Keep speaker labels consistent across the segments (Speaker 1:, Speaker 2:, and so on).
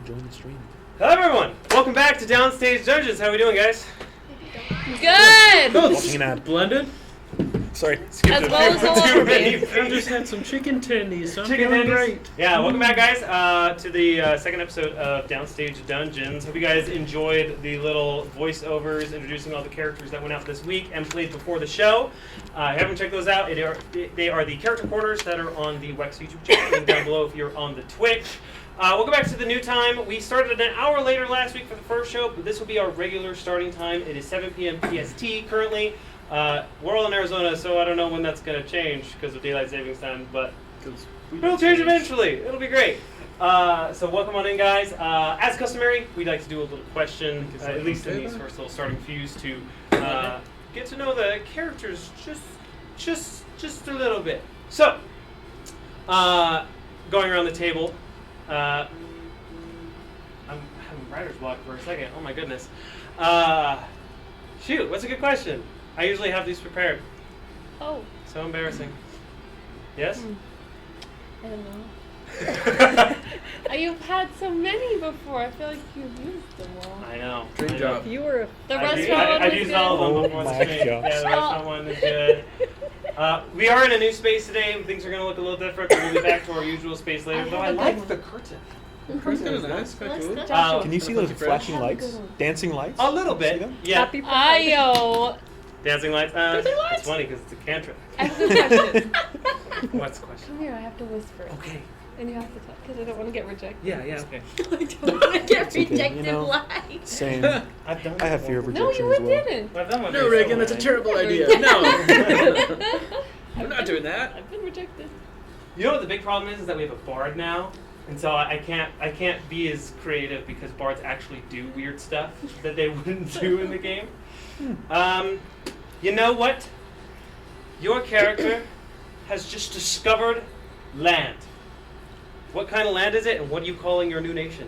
Speaker 1: join the stream.
Speaker 2: Hello everyone! Welcome back to Downstage Dungeons. How are we doing, guys?
Speaker 3: Good!
Speaker 1: Looking at
Speaker 4: Blended?
Speaker 1: Sorry.
Speaker 3: As well as all
Speaker 2: Too
Speaker 3: over
Speaker 2: many
Speaker 3: me.
Speaker 4: I just had some chicken tendies, so I'm
Speaker 2: Chicken
Speaker 4: feeling
Speaker 2: tendies.
Speaker 4: great.
Speaker 2: Yeah, welcome back, guys, to the second episode of Downstage Dungeons. Hope you guys enjoyed the little voiceovers introducing all the characters that went out this week and played before the show. If you haven't checked those out, they are the character corners that are on the Wex YouTube channel. Link down below if you're on the Twitch. Welcome back to the new time. We started an hour later last week for the first show, but this will be our regular starting time. It is 7 p.m. PST currently. We're all in Arizona, so I don't know when that's going to change because of daylight savings time, but it'll change eventually. It'll be great. So welcome on in, guys. As customary, we'd like to do a little question, at least in these first little starting fews, to get to know the characters just a little bit. So, going around the table, I'm having writer's block for a second. Oh my goodness. Shoot, what's a good question? I usually have these prepared.
Speaker 3: Oh.
Speaker 2: So embarrassing. Yes?
Speaker 3: I don't know. You've had so many before. I feel like you've used them all.
Speaker 2: I know.
Speaker 4: Dream job.
Speaker 3: You were the restaurant one
Speaker 2: I've
Speaker 3: was
Speaker 2: used
Speaker 3: good.
Speaker 2: all of them
Speaker 1: Oh
Speaker 2: before the
Speaker 1: my
Speaker 2: stream.
Speaker 1: gosh.
Speaker 2: Yeah, the restaurant one is good. We are in a new space today. Things are going to look a little different. We'll be back to our usual space later. Though I like the curtain.
Speaker 4: The curtain is nice, quite cool.
Speaker 1: Can you see those flashing lights? Dancing lights?
Speaker 2: A little bit. Yeah.
Speaker 3: Happy Ayo.
Speaker 2: Dancing lights.
Speaker 3: Dancing lights?
Speaker 2: It's funny because it's a cantrip.
Speaker 3: I have a question.
Speaker 2: What's the question?
Speaker 3: Come here, I have to whisper.
Speaker 2: Okay.
Speaker 3: And you have to talk, because I don't want to get rejected.
Speaker 2: Yeah, okay.
Speaker 5: I don't want to get
Speaker 1: It's okay,
Speaker 5: rejected
Speaker 1: you know.
Speaker 5: live.
Speaker 1: Same.
Speaker 2: I've done
Speaker 1: I have fear of
Speaker 3: No,
Speaker 1: rejection
Speaker 3: you
Speaker 1: as well.
Speaker 3: didn't.
Speaker 2: I've done one.
Speaker 4: No, Reagan, that's a terrible idea. No. I'm not doing that.
Speaker 3: I've been rejected.
Speaker 2: You know what the big problem is that we have a bard now, and so I can't be as creative because bards actually do weird stuff that they wouldn't do in the game. You know what? Your character has just discovered land. What kind of land is it, and what are you calling your new nation?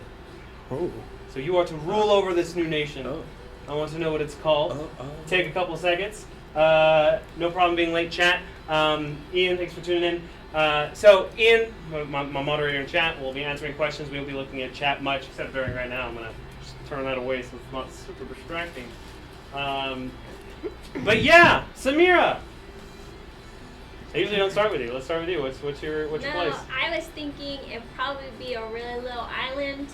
Speaker 1: Oh.
Speaker 2: So you are to rule over this new nation.
Speaker 4: Oh.
Speaker 2: I want to know what it's called.
Speaker 4: Oh.
Speaker 2: Take a couple seconds. No problem being late, chat. Ian, thanks for tuning in. So Ian, my moderator in chat, will be answering questions. We won't be looking at chat much, except during right now. I'm going to just turn that away so it's not super distracting. But yeah, Samira. I usually don't start with you. Let's start with you. What's your place?
Speaker 5: I was thinking it'd probably be a really little island,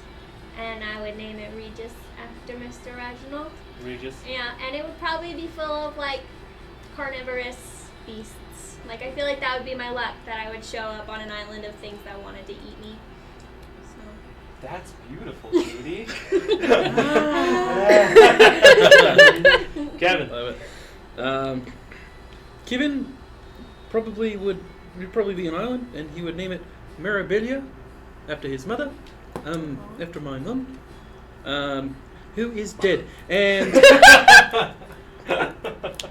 Speaker 5: and I would name it Regis after Mr. Reginald.
Speaker 2: Regis.
Speaker 5: Yeah, and it would probably be full of like carnivorous beasts. Like I feel like that would be my luck, that I would show up on an island of things that wanted to eat me. So.
Speaker 2: That's beautiful, Judy. Kevin.
Speaker 4: Love it. Kevin would probably be an island, and he would name it Mirabilia after his mother, after my mum, who is dead, and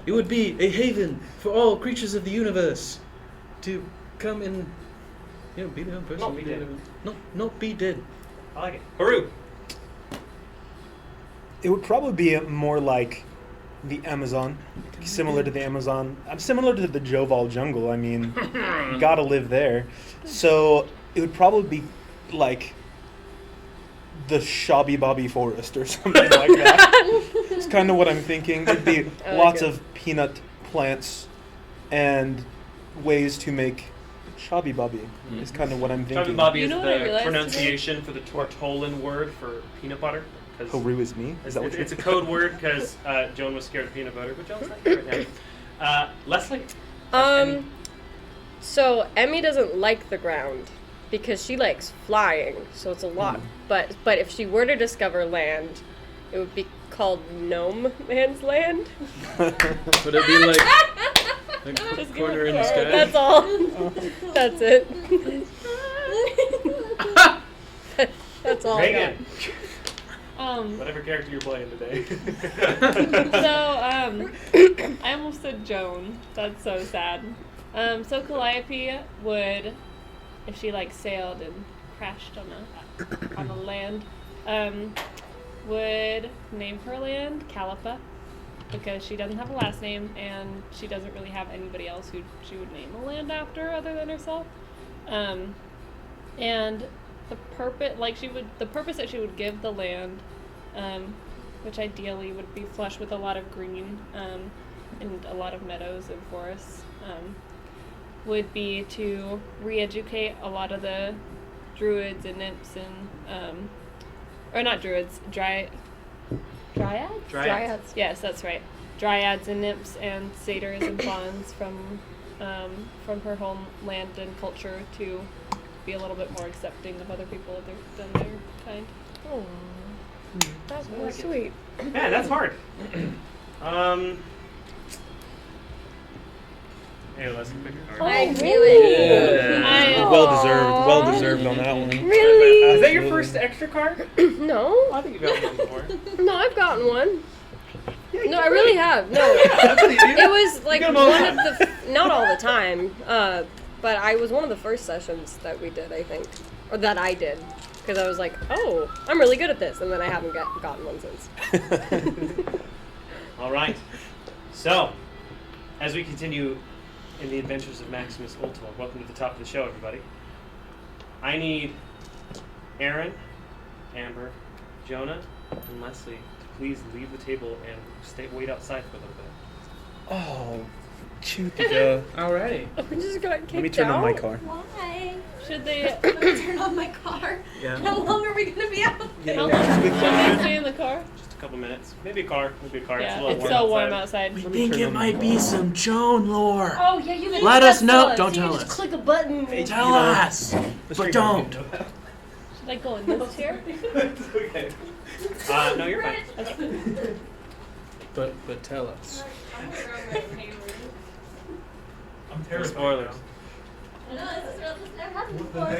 Speaker 4: it would be a haven for all creatures of the universe to come and be their own person.
Speaker 2: Not be dead.
Speaker 4: Not be dead.
Speaker 2: I like it. Haru.
Speaker 1: It would probably be more like the Amazon, similar to the Amazon, similar to the Joval jungle. I mean, gotta live there. So it would probably be like the Shabby Bobby Forest or something like that. It's kind of what I'm thinking. It'd be lots of peanut plants and ways to make Shabby Bobby. Is kind of what I'm thinking.
Speaker 2: Shabby Bobby
Speaker 3: You
Speaker 2: is
Speaker 3: know what I
Speaker 2: the
Speaker 3: realized
Speaker 2: pronunciation for the Tortolan word for peanut butter.
Speaker 1: Haru is me? Is that what
Speaker 2: It's a code word because Joan was scared of peanut butter, but Joan's not here right now. Leslie?
Speaker 6: So Emmy doesn't like the ground because she likes flying, so it's a lot. But if she were to discover land, it would be called Gnome Man's Land.
Speaker 4: Would it be like a corner in the sky?
Speaker 6: That's all. That's it. That's all I got.
Speaker 2: Megan. Whatever character you're playing today.
Speaker 3: I almost said Joan. That's so sad. So Calliope would, if she sailed and crashed on a land, would name her land Calipa, because she doesn't have a last name and she doesn't really have anybody else who she would name a land after other than herself. And the purpose, the purpose that she would give the land, which ideally would be flush with a lot of green, and a lot of meadows and forests, would be to re-educate a lot of the druids and nymphs and, or not druids, dryads?
Speaker 2: Dryads.
Speaker 3: Yes, that's right. Dryads and nymphs and satyrs and fauns from her homeland and culture to be a little bit more accepting of other people than their kind.
Speaker 6: Oh, that's really
Speaker 2: like it.
Speaker 6: sweet.
Speaker 2: Man, that's hard. Hey, let's pick a card.
Speaker 5: I knew it.
Speaker 2: Yeah.
Speaker 1: Well deserved on that one.
Speaker 6: Really?
Speaker 2: Is that your first extra card?
Speaker 6: No.
Speaker 2: I think you've got one before.
Speaker 6: No, I've gotten one. No, I really have. No.
Speaker 2: That's what you do.
Speaker 6: It was like
Speaker 2: You get 'em all
Speaker 6: one
Speaker 2: the
Speaker 6: of the, not all the time, but I was one of the first sessions that we did, I think. Or that I did. Because I was like, oh, I'm really good at this. And then I haven't gotten one since.
Speaker 2: All right. So, as we continue in the adventures of Maximus Ultor, welcome to the top of the show, everybody. I need Aaron, Amber, Jonah, and Leslie to please leave the table and wait outside for a little bit.
Speaker 1: Oh, shoot the
Speaker 4: Alrighty.
Speaker 6: We just got kicked
Speaker 1: Let me turn on my
Speaker 6: out.
Speaker 1: car.
Speaker 5: Why?
Speaker 3: Should they?
Speaker 5: Let me turn on my car.
Speaker 4: Yeah.
Speaker 5: How long are we gonna be out?
Speaker 3: How long should they stay in the car?
Speaker 2: Just a couple minutes. Maybe a car. Maybe a car.
Speaker 3: Yeah,
Speaker 2: it's a
Speaker 3: it's
Speaker 2: little
Speaker 3: so
Speaker 2: warm
Speaker 3: warm
Speaker 2: outside.
Speaker 3: outside.
Speaker 1: Let me turn on my car.
Speaker 4: some Joan lore.
Speaker 5: Oh yeah, you can.
Speaker 4: Let us know.
Speaker 5: So
Speaker 4: Don't
Speaker 5: you
Speaker 4: tell
Speaker 5: can just
Speaker 4: us.
Speaker 5: click a button.
Speaker 4: Tell us,
Speaker 1: The
Speaker 4: but
Speaker 1: street
Speaker 4: don't.
Speaker 1: doesn't know that.
Speaker 3: Should I go in this chair?
Speaker 2: It's okay. No, you're fine.
Speaker 3: Okay.
Speaker 4: But tell us.
Speaker 2: I'm terrified. Spoilers.
Speaker 5: I know this never happened before.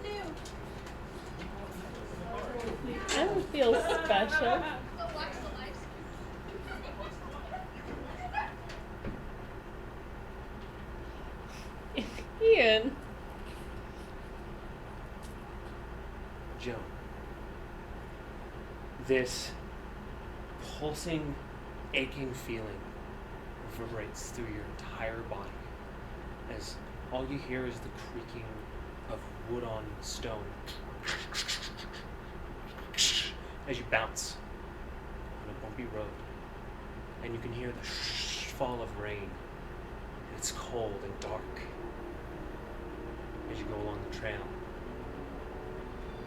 Speaker 5: New.
Speaker 3: I don't feel special. Ian.
Speaker 2: Joan, this pulsing, aching feeling reverberates through your entire body as all you hear is the creaking of wood on stone as you bounce on a bumpy road, and you can hear the fall of rain. It's cold and dark as you go along the trail.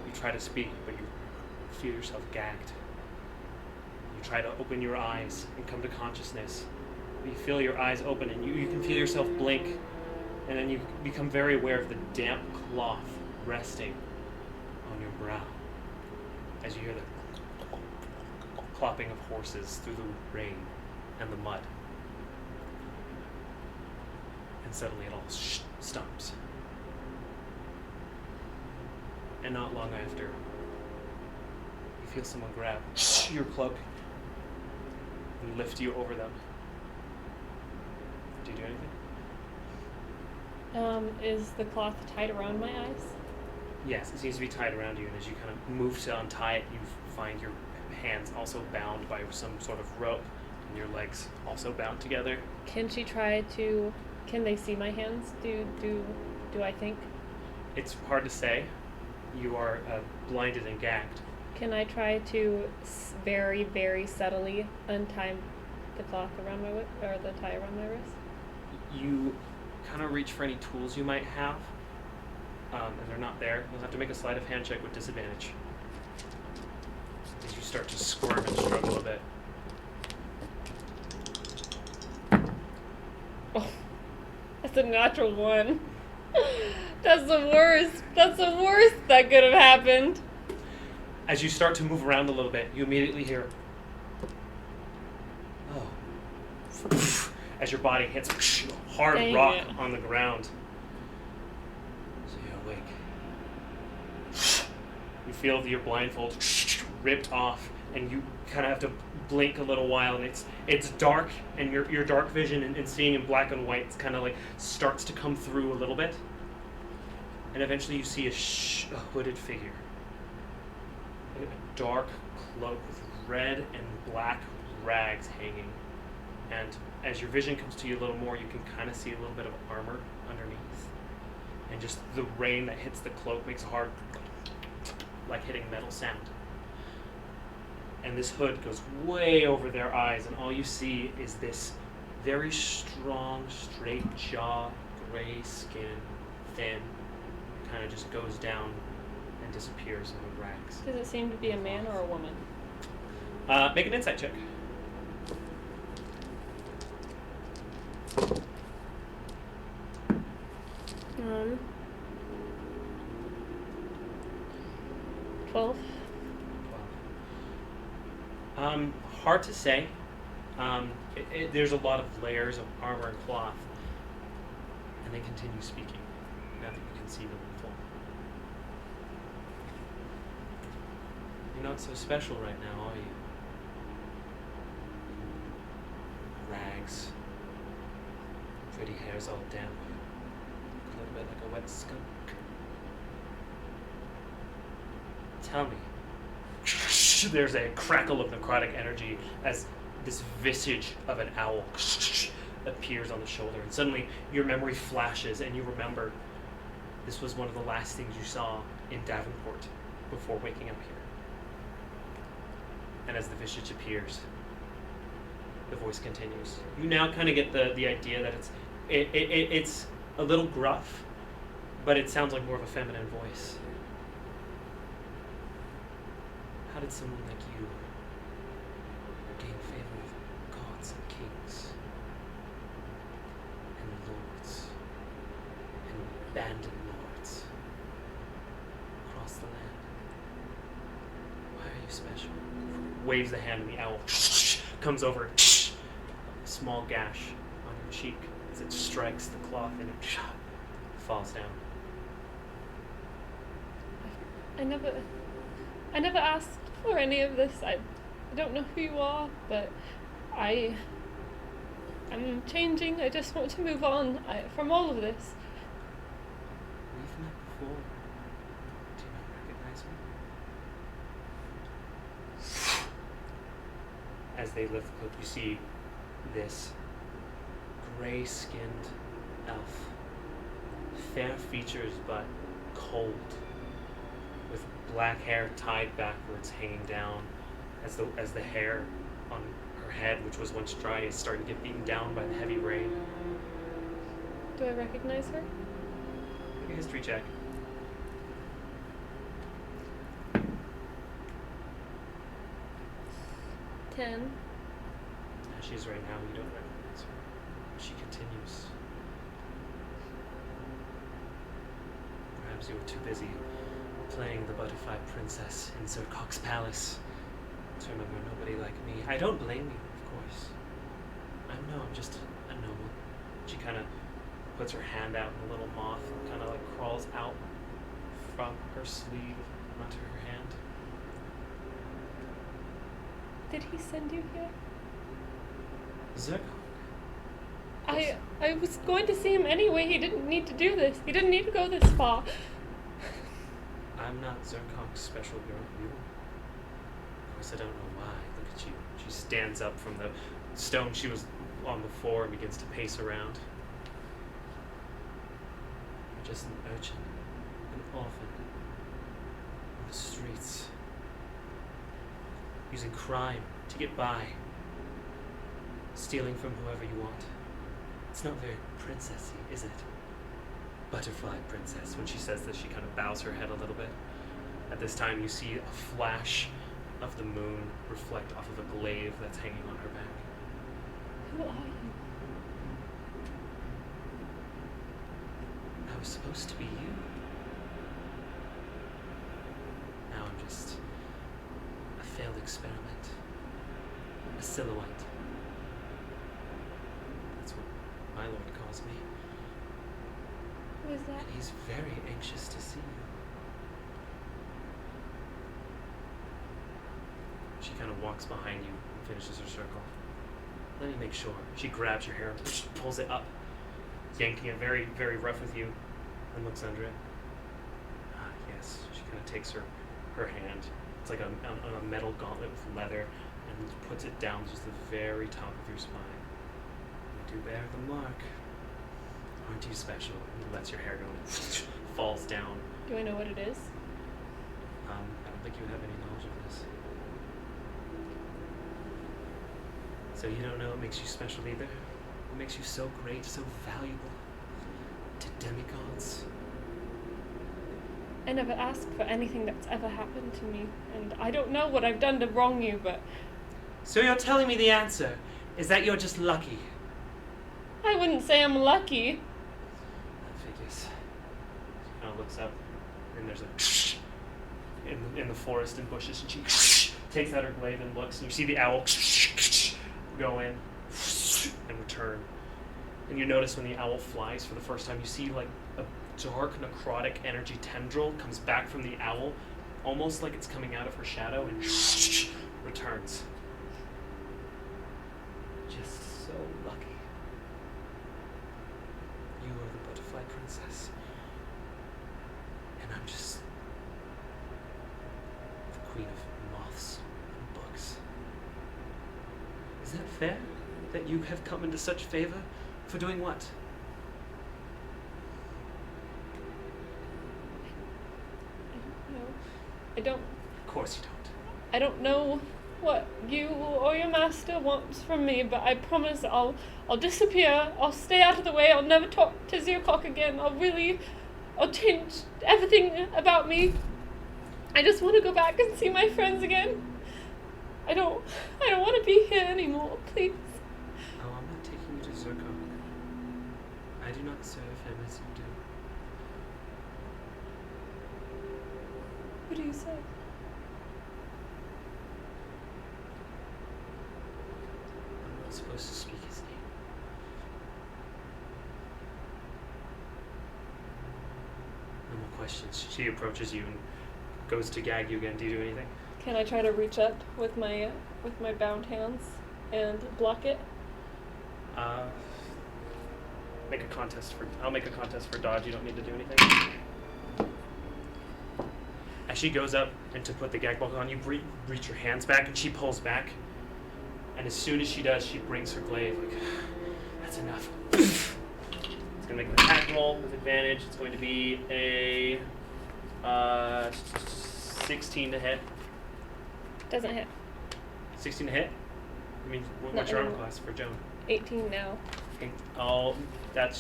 Speaker 2: You try to speak, but you feel yourself gagged. You try to open your eyes and come to consciousness. You feel your eyes open and you can feel yourself blink, and then you become very aware of the damp cloth resting on your brow as you hear the clopping of horses through the rain and the mud. And suddenly it all stops. And not long after, you feel someone grab your cloak and lift you over them. Do you do anything?
Speaker 3: Is the cloth tied around my eyes?
Speaker 2: Yes, it seems to be tied around you, and as you kind of move to untie it, you find your hands also bound by some sort of rope, and your legs also bound together.
Speaker 3: Can they see my hands? Do I think?
Speaker 2: It's hard to say. You are blinded and gagged.
Speaker 3: Can I try to very, very subtly untie the cloth around my whip, or the tie around my wrist?
Speaker 2: You kind of reach for any tools you might have, and they're not there. You'll have to make a sleight of hand check with disadvantage as you start to squirm and struggle a bit.
Speaker 3: Oh, that's a natural one. That's the worst. That's the worst that could have happened.
Speaker 2: As you start to move around a little bit, you immediately hear, oh, as your body hits hard
Speaker 3: Dang
Speaker 2: rock
Speaker 3: it.
Speaker 2: on the ground. So you awake. You feel your blindfold ripped off, and you kind of have to blink a little while, and it's dark, and your dark vision and seeing in black and white kind of like starts to come through a little bit, and eventually you see a hooded figure, a dark cloak with red and black rags hanging, and as your vision comes to you a little more, you can kind of see a little bit of armor underneath, and just the rain that hits the cloak makes a hard, like hitting metal sound. And this hood goes way over their eyes, and all you see is this very strong, straight jaw, gray skin, thin, kind of just goes down and disappears in the rags.
Speaker 3: Does it seem to be a man or a woman?
Speaker 2: Make an insight check.
Speaker 3: Um, 12.
Speaker 2: Hard to say. There's a lot of layers of armor and cloth. And they continue speaking, now that you can see them in full. You're not so special right now, are you? Rags. Pretty hair's all damp. A little bit like a wet skunk. Tell me. There's a crackle of necrotic energy as this visage of an owl appears on the shoulder, and suddenly your memory flashes and you remember this was one of the last things you saw in Davenport before waking up here. And as the visage appears, the voice continues. You now kind of get the idea that it's a little gruff, but it sounds like more of a feminine voice. How did someone like you gain favor with gods and kings and lords and bandit lords across the land? Why are you special? Waves the hand and the owl comes over, a small gash on your cheek as it strikes the cloth and it falls down.
Speaker 3: I never asked for any of this. I don't know who you are, but I'm changing. I just want to move on from all of this.
Speaker 2: We've met before. Do you not recognize me? As they lift the cloak, you see this gray-skinned elf. Fair features, but cold. With black hair tied backwards, hanging down, as the hair on her head, which was once dry, is starting to get beaten down by the heavy rain.
Speaker 3: Do I recognize her?
Speaker 2: Make a history check.
Speaker 3: 10.
Speaker 2: As she is right now, you don't recognize her. She continues. Perhaps you were too busy playing the butterfly princess in Sir Cox's palace to remember nobody like me. I don't blame you, of course. I'm just a noble. She kind of puts her hand out, and a little moth kind of like crawls out from her sleeve onto her hand.
Speaker 3: Did he send you here?
Speaker 2: Zerkok.
Speaker 3: I was going to see him anyway. He didn't need to do this. He didn't need to go this far.
Speaker 2: I'm not Zerkok's special girl. You? Of course, I don't know why. Look at you. She stands up from the stone she was on before and begins to pace around. You're just an urchin, an orphan, on the streets, using crime to get by, stealing from whoever you want. It's not very princessy, is it? Butterfly princess. When she says this, she kind of bows her head a little bit. At this time, you see a flash of the moon reflect off of a glaive that's hanging on her back.
Speaker 3: Who are you?
Speaker 2: I was supposed to be you. Now I'm just a failed experiment. A silhouette. That's what my lord calls me.
Speaker 3: Who is that?
Speaker 2: And he's very anxious to see you. She kind of walks behind you and finishes her circle. Let me make sure. She grabs your hair and pulls it up, yanking it very, very rough with you, and looks under it. Ah, yes. She kind of takes her hand. It's like a metal gauntlet with leather, and puts it down just the very top of your spine. You do bear the mark. Aren't you special? And lets your hair go and it falls down.
Speaker 3: Do I know what it is?
Speaker 2: I don't think you would have any knowledge of this. So you don't know what makes you special either? What makes you so great, so valuable to demigods?
Speaker 3: I never asked for anything that's ever happened to me, and I don't know what I've done to wrong you, but
Speaker 2: So you're telling me the answer is that you're just lucky?
Speaker 3: I wouldn't say I'm lucky.
Speaker 2: That figures. She kind of looks up, and there's a in the forest and bushes, and she takes out her glaive and looks, and you see the owl go in and return. And you notice when the owl flies for the first time, you see like a dark necrotic energy tendril comes back from the owl, almost like it's coming out of her shadow, and returns. Just so lucky. You are the butterfly princess. And I'm just the queen of moths and bugs. Is that fair? That you have come into such favor? For doing what?
Speaker 3: I don't
Speaker 2: Of course you don't.
Speaker 3: I don't know what you or your master wants from me, but I promise I'll disappear. I'll stay out of the way. I'll never talk to Zircock again. I'll change everything about me. I just want to go back and see my friends again. I don't want to be here anymore, please.
Speaker 2: Oh, I'm not taking you to Zircock. I do not serve him as you do.
Speaker 3: What do you say?
Speaker 2: I'm not supposed to speak his name. No more questions. She approaches you and goes to gag you again. Do you do anything?
Speaker 3: Can I try to reach up with my bound hands and block it?
Speaker 2: Make a contest for. I'll make a contest for dodge. You don't need to do anything. As she goes up and to put the gag block on, you reach your hands back, and she pulls back. And as soon as she does, she brings her glaive. Like, that's enough. It's gonna make an attack roll with advantage. It's going to be a 16 to hit.
Speaker 3: Doesn't hit.
Speaker 2: 16 to hit. I mean,
Speaker 3: Not
Speaker 2: what's your armor
Speaker 3: anymore.
Speaker 2: class for Joan?
Speaker 3: 18 now.
Speaker 2: Oh, that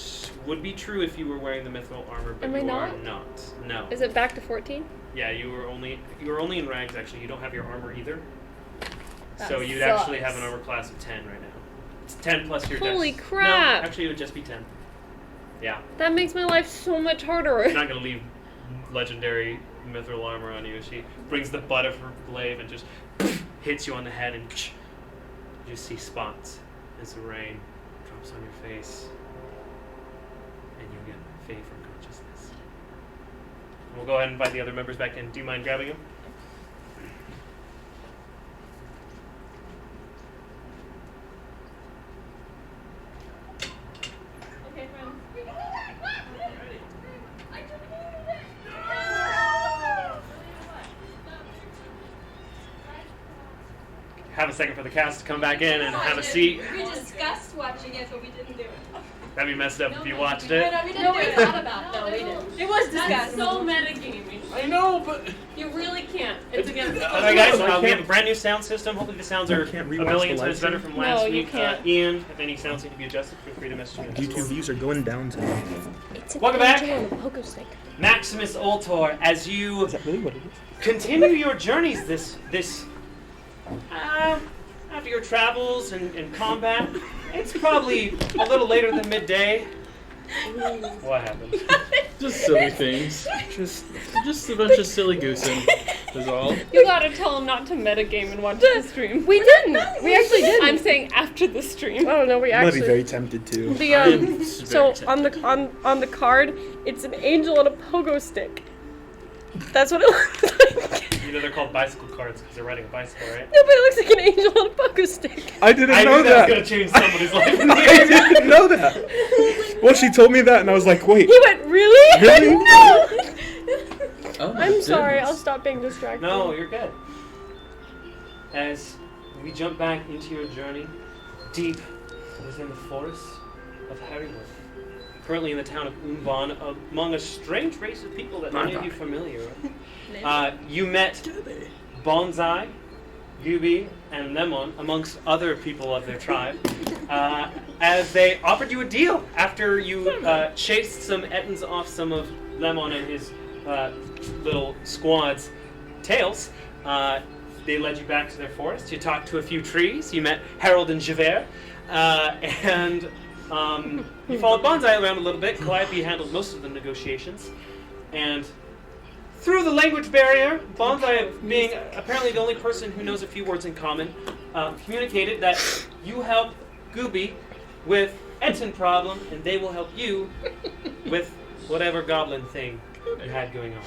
Speaker 2: would be true if you were wearing the mithril armor, but
Speaker 3: Am I
Speaker 2: you are
Speaker 3: not?
Speaker 2: not. No.
Speaker 3: Is it back to 14?
Speaker 2: Yeah, you were only in rags actually. You don't have your armor either.
Speaker 3: That
Speaker 2: So you'd
Speaker 3: sucks.
Speaker 2: actually have an armor class of 10 right now. It's 10 plus your
Speaker 3: Holy
Speaker 2: dex.
Speaker 3: crap.
Speaker 2: No, actually it would just be 10. Yeah.
Speaker 3: That makes my life so much harder.
Speaker 2: I'm not gonna leave legendary mithril armor on you. She brings the butt of her glaive and just hits you on the head, and you just see spots as the rain drops on your face, and you get fade from consciousness. And we'll go ahead and invite the other members back in. Do you mind grabbing him?
Speaker 3: Okay, friends.
Speaker 2: Have a second for the cast to come back in and have a seat.
Speaker 5: We discussed watching it, but we didn't do it.
Speaker 2: That'd be messed up if you watched it.
Speaker 5: We thought about it. No, we didn't. It was
Speaker 3: That's
Speaker 5: discussed.
Speaker 3: so metagaming.
Speaker 2: I know, but...
Speaker 3: You really can't. It's against.
Speaker 2: Alright guys, we have a brand new sound system. Hopefully the sounds are
Speaker 1: You can't
Speaker 2: a
Speaker 1: rewatch
Speaker 2: million
Speaker 1: the
Speaker 2: times
Speaker 1: live
Speaker 2: better
Speaker 1: stream?
Speaker 2: from last
Speaker 3: No, you
Speaker 2: week.
Speaker 3: can't.
Speaker 2: Ian, if any sounds need to be adjusted, feel free to message me. on
Speaker 1: YouTube
Speaker 2: Discord.
Speaker 1: views are going down today.
Speaker 6: It's an
Speaker 2: Welcome back.
Speaker 6: angel on a pogo stick.
Speaker 2: Maximus Ultor, as you
Speaker 1: Is that really what it is?
Speaker 2: continue your journeys after your travels and combat, it's probably a little later than midday. What happened?
Speaker 4: Just silly things. Just a bunch of silly goosing is all.
Speaker 3: You gotta tell him not to metagame and watch the stream.
Speaker 6: We didn't. We actually didn't.
Speaker 3: I'm saying after the stream.
Speaker 6: Oh no, we
Speaker 1: I'm gonna
Speaker 6: actually.
Speaker 1: be very tempted to.
Speaker 6: The
Speaker 4: I am very
Speaker 6: so
Speaker 4: tempted.
Speaker 6: on the card, it's an angel on a pogo stick. That's what it looks like.
Speaker 2: You know they're called bicycle cards because they're riding a bicycle, right?
Speaker 6: No, but it looks like an angel on a pogo stick.
Speaker 1: I didn't
Speaker 2: I
Speaker 1: know
Speaker 2: knew that
Speaker 1: that.
Speaker 2: was gonna change somebody's life.
Speaker 1: I didn't know that. Well, she told me that, and I was like, wait.
Speaker 6: He went, really?
Speaker 1: Really?
Speaker 6: No.
Speaker 4: Oh, my
Speaker 6: I'm sorry.
Speaker 4: goodness.
Speaker 6: I'll stop being distracted.
Speaker 2: No, you're good. As we jump back into your journey deep within the forest of Harrywood, currently in the town of Umban, among a strange race of people that many of you are familiar with. You met Bonsai, Gubi, and Lemon, amongst other people of their tribe, as they offered you a deal after you chased some Ettins off some of Lemon and his little squad's tails. They led you back to their forest. You talked to a few trees. You met Harold and Javert, and you followed Bonsai around a little bit. Calliope handled most of the negotiations, and through the language barrier, Bonsai, being apparently the only person who knows a few words in common, communicated that you help Gooby with Ettin problem, and they will help you with whatever goblin thing you had going on.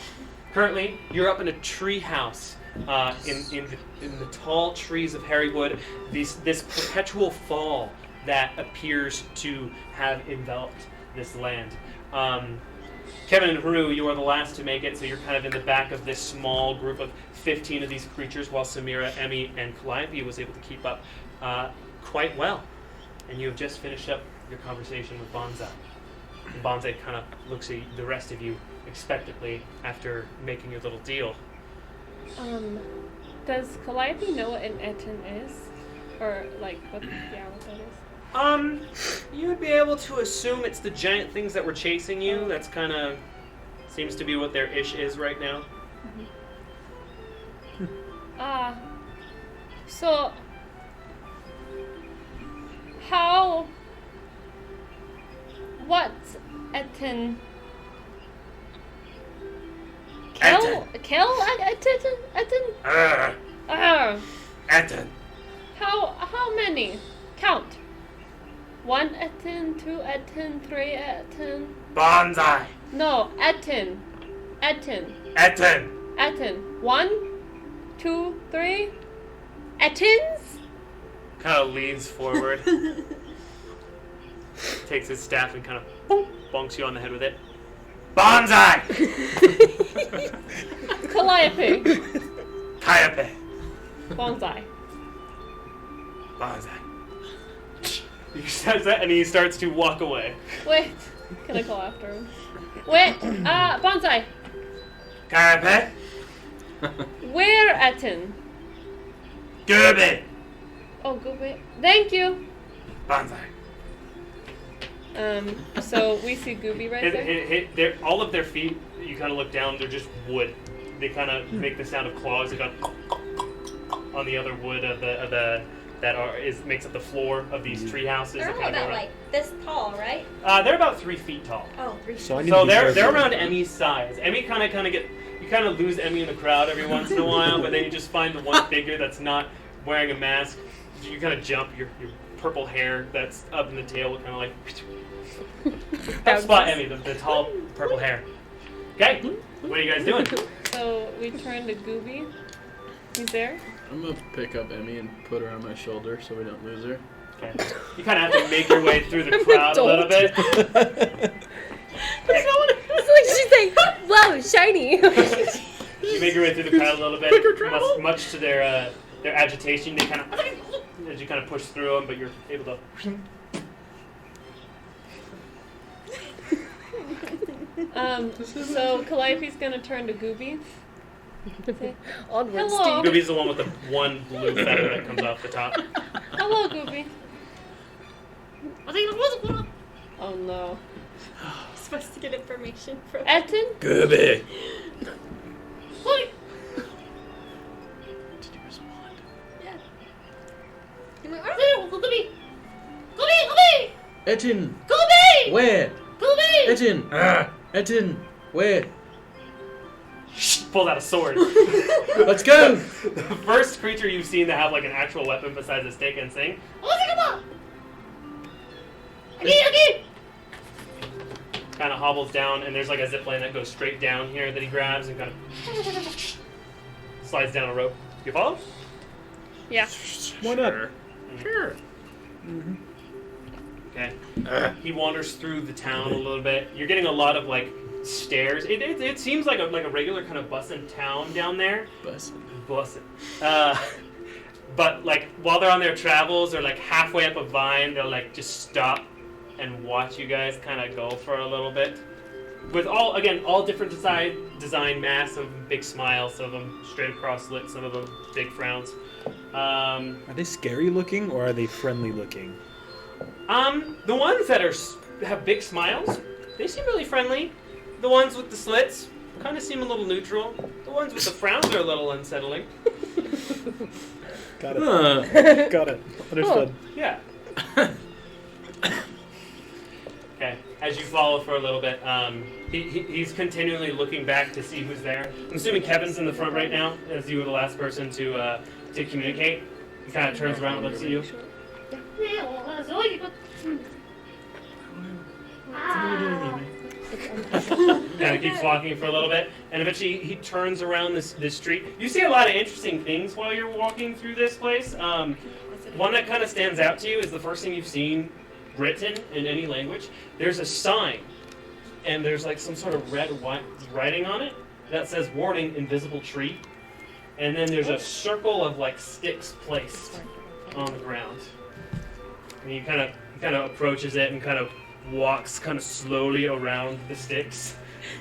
Speaker 2: Currently, you're up in a tree house in the tall trees of Harrywood. This perpetual fall that appears to have enveloped this land. Kevin and Haru, you are the last to make it, so you're kind of in the back of this small group of 15 of these creatures, while Samira, Emmy, and Calliope was able to keep up quite well. And you have just finished up your conversation with Bonsai. And Bonsai kind of looks at the rest of you expectantly after making your little deal.
Speaker 3: Does Calliope know what an Ettin is? Or, like, what that is?
Speaker 2: You would be able to assume it's the giant things that were chasing you. That's kind of seems to be what their ish is right now.
Speaker 3: So how? What's Ettin? Kill Ettin?
Speaker 2: Ettin.
Speaker 3: How many? Count. 1 Ettin, 2 Ettin, 3 Ettin.
Speaker 2: Bonsai.
Speaker 3: No, Ettin. 1, 2, 3. Ettins?
Speaker 2: Kind of leans forward, takes his staff and kind of bonks you on the head with it. Bonsai!
Speaker 3: Calliope.
Speaker 2: Calliope.
Speaker 3: Bonsai.
Speaker 2: Bonsai. He says that and he starts to walk away.
Speaker 3: Wait. Can I call after him? Wait. Bonsai.
Speaker 2: Calliope.
Speaker 3: Where Ettin?
Speaker 2: Gooby.
Speaker 3: Oh, Gooby. Thank you.
Speaker 2: Bonsai.
Speaker 3: So we see Gooby right there.
Speaker 2: All of their feet, you kind of look down, they're just wood. They kind of make the sound of claws. They go on the other wood of the makes up the floor of these tree houses.
Speaker 5: They're all about like this tall, right?
Speaker 2: They're about 3 feet tall.
Speaker 5: Oh, 3 feet.
Speaker 1: So
Speaker 2: They're around Emmy's size. Emmy kind of you kind of lose Emmy in the crowd every once in a while, but then you just find the one figure that's not wearing a mask. You kind of jump. Your purple hair that's up in the tail will kind of like help spot Emmy, the tall purple hair. Okay, what are you guys doing?
Speaker 3: So we turn to Gooby. He's there.
Speaker 4: I'm gonna pick up Emmy and put her on my shoulder so we don't lose her.
Speaker 2: Okay. You kind of have to make your way through the crowd a little bit.
Speaker 6: It's like she's like, wow, shiny.
Speaker 2: You make your way through the crowd a little bit. Much to their agitation, they kind of as you kind of push through them, but you're able to.
Speaker 3: So Calliope's gonna turn to Gooby. Say,
Speaker 6: Onwards,
Speaker 3: hello.
Speaker 6: dude.
Speaker 2: Gooby's the one with the one blue feather that comes off the top.
Speaker 3: Hello, Gooby. Oh no.
Speaker 5: Supposed to get information from
Speaker 3: Ettin?
Speaker 4: Gooby!
Speaker 3: Hi.
Speaker 4: Did you respond?
Speaker 5: Yeah.
Speaker 3: Gooby!
Speaker 4: Ettin!
Speaker 3: Gooby!
Speaker 4: Where?
Speaker 3: Gooby!
Speaker 4: Ettin! Ettin! Where?
Speaker 2: Pulls out a sword.
Speaker 4: Let's go!
Speaker 2: The first creature you've seen to have like an actual weapon besides a stick and sing. Kind of hobbles down, and there's like a zip line that goes straight down here that he grabs and kind of slides down a rope. You follow?
Speaker 3: Yeah.
Speaker 1: Why not?
Speaker 2: Sure. Okay. He wanders through the town a little bit. You're getting a lot of like stairs. It seems like a regular kind of bussin' town down there. Bussin'. But like while they're on their travels or like halfway up a vine, they'll like just stop and watch you guys kind of go for a little bit. With all different design masks. Some of them big smiles, some of them straight across lips, some of them big frowns.
Speaker 1: Are they scary looking or are they friendly looking?
Speaker 2: The ones that have big smiles, they seem really friendly. The ones with the slits kind of seem a little neutral. The ones with the frowns are a little unsettling.
Speaker 1: Got it. Got it. Understood.
Speaker 2: Yeah. Okay. As you follow for a little bit, he's continually looking back to see who's there. I'm assuming Kevin's in the front right now, as you were the last person to communicate. He kind of turns around and looks at you. Kind of keeps walking for a little bit, and eventually he turns around this street. You see a lot of interesting things while you're walking through this place. One that kind of stands out to you is the first thing you've seen written in any language. There's a sign, and there's like some sort of red writing on it that says "Warning: Invisible Tree," and then there's a circle of like sticks placed on the ground. And he kind of approaches it and kind of walks kind of slowly around the sticks.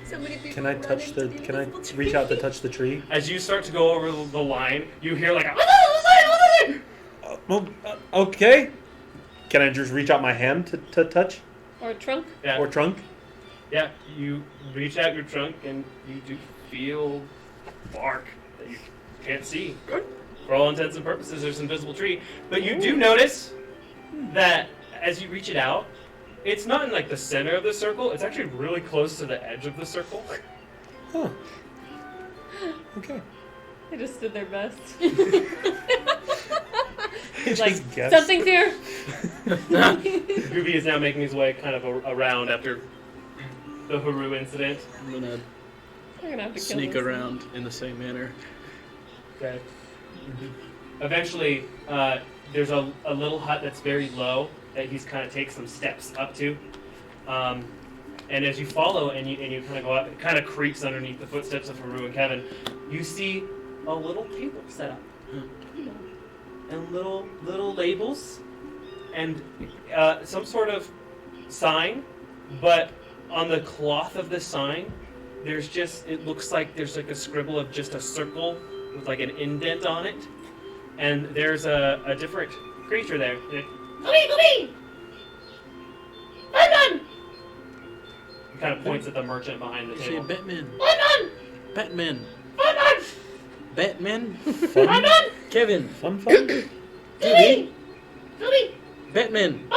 Speaker 1: Can I touch the? Can I reach out to touch the tree?
Speaker 2: As you start to go over the line, you hear like a
Speaker 1: Okay. Can I just reach out my hand to touch?
Speaker 3: Or trunk?
Speaker 2: yeah,
Speaker 1: Or trunk?
Speaker 2: yeah. You reach out your trunk and you do feel bark that you can't see. For all intents and purposes, there's an invisible tree, but you do notice that as you reach it out, it's not in like the center of the circle. It's actually really close to the edge of the circle.
Speaker 1: Huh. Okay.
Speaker 3: They just did their best.
Speaker 1: Just
Speaker 3: Like,
Speaker 1: guess.
Speaker 3: something's here.
Speaker 2: Gooby is now making his way kind of around after the Haru incident.
Speaker 4: I'm gonna
Speaker 3: We're gonna have to kill
Speaker 4: sneak
Speaker 3: this
Speaker 4: around in the same manner.
Speaker 2: Okay. Eventually, there's a little hut that's very low that he's kind of takes some steps up to. And as you follow and you kind of go up, it kind of creaks underneath the footsteps of Haru and Kevin. You see a little table set up. And little labels and some sort of sign, but on the cloth of the sign, it looks like there's like a scribble of just a circle with like an indent on it, and there's a different creature there. He kind of points at the merchant behind the
Speaker 4: You say
Speaker 2: table.
Speaker 4: Batman. Batman. Batman.
Speaker 1: Fun?
Speaker 4: Kevin.
Speaker 1: Fun?
Speaker 4: Judy. Batman.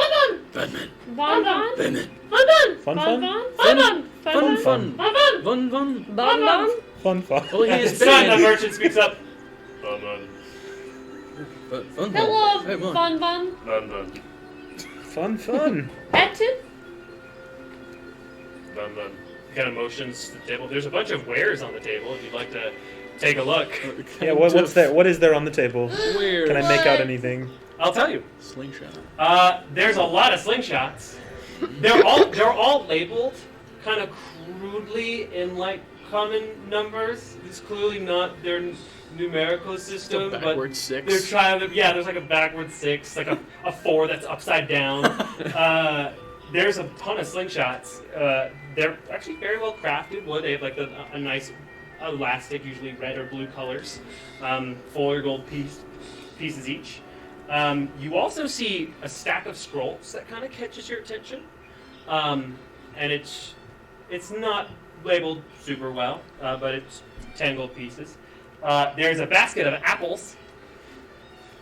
Speaker 4: Batman.
Speaker 3: Bon Bon?
Speaker 4: Batman.
Speaker 1: Fun?
Speaker 3: Bon
Speaker 4: Fun.
Speaker 3: Bon?
Speaker 4: Fun.
Speaker 1: Fun?
Speaker 4: Oh, he is
Speaker 2: Son, the
Speaker 4: Batman.
Speaker 2: merchant speaks up.
Speaker 4: Fun.
Speaker 3: Hello,
Speaker 4: Batman.
Speaker 3: Bon Bon.
Speaker 1: Fun?
Speaker 3: Etin?
Speaker 2: He kind of motions to the table. There's a bunch of wares on the table if you'd like to take a look.
Speaker 1: Yeah, what's there? What is there on the table?
Speaker 4: Where?
Speaker 1: Can I make out anything?
Speaker 2: I'll tell you.
Speaker 4: Slingshot.
Speaker 2: There's a lot of slingshots. They're all labeled kind of crudely in like common numbers. It's clearly not their numerical system, but
Speaker 4: Backwards
Speaker 2: they're
Speaker 4: 6.
Speaker 2: trying to. Yeah, there's like a backwards 6, like a 4 that's upside down. There's a ton of slingshots. They're actually very well crafted wood. They have like a nice elastic, usually red or blue colors, full or gold pieces each. You also see a stack of scrolls that kind of catches your attention, and it's not labeled super well, but it's 10 gold pieces. There's a basket of apples.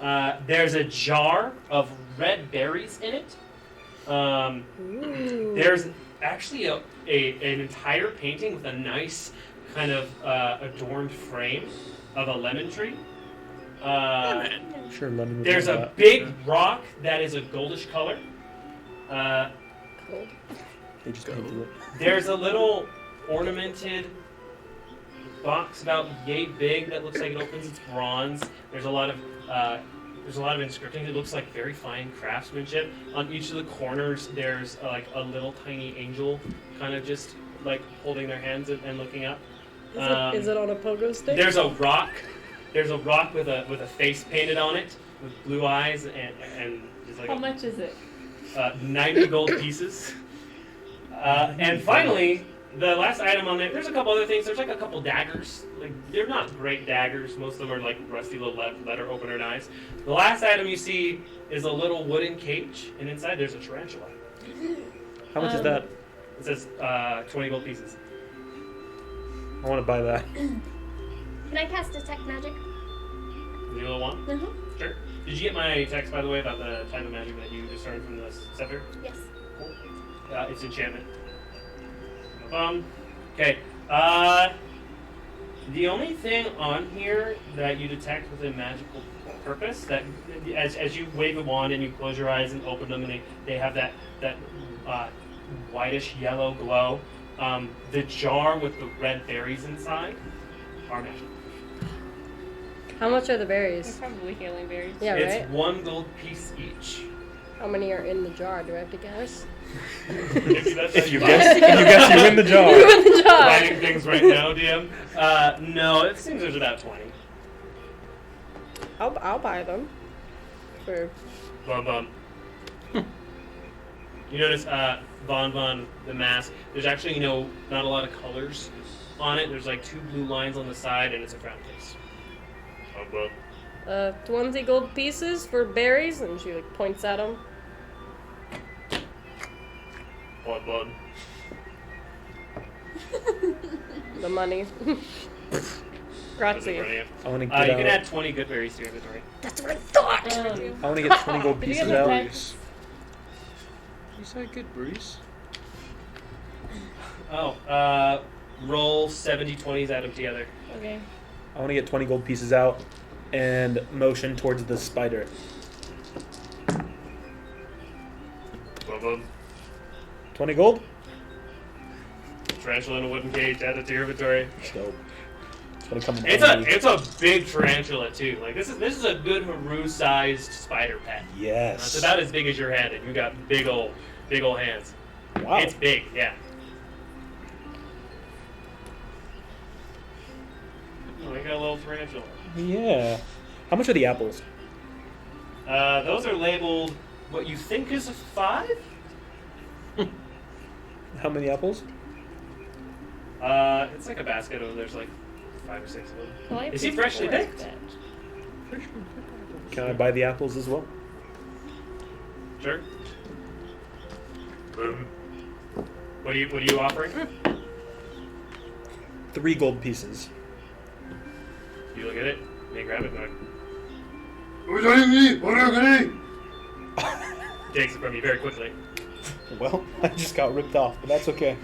Speaker 2: There's a jar of red berries in it. There's actually an entire painting with a nice kind of adorned frame of a lemon tree.
Speaker 1: Sure, lemon. would
Speaker 2: There's
Speaker 1: love
Speaker 2: a
Speaker 1: that.
Speaker 2: big rock that is a goldish color.
Speaker 1: They just painted it.
Speaker 2: There's a little ornamented box about yay big that looks like it opens. It's bronze. There's a lot of inscripting. It looks like very fine craftsmanship. On each of the corners, there's like a little tiny angel, kind of just like holding their hands and looking up.
Speaker 6: Is it on a pogo stick?
Speaker 2: There's a rock. There's a rock with a face painted on it, with blue eyes and just like
Speaker 3: How much is it?
Speaker 2: 90 gold pieces. And finally, the last item on there, there's a couple other things. There's like a couple daggers. Like, they're not great daggers. Most of them are like rusty little letter opener knives. The last item you see is a little wooden cage, and inside there's a tarantula.
Speaker 1: How much is that?
Speaker 2: It says 20 gold pieces.
Speaker 1: I want to buy that.
Speaker 5: Can I cast detect magic?
Speaker 2: The little one?
Speaker 5: Mm-hmm.
Speaker 2: Sure. Did you get my text, by the way, about the type of magic that you discerned from the scepter?
Speaker 5: Yes.
Speaker 2: Cool. It's enchantment. Okay. The only thing on here that you detect with a magical purpose, that as you wave a wand and you close your eyes and open them, and they have that whitish yellow glow. The jar with the red berries inside are magical.
Speaker 6: How much are the
Speaker 3: They're
Speaker 6: berries?
Speaker 3: probably healing berries.
Speaker 6: Yeah,
Speaker 2: It's
Speaker 6: right?
Speaker 2: 1 gold piece each.
Speaker 6: How many are in the jar? Do I have to guess?
Speaker 1: If you guess, you win the jar.
Speaker 6: You in the jar!
Speaker 2: Writing things right now, DM. No, it seems there's about 20.
Speaker 6: I'll buy them. For
Speaker 2: Bon. You notice Bon, the mask, there's actually, not a lot of colors on it. There's like 2 blue lines on the side, and it's a crown case. Bon.
Speaker 6: 20 gold pieces for berries, and she like points at them.
Speaker 2: Bon.
Speaker 6: The money. Grazie.
Speaker 2: You
Speaker 1: I want to get
Speaker 2: can
Speaker 1: out.
Speaker 2: add 20 good berries to your inventory.
Speaker 6: That's what I thought!
Speaker 1: I want to get 20 gold
Speaker 3: Did you
Speaker 1: pieces
Speaker 3: get the
Speaker 1: out.
Speaker 3: text?
Speaker 4: You said good breeze.
Speaker 2: Oh, roll 70 20s, add them together.
Speaker 3: Okay.
Speaker 1: I want to get 20 gold pieces out and motion towards the spider.
Speaker 2: Bon.
Speaker 1: 20 gold?
Speaker 2: Tarantula in a wooden cage, add it to your inventory.
Speaker 1: Dope. It's gonna come in
Speaker 2: It's
Speaker 1: handy.
Speaker 2: a big tarantula too. Like this is a good Haru-sized spider pet. It's
Speaker 1: Yes.
Speaker 2: about as big as your head, and you got big old hands.
Speaker 1: Wow.
Speaker 2: It's big, yeah. Oh, we got a little tarantula.
Speaker 1: Yeah. How much are the apples?
Speaker 2: Those are labeled what you think is a 5.
Speaker 1: How many apples?
Speaker 2: It's like a basket of there's like 5 or 6 of them.
Speaker 3: Well, I
Speaker 2: Is he
Speaker 3: have
Speaker 2: freshly
Speaker 3: four
Speaker 2: picked?
Speaker 3: instead.
Speaker 1: Can I buy the apples as well?
Speaker 2: Sure. What are you offering?
Speaker 1: 3 gold pieces.
Speaker 2: You look at it, you grab it, and takes it from you very quickly.
Speaker 1: Well, I just got ripped off, but that's okay.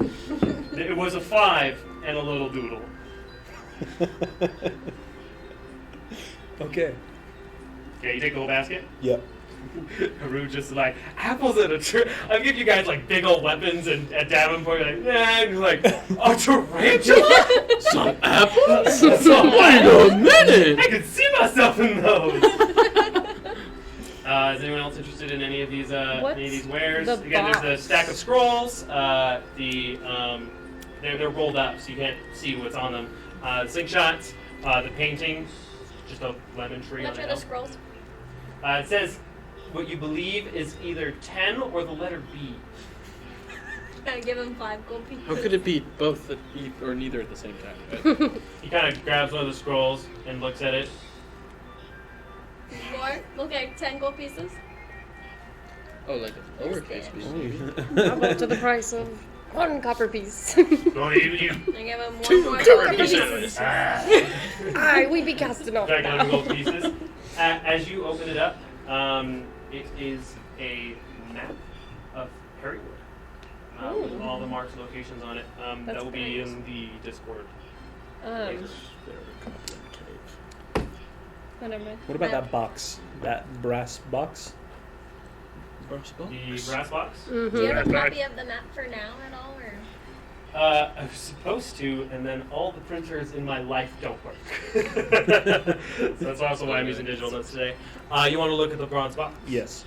Speaker 2: It was a 5 and a little doodle.
Speaker 1: Okay.
Speaker 2: Okay, you take the whole basket?
Speaker 1: Yep.
Speaker 2: Haru just like, apples and a I'll give you guys like big old weapons and at Davenport, you're like, nah, and you're like, a tarantula?
Speaker 4: Some apples?
Speaker 2: Some
Speaker 4: Wait a minute!
Speaker 2: I can see myself in those! Is anyone else interested in any of these wares?
Speaker 6: the
Speaker 2: Again, there's the
Speaker 6: box?
Speaker 2: stack of scrolls. They're rolled up, so you can't see what's on them. Slingshots, the painting, just a lemon tree
Speaker 5: What
Speaker 2: on
Speaker 5: are
Speaker 2: a
Speaker 5: the
Speaker 2: hill.
Speaker 5: scrolls?
Speaker 2: It says what you believe is either 10 or the letter B.
Speaker 5: Gotta give him 5 gold pieces.
Speaker 4: How could it be both or neither at the same time? Right?
Speaker 2: He kind of grabs one of the scrolls and looks at it.
Speaker 5: More? Okay, 10 gold pieces.
Speaker 4: Oh, like a lowercase piece.
Speaker 6: How about to the price of 1 copper piece?
Speaker 2: Go you.
Speaker 5: I give him 1
Speaker 4: Two
Speaker 5: more
Speaker 4: copper
Speaker 5: gold
Speaker 4: pieces.
Speaker 5: piece.
Speaker 6: Aye, we be casting off
Speaker 2: Back
Speaker 6: now.
Speaker 2: 11 gold pieces. As you open it up, it is a map of Harrywood. With all the marked locations on it. That
Speaker 3: That's
Speaker 2: will be
Speaker 3: nice.
Speaker 2: in the Discord.
Speaker 3: Oh, never mind.
Speaker 1: What about that box? That brass box?
Speaker 4: Brass box?
Speaker 2: The brass box.
Speaker 5: Do you have a copy of the map for now at all, or?
Speaker 2: I was supposed to, and then all the printers in my life don't work. So that's also why I'm using digital notes today. You want to look at the bronze box?
Speaker 1: Yes.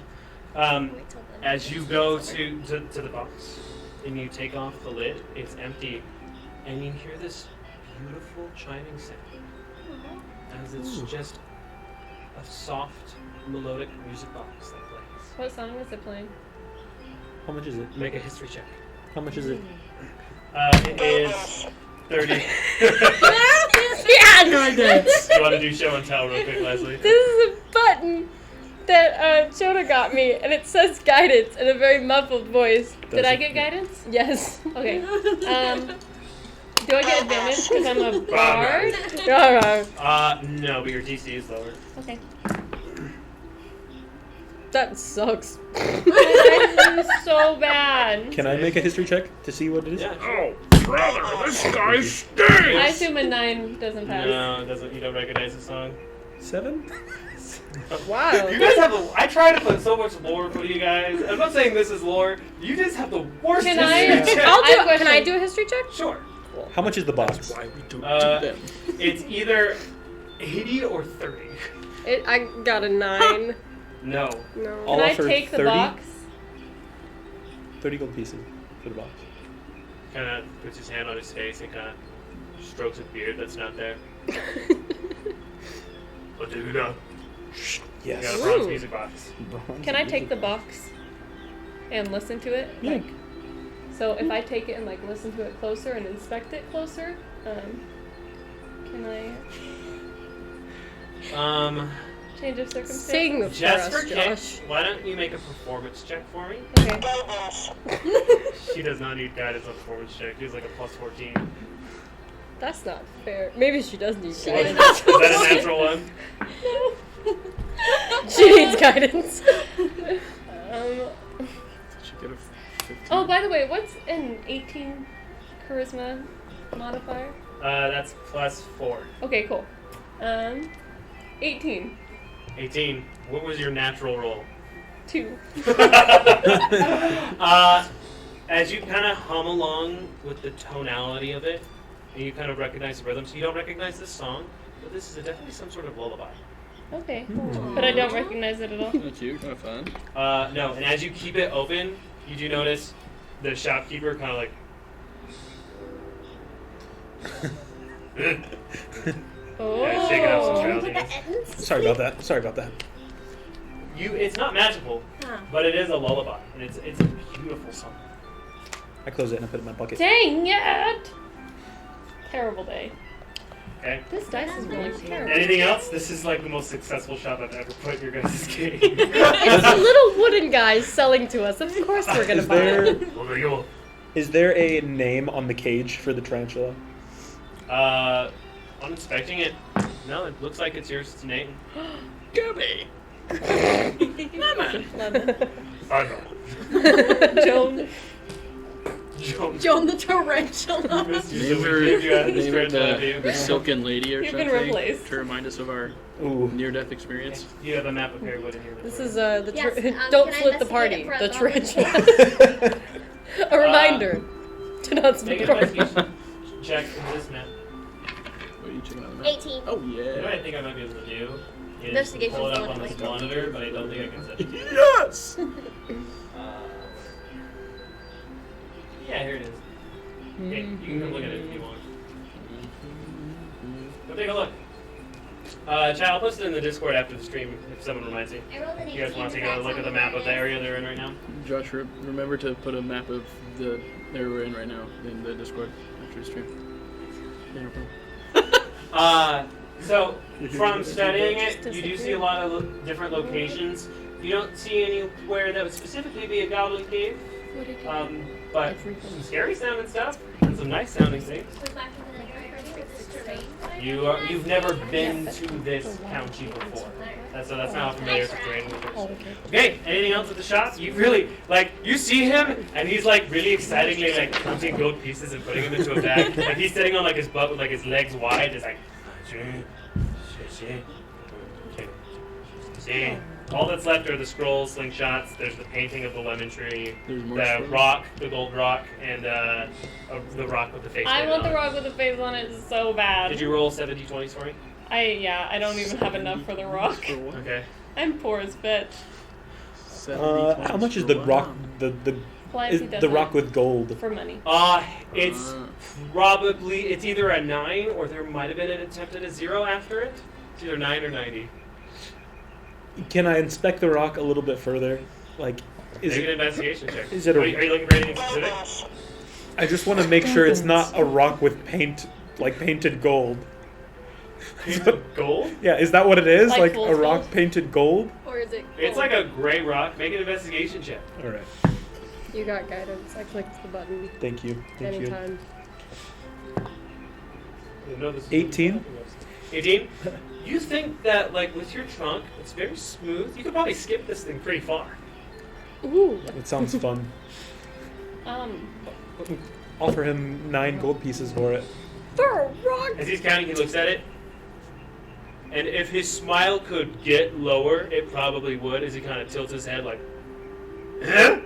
Speaker 5: Wait till the
Speaker 2: As you go to the box and you take off the lid, it's empty, and you hear this beautiful chiming sound as it's just a soft melodic music box that plays.
Speaker 3: What song was it playing?
Speaker 1: How much is it?
Speaker 2: Make a history check.
Speaker 1: How much is it?
Speaker 2: It is 30.
Speaker 6: Yeah!
Speaker 4: Guidance!
Speaker 2: You want to do show and tell real quick, Leslie?
Speaker 6: This is a button that Shona got me, and it says guidance in a very muffled voice.
Speaker 3: Did I get guidance?
Speaker 6: Yes.
Speaker 3: Okay. Do I get advantage because I'm a bard?
Speaker 2: No, but your DC is lower.
Speaker 3: Okay.
Speaker 6: That sucks.
Speaker 3: I'm so bad.
Speaker 1: Can I make a history check to see what it is?
Speaker 2: Yeah, sure.
Speaker 7: Brother, this guy
Speaker 3: I
Speaker 7: stinks!
Speaker 3: assume a 9 doesn't pass.
Speaker 2: No, it doesn't. You don't recognize the song.
Speaker 1: 7?
Speaker 6: Wow.
Speaker 2: You guys have I try to put so much lore for you guys. I'm not saying this is lore. You just have the worst
Speaker 3: Can
Speaker 2: history check.
Speaker 6: I'll
Speaker 3: I have a
Speaker 6: do. Can I
Speaker 3: question.
Speaker 6: do a history check?
Speaker 2: Sure.
Speaker 1: How much is the box?
Speaker 4: That's why we don't
Speaker 2: Uh,
Speaker 4: do them.
Speaker 2: It's either 80 or 30.
Speaker 6: I got a 9.
Speaker 2: No.
Speaker 6: No.
Speaker 1: I'll
Speaker 3: Can I
Speaker 1: offer
Speaker 3: take the
Speaker 1: 30.
Speaker 3: box?
Speaker 1: 30 gold pieces for the box.
Speaker 2: Kind of puts his hand on his face and kind of strokes his beard that's not there. What do you got? You got a
Speaker 1: Yes.
Speaker 2: bronze
Speaker 6: Ooh.
Speaker 2: music box.
Speaker 3: Can I take the box and listen to it?
Speaker 1: Yeah.
Speaker 3: Like, so if I take it and like listen to it closer and inspect it closer, can I change of circumstance?
Speaker 6: Sing for
Speaker 2: Just
Speaker 6: us,
Speaker 2: for kicks,
Speaker 6: Josh.
Speaker 2: why don't you make a performance check for me?
Speaker 3: Okay.
Speaker 2: She does not need guidance on performance check. She's like a plus 14.
Speaker 6: That's not fair. Maybe she does need
Speaker 2: Is
Speaker 6: guidance.
Speaker 2: that a natural one?
Speaker 6: She needs guidance.
Speaker 4: Should get a 15.
Speaker 3: Oh, by the way, what's an 18 charisma modifier?
Speaker 2: That's plus 4.
Speaker 3: Okay, cool. 18.
Speaker 2: 18. What was your natural roll?
Speaker 3: 2.
Speaker 2: As you kind of hum along with the tonality of it, and you kind of recognize the rhythm, so you don't recognize this song, but this is definitely some sort of lullaby.
Speaker 3: Okay. But I don't recognize it at all.
Speaker 4: That's you, kind of fun.
Speaker 2: No, and as you keep it open, you do notice the shopkeeper kind of like.
Speaker 3: Oh.
Speaker 2: Yeah, shaking out some drowsiness.
Speaker 1: Sorry about that. Sorry about that.
Speaker 2: It's not magical, but it is a lullaby, and it's a beautiful song.
Speaker 1: I close it and I put it in my bucket.
Speaker 3: Dang it! Terrible day.
Speaker 2: Okay.
Speaker 3: This dice is really terrible.
Speaker 2: Anything else? This is like the most successful shop I've ever put in your guys' game.
Speaker 6: It's the little wooden guys selling to us. Of course we're gonna
Speaker 1: Is
Speaker 6: buy
Speaker 1: there
Speaker 6: it.
Speaker 1: is there a name on the cage for the tarantula?
Speaker 2: On inspecting it, no, it looks like it's yours. It's Nathan.
Speaker 4: Gabby!
Speaker 2: I know.
Speaker 3: Joan.
Speaker 5: Joan the tarantula.
Speaker 4: Name her, name her
Speaker 2: the
Speaker 4: the Silken Lady or
Speaker 3: You've been
Speaker 4: something
Speaker 3: replaced.
Speaker 4: to remind us of our
Speaker 1: Ooh.
Speaker 4: near-death experience.
Speaker 2: You have a map of Perrywood in here.
Speaker 6: This is the
Speaker 5: Yes,
Speaker 6: don't
Speaker 5: can I
Speaker 6: split the
Speaker 5: investigate
Speaker 6: party.
Speaker 5: it for
Speaker 6: The
Speaker 5: a
Speaker 6: tarantula. A reminder to not split
Speaker 2: Make
Speaker 6: the
Speaker 2: an
Speaker 6: party.
Speaker 2: investigation check for this map.
Speaker 4: What are you checking out the map?
Speaker 5: 18.
Speaker 4: Oh,
Speaker 2: You know what
Speaker 4: yeah.
Speaker 2: I think I might be able to do? Is
Speaker 5: Investigation's
Speaker 2: pull it up
Speaker 5: going
Speaker 2: on
Speaker 5: to
Speaker 2: this
Speaker 5: my
Speaker 2: monitor, but I don't think I can set it.
Speaker 4: Yes!
Speaker 2: Yeah, here it is. Okay, you can come look at it if you want. Go take a look. Chat, I'll post it in the Discord after the stream if someone reminds me.
Speaker 5: I rolled an 18.
Speaker 2: You guys want to take a
Speaker 5: That's
Speaker 2: look at the
Speaker 5: on
Speaker 2: map of the
Speaker 5: guidance.
Speaker 2: area they're in right now?
Speaker 4: Josh, remember to put a map of the area we're in right now in the Discord after the stream. Yeah, no problem.
Speaker 2: So from studying it, you do see a lot of different locations. You don't see anywhere that would specifically be a goblin cave, but some scary sounding stuff and some nice sounding things.
Speaker 5: We're back into the neighborhood for this terrain.
Speaker 2: You've never been to this county before, so that's not how familiar with the terrain is. Okay, anything else at the shop? You really you see him and he's like really excitedly like counting gold pieces and putting them into a bag. Like he's sitting on like his butt with like his legs wide, just like. See, all that's left are the scrolls, slingshots. There's the painting of the lemon tree,
Speaker 4: There's more
Speaker 2: the
Speaker 4: scrolls?
Speaker 2: rock, the gold rock, and the rock with the face.
Speaker 3: I
Speaker 2: painted
Speaker 3: want the
Speaker 2: on it.
Speaker 3: rock with the face on it so bad.
Speaker 2: Did you roll 70 20s for me?
Speaker 3: I don't even have enough for the rock.
Speaker 4: For what?
Speaker 2: Okay.
Speaker 3: I'm poor as bitch.
Speaker 4: 70
Speaker 1: How much is
Speaker 4: for
Speaker 1: the
Speaker 4: what?
Speaker 1: rock?
Speaker 3: Fly
Speaker 1: Is the rock with gold?
Speaker 3: for money.
Speaker 2: It's probably it's either a 9 or there might have been an attempt at a 0 after it. It's either 9 or 90.
Speaker 1: Can I inspect the rock a little bit further? Like, Is
Speaker 2: Make an
Speaker 1: it?
Speaker 2: investigation check.
Speaker 1: Is it a-
Speaker 2: Are you looking for anything specific?
Speaker 1: I just want to make sure it's not a rock with paint, like painted gold.
Speaker 2: Painted gold?
Speaker 1: Yeah, is that what it is?
Speaker 3: Like
Speaker 1: Like
Speaker 3: fool's
Speaker 1: a rock
Speaker 3: gold?
Speaker 1: painted gold?
Speaker 6: Or is it?
Speaker 2: It's like a gray rock. Make an investigation check.
Speaker 1: All right.
Speaker 6: You got guidance. I clicked the button
Speaker 1: Thank you. Thank you.
Speaker 6: anytime.
Speaker 2: No, this is
Speaker 1: 18?
Speaker 2: 18? You think that, like, with your trunk, it's very smooth. You could probably skip this thing pretty far.
Speaker 6: Ooh.
Speaker 1: That sounds fun. Offer him 9 gold pieces for it.
Speaker 6: Throw a rock.
Speaker 2: As he's counting, he looks at it. And if his smile could get lower, it probably would, as he kind of tilts his head like, huh?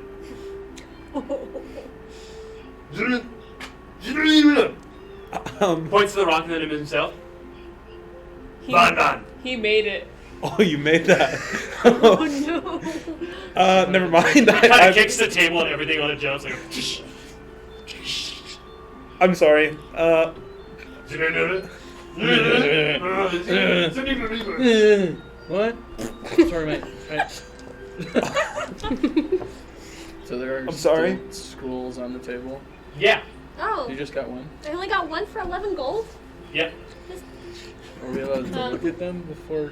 Speaker 2: Points to the rock and then him himself. Ban.
Speaker 3: He made it.
Speaker 1: Oh, you made that.
Speaker 6: Oh no.
Speaker 1: Never mind.
Speaker 2: He kind
Speaker 1: I,
Speaker 2: of kicks the table and everything on it jumps like.
Speaker 1: I'm sorry.
Speaker 4: What? Sorry, mate. Right. So there are
Speaker 1: I'm sorry?
Speaker 4: still scrolls on the table.
Speaker 2: Yeah.
Speaker 5: Oh,
Speaker 4: You just got one.
Speaker 5: I only got one for 11 gold.
Speaker 2: Yep.
Speaker 4: Are we allowed to
Speaker 3: Um,
Speaker 4: look at them before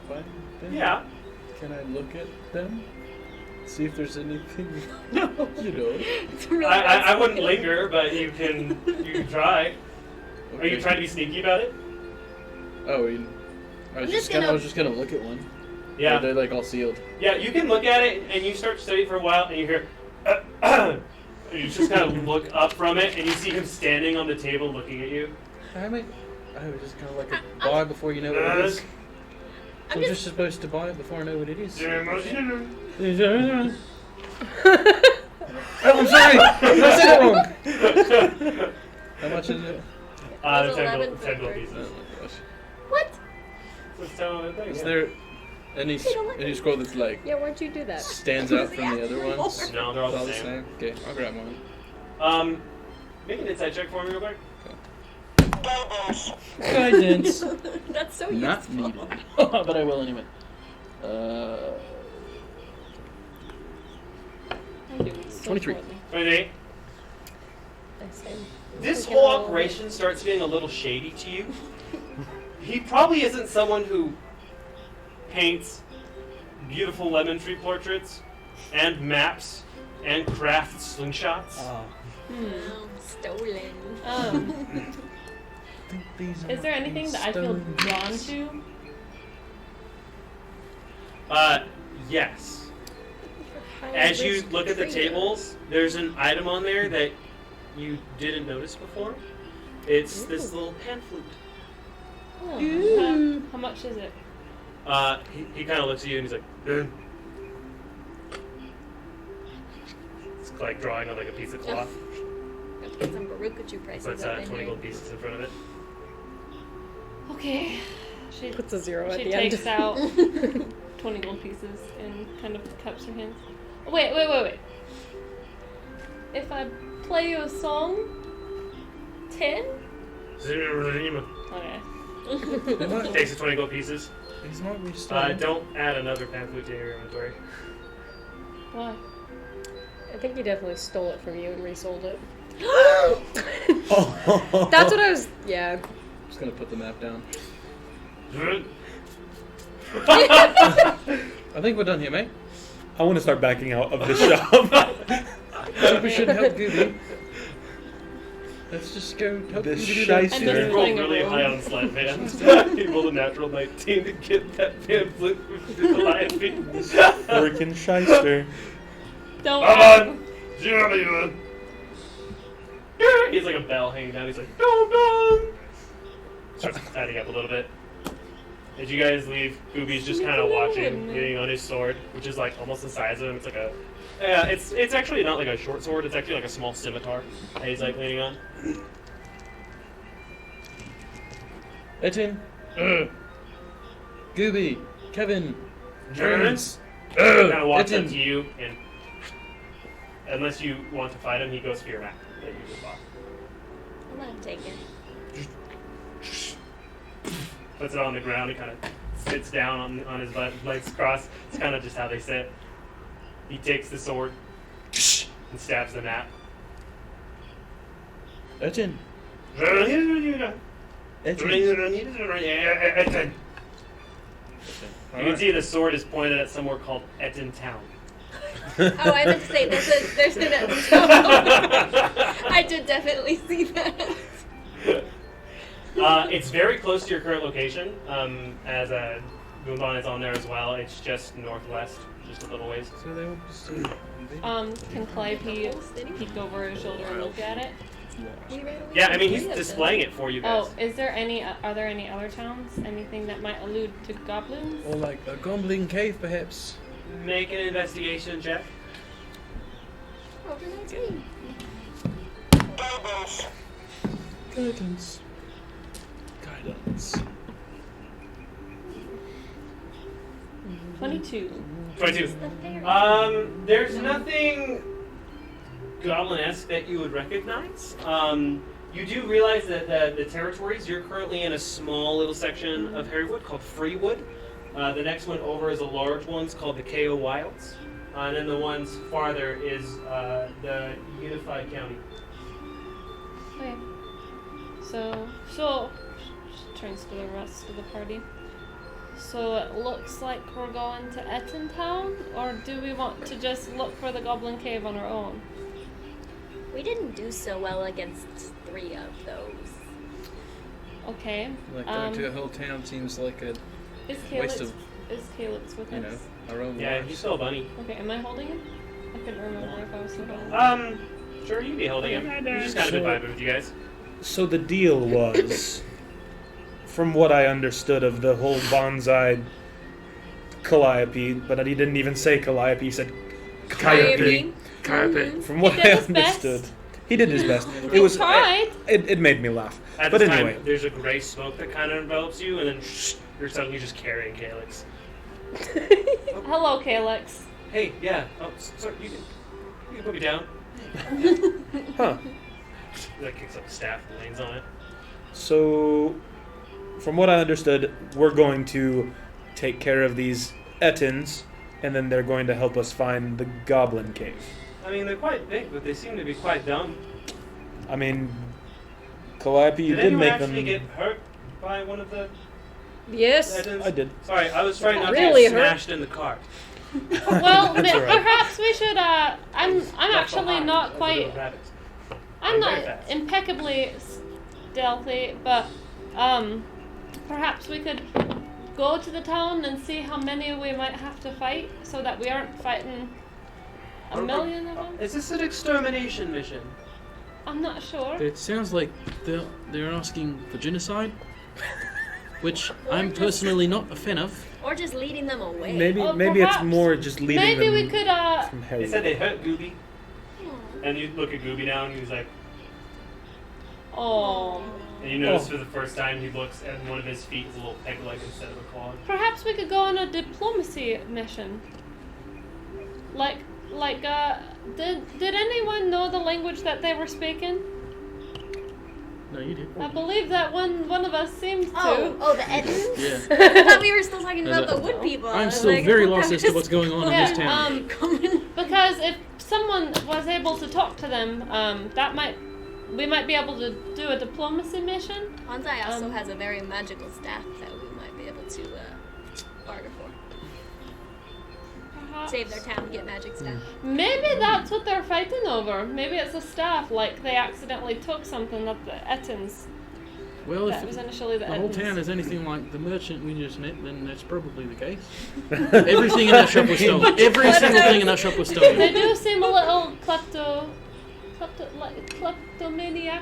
Speaker 4: I find them?
Speaker 2: Yeah.
Speaker 4: Can I look at them? See if there's anything, you know.
Speaker 6: It's a really
Speaker 2: I
Speaker 6: nice
Speaker 2: wouldn't
Speaker 6: look.
Speaker 2: linger, but you can try. Are you
Speaker 4: Okay.
Speaker 2: trying to be sneaky about it?
Speaker 4: Oh, I was just gonna look at one.
Speaker 2: Yeah.
Speaker 4: Or they're like all sealed.
Speaker 2: Yeah, you can look at it and you start studying for a while and you hear, and you just kind of look up from it and you see him standing on the table looking at you.
Speaker 4: I was just kind of like a buy before you know what it is. I'm just supposed to buy it before I know what it is. Oh, I'm sorry! I said it wrong! How much is it?
Speaker 2: The
Speaker 5: It's
Speaker 2: 10
Speaker 5: 11
Speaker 2: gold, 10 gold
Speaker 5: for
Speaker 2: pieces.
Speaker 4: Oh my gosh.
Speaker 5: What?
Speaker 2: Let's tell him the thing.
Speaker 4: Is
Speaker 2: yeah.
Speaker 4: there any scroll that's like
Speaker 6: Yeah, why'd you do that?
Speaker 4: stands out from the other ones?
Speaker 2: No, they're all
Speaker 4: It's
Speaker 2: the same.
Speaker 4: Okay, I'll grab one.
Speaker 2: Make an insight check for me real quick.
Speaker 4: Guidance.
Speaker 5: That's so
Speaker 4: Not
Speaker 5: useful.
Speaker 4: needed. But I will anyway.
Speaker 3: I'm doing so
Speaker 4: 23.
Speaker 3: poorly.
Speaker 2: 28.
Speaker 6: I see.
Speaker 2: This
Speaker 6: Freaking
Speaker 2: whole
Speaker 6: hell.
Speaker 2: operation starts getting a little shady to you. He probably isn't someone who paints beautiful lemon tree portraits and maps and crafts slingshots.
Speaker 1: Ah.
Speaker 5: Oh, stolen.
Speaker 3: Is there anything that I feel drawn to?
Speaker 2: Yes. As you look at the tables, there's an item on there that you didn't notice before. It's this little pan flute.
Speaker 3: Oh, how much is it?
Speaker 2: He kind of looks at you and he's like, it's like drawing on like a piece of cloth.
Speaker 5: Gotta put some Barukachu prices
Speaker 2: Puts
Speaker 5: up in
Speaker 2: 20
Speaker 5: here.
Speaker 2: gold pieces in front of it.
Speaker 3: Okay. She
Speaker 6: Puts a 0 at
Speaker 3: she
Speaker 6: the end.
Speaker 3: takes out 20 gold pieces and kind of cups her hands. Oh, wait. If I play you a song, 10? Okay.
Speaker 2: Takes the 20 gold pieces.
Speaker 4: These might be stolen.
Speaker 2: Don't add another pan flute to your inventory.
Speaker 3: Why?
Speaker 6: I think he definitely stole it from you and resold it.
Speaker 1: Oh.
Speaker 6: That's what I was. Yeah.
Speaker 4: Just gonna put the map down. I think we're done here, mate.
Speaker 1: I want to start backing out of the shop.
Speaker 4: I think we should help Gooby. Let's just go help
Speaker 1: This
Speaker 4: Gooby do
Speaker 1: shyster.
Speaker 3: I'm
Speaker 2: He
Speaker 3: just
Speaker 2: rolled
Speaker 3: playing a
Speaker 2: really
Speaker 3: role.
Speaker 2: high on sleight of hand. He rolled a natural 19 to get that pan flute with the Goliath feet.
Speaker 1: Freaking shyster.
Speaker 3: Don't.
Speaker 2: Come on! He's like a bell hanging down. He's like, dong. Starts adding up a little bit. As you guys leave, Gooby's just kind of watching, leaning on his sword, which is like almost the size of him. It's like a, yeah, it's actually not like a short sword. It's actually like a small scimitar that he's like leaning on.
Speaker 4: Etin. Gooby. Kevin.
Speaker 2: Germans kind of walks up
Speaker 4: Etin.
Speaker 2: to you, and unless you want to fight him, he goes for your map that you just bought.
Speaker 5: I'm gonna take it.
Speaker 2: Puts it on the ground. He kind of sits down on his butt, legs crossed. It's kind of just how they sit. He takes the sword and stabs the map.
Speaker 4: Etten.
Speaker 2: You
Speaker 4: Etten.
Speaker 2: can see the sword is pointed at somewhere called Etten Town.
Speaker 5: Oh, I meant to say there's an I did definitely see that.
Speaker 2: It's very close to your current location, as Goomban is on there as well. It's just northwest, just a little ways.
Speaker 4: So they will just
Speaker 3: Can Calliope peek over his shoulder and look at it?
Speaker 2: Yeah, I mean, he's displaying it for you guys.
Speaker 3: Oh, are there any other towns? Anything that might allude to goblins?
Speaker 4: or like a goblin cave, perhaps.
Speaker 2: Make an investigation check.
Speaker 5: Over 19.
Speaker 4: Guidance. Guidance.
Speaker 3: 22.
Speaker 2: 22.
Speaker 5: The fairy.
Speaker 2: There's nothing goblin-esque that you would recognize. You do realize that the territories, you're currently in a small little section of Harrywood called Freewood. The next one over is a large one called the KO Wilds. And then the ones farther is the Unified County.
Speaker 3: Okay. So turns to the rest of the party. So it looks like we're going to Etten Town, or do we want to just look for the Goblin Cave on our own?
Speaker 5: We didn't do so well against 3 of those.
Speaker 3: Okay.
Speaker 4: Like going to a whole town seems like a
Speaker 3: Is
Speaker 4: waste
Speaker 3: Calyx with
Speaker 4: you know,
Speaker 3: us?
Speaker 4: our own
Speaker 2: Yeah,
Speaker 4: lives.
Speaker 2: he's still a bunny.
Speaker 3: Okay, am I holding him? I couldn't remember if I was still holding him.
Speaker 2: Sure, you'd be holding him. He's just kind of been vibing with you guys.
Speaker 1: So the deal was, from what I understood of the whole bonsai Calliope, but he didn't even say Calliope, he said Calliope.
Speaker 7: Carpet.
Speaker 1: From what
Speaker 3: He
Speaker 1: I
Speaker 3: did his best.
Speaker 1: understood. He did his best.
Speaker 3: He
Speaker 1: It was
Speaker 3: tried.
Speaker 1: it made me laugh.
Speaker 2: At
Speaker 1: But
Speaker 2: this time,
Speaker 1: anyway,
Speaker 2: there's a gray smoke that kind of envelops you, and then you're suddenly just carrying Calyx.
Speaker 3: Hello, Calyx.
Speaker 2: Hey, yeah. Oh, sorry. You can put me down.
Speaker 1: huh.
Speaker 2: He like kicks up the staff and leans on it.
Speaker 1: So, from what I understood, we're going to take care of these Ettins, and then they're going to help us find the Goblin Cave.
Speaker 2: I mean, they're quite big, but they seem to be quite dumb.
Speaker 1: I mean, Calliope, you
Speaker 2: Did
Speaker 1: did
Speaker 2: anyone
Speaker 1: make
Speaker 2: actually
Speaker 1: them.
Speaker 2: get hurt by one of the
Speaker 6: Yes.
Speaker 2: Ettins?
Speaker 1: I did.
Speaker 2: Sorry, I was trying not
Speaker 6: Really
Speaker 2: to get
Speaker 6: hurt?
Speaker 2: smashed in the cart.
Speaker 3: Well,
Speaker 1: That's all right.
Speaker 3: perhaps we should. I'm
Speaker 2: Left
Speaker 3: actually
Speaker 2: behind
Speaker 3: not
Speaker 2: as a
Speaker 3: quite.
Speaker 2: little rabbit.
Speaker 3: I'm
Speaker 2: I'm
Speaker 3: not
Speaker 2: very fast.
Speaker 3: impeccably stealthy, but perhaps we could go to the town and see how many we might have to fight, so that we aren't fighting a million of them.
Speaker 2: Is this an extermination mission?
Speaker 3: I'm not sure.
Speaker 4: It sounds like they're asking for genocide, which I'm
Speaker 5: just-
Speaker 4: personally not a fan of.
Speaker 5: Or just leading them away.
Speaker 1: Maybe
Speaker 3: Oh,
Speaker 1: maybe it's
Speaker 3: perhaps.
Speaker 1: more just leading
Speaker 3: Maybe
Speaker 1: them
Speaker 3: we could.
Speaker 1: from
Speaker 2: They
Speaker 1: Harry.
Speaker 2: said they hurt Gooby,
Speaker 5: Hmm.
Speaker 2: and you look at Gooby now, and he's like,
Speaker 3: Oh.
Speaker 2: and you notice for the first time he looks at one of his feet is a little peg-leg instead of a claw.
Speaker 3: Perhaps we could go on a diplomacy mission. Did anyone know the language that they were speaking?
Speaker 4: No, you did.
Speaker 3: I believe that one of us seems to.
Speaker 5: Oh, the Edmonds?
Speaker 4: Yeah.
Speaker 5: I thought we were still talking
Speaker 4: Is
Speaker 5: about
Speaker 4: it-
Speaker 5: the wood people. I
Speaker 4: I'm
Speaker 5: was
Speaker 4: still
Speaker 5: like,
Speaker 4: very
Speaker 5: I
Speaker 4: lost as to
Speaker 5: was
Speaker 4: what's going on in
Speaker 3: Yeah,
Speaker 4: this town.
Speaker 5: coming.
Speaker 3: Because if someone was able to talk to them, we might be able to do a diplomacy mission.
Speaker 5: Bonsai also
Speaker 3: Um,
Speaker 5: has a very magical staff that we might be able to barter for.
Speaker 3: Perhaps.
Speaker 5: Save their town, get magic staff.
Speaker 3: Maybe that's what they're fighting over. Maybe it's a staff, like they accidentally took something that the Ettins.
Speaker 4: Well,
Speaker 3: That
Speaker 4: if
Speaker 3: was initially the
Speaker 4: the whole
Speaker 3: Ettins.
Speaker 4: town is anything like the merchant we just met, then that's probably the case. Everything in that shop was stolen. Every single thing in that shop was
Speaker 3: They
Speaker 4: stolen.
Speaker 3: do seem a little kleptomaniac.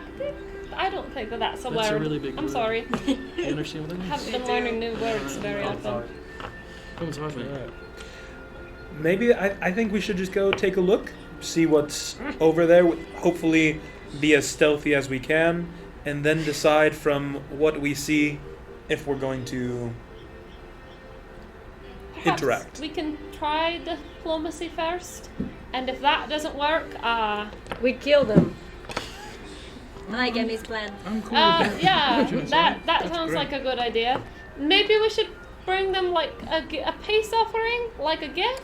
Speaker 3: I don't think that that's a
Speaker 4: That's a
Speaker 3: word.
Speaker 4: really big
Speaker 3: I'm
Speaker 4: word.
Speaker 3: sorry.
Speaker 4: You understand what
Speaker 3: I
Speaker 4: that means?
Speaker 3: haven't been learning new words very often.
Speaker 4: Comes hard, man.
Speaker 1: Alright. Maybe I think we should just go take a look, see what's over there. Hopefully, be as stealthy as we can, and then decide from what we see if we're going to
Speaker 3: Perhaps
Speaker 1: interact.
Speaker 3: we can try diplomacy first, and if that doesn't work,
Speaker 6: We killed him.
Speaker 5: I like Emmy's plan.
Speaker 4: I'm cool with that.
Speaker 3: yeah,
Speaker 4: Genocide.
Speaker 3: that
Speaker 4: That's
Speaker 3: sounds
Speaker 4: great.
Speaker 3: like a good idea. Maybe we should bring them like a peace offering, like a gift.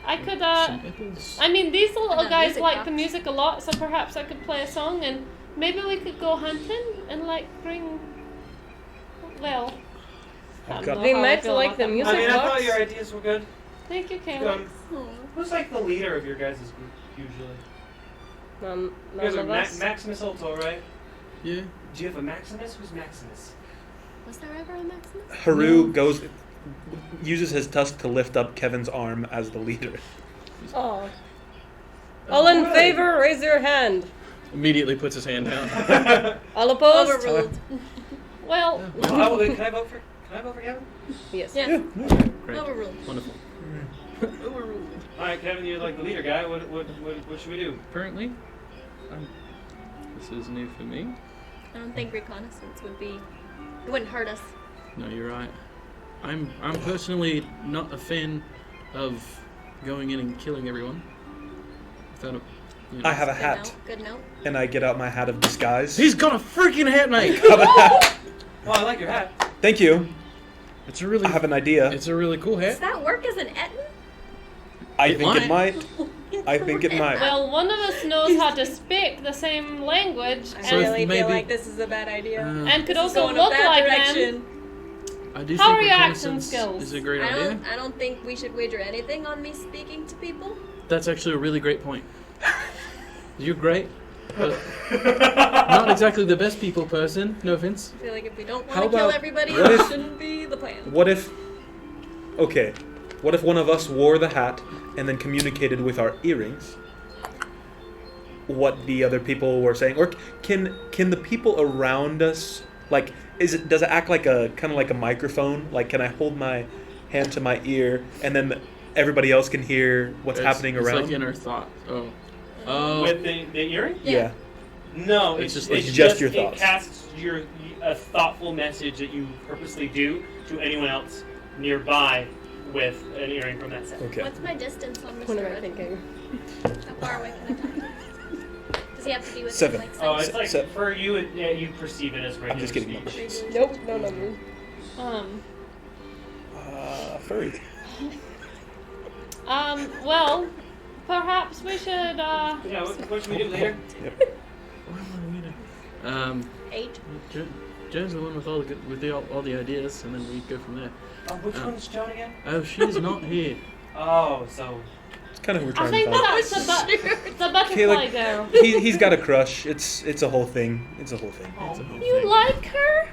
Speaker 3: I could,
Speaker 4: Some apples.
Speaker 3: I mean, these little
Speaker 5: And a
Speaker 3: guys
Speaker 5: music
Speaker 3: like
Speaker 5: box.
Speaker 3: the music a lot, so perhaps I could play a song and maybe we could go hunting and, like, bring. Well. I don't
Speaker 1: got-
Speaker 3: know
Speaker 6: They
Speaker 3: how I
Speaker 6: might
Speaker 3: feel
Speaker 6: like
Speaker 3: about
Speaker 6: the
Speaker 3: that.
Speaker 6: music
Speaker 2: I mean, I thought
Speaker 6: box.
Speaker 2: your ideas were good.
Speaker 3: Thank you, Caleb.
Speaker 2: Who's like the leader of your guys' group usually?
Speaker 6: None
Speaker 2: You guys are
Speaker 6: of us.
Speaker 2: Maximus Ultor, right?
Speaker 4: Yeah.
Speaker 2: Do you have a Maximus? Who's Maximus?
Speaker 5: Was there ever a Maximus?
Speaker 1: Haru uses his tusk to lift up Kevin's arm as the leader.
Speaker 6: Oh. All in
Speaker 2: Good.
Speaker 6: favor, raise your hand.
Speaker 4: Immediately puts his hand down.
Speaker 6: All opposed?
Speaker 5: Overruled.
Speaker 3: Well,
Speaker 2: Well, can I vote for Kevin?
Speaker 6: Yes.
Speaker 5: Yeah.
Speaker 4: Great.
Speaker 5: Overruled.
Speaker 4: Wonderful.
Speaker 2: All right, Kevin, you're like the leader guy. What should we do?
Speaker 4: Apparently, this is new for me.
Speaker 5: I don't think reconnaissance would be. It wouldn't hurt us.
Speaker 4: No, you're right. I'm personally not a fan of going in and killing everyone. Without a, you know.
Speaker 1: I have a
Speaker 5: Good
Speaker 1: hat,
Speaker 5: note. Good note.
Speaker 1: and I get out my hat of disguise.
Speaker 4: He's got a freaking hat, mate.
Speaker 1: I have a hat.
Speaker 2: Well, I like your hat.
Speaker 1: Thank you.
Speaker 4: It's a really,
Speaker 1: I have an idea.
Speaker 4: it's a really cool
Speaker 5: Does
Speaker 4: hat.
Speaker 5: that work as an Eton?
Speaker 1: I
Speaker 4: It
Speaker 1: think it
Speaker 4: might.
Speaker 1: might. I think it might.
Speaker 3: well, one of us knows how to speak the same language
Speaker 4: So
Speaker 3: and,
Speaker 4: if really feel maybe- like
Speaker 5: this is a bad idea.
Speaker 3: and could
Speaker 5: This is
Speaker 3: also
Speaker 5: going
Speaker 3: look
Speaker 5: a bad
Speaker 3: like
Speaker 5: direction.
Speaker 3: them.
Speaker 4: I do
Speaker 3: How
Speaker 4: think
Speaker 3: are your accent
Speaker 4: reconnaissance
Speaker 3: skills?
Speaker 4: is a great idea.
Speaker 5: I don't think we should wager anything on me speaking to people.
Speaker 4: That's actually a really great point. You're great, but not exactly the best people person. No offense.
Speaker 5: I feel like if we don't
Speaker 1: How
Speaker 5: want to kill
Speaker 1: about-
Speaker 5: everybody,
Speaker 1: what
Speaker 5: that
Speaker 1: if-
Speaker 5: shouldn't be the plan.
Speaker 1: What if... Okay. What if one of us wore the hat and then communicated with our earrings what the other people were saying? Or can the people around us, like, does it act like a kind of like a microphone? Like, can I hold my hand to my ear and then everybody else can hear what's happening
Speaker 4: it's
Speaker 1: around?
Speaker 4: like inner thought. Oh. Oh.
Speaker 2: With the earring?
Speaker 1: Yeah.
Speaker 2: No,
Speaker 4: It's
Speaker 2: it's
Speaker 4: just
Speaker 1: just your thoughts.
Speaker 2: It casts a thoughtful message that you purposely do to anyone else nearby with an earring from that set.
Speaker 1: Okay.
Speaker 5: What's my distance on
Speaker 6: What
Speaker 5: Mr.
Speaker 6: am I
Speaker 5: Red?
Speaker 6: thinking?
Speaker 5: How far away can I talk to him? Does he have to be within
Speaker 1: 7.
Speaker 5: like
Speaker 2: Oh,
Speaker 5: sight?
Speaker 2: it's like
Speaker 1: So-
Speaker 2: for you, you perceive it as regular
Speaker 1: just kidding.
Speaker 2: speech.
Speaker 6: Nope, no number.
Speaker 1: Furry.
Speaker 3: Well, perhaps we should,
Speaker 2: Yeah, what should we do later?
Speaker 4: What am I gonna-
Speaker 5: 8.
Speaker 4: Joe's the one with all the ideas, and then we go from there.
Speaker 2: Oh, which one's Joan again?
Speaker 4: Oh, she's not here.
Speaker 2: Oh, so
Speaker 1: It's kind of who we're
Speaker 3: I
Speaker 1: trying to
Speaker 3: think
Speaker 1: find.
Speaker 3: that's the butterfly
Speaker 1: Caleb-
Speaker 3: girl.
Speaker 1: He's got a crush. It's a whole thing. It's a whole thing.
Speaker 4: It's a whole
Speaker 3: You
Speaker 4: thing.
Speaker 3: like her?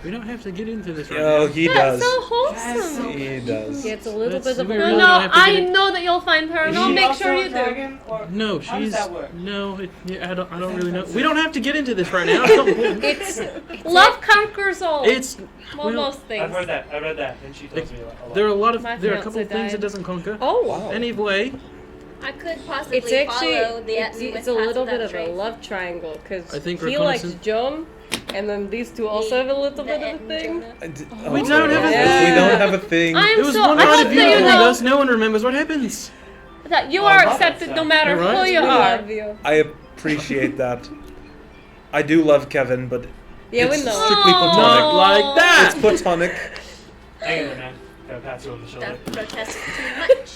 Speaker 4: We don't have to get into this right
Speaker 1: Oh,
Speaker 4: now.
Speaker 1: he
Speaker 3: That's
Speaker 1: does.
Speaker 3: so wholesome.
Speaker 1: He does.
Speaker 6: Yeah, it's a little
Speaker 4: That's-
Speaker 6: bit of
Speaker 4: we
Speaker 6: a...
Speaker 3: No,
Speaker 4: really
Speaker 3: no,
Speaker 4: don't have to
Speaker 3: I
Speaker 4: get it.
Speaker 3: know that you'll find her, and
Speaker 2: Is
Speaker 3: I'll
Speaker 2: she
Speaker 3: make
Speaker 2: also
Speaker 3: sure
Speaker 2: a
Speaker 3: you do.
Speaker 2: dragon, or
Speaker 4: No,
Speaker 2: how does
Speaker 4: she's
Speaker 2: that work?
Speaker 4: no. I don't really know. We don't have to get into this right now. It's not important.
Speaker 6: It's
Speaker 3: Love conquers all.
Speaker 4: It's
Speaker 3: well,
Speaker 4: well,
Speaker 3: most things.
Speaker 2: I've read that. I read that, and she tells me a lot.
Speaker 4: there are a lot of
Speaker 3: My
Speaker 4: there are a couple
Speaker 3: fiancé
Speaker 4: of things it
Speaker 3: died.
Speaker 4: doesn't conquer.
Speaker 6: oh,
Speaker 1: Wow.
Speaker 4: Anyway,
Speaker 5: I could possibly
Speaker 6: it's actually
Speaker 5: follow the
Speaker 6: it's,
Speaker 5: Eton
Speaker 6: it's
Speaker 5: with
Speaker 6: a
Speaker 5: paths
Speaker 6: little bit
Speaker 5: without
Speaker 6: of a
Speaker 5: trace.
Speaker 6: love triangle because
Speaker 4: I think
Speaker 6: he likes
Speaker 4: reconnaissance-
Speaker 6: John, and then these two also have a little
Speaker 5: The
Speaker 6: bit of a
Speaker 5: Eton
Speaker 6: thing.
Speaker 5: Jonah.
Speaker 4: We don't have a
Speaker 6: thing.
Speaker 1: We don't have a thing.
Speaker 3: I am
Speaker 4: it was
Speaker 3: so.
Speaker 4: one
Speaker 3: I
Speaker 4: night
Speaker 3: hope
Speaker 4: of you
Speaker 3: that you
Speaker 4: told
Speaker 3: know
Speaker 4: us. No one remembers what happens.
Speaker 3: that you
Speaker 2: Oh, I
Speaker 3: are
Speaker 2: love that
Speaker 3: accepted no
Speaker 2: stuff.
Speaker 3: matter
Speaker 4: You're right.
Speaker 3: who you
Speaker 6: We
Speaker 3: are.
Speaker 6: love you.
Speaker 1: I appreciate that. I do love Kevin, but
Speaker 6: Yeah,
Speaker 1: it's
Speaker 6: we know.
Speaker 1: strictly
Speaker 3: Aw.
Speaker 1: platonic.
Speaker 4: Not like that.
Speaker 1: It's platonic.
Speaker 2: Hang on, man. Gotta pass you over the shoulder.
Speaker 5: That protest too much.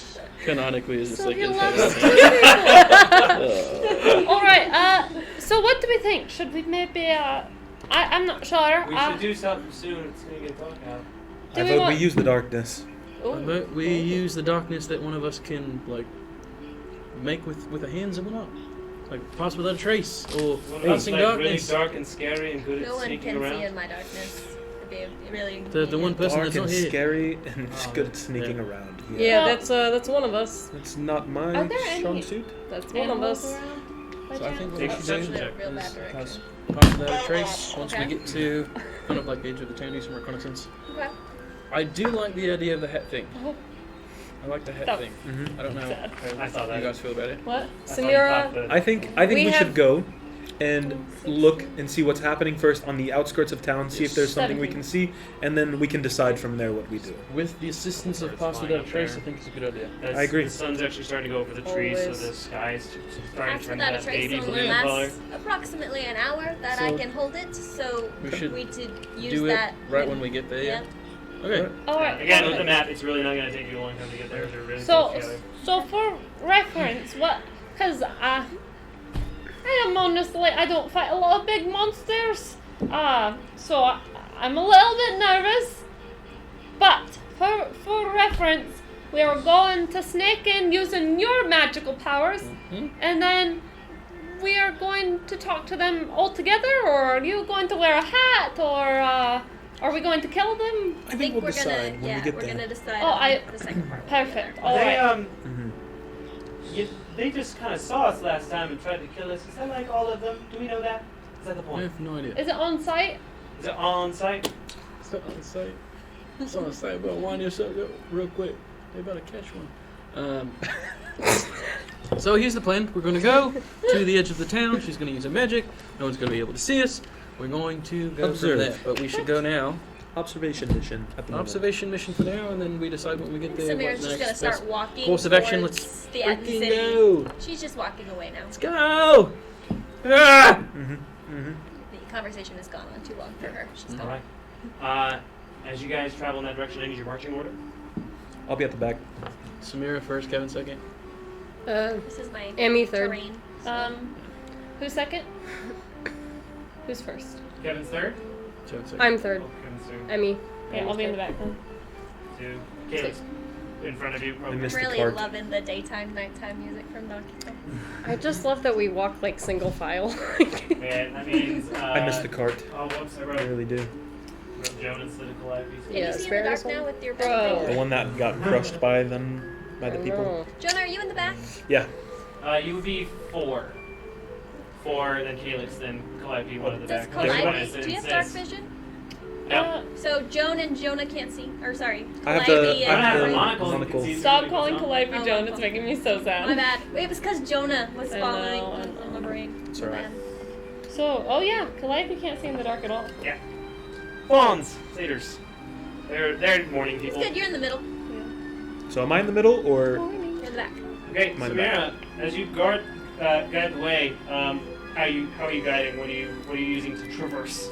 Speaker 4: Canonically, is just
Speaker 3: So
Speaker 4: like
Speaker 3: he
Speaker 4: in
Speaker 3: loves
Speaker 4: heaven.
Speaker 3: two people. All right. So what do we think? Should we maybe? I'm not sure.
Speaker 2: We should do something soon. It's gonna get dark out.
Speaker 3: Do
Speaker 1: I
Speaker 3: we
Speaker 1: vote
Speaker 3: want-
Speaker 1: we use the darkness.
Speaker 4: But we use the darkness that one of us can like make with our hands and whatnot, like pass without a trace or
Speaker 2: One of us,
Speaker 4: passing
Speaker 2: like, really
Speaker 4: darkness.
Speaker 2: dark and scary and good
Speaker 5: No
Speaker 2: at
Speaker 5: one
Speaker 2: sneaking
Speaker 5: can
Speaker 2: around.
Speaker 5: see in my darkness. It'd be really.
Speaker 4: The one person
Speaker 1: Dark
Speaker 4: that's not
Speaker 1: and
Speaker 4: here.
Speaker 1: scary and
Speaker 2: Oh,
Speaker 1: good at sneaking
Speaker 4: yeah.
Speaker 1: around.
Speaker 6: Yeah,
Speaker 3: Well-
Speaker 6: that's one of us.
Speaker 1: It's not my
Speaker 3: Are there
Speaker 1: strong
Speaker 3: any-
Speaker 1: suit.
Speaker 6: That's one of
Speaker 3: animals
Speaker 6: us.
Speaker 3: around by
Speaker 4: So I
Speaker 3: chance?
Speaker 4: think what
Speaker 2: Take
Speaker 4: we
Speaker 2: a
Speaker 4: should
Speaker 2: perception
Speaker 4: do
Speaker 2: check.
Speaker 5: Real bad
Speaker 4: is
Speaker 5: direction.
Speaker 4: pass without a trace once
Speaker 5: Okay.
Speaker 4: we get to kind of like the edge of the town, do some reconnaissance.
Speaker 5: Okay.
Speaker 4: I do like the idea of the hat thing.
Speaker 3: Oh.
Speaker 4: I like the hat
Speaker 3: Stop.
Speaker 4: thing.
Speaker 1: Mm-hmm.
Speaker 4: I don't know
Speaker 3: Sad.
Speaker 4: how
Speaker 2: I saw that.
Speaker 4: you guys feel about it.
Speaker 3: What?
Speaker 2: I thought you
Speaker 6: Samira,
Speaker 2: thought that-
Speaker 1: I think
Speaker 6: We
Speaker 1: we
Speaker 6: have-
Speaker 1: should go and look and see what's happening first on the outskirts of town. See if there's something we
Speaker 3: 17.
Speaker 1: can see, and then we can decide from there what we do.
Speaker 4: With the assistance of
Speaker 2: It's
Speaker 4: pass
Speaker 2: flying
Speaker 4: without a
Speaker 2: up
Speaker 4: trace,
Speaker 2: there.
Speaker 4: I think it's a good idea.
Speaker 2: That's-
Speaker 1: I agree.
Speaker 2: The sun's actually starting to go over the trees,
Speaker 6: Always.
Speaker 2: so the sky's starting to
Speaker 5: Paths
Speaker 2: turn
Speaker 5: without a
Speaker 2: that
Speaker 5: trace
Speaker 2: baby
Speaker 5: only
Speaker 2: blue color.
Speaker 5: lasts approximately an hour that I
Speaker 4: So-
Speaker 5: can hold it, so
Speaker 4: We should
Speaker 5: we should use
Speaker 4: Do it
Speaker 5: that.
Speaker 4: right when we get there.
Speaker 5: Yep.
Speaker 4: Okay.
Speaker 3: All right.
Speaker 2: Again, with the map, it's really not going to take you a long time to get there. They're really
Speaker 3: So,
Speaker 2: close together.
Speaker 3: so for reference, because I am honestly, I don't fight a lot of big monsters. So I'm a little bit nervous. But for reference, we are going to snake in using your magical powers, and then we are going to talk to them all together, or are you going to wear a hat, or are we going to kill them?
Speaker 1: I think we'll
Speaker 5: we're
Speaker 1: decide
Speaker 5: gonna,
Speaker 1: when we get
Speaker 5: we're
Speaker 1: there.
Speaker 5: gonna decide
Speaker 3: Oh,
Speaker 5: on the second part.
Speaker 3: Perfect. All
Speaker 2: They
Speaker 3: right.
Speaker 2: they just kind of saw us last time and tried to kill us. Is that like all of them? Do we know that? Is that the
Speaker 4: I
Speaker 2: point?
Speaker 4: have no idea.
Speaker 3: Is it on site?
Speaker 2: Is it on site?
Speaker 4: It's not on site. It's on site, but wind yourself up real quick. They better catch one. So here's the plan. We're going to go to the edge of the town. She's going to use her magic. No one's going to be able to see us. We're going to go
Speaker 1: Observe.
Speaker 4: from there. But we should go now.
Speaker 1: Observation mission at the moment.
Speaker 4: Observation mission for now, and then we decide when we get there.
Speaker 5: Samira's
Speaker 4: what
Speaker 5: just
Speaker 4: next.
Speaker 5: gonna start walking.
Speaker 4: Course of action.
Speaker 5: towards
Speaker 4: Let's
Speaker 5: the end
Speaker 4: freaking
Speaker 5: city.
Speaker 4: go.
Speaker 5: She's just walking away now.
Speaker 4: Let's go. Ah!
Speaker 5: The conversation has gone on too long for her. She's
Speaker 2: All
Speaker 5: gone.
Speaker 2: right. As you guys travel in that direction, I need your marching order.
Speaker 1: I'll be at the back.
Speaker 4: Samira first, Kevin second.
Speaker 5: This is my
Speaker 6: Amy third.
Speaker 5: terrain.
Speaker 3: Who's second? Who's first?
Speaker 2: Kevin's third.
Speaker 4: Kevin second.
Speaker 6: I'm third.
Speaker 2: Oh, Kevin's third.
Speaker 6: Emmy.
Speaker 3: Yeah, I'll be in the back then.
Speaker 2: Two. Caleb's in front of you. Probably.
Speaker 1: missed
Speaker 5: I'm
Speaker 1: the
Speaker 5: really
Speaker 1: cart.
Speaker 5: loving the daytime, nighttime music from Donkey Kong.
Speaker 6: I just love that we walk like single file.
Speaker 2: Yeah, that means.
Speaker 1: I missed the cart.
Speaker 2: Oh, whoops! I
Speaker 1: I
Speaker 2: wrote
Speaker 1: really do.
Speaker 2: Joan instead of Calliope.
Speaker 5: Can
Speaker 6: Yeah,
Speaker 5: you see in the
Speaker 6: spare
Speaker 5: dark
Speaker 6: this one?
Speaker 5: now with your
Speaker 3: Bro.
Speaker 5: belt?
Speaker 1: The one that got crushed by them, by the people.
Speaker 5: Jonah, are you in the back?
Speaker 1: Yeah.
Speaker 2: You would be four. Four, then Calyx, then Calliope, one at the
Speaker 5: Does
Speaker 2: back.
Speaker 5: Calliope, do you have dark vision?
Speaker 2: No.
Speaker 5: So Joan and Jonah can't see. Or sorry,
Speaker 1: I have
Speaker 5: Calliope
Speaker 1: the-
Speaker 2: I don't have
Speaker 5: and
Speaker 2: the
Speaker 1: the
Speaker 2: monocles. You
Speaker 1: monocle.
Speaker 2: can see
Speaker 3: Stop
Speaker 2: through
Speaker 3: calling
Speaker 2: the
Speaker 3: Calliope
Speaker 5: Oh,
Speaker 3: Joan.
Speaker 5: my
Speaker 3: It's making me so sad.
Speaker 5: My bad. It was because Jonah was
Speaker 3: I
Speaker 5: following
Speaker 3: know, I
Speaker 5: on my brain.
Speaker 1: It's alright.
Speaker 3: So, oh yeah, Calliope can't see in the dark at all.
Speaker 2: Yeah. Fawns, satyrs. They're morning
Speaker 5: It's
Speaker 2: people.
Speaker 5: good. You're in the middle.
Speaker 1: So am I in the middle or?
Speaker 5: You're in the back.
Speaker 2: Okay,
Speaker 1: Mind
Speaker 2: Samira, as you guide the way, how are you guiding? What are you using to traverse?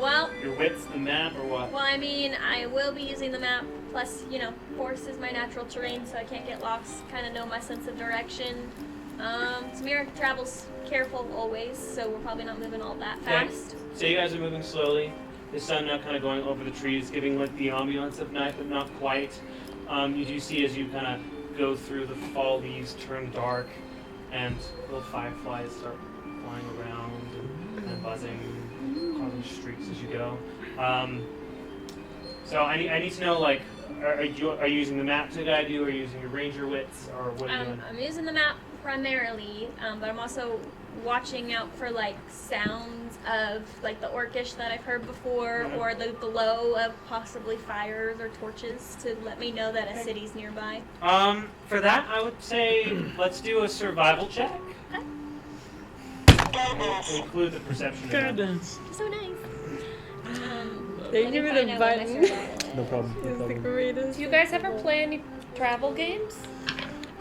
Speaker 5: Well,
Speaker 2: Your wits, the map, or what?
Speaker 5: well, I mean, I will be using the map. Plus, forest is my natural terrain, so I can't get lost. Kind of know my sense of direction. Samira travels careful always, so we're probably not moving all that
Speaker 2: Okay.
Speaker 5: fast.
Speaker 2: So you guys are moving slowly. The sun now kind of going over the trees, giving like the ambiance of night, but not quite. You do see as you kind of go through the fall leaves turn dark, and little fireflies start flying around and buzzing, causing streaks as you go. So I need to know, like, are you using the map to guide you, or are you using your ranger wits, or what are you doing?
Speaker 5: I'm using the map primarily, but I'm also watching out for like sounds of like the orcish that I've heard before,
Speaker 2: Mhm.
Speaker 5: or the glow of possibly fires or torches to let me know that a city's nearby.
Speaker 2: For that, I would say let's do a survival check. We'll include the perception. in that.
Speaker 4: Guidance.
Speaker 5: So nice.
Speaker 6: They
Speaker 5: Let
Speaker 6: give
Speaker 5: me
Speaker 6: me
Speaker 5: find
Speaker 6: the
Speaker 5: out what my
Speaker 6: button.
Speaker 5: survival is.
Speaker 1: No problem. No
Speaker 6: It's the
Speaker 1: problem.
Speaker 6: greatest.
Speaker 3: Do you guys ever play any travel games?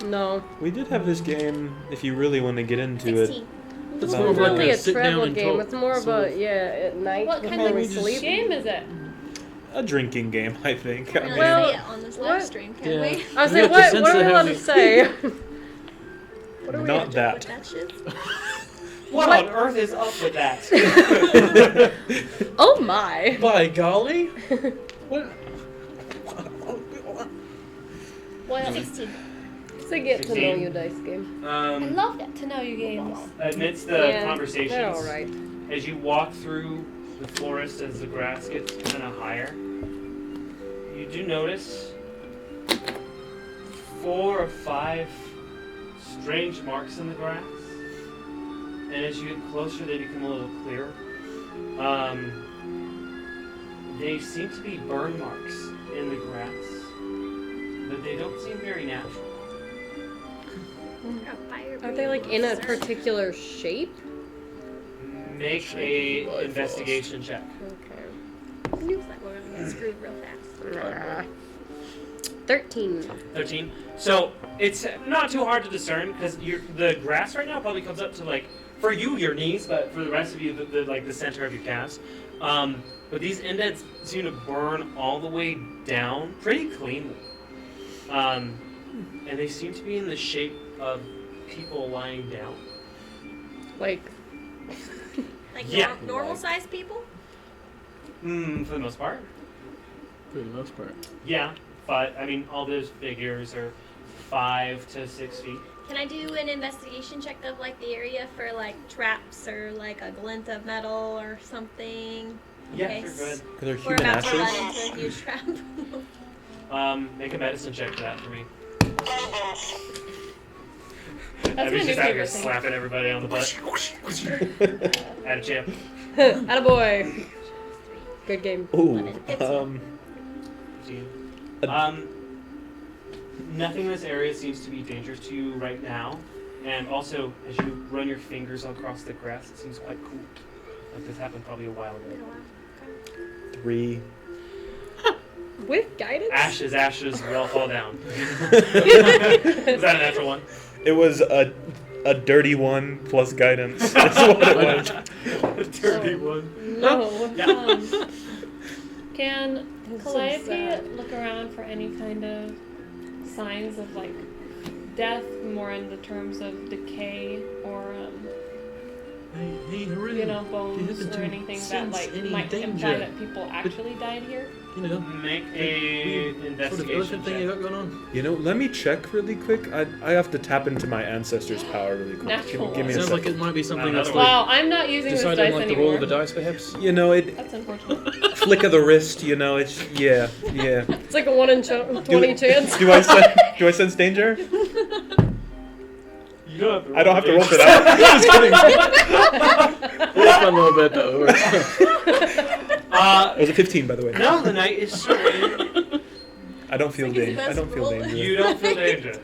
Speaker 6: No.
Speaker 1: We did have this game. If you really want to get into
Speaker 5: 16.
Speaker 6: It's
Speaker 1: It's
Speaker 6: not
Speaker 1: more of like
Speaker 6: really
Speaker 4: a
Speaker 6: a
Speaker 4: sit down
Speaker 6: travel
Speaker 4: and
Speaker 6: game.
Speaker 4: talk
Speaker 6: It's more of
Speaker 4: sort
Speaker 6: a,
Speaker 4: of-
Speaker 6: at night
Speaker 3: What kind
Speaker 6: before
Speaker 3: of
Speaker 6: we
Speaker 1: just-
Speaker 6: sleep.
Speaker 3: game is it?
Speaker 1: a drinking game, I think.
Speaker 5: We're
Speaker 1: I
Speaker 5: gonna
Speaker 1: mean,
Speaker 6: Well,
Speaker 5: say it on this live
Speaker 6: what?
Speaker 5: stream, can
Speaker 4: Yeah.
Speaker 5: we?
Speaker 6: I was
Speaker 4: We
Speaker 6: like,
Speaker 4: have to
Speaker 6: what are
Speaker 4: censor
Speaker 6: we allowed
Speaker 4: him.
Speaker 6: to say? What are we
Speaker 1: not that.
Speaker 5: With that shit?
Speaker 2: What on earth is up with that?
Speaker 6: Oh my.
Speaker 4: By golly. What?
Speaker 3: Well,
Speaker 5: 16.
Speaker 6: It's a get to know
Speaker 2: 16.
Speaker 6: you dice game.
Speaker 3: I love get to know you games.
Speaker 2: Amidst the
Speaker 6: Yeah,
Speaker 2: conversations,
Speaker 6: they're alright.
Speaker 2: as you walk through the forest, as the grass gets kind of higher, you do notice 4 or 5 strange marks in the grass. And as you get closer, they become a little clearer. They seem to be burn marks in the grass, but they don't seem very natural.
Speaker 6: Are they like in a particular shape?
Speaker 2: Make a investigation check.
Speaker 6: Okay.
Speaker 5: We're gonna get screwed real fast.
Speaker 6: 13.
Speaker 2: 13. So it's not too hard to discern because the grass right now probably comes up to, like, for you, your knees, but for the rest of you, the center of your calves. But these indents seem to burn all the way down pretty cleanly. And they seem to be in the shape of people lying down.
Speaker 6: Like,
Speaker 2: Yeah.
Speaker 5: Normal sized people?
Speaker 2: For the most part.
Speaker 4: For the most part.
Speaker 2: Yeah, but I mean, all those figures are 5 to 6 feet.
Speaker 5: Can I do an investigation check of like the area for like traps or like a glint of metal or something?
Speaker 2: Yeah,
Speaker 5: Okay.
Speaker 2: sure, go ahead.
Speaker 1: Are there
Speaker 5: We're
Speaker 1: human
Speaker 5: about to run
Speaker 1: ashes?
Speaker 5: into a huge trap.
Speaker 2: Make a medicine check for that for me.
Speaker 3: That's my
Speaker 2: Abby's
Speaker 3: new
Speaker 2: just out here
Speaker 3: favorite thing.
Speaker 2: slapping everybody on the butt. Add a champ.
Speaker 6: attaboy. Good game.
Speaker 1: Ooh.
Speaker 5: 15.
Speaker 2: Nothing in this area seems to be dangerous to you right now. And also, as you run your fingers across the grass, it seems quite cool. Like this happened probably a while ago.
Speaker 1: 3.
Speaker 6: With guidance?
Speaker 2: Ashes, we all fall down. Was that a natural one?
Speaker 1: It was a dirty 1 plus guidance. That's what it was.
Speaker 2: A dirty one.
Speaker 3: No.
Speaker 2: Yeah.
Speaker 3: Can
Speaker 6: That's so
Speaker 3: Calliope
Speaker 6: sad.
Speaker 3: look around for any kind of signs of like death, more in the terms of decay or
Speaker 4: Hey, Haru,
Speaker 3: bones
Speaker 4: do you happen
Speaker 3: or
Speaker 4: to
Speaker 3: anything that
Speaker 4: sense
Speaker 3: like
Speaker 4: any
Speaker 3: might imply
Speaker 4: danger?
Speaker 3: that people actually died here?
Speaker 4: You know,
Speaker 2: Make a
Speaker 4: weird sort of
Speaker 2: investigation
Speaker 4: elephant thing you
Speaker 2: check.
Speaker 4: got going on.
Speaker 1: Let me check really quick. I have to tap into my ancestors' power really quick.
Speaker 3: Natural
Speaker 1: Give me a
Speaker 4: Sounds
Speaker 1: second.
Speaker 4: like it might be something
Speaker 2: Another
Speaker 4: that's
Speaker 2: one.
Speaker 4: like
Speaker 3: Wow, I'm not using this
Speaker 4: decided
Speaker 3: dice
Speaker 4: like the
Speaker 3: anymore.
Speaker 4: roll of the dice, perhaps.
Speaker 1: It
Speaker 3: That's unfortunate.
Speaker 1: flick of the wrist. It's yeah.
Speaker 6: It's like a 1 in 20 chance.
Speaker 1: Do I sense danger?
Speaker 2: You don't have to
Speaker 1: I don't have to roll for that. Just kidding.
Speaker 4: It's fun a little bit though.
Speaker 1: It was a 15, by the way.
Speaker 2: No, the night is serene.
Speaker 1: I don't feel
Speaker 5: It's like his
Speaker 1: danger. I
Speaker 5: best
Speaker 1: don't feel
Speaker 5: roll.
Speaker 1: danger.
Speaker 2: You don't feel danger.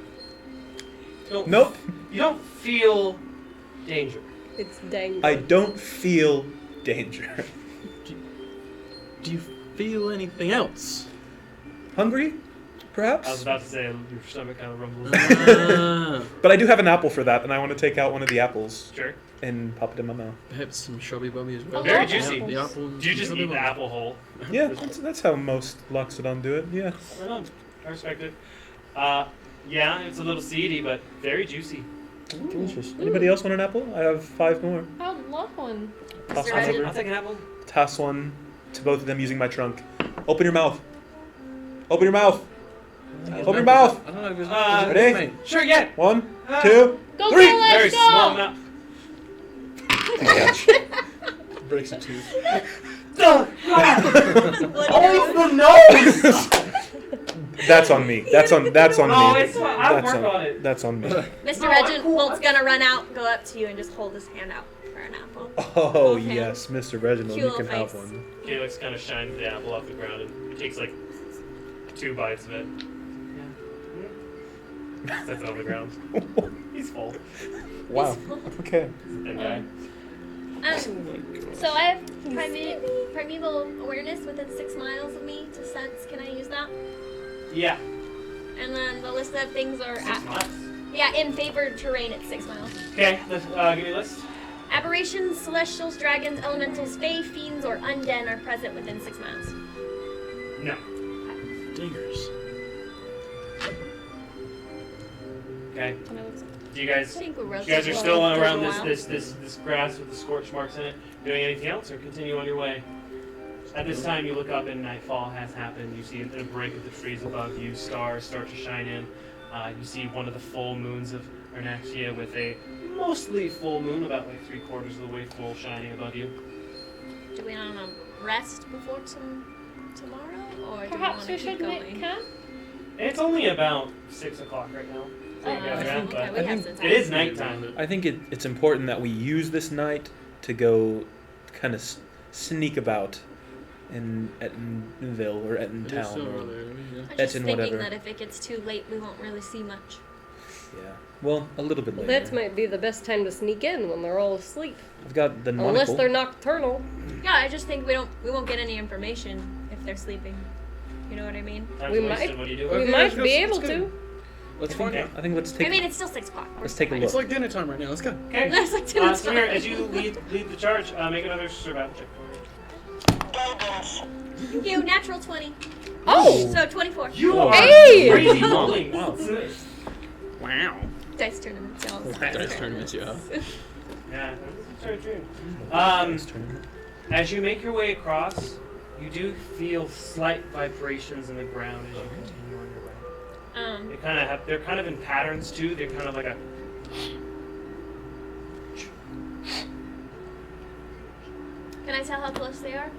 Speaker 1: Nope.
Speaker 2: You don't feel danger.
Speaker 6: It's dang.
Speaker 1: I don't feel danger.
Speaker 4: Do you feel anything else?
Speaker 1: Hungry?
Speaker 2: I was
Speaker 1: Perhaps?
Speaker 2: about to say your stomach kind of rumbles.
Speaker 1: But I do have an apple for that, and I want to take out one of the apples
Speaker 2: Sure.
Speaker 1: and pop it in my mouth.
Speaker 4: Perhaps some shrubby bubby as well.
Speaker 3: I
Speaker 2: Very
Speaker 3: love
Speaker 2: juicy.
Speaker 3: apples.
Speaker 4: The apple. and
Speaker 2: Do you just
Speaker 4: shrubby
Speaker 2: eat the
Speaker 4: bubby.
Speaker 2: apple whole?
Speaker 1: Yeah, that's how most Loxodon do it. Yeah.
Speaker 2: Right on. I respect it. Yeah, it's a little seedy, but very juicy.
Speaker 1: Delicious. Anybody else want an apple? I have 5 more.
Speaker 3: I would love one.
Speaker 1: Toss
Speaker 5: Mr.
Speaker 1: one
Speaker 5: Reggie.
Speaker 1: over.
Speaker 2: I'll take an apple.
Speaker 1: Toss one to both of them using my trunk. Open your mouth. Open your mouth. Open your mouth.
Speaker 4: I don't know if it's
Speaker 1: Ready?
Speaker 4: mate.
Speaker 2: Sure, yeah.
Speaker 1: 1, 2,
Speaker 3: Go,
Speaker 1: 3.
Speaker 3: go, let's
Speaker 2: Very
Speaker 3: go!
Speaker 2: small enough.
Speaker 4: Breaks a tooth.
Speaker 2: Oh, the nose!
Speaker 1: That's on me. That's on
Speaker 2: Oh,
Speaker 1: me.
Speaker 2: it's fine. I'll
Speaker 1: That's
Speaker 2: work on it.
Speaker 1: That's on me.
Speaker 5: Mr.
Speaker 2: No,
Speaker 5: Reginald's gonna run out, go up to you, and just hold his hand out for an apple.
Speaker 1: Oh
Speaker 5: Okay.
Speaker 1: yes, Mr. Reginald,
Speaker 5: Cute
Speaker 1: you can
Speaker 5: little
Speaker 1: have
Speaker 5: face.
Speaker 1: one.
Speaker 2: Felix kind of shines the apple off the ground and takes like 2 bites of it. Yeah. Sets it on the ground. He's full.
Speaker 1: Wow. Okay.
Speaker 2: That guy.
Speaker 5: So I have primeval awareness within 6 miles of me to sense. Can I use that?
Speaker 2: Yeah.
Speaker 5: And then the list of things are
Speaker 2: 6 miles.
Speaker 5: in favored terrain at 6 miles.
Speaker 2: Okay, let's give me a list.
Speaker 5: Aberrations, celestials, dragons, elementals, fae, fiends, or undead are present within 6 miles.
Speaker 2: No.
Speaker 4: Dingers.
Speaker 2: Okay.
Speaker 3: And it looks-
Speaker 2: Do you guys
Speaker 5: I think we're
Speaker 2: You guys are
Speaker 5: roasting
Speaker 2: still
Speaker 5: for a
Speaker 2: around
Speaker 5: while.
Speaker 2: this grass with the scorch marks in it, doing anything else, or continue on your way? At this time, you look up and nightfall has happened. You see a break of the trees above you. Stars start to shine in. You see one of the full moons of Ernaxia with a mostly full moon, about like 3/4 of the way full, shining above you.
Speaker 5: Do we want to rest before tomorrow, or do
Speaker 3: Perhaps
Speaker 5: we
Speaker 3: we
Speaker 5: want to
Speaker 3: should
Speaker 5: keep
Speaker 3: make
Speaker 5: going?
Speaker 3: camp?
Speaker 2: It's only about 6 o'clock right now. So you guys are out,
Speaker 5: Okay,
Speaker 2: but
Speaker 5: we have some time.
Speaker 2: it is nighttime.
Speaker 1: I think it's important that we use this night to go kind of sneak about in Ettenville or Etten
Speaker 4: It is
Speaker 1: Town.
Speaker 4: still
Speaker 1: Or,
Speaker 4: early, yeah.
Speaker 5: I'm just
Speaker 1: Etten,
Speaker 5: thinking
Speaker 1: whatever.
Speaker 5: that if it gets too late, we won't really see much.
Speaker 1: yeah. Well, a little bit
Speaker 6: Well,
Speaker 1: later.
Speaker 6: that might be the best time to sneak in when they're all asleep.
Speaker 1: I've got the monocle.
Speaker 6: Unless they're nocturnal.
Speaker 5: Yeah, I just think we won't get any information if they're sleeping. You know what I mean?
Speaker 2: Time's
Speaker 6: We
Speaker 2: wasted.
Speaker 6: might-
Speaker 2: What do you do?
Speaker 6: We
Speaker 4: Okay,
Speaker 6: might
Speaker 4: let's go,
Speaker 6: be
Speaker 4: let's
Speaker 6: able
Speaker 4: go.
Speaker 6: to.
Speaker 4: Let's find
Speaker 2: Okay.
Speaker 4: out.
Speaker 1: I think let's take.
Speaker 5: I mean, it's still 6 o'clock. We're
Speaker 1: Let's take a
Speaker 5: fine.
Speaker 1: look.
Speaker 4: It's like dinner time right now. Let's go.
Speaker 2: Okay.
Speaker 5: It's like dinner
Speaker 2: So here,
Speaker 5: time.
Speaker 2: as you lead the charge, make another survival check for me.
Speaker 5: You natural 20.
Speaker 6: Oh!
Speaker 5: So 24.
Speaker 2: You are
Speaker 6: Hey!
Speaker 2: crazy rolling.
Speaker 4: Wow.
Speaker 7: Wow.
Speaker 5: Dice tournament, y'all.
Speaker 4: Dice tournaments, yeah.
Speaker 2: Yeah. Sorry, true.
Speaker 1: This tournament.
Speaker 2: As you make your way across, you do feel slight vibrations in the ground as you continue on your way. They're kind of in patterns too. They're kind of like a.
Speaker 5: Can I tell how close they are?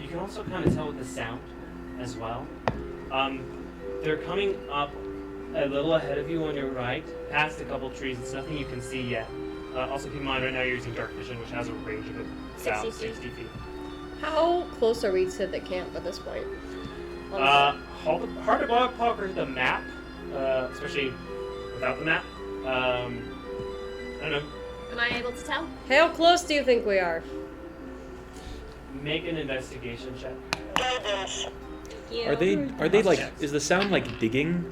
Speaker 2: You can also kind of tell with the sound as well. They're coming up a little ahead of you on your right, past a couple trees. It's nothing you can see yet. Also keep in mind right now you're using dark vision, which has a range of about 60 feet.
Speaker 6: How close are we to the camp at this point?
Speaker 2: Hard to ballpark the map, especially without the map. I don't know.
Speaker 5: Am I able to tell?
Speaker 6: How close do you think we are?
Speaker 2: Make an investigation check.
Speaker 5: Yeah.
Speaker 1: Are they like?
Speaker 2: Checks.
Speaker 1: Is the sound like digging?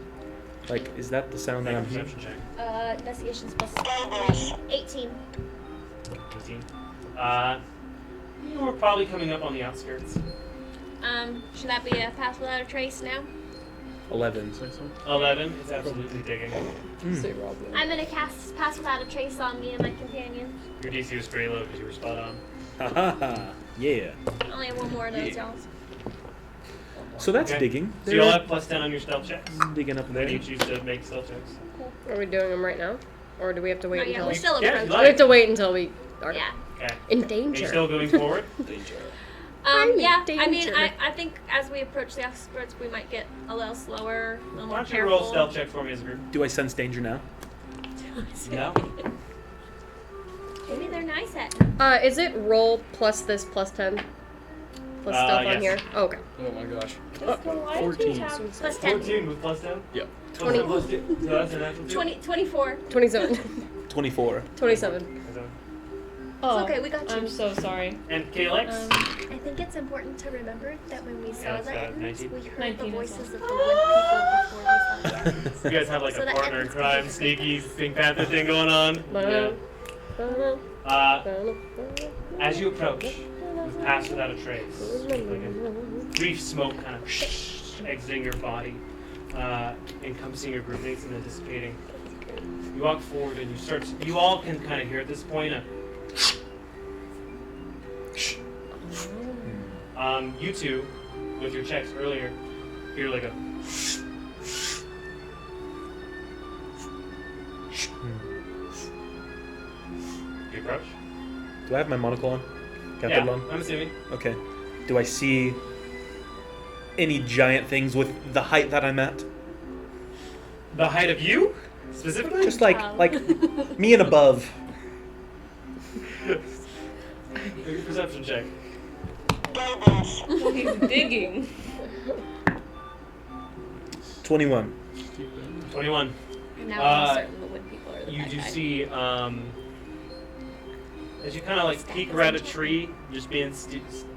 Speaker 1: Like, is that the sound that
Speaker 2: Make a
Speaker 1: I'm hearing?
Speaker 2: perception check.
Speaker 5: Investigations plus 3. 18.
Speaker 2: 18. You were probably coming up on the outskirts.
Speaker 5: Should that be a pass without a trace now?
Speaker 1: 11.
Speaker 2: 11. It's absolutely digging.
Speaker 6: Say Rob.
Speaker 5: I'm gonna cast pass without a trace on me and my companion.
Speaker 2: Your DC was pretty low because you were spot on.
Speaker 1: Ha ha ha. Yeah.
Speaker 5: I only have one more of those, y'all.
Speaker 1: So that's
Speaker 2: Okay.
Speaker 1: digging.
Speaker 2: So you'll have +10 on your stealth checks.
Speaker 1: Digging up in
Speaker 2: Then
Speaker 1: there.
Speaker 2: you choose to make stealth checks.
Speaker 6: Are we doing them right now? Or do we have to wait
Speaker 5: Not yet,
Speaker 6: until...
Speaker 5: we're still
Speaker 2: Yeah,
Speaker 5: approaching.
Speaker 2: you
Speaker 6: We have to wait until we are
Speaker 5: Yeah.
Speaker 2: Okay.
Speaker 6: in
Speaker 2: Are you
Speaker 6: danger.
Speaker 2: still going forward?
Speaker 6: I'm in
Speaker 5: Yeah. I mean,
Speaker 6: danger.
Speaker 5: I think as we approach the outskirts, we might get a little slower, a little
Speaker 2: Why
Speaker 5: more
Speaker 2: don't you
Speaker 5: careful.
Speaker 2: roll stealth check for me as a group?
Speaker 1: Do I sense danger now?
Speaker 2: No.
Speaker 5: Maybe they're nice at.
Speaker 6: Is it roll plus this plus 10? Plus stuff on
Speaker 2: yes.
Speaker 6: here? Oh, okay.
Speaker 4: Oh my gosh.
Speaker 3: Does Goliath
Speaker 4: 14.
Speaker 3: have
Speaker 5: Plus 10.
Speaker 2: 14 with +10?
Speaker 4: Yep.
Speaker 6: 20.
Speaker 2: Plus 2. So that's a natural 2.
Speaker 5: 24.
Speaker 6: 27.
Speaker 1: 24.
Speaker 6: 27.
Speaker 3: Oh,
Speaker 5: okay, we got you.
Speaker 3: I'm so sorry.
Speaker 2: And KLX?
Speaker 5: I think it's important to remember that when we saw
Speaker 2: Yeah, it's,
Speaker 5: the Ettins,
Speaker 2: 19.
Speaker 5: we heard
Speaker 3: 19
Speaker 5: the
Speaker 3: as
Speaker 5: voices
Speaker 3: well.
Speaker 5: of the wood people before we saw the Ettins.
Speaker 2: You guys have like
Speaker 5: So
Speaker 2: a
Speaker 5: the
Speaker 2: partner in
Speaker 5: Ettins
Speaker 2: crime,
Speaker 5: can-
Speaker 2: sneaky Pink Panther thing going on. Yeah. As you approach, you've passed without a trace. Like a brief smoke kind of exiting your body, encompassing your group mates and then dissipating. You walk forward and you all can kind of hear at this point you two, with your checks earlier, hear like a you approach?
Speaker 1: Do I have my monocle on? Can I put it
Speaker 2: Yeah,
Speaker 1: on?
Speaker 2: I'm assuming.
Speaker 1: Okay. Do I see any giant things with the height that I'm at?
Speaker 2: The height of you? Specifically?
Speaker 1: Just like me and above.
Speaker 2: Make a perception check.
Speaker 3: He's digging.
Speaker 1: 21.
Speaker 2: 21.
Speaker 5: Now I'm certain the wood people are the
Speaker 2: You
Speaker 5: bad
Speaker 2: do
Speaker 5: guy.
Speaker 2: see, as you kind of like peek around a tree, just being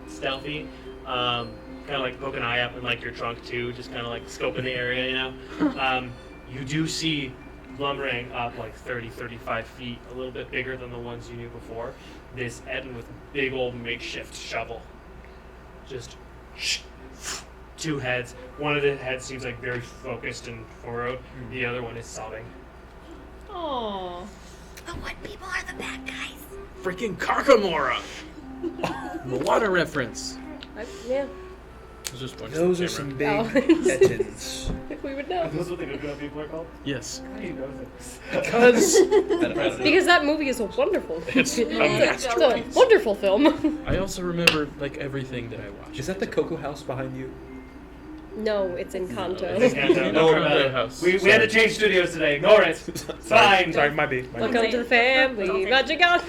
Speaker 2: stealthy, kind of like poke an eye up in like your trunk too, just kind of like scoping the area, you know. You do see lumbering up like 30, 35 feet, a little bit bigger than the ones you knew before. This Etten with big old makeshift shovel. Just two heads. One of the heads seems like very focused and furrowed. The other one is sobbing.
Speaker 3: Oh.
Speaker 5: The wood people are the bad guys.
Speaker 4: Freaking Karkamora! The water reference.
Speaker 6: Yeah.
Speaker 4: I was just pointing
Speaker 1: Those
Speaker 4: to
Speaker 1: are
Speaker 4: the
Speaker 1: some
Speaker 4: camera.
Speaker 1: big ettins.
Speaker 6: We would
Speaker 2: Are
Speaker 6: know.
Speaker 2: those what the good people are called?
Speaker 4: Yes.
Speaker 2: How do you know this?
Speaker 4: Because
Speaker 6: Because that movie is wonderful.
Speaker 4: it's a
Speaker 6: It's a wonderful film.
Speaker 4: I also remember like everything that I watched.
Speaker 1: Is that the Cocoa House behind you?
Speaker 6: No, it's in Kanto.
Speaker 2: It's Kanto.
Speaker 4: No,
Speaker 2: Don't worry about
Speaker 4: no,
Speaker 2: it.
Speaker 4: house.
Speaker 2: We had to change studios today. Ignore it. It's fine.
Speaker 1: Sorry, might be.
Speaker 6: Welcome to the family. Magic on.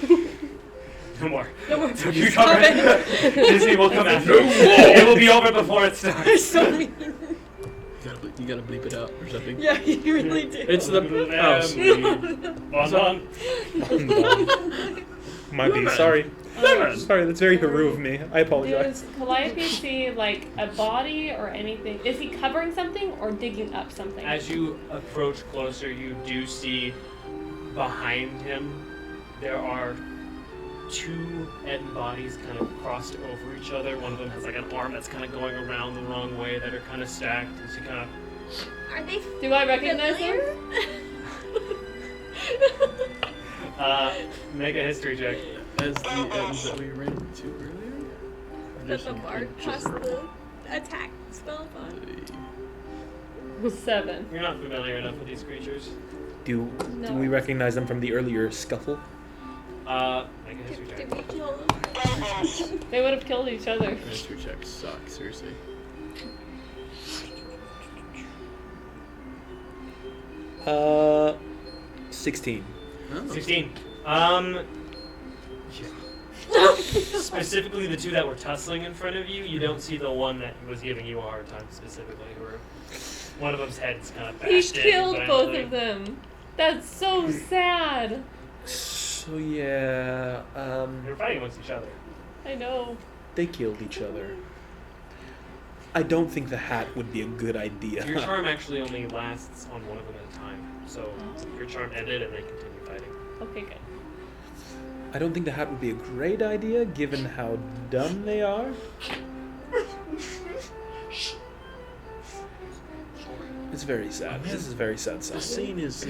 Speaker 2: No more.
Speaker 6: No more.
Speaker 2: So you cover it. Disney will come after. It will be over before it starts.
Speaker 6: So mean.
Speaker 4: You gotta bleep it out or something.
Speaker 6: Yeah, you really do.
Speaker 4: It's the house.
Speaker 2: Bon bon.
Speaker 1: Might be. Sorry. Sorry, that's very Haru of me. I apologize.
Speaker 3: Does Calliope see like a body or anything? Is he covering something or digging up something?
Speaker 2: As you approach closer, you do see behind him there are two Eden bodies kind of crossed over each other. One of them has like an arm that's kind of going around the wrong way that are kind of stacked. And so you kind of
Speaker 5: Are they
Speaker 3: Do I recognize them?
Speaker 2: make a history check.
Speaker 4: As the items that we ran into earlier.
Speaker 5: That the bard casts the attack spell on?
Speaker 3: 7.
Speaker 2: You're not familiar enough with these creatures.
Speaker 1: Do
Speaker 3: No.
Speaker 1: we recognize them from the earlier scuffle?
Speaker 2: Make a history check.
Speaker 5: Did we kill them?
Speaker 3: They would have killed each other.
Speaker 4: History checks suck, seriously.
Speaker 1: 16.
Speaker 4: Oh.
Speaker 2: 16. Specifically, the two that were tussling in front of you, you don't see the one that was giving you a hard time specifically. Where one of them's head's kind of
Speaker 3: He
Speaker 2: bashed in
Speaker 3: killed both
Speaker 2: violently.
Speaker 3: of them. That's so sad.
Speaker 1: So yeah,
Speaker 2: They're fighting amongst each other.
Speaker 3: I know.
Speaker 1: they killed each other. I don't think the hat would be a good idea.
Speaker 2: Your charm actually only lasts on one of them at a time. So your charm ended and they continue fighting.
Speaker 3: Okay, good.
Speaker 1: I don't think the hat would be a great idea, given how dumb they are. It's very sad. This is very sad.
Speaker 4: The
Speaker 1: Stuff.
Speaker 4: scene is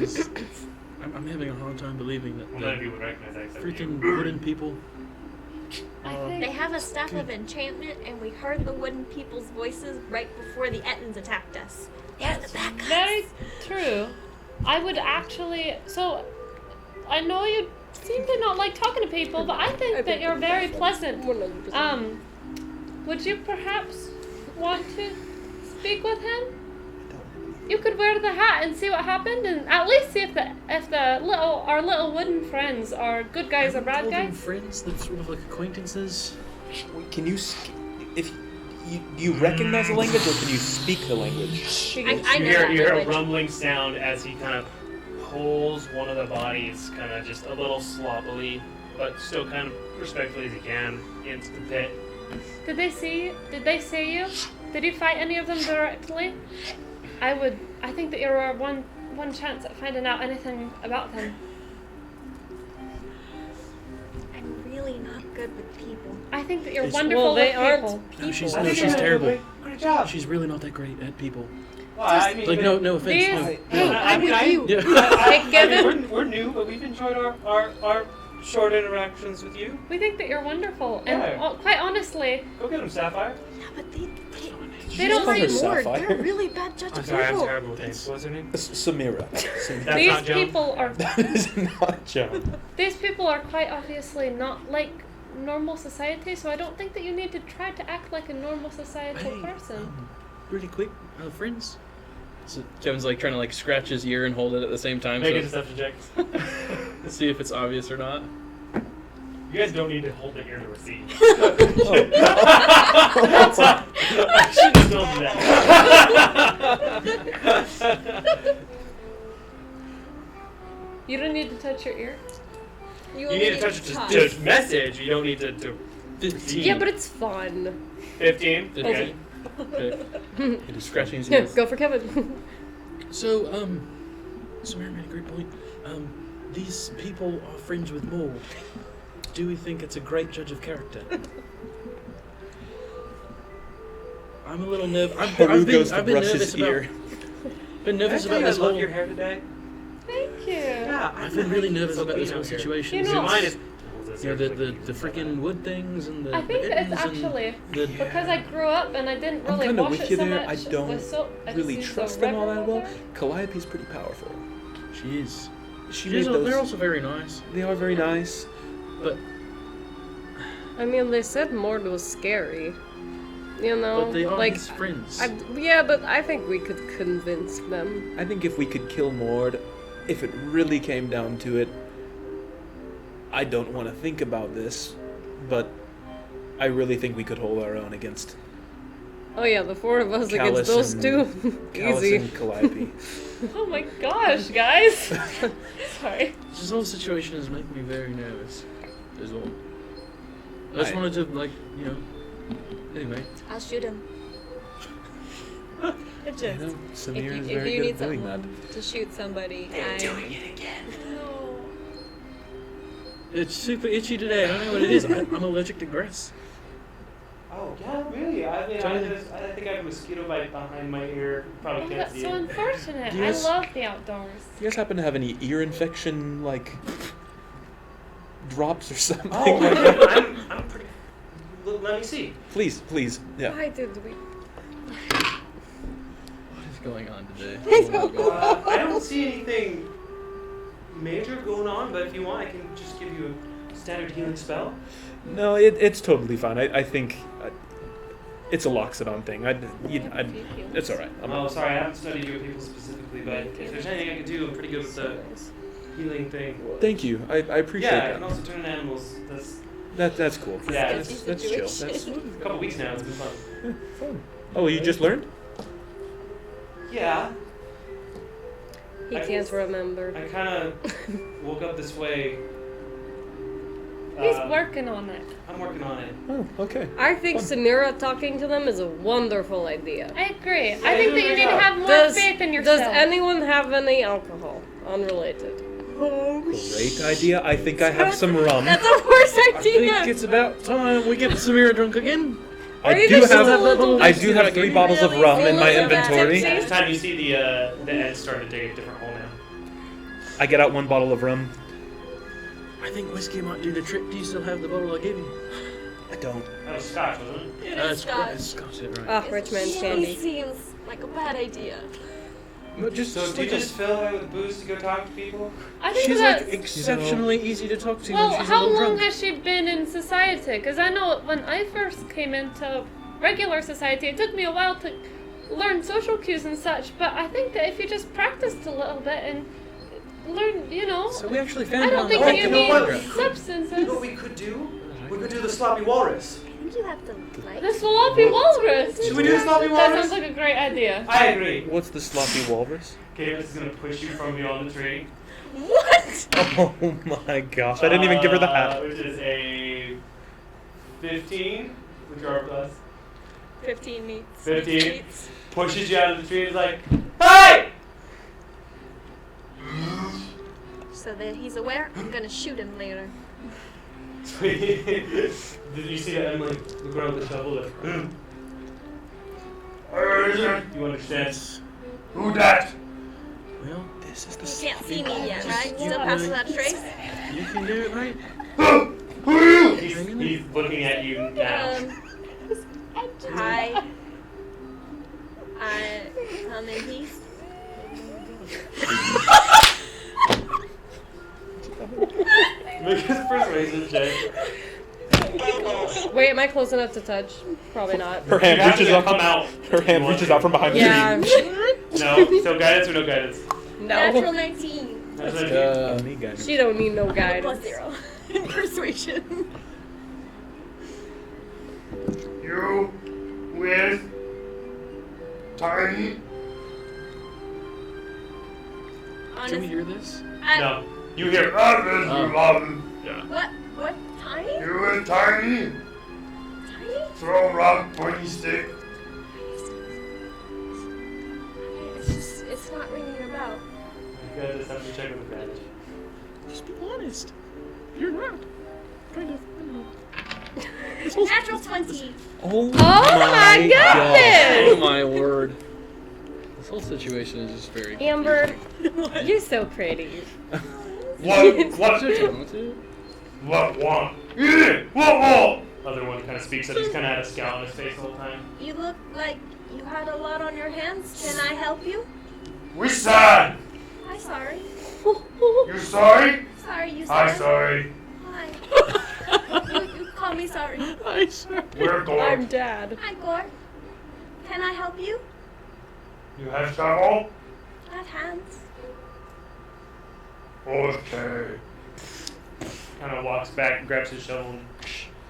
Speaker 4: I'm having a hard time believing that
Speaker 2: Well, none of you would recognize that except
Speaker 4: freaking
Speaker 2: you.
Speaker 4: wooden people.
Speaker 3: I think
Speaker 5: They have a staff of enchantment, and we heard the wooden people's voices right before the Ettins attacked us.
Speaker 3: that's very true. I would actually. So, I know you seem to not like talking to people, but I think that you're very pleasant.
Speaker 6: 100%.
Speaker 3: Would you perhaps want to speak with him? You could wear the hat and see what happened, and at least see if our little wooden friends are good guys or bad
Speaker 4: Call them
Speaker 3: guys.
Speaker 4: friends, they're sort of like acquaintances.
Speaker 1: Can you, if you, do you recognize the language, or can you speak the language?
Speaker 5: I
Speaker 2: You
Speaker 5: know
Speaker 2: hear,
Speaker 5: that
Speaker 2: you hear a
Speaker 5: language.
Speaker 2: rumbling sound as he kind of pulls one of the bodies, kind of just a little sloppily, but still kind of respectfully as he can, into the pit.
Speaker 3: Did they see you? Did you fight any of them directly? I think that you're our one chance at finding out anything about them.
Speaker 5: I'm really not good with people.
Speaker 3: I think that you're
Speaker 4: It's-
Speaker 3: wonderful
Speaker 6: well, they
Speaker 3: with
Speaker 6: aren't
Speaker 3: people.
Speaker 4: No, she's
Speaker 2: I think
Speaker 4: she's
Speaker 2: you're doing a
Speaker 4: terrible.
Speaker 2: Great job.
Speaker 4: She's really not that great at people.
Speaker 2: Well, I mean,
Speaker 4: Like no offense.
Speaker 3: These-
Speaker 4: No.
Speaker 3: Hey,
Speaker 2: I mean,
Speaker 4: Yeah.
Speaker 3: Hey, Kevin.
Speaker 2: we're new, but we've enjoyed our short interactions with you.
Speaker 3: We think that you're wonderful, and
Speaker 2: Yeah.
Speaker 3: quite honestly,
Speaker 2: Go get him, Sapphire.
Speaker 5: Yeah, but they
Speaker 3: they don't
Speaker 1: call her
Speaker 3: like
Speaker 5: Lord,
Speaker 1: Sapphire?
Speaker 5: they're a really bad judge
Speaker 2: I'm
Speaker 5: of
Speaker 2: sorry, I'm
Speaker 5: people.
Speaker 2: terrible with names. What's her name?
Speaker 1: Samira.
Speaker 2: That's
Speaker 3: these
Speaker 2: not Joan.
Speaker 3: people are
Speaker 1: That is not Joan.
Speaker 3: these people are quite obviously not like normal society. So I don't think that you need to try to act like a normal societal
Speaker 4: Hey,
Speaker 3: person.
Speaker 4: really quick, friends. So Kevin's like trying to like scratch his ear and hold it at the same time,
Speaker 2: Make a
Speaker 4: so
Speaker 2: deception check.
Speaker 4: let's see if it's obvious or not.
Speaker 2: You guys don't need to hold the ear to receive.
Speaker 1: Oh.
Speaker 2: I should have told you that.
Speaker 3: You don't need to touch your ear.
Speaker 2: You need to touch it to message. You don't need to receive.
Speaker 6: Yeah, but it's fun.
Speaker 2: 15.
Speaker 4: Okay.
Speaker 2: Okay.
Speaker 4: It is scratching his ear.
Speaker 6: Go for Kevin.
Speaker 4: So, Samira made a great point. These people are friends with Maul. Do we think it's a great judge of character? I'm a little nervous.
Speaker 1: Haru goes to
Speaker 4: I've been
Speaker 1: brush
Speaker 4: nervous
Speaker 1: his
Speaker 4: about.
Speaker 1: ear.
Speaker 4: Been nervous
Speaker 2: Did I
Speaker 4: about
Speaker 2: tell
Speaker 4: this
Speaker 2: you I love
Speaker 4: whole.
Speaker 2: your hair today?
Speaker 3: Thank you.
Speaker 2: Yeah,
Speaker 4: I've been really nervous about this whole situation.
Speaker 3: You know-
Speaker 2: So mine is.
Speaker 4: You know, the freaking wood things and the.
Speaker 3: I think
Speaker 4: the
Speaker 3: that it's
Speaker 4: Ettins and
Speaker 3: actually
Speaker 4: the,
Speaker 3: because I grew up and I didn't
Speaker 1: I'm
Speaker 3: really
Speaker 1: kind of
Speaker 3: wash
Speaker 1: with
Speaker 3: it
Speaker 1: you
Speaker 3: so
Speaker 1: there.
Speaker 3: much.
Speaker 1: I don't
Speaker 3: with soap. I just
Speaker 1: really
Speaker 3: used the
Speaker 1: trust them all
Speaker 3: river
Speaker 1: that well.
Speaker 3: water.
Speaker 1: Calliope's pretty powerful.
Speaker 4: She is.
Speaker 1: She made
Speaker 4: They're
Speaker 1: those.
Speaker 4: also very nice,
Speaker 1: They are very nice.
Speaker 4: but
Speaker 6: I mean, they said Mord was scary. You know,
Speaker 4: but they are
Speaker 6: like,
Speaker 4: his friends.
Speaker 6: yeah, but I think we could convince them.
Speaker 1: I think if we could kill Mord, if it really came down to it, I don't want to think about this, but I really think we could hold our own against
Speaker 6: Oh yeah, the four of us
Speaker 1: Callus
Speaker 6: against those
Speaker 1: and-
Speaker 6: two.
Speaker 1: Callus
Speaker 6: Easy.
Speaker 1: and Calliope.
Speaker 3: Oh my gosh, guys! Sorry.
Speaker 4: This whole situation is making me very nervous. Is all. I just
Speaker 1: I-
Speaker 4: wanted to Anyway,
Speaker 5: I'll shoot him.
Speaker 1: You know, Samir is
Speaker 8: if
Speaker 1: very
Speaker 8: you
Speaker 1: good
Speaker 8: need
Speaker 1: at doing that.
Speaker 8: someone to shoot somebody,
Speaker 2: They're doing it again.
Speaker 5: No.
Speaker 4: It's super itchy today. I don't know what it is. I'm allergic to grass.
Speaker 2: Oh, yeah, really? I mean, I think I have a mosquito bite behind my ear. Probably
Speaker 3: Oh,
Speaker 2: can't
Speaker 3: that's
Speaker 2: see
Speaker 3: so
Speaker 2: it.
Speaker 3: unfortunate.
Speaker 1: Do you
Speaker 3: I
Speaker 1: guys-
Speaker 3: love the outdoors.
Speaker 1: Do you guys happen to have any ear infection, like drops or something?
Speaker 2: Oh,
Speaker 1: like that?
Speaker 2: I'm pretty. Let me see.
Speaker 1: Please, yeah.
Speaker 6: Why did we?
Speaker 4: What is going on today? Oh my God.
Speaker 2: I don't see anything major going on, but if you want, I can just give you a standard healing spell.
Speaker 1: No, it's totally fine. I think it's a Loxodon thing. It's all right.
Speaker 2: Oh, sorry, I haven't studied your people specifically, but if there's anything I can do, I'm pretty good with the healing thing.
Speaker 1: Thank you. I appreciate
Speaker 2: Yeah, I
Speaker 1: that.
Speaker 2: can also turn into animals.
Speaker 1: That's cool.
Speaker 2: Yeah,
Speaker 1: That's chill. That's
Speaker 2: a couple weeks now. It's been fun.
Speaker 1: fun. Oh, you just learned?
Speaker 2: Yeah,
Speaker 6: He
Speaker 2: I
Speaker 6: can't
Speaker 2: guess-
Speaker 6: remember.
Speaker 2: I kind of woke up this way.
Speaker 3: He's working on it.
Speaker 2: I'm working on it.
Speaker 1: Oh, okay.
Speaker 6: I think Samira talking to them is a wonderful idea.
Speaker 3: I agree.
Speaker 2: Yeah,
Speaker 3: I think that
Speaker 2: you're
Speaker 3: you need
Speaker 2: right.
Speaker 3: to have more
Speaker 6: Does,
Speaker 3: faith in yourself.
Speaker 6: does anyone have any alcohol? Unrelated.
Speaker 1: Great idea. I think I have some rum.
Speaker 6: That's the worst
Speaker 4: I think
Speaker 6: idea.
Speaker 4: it's about time we get Samira drunk again.
Speaker 6: Or
Speaker 1: I
Speaker 6: even
Speaker 1: do
Speaker 6: just a
Speaker 1: have
Speaker 6: little
Speaker 1: I
Speaker 6: bit
Speaker 1: do have 3 bottles of
Speaker 6: really
Speaker 1: rum in my
Speaker 6: full of that
Speaker 1: inventory.
Speaker 6: tipsy.
Speaker 2: This time you see the end starting to take a different hole now.
Speaker 1: I get out 1 bottle of rum.
Speaker 4: I think whiskey might do the trick. Do you still have the bottle I gave you?
Speaker 1: I don't.
Speaker 2: That was scotch, wasn't it?
Speaker 5: It is Scotch.
Speaker 4: It's Scotch, right?
Speaker 6: Ah, rich man's candy.
Speaker 5: Seems like a bad idea.
Speaker 4: But just,
Speaker 2: So do you just fill her with booze to go talk to people?
Speaker 3: I think
Speaker 4: she's
Speaker 3: that's...
Speaker 4: like exceptionally easy to talk to
Speaker 3: Well,
Speaker 4: when she's a
Speaker 3: how
Speaker 4: little
Speaker 3: long
Speaker 4: drunk.
Speaker 3: has she been in society? Because I know when I first came into regular society, it took me a while to learn social cues and such, but I think that if you just practiced a little bit and learn, you know,
Speaker 4: So we actually found
Speaker 3: I
Speaker 4: it
Speaker 3: don't
Speaker 4: on
Speaker 3: think
Speaker 4: the
Speaker 3: that
Speaker 2: you
Speaker 3: you
Speaker 2: know
Speaker 3: need
Speaker 2: what?
Speaker 3: substances.
Speaker 2: You know what we could do? We could do the sloppy walrus.
Speaker 5: I think you have to like.
Speaker 3: The sloppy walrus!
Speaker 2: Should we do the sloppy
Speaker 3: That
Speaker 2: walrus?
Speaker 3: sounds like a great idea.
Speaker 2: I agree.
Speaker 1: What's the sloppy walrus?
Speaker 2: Okay, this is gonna push you from beyond the tree.
Speaker 5: What?
Speaker 1: Oh my gosh! I didn't even give her the hat.
Speaker 2: Which is a 15, which are plus.
Speaker 5: 15 meets.
Speaker 2: 15.
Speaker 5: Meets.
Speaker 2: Pushes you out of the tree and is like, hey!
Speaker 5: So that he's aware, I'm gonna shoot him later.
Speaker 2: Did you see that Emily look around with the shovel? Like, you understand? Who that?
Speaker 4: Well,
Speaker 1: This is the
Speaker 5: You can't see me yet,
Speaker 4: Just
Speaker 5: right?
Speaker 4: you
Speaker 5: Still pass without trace?
Speaker 4: you can do it, right?
Speaker 2: Who are you? He's looking at you now.
Speaker 5: Hi. I come in peace.
Speaker 2: Make his persuasion check.
Speaker 6: Wait, am I close enough to touch? Probably not.
Speaker 1: Her
Speaker 2: You
Speaker 1: hand
Speaker 2: have to
Speaker 1: reaches up.
Speaker 2: come out.
Speaker 1: Her hand reaches out from behind the
Speaker 6: Yeah.
Speaker 1: tree.
Speaker 2: No, so guidance or no guidance?
Speaker 5: Natural
Speaker 6: No.
Speaker 5: 19.
Speaker 2: That's what I mean.
Speaker 1: Me guys.
Speaker 6: She don't need no
Speaker 5: I have a plus
Speaker 6: guidance.
Speaker 5: 0 in persuasion.
Speaker 8: You with Tiny?
Speaker 4: Can we
Speaker 5: Honestly,
Speaker 4: hear this?
Speaker 2: No, you hear.
Speaker 5: What? Tiny?
Speaker 8: You with Tiny?
Speaker 5: Tiny?
Speaker 8: Throw rock, pointy stick.
Speaker 5: It's not ringing a bell.
Speaker 2: You guys just have to check with advantage.
Speaker 4: Just be honest. You're not. Kind of.
Speaker 5: Natural 20.
Speaker 1: Oh,
Speaker 6: my goodness!
Speaker 4: Oh my word. This whole situation is just very.
Speaker 6: Amber, you're so pretty.
Speaker 8: What?
Speaker 4: What's your turn? What's it?
Speaker 8: What? What?
Speaker 2: Other one kind of speaks up. He's kind of had a scowl on his face the whole time.
Speaker 5: You look like you had a lot on your hands. Can I help you?
Speaker 8: We sad.
Speaker 5: Hi, sorry.
Speaker 8: You sorry?
Speaker 5: Sorry, you
Speaker 8: Hi,
Speaker 5: sorry.
Speaker 8: sorry.
Speaker 5: Hi. you call me sorry.
Speaker 4: I swear.
Speaker 8: We're
Speaker 6: I'm
Speaker 8: going.
Speaker 6: dad.
Speaker 5: Hi, Gore. Can I help you?
Speaker 8: You have shovel?
Speaker 5: I have hands.
Speaker 8: Okay.
Speaker 2: Kind of walks back, grabs his shovel, and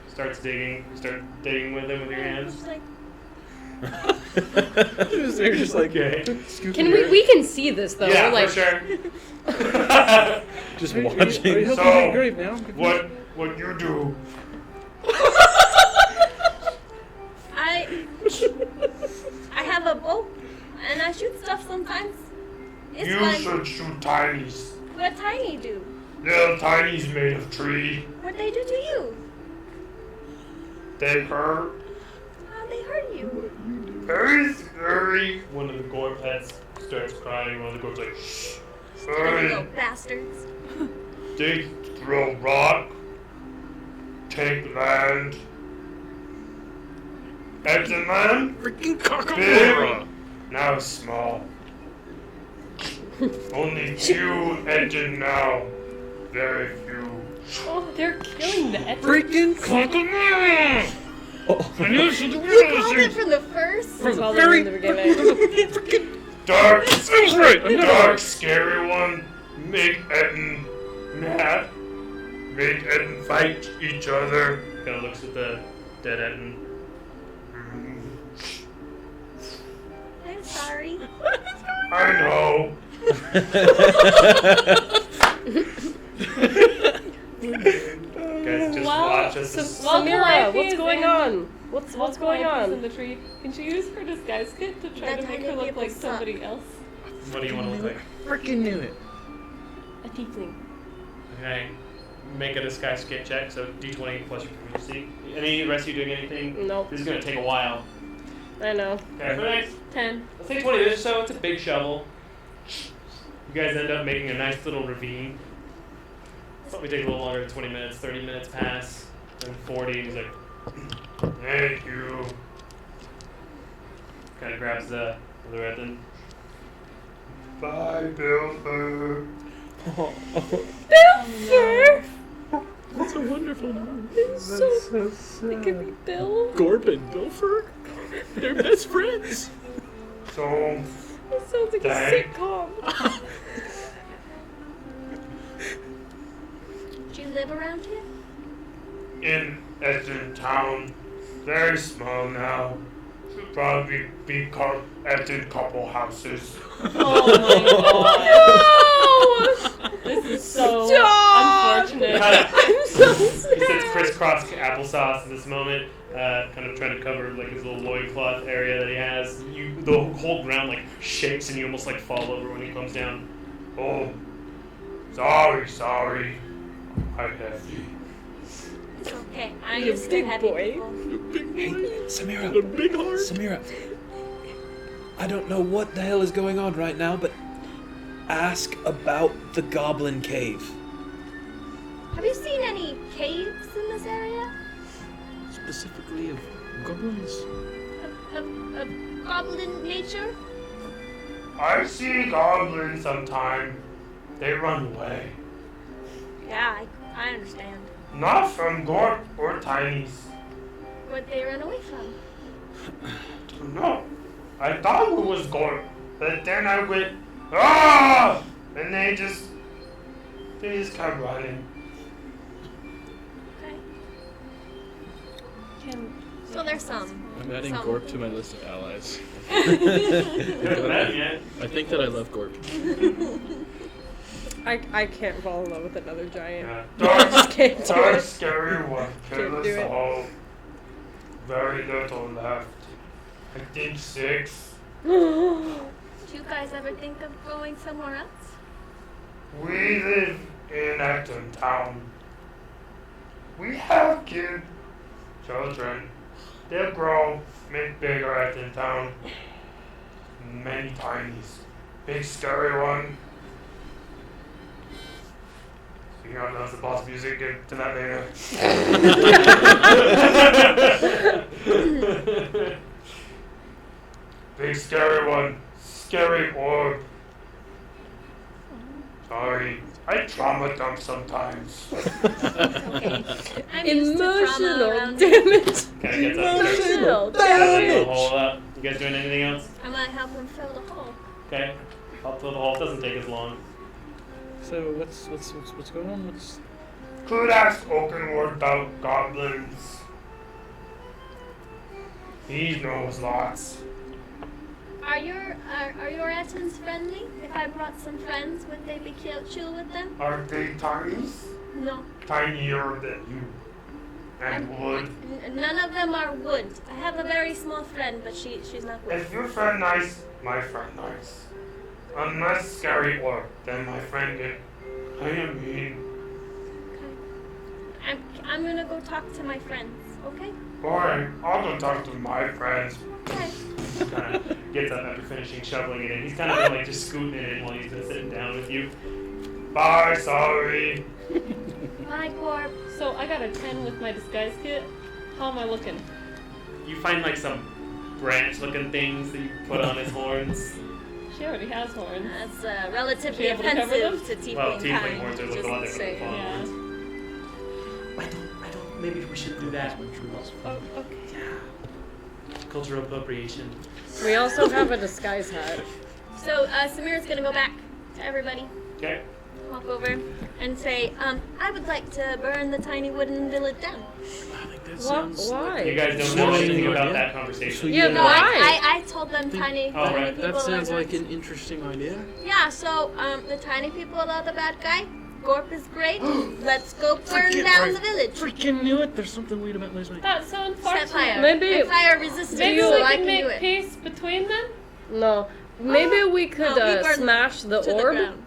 Speaker 2: starts digging. You start digging with him with your hands.
Speaker 5: Just like,
Speaker 1: They're just like,
Speaker 2: Okay.
Speaker 6: Can we can see this though?
Speaker 2: Yeah,
Speaker 6: We're like,
Speaker 2: for sure.
Speaker 1: just
Speaker 4: Are you
Speaker 1: watching.
Speaker 4: helping
Speaker 8: So,
Speaker 4: my grave now?
Speaker 8: What you do?
Speaker 5: I have a bow, and I shoot stuff sometimes. It's
Speaker 8: You
Speaker 5: like
Speaker 8: should shoot Tiny's.
Speaker 5: what Tiny do.
Speaker 8: Little tinies made of tree.
Speaker 5: What'd they do to you?
Speaker 8: They hurt.
Speaker 5: How'd they hurt you?
Speaker 8: Very scary.
Speaker 2: One of the gore pets starts crying. One of the gore's like, shh.
Speaker 5: There you go,
Speaker 8: And
Speaker 5: bastards.
Speaker 8: they throw rock. Take land. That's a man.
Speaker 7: Freaking
Speaker 8: Big.
Speaker 7: cockamora!
Speaker 8: Now small. Only few engine now. Very few.
Speaker 3: Oh, they're killing the Edge.
Speaker 7: Freaking cockamora! I knew she
Speaker 5: You called it from the first?
Speaker 6: That's all
Speaker 7: very-
Speaker 6: in the beginning.
Speaker 7: freaking
Speaker 8: Dark,
Speaker 7: sounds right. I'm
Speaker 8: dark,
Speaker 7: not
Speaker 8: scary one. Make Etten mad. Make Etten fight each other.
Speaker 2: Kind of looks at the dead Etten.
Speaker 5: I'm sorry.
Speaker 8: I know.
Speaker 2: Guys, just watch as the
Speaker 6: Samira, what's going on? What's going
Speaker 3: In
Speaker 6: on?
Speaker 3: the tree. Can she use her disguise kit to try
Speaker 5: That
Speaker 3: to make
Speaker 5: tiny
Speaker 3: her look
Speaker 5: people
Speaker 3: like
Speaker 5: suck.
Speaker 3: somebody else?
Speaker 2: What do you want to look like?
Speaker 7: freaking knew it.
Speaker 3: A tiefling.
Speaker 2: Okay. Make a disguise kit check. So D20 plus your proficiency. Any rest of you doing anything?
Speaker 6: Nope.
Speaker 2: This is gonna take a while.
Speaker 6: I know.
Speaker 2: Okay. For the next,
Speaker 3: 10.
Speaker 2: let's say 20 minutes or so. It's a big shovel. You guys end up making a nice little ravine. Probably take a little longer than 20 minutes. 30 minutes pass. Then 40. And he's like,
Speaker 8: Thank you.
Speaker 2: kind of grabs the Etten.
Speaker 8: Bye, Bilfer.
Speaker 4: That's a wonderful name.
Speaker 6: It could be Bill.
Speaker 4: Gorp and Bilfer? They're best friends.
Speaker 8: So,
Speaker 6: It sounds like a
Speaker 8: Dang.
Speaker 6: sitcom.
Speaker 5: Do you live around here?
Speaker 8: in Etten town, very small now. Should probably be called Etten couple houses.
Speaker 3: Oh my god! This is so
Speaker 6: Stop!
Speaker 3: unfortunate.
Speaker 6: I'm so
Speaker 2: He sits
Speaker 6: sad.
Speaker 2: crisscross applesauce in this moment, kind of trying to cover like his little loincloth area that he has. The whole ground like shakes and you almost like fall over when he comes down.
Speaker 8: Oh, sorry. I'm heavy.
Speaker 5: It's okay. I'm
Speaker 6: You're a
Speaker 5: used to
Speaker 6: big
Speaker 5: heavy
Speaker 6: boy.
Speaker 5: people.
Speaker 1: Hey, Samira.
Speaker 4: The big heart.
Speaker 1: Samira. I don't know what the hell is going on right now, but ask about the Goblin Cave.
Speaker 5: Have you seen any caves in this area?
Speaker 4: Specifically of goblins.
Speaker 5: Of goblin nature?
Speaker 8: I see goblins sometime. They run away.
Speaker 5: Yeah, I understand.
Speaker 8: Not from Gorp or Tinies.
Speaker 5: Where'd they run away from?
Speaker 8: Don't know. I thought it was Gorp, but then I went, ah! And they just kept running.
Speaker 5: Okay.
Speaker 3: Can
Speaker 5: So there's some.
Speaker 4: I'm adding
Speaker 5: Some.
Speaker 4: Gorp to my list of allies.
Speaker 2: Haven't met him yet.
Speaker 4: I think that I love Gorp.
Speaker 6: I can't fall in love with another giant.
Speaker 8: Yeah.
Speaker 6: I just can't do
Speaker 8: Dark,
Speaker 6: it.
Speaker 8: scary one.
Speaker 6: Can't
Speaker 8: Kill
Speaker 6: do
Speaker 8: us
Speaker 6: it.
Speaker 8: all. Very little left. I think 6.
Speaker 5: Do you guys ever think of going somewhere else?
Speaker 8: We live in Acton town. We have children. They'll grow, make bigger Acton town. Many tinies. Big scary one. Speaking of, that's the boss music. Get to that later. Big scary one. Scary orb. Sorry. I trauma dump sometimes.
Speaker 5: Okay. I'm used to trauma
Speaker 6: Emotional
Speaker 5: around
Speaker 6: damage.
Speaker 2: Kind of gets up there.
Speaker 6: Emotional
Speaker 2: Fills the
Speaker 6: damage.
Speaker 2: hole up. You guys doing anything else?
Speaker 5: I'm gonna help him fill the hole.
Speaker 2: Okay. I'll fill the hole. It doesn't take as long.
Speaker 4: So what's going on? What's
Speaker 8: Could ask Oakenward about goblins. He knows lots.
Speaker 5: Are your Attons friendly? If I brought some friends, would they be chill with them?
Speaker 8: Are they tinies?
Speaker 5: No.
Speaker 8: Tinier than you. And wood.
Speaker 5: None of them are wood. I have a very small friend, but she's not wood.
Speaker 8: If your friend nice, my friend nice. Unless scary orb, then my friend get. I am mean.
Speaker 5: I'm gonna go talk to my friends. Okay.
Speaker 8: Boy, I'll go talk to my friends.
Speaker 5: Okay.
Speaker 2: Kind of gets up after finishing shoveling it in. He's kind of been like just scooting it in while he's been sitting down with you.
Speaker 8: Bye, sorry.
Speaker 5: Bye, Corp.
Speaker 3: So I got a 10 with my disguise kit. How am I looking?
Speaker 2: You find like some branch-looking things that you put on his horns.
Speaker 3: She already has horns.
Speaker 5: That's relatively
Speaker 3: Be able to cover
Speaker 5: offensive to
Speaker 3: them?
Speaker 5: tiefling
Speaker 2: Well, tiefling
Speaker 5: kind.
Speaker 2: horns are look a
Speaker 5: just
Speaker 2: lot different
Speaker 5: saying.
Speaker 2: than fawn
Speaker 3: Yeah.
Speaker 2: horns. I don't. Maybe we should do that.
Speaker 3: Oh, okay.
Speaker 2: Cultural appropriation.
Speaker 6: We also have a disguise hat.
Speaker 5: So Samira's gonna go back to everybody,
Speaker 2: Okay.
Speaker 5: walk over, and say, I would like to burn the tiny wooden village down.
Speaker 6: Why?
Speaker 2: You guys don't know anything about that conversation.
Speaker 6: Yeah,
Speaker 5: No,
Speaker 6: why?
Speaker 5: I told them tiny
Speaker 2: Oh, right.
Speaker 5: people
Speaker 4: That sounds
Speaker 5: are
Speaker 4: like an interesting idea.
Speaker 5: Yeah, so the tiny people are the bad guy. Gorp is great. Let's go burn down the village.
Speaker 4: Freaking knew it. There's something weird about last night.
Speaker 3: That's so
Speaker 5: Set fire.
Speaker 3: unfortunate.
Speaker 6: Maybe-
Speaker 5: And fire resistant,
Speaker 3: Maybe
Speaker 5: so
Speaker 3: we
Speaker 5: I
Speaker 3: can
Speaker 5: can do
Speaker 3: make
Speaker 5: it.
Speaker 3: peace between them?
Speaker 6: No. Maybe we could
Speaker 5: No, we burn
Speaker 6: smash the
Speaker 5: to the
Speaker 6: orb,
Speaker 5: ground.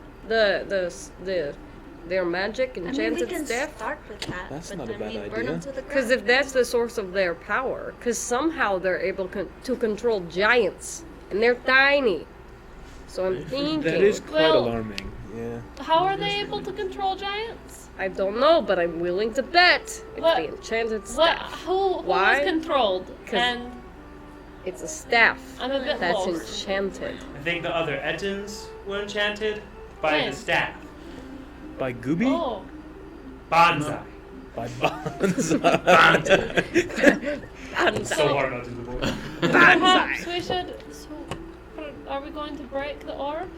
Speaker 6: their magic
Speaker 5: I mean, we
Speaker 6: enchanted
Speaker 5: can
Speaker 6: staff.
Speaker 5: start with that.
Speaker 1: That's
Speaker 5: but
Speaker 1: not a
Speaker 5: then
Speaker 1: bad
Speaker 5: we burn
Speaker 1: idea.
Speaker 5: them to the
Speaker 6: Because
Speaker 5: ground.
Speaker 6: if that's the source of their power, because somehow they're able to control giants, and they're tiny. So I'm thinking.
Speaker 1: That is quite
Speaker 3: Well-
Speaker 1: alarming. Yeah.
Speaker 3: How are they able to control giants?
Speaker 6: I don't know, but I'm willing to bet it's
Speaker 3: What-
Speaker 6: the enchanted
Speaker 3: What?
Speaker 6: staff.
Speaker 3: Who
Speaker 6: Why?
Speaker 3: is controlled?
Speaker 6: 'Cause-
Speaker 3: And
Speaker 6: It's a staff
Speaker 3: I'm a bit
Speaker 6: that's
Speaker 3: lost.
Speaker 6: enchanted.
Speaker 2: I think the other Ettins were enchanted by
Speaker 3: When?
Speaker 2: the staff.
Speaker 1: By Gooby?
Speaker 3: Oh,
Speaker 2: Bonsai.
Speaker 1: By Bonds.
Speaker 2: So hard not to the board.
Speaker 3: perhaps we should. So, are we going to break the orb?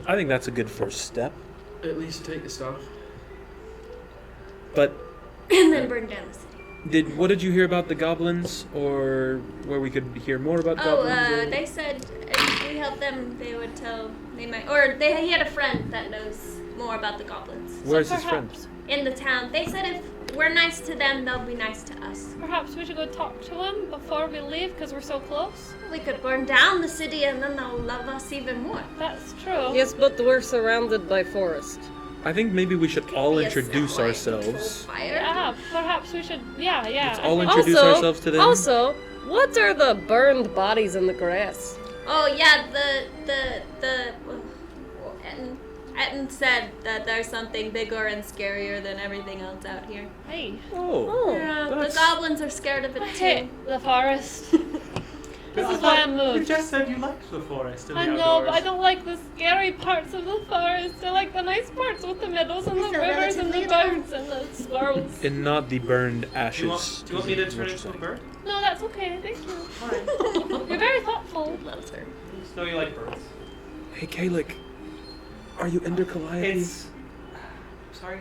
Speaker 1: I think that's a good first step.
Speaker 4: At least take the stuff.
Speaker 1: But
Speaker 5: and then burn down the city.
Speaker 1: what did you hear about the goblins, or where we could hear more about
Speaker 5: Oh,
Speaker 1: goblins? or-
Speaker 5: they said if we help them, they would tell. They might, or he had a friend that knows more about the goblins
Speaker 1: Where's
Speaker 3: so
Speaker 1: his friend?
Speaker 3: perhaps,
Speaker 5: in the town. They said if we're nice to them, they'll be nice to us.
Speaker 3: Perhaps we should go talk to him before we leave because we're so close.
Speaker 5: We could burn down the city, and then they'll love us even more.
Speaker 3: That's true.
Speaker 6: Yes, but we're surrounded by forest.
Speaker 1: I think maybe we should all
Speaker 5: Be a
Speaker 1: introduce
Speaker 5: satellite
Speaker 1: ourselves.
Speaker 5: control fire.
Speaker 3: Yeah, perhaps we should. Yeah.
Speaker 1: Let's
Speaker 3: I
Speaker 1: all
Speaker 3: think-
Speaker 1: introduce ourselves to them.
Speaker 6: Also, what are the burned bodies in the grass?
Speaker 5: Oh yeah, Etten said that there's something bigger and scarier than everything else out here.
Speaker 3: Hey,
Speaker 1: Oh,
Speaker 5: Yeah, the
Speaker 1: that's-
Speaker 5: goblins are scared of it
Speaker 3: I
Speaker 5: too.
Speaker 3: hate the forest. This is why I
Speaker 2: You
Speaker 3: moved.
Speaker 2: just said you liked the forest and the
Speaker 3: I know,
Speaker 2: outdoors.
Speaker 3: but I don't like the scary parts of the forest. I like the nice parts with the meadows and the
Speaker 5: It's a
Speaker 3: rivers and the
Speaker 5: relatively
Speaker 3: birds and the squirrels.
Speaker 1: and not the burned
Speaker 2: Do
Speaker 1: ashes.
Speaker 2: you want me to
Speaker 1: is
Speaker 2: turn
Speaker 1: what
Speaker 2: into a
Speaker 1: you're
Speaker 2: bird?
Speaker 3: No, that's okay. Thank you.
Speaker 2: Fine.
Speaker 3: You're very thoughtful.
Speaker 6: Loves her.
Speaker 2: Just know you like birds.
Speaker 1: saying. Hey, Kalik, are you into Calliope?
Speaker 2: It's. Sorry?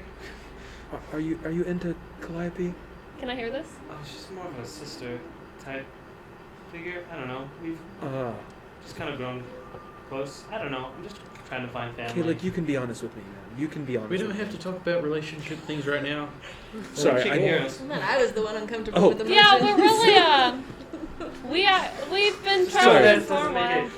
Speaker 1: Are you into Calliope?
Speaker 3: Can I hear this?
Speaker 2: Oh, she's more of a sister type figure. I don't know. We've just kind of grown close. I don't know. I'm just trying to find family.
Speaker 1: Kalik, you can be honest with me, man. You can be honest.
Speaker 4: We don't
Speaker 1: with
Speaker 4: have to talk about relationship things right now.
Speaker 1: me. Sorry,
Speaker 2: She
Speaker 1: I
Speaker 2: can hear us.
Speaker 5: Man, I was the one uncomfortable
Speaker 1: Oh.
Speaker 5: with the
Speaker 3: Yeah,
Speaker 5: motion.
Speaker 3: we're really we've been traveling for a while.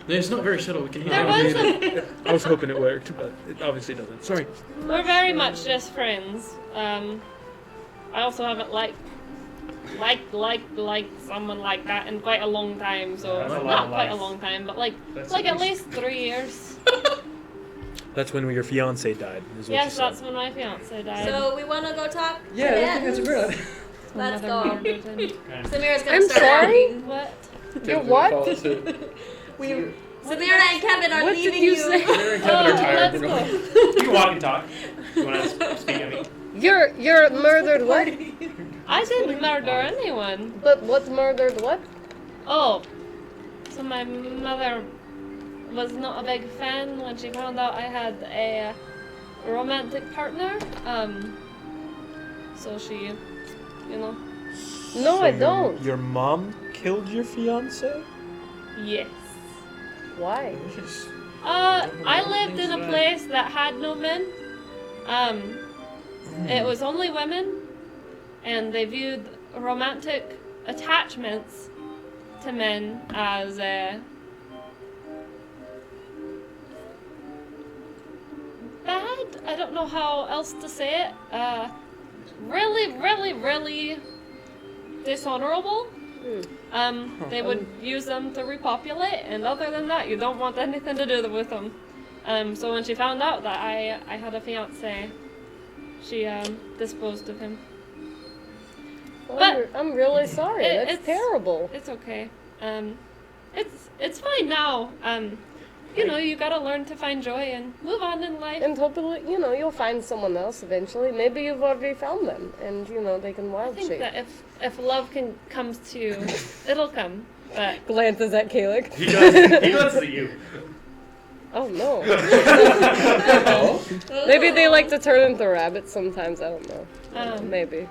Speaker 4: It's not very subtle. We can hear
Speaker 3: There
Speaker 4: it.
Speaker 3: was a,
Speaker 1: I was hoping it worked, but it obviously doesn't. Sorry.
Speaker 3: we're very much just friends. I also haven't liked someone like that in quite a long time. So
Speaker 2: That's a lot
Speaker 3: not
Speaker 2: of
Speaker 3: quite a
Speaker 2: life.
Speaker 3: long time, but like
Speaker 2: That's
Speaker 3: at least 3 years.
Speaker 1: That's when your fiance died. Is what
Speaker 3: Yes,
Speaker 1: you
Speaker 3: that's
Speaker 1: said.
Speaker 3: when my fiance died.
Speaker 5: So we want to go talk.
Speaker 4: Yeah,
Speaker 5: to
Speaker 4: I think that's a great idea.
Speaker 5: Let's
Speaker 3: Another
Speaker 5: go.
Speaker 3: murdered him.
Speaker 5: Samira's gonna
Speaker 6: I'm
Speaker 5: start
Speaker 6: sorry?
Speaker 5: acting.
Speaker 3: What?
Speaker 6: You're what?
Speaker 5: Samira and Kevin are
Speaker 6: What did
Speaker 5: leaving
Speaker 6: you say?
Speaker 3: Let's go.
Speaker 2: You can walk and talk. You want to speak at me?
Speaker 6: You're murdered what?
Speaker 3: I didn't murder anyone.
Speaker 6: But what murdered what?
Speaker 3: Oh, so my mother was not a big fan when she found out I had a romantic partner. So she, you know,
Speaker 6: No,
Speaker 1: So
Speaker 6: I don't.
Speaker 1: Your mom killed your fiance?
Speaker 3: yes.
Speaker 6: Why?
Speaker 3: I lived in a place that had no men. It was only women, and they viewed romantic attachments to men as bad. I don't know how else to say it. Really, really, really dishonorable. They would use them to repopulate, and other than that, you don't want anything to do with them. So when she found out that I had a fiance, she disposed of him. But
Speaker 6: I'm really sorry. That's terrible.
Speaker 3: It's okay. It's fine now. You know, you gotta learn to find joy and move on in life.
Speaker 6: And hopefully, you know, you'll find someone else eventually. Maybe you've already found them, and you know they can
Speaker 3: I
Speaker 6: wild
Speaker 3: think
Speaker 6: shape.
Speaker 3: that if love comes to you, it'll come. But
Speaker 6: Glances at Kalik.
Speaker 2: He glances at you.
Speaker 6: Oh no. Maybe they like to turn into rabbits sometimes. I don't know. Maybe.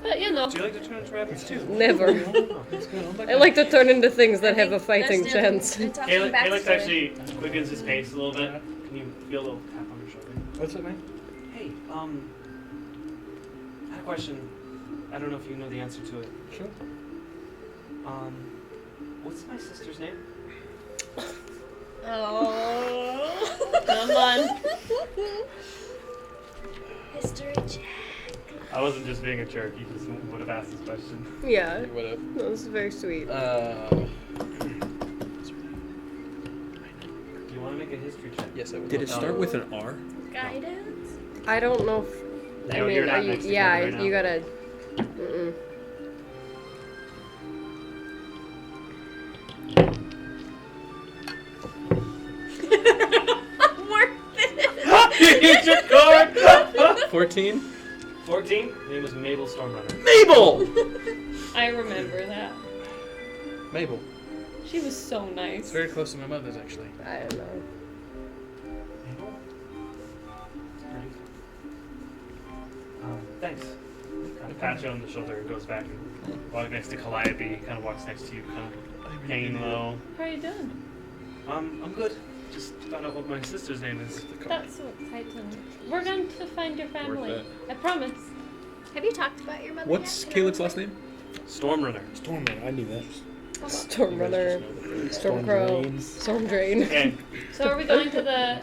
Speaker 3: But you know.
Speaker 2: Do you like to turn into rabbits too?
Speaker 6: Never. I like to turn into things that have a fighting chance.
Speaker 2: Alex actually quickens his pace a little bit. Can you feel a little tap on your shoulder?
Speaker 1: What's up, man?
Speaker 2: Hey, I had a question. I don't know if you know the answer to it.
Speaker 1: Sure.
Speaker 2: What's my sister's name?
Speaker 3: Oh. Come on.
Speaker 5: History check.
Speaker 2: I wasn't just being a jerk. He just would have asked this question.
Speaker 6: Yeah.
Speaker 4: You would've.
Speaker 6: That was very sweet.
Speaker 2: Do you want to make a history check?
Speaker 4: Yes, I would.
Speaker 9: Did it start with an R?
Speaker 5: Guidance.
Speaker 6: I don't know if. I
Speaker 2: No,
Speaker 6: mean,
Speaker 2: you're not
Speaker 6: are you,
Speaker 2: next to
Speaker 6: yeah,
Speaker 2: him right now.
Speaker 6: you gotta. Mm-mm.
Speaker 2: Use your card!
Speaker 4: 14?
Speaker 2: 14? Her name was Mabel Stormrunner.
Speaker 4: Mabel!
Speaker 3: I remember that.
Speaker 4: Mabel.
Speaker 3: She was so
Speaker 4: It's
Speaker 3: nice.
Speaker 4: very close to my mother's, actually.
Speaker 6: I don't know.
Speaker 2: Mabel? Great. Thanks. Kind of pats you on the shoulder and goes back and walks next to Calliope. Kind of walks next to you, kind of hanging low.
Speaker 3: How are you doing?
Speaker 2: I'm good. Just found out what my sister's name is.
Speaker 3: That's so exciting. We're going to find your family.
Speaker 4: that.
Speaker 3: I promise.
Speaker 5: Have you talked about your mother
Speaker 9: What's
Speaker 5: yet?
Speaker 9: Caleb's last name?
Speaker 2: Stormrunner.
Speaker 1: Stormrunner, I knew that.
Speaker 6: Stormrunner, Stormcrow, Stormdrain.
Speaker 2: Okay.
Speaker 3: So are we going to the?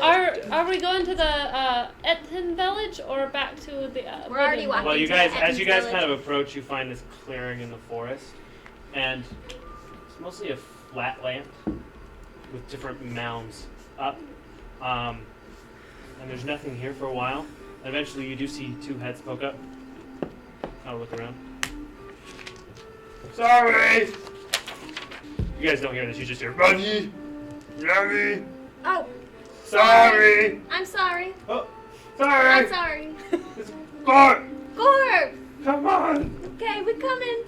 Speaker 3: Are we going to the Etten village or back to the?
Speaker 5: We're already
Speaker 3: Woodland?
Speaker 5: walking.
Speaker 2: Well, you
Speaker 5: to
Speaker 2: guys,
Speaker 5: the
Speaker 2: as you guys
Speaker 5: Evans
Speaker 2: kind of approach, you find this clearing in the forest, and it's mostly a flat land with different mounds up, and there's nothing here for a while. Eventually, you do see two heads poke up. Kind of look around.
Speaker 8: Sorry!
Speaker 2: You guys don't hear this. You just hear.
Speaker 8: Buddy! Yummy!
Speaker 5: Oh,
Speaker 8: Sorry!
Speaker 5: I'm sorry.
Speaker 2: Oh,
Speaker 8: Sorry!
Speaker 5: I'm sorry.
Speaker 8: Gorp!
Speaker 5: Gorb!
Speaker 8: Come on!
Speaker 5: Okay, we're coming.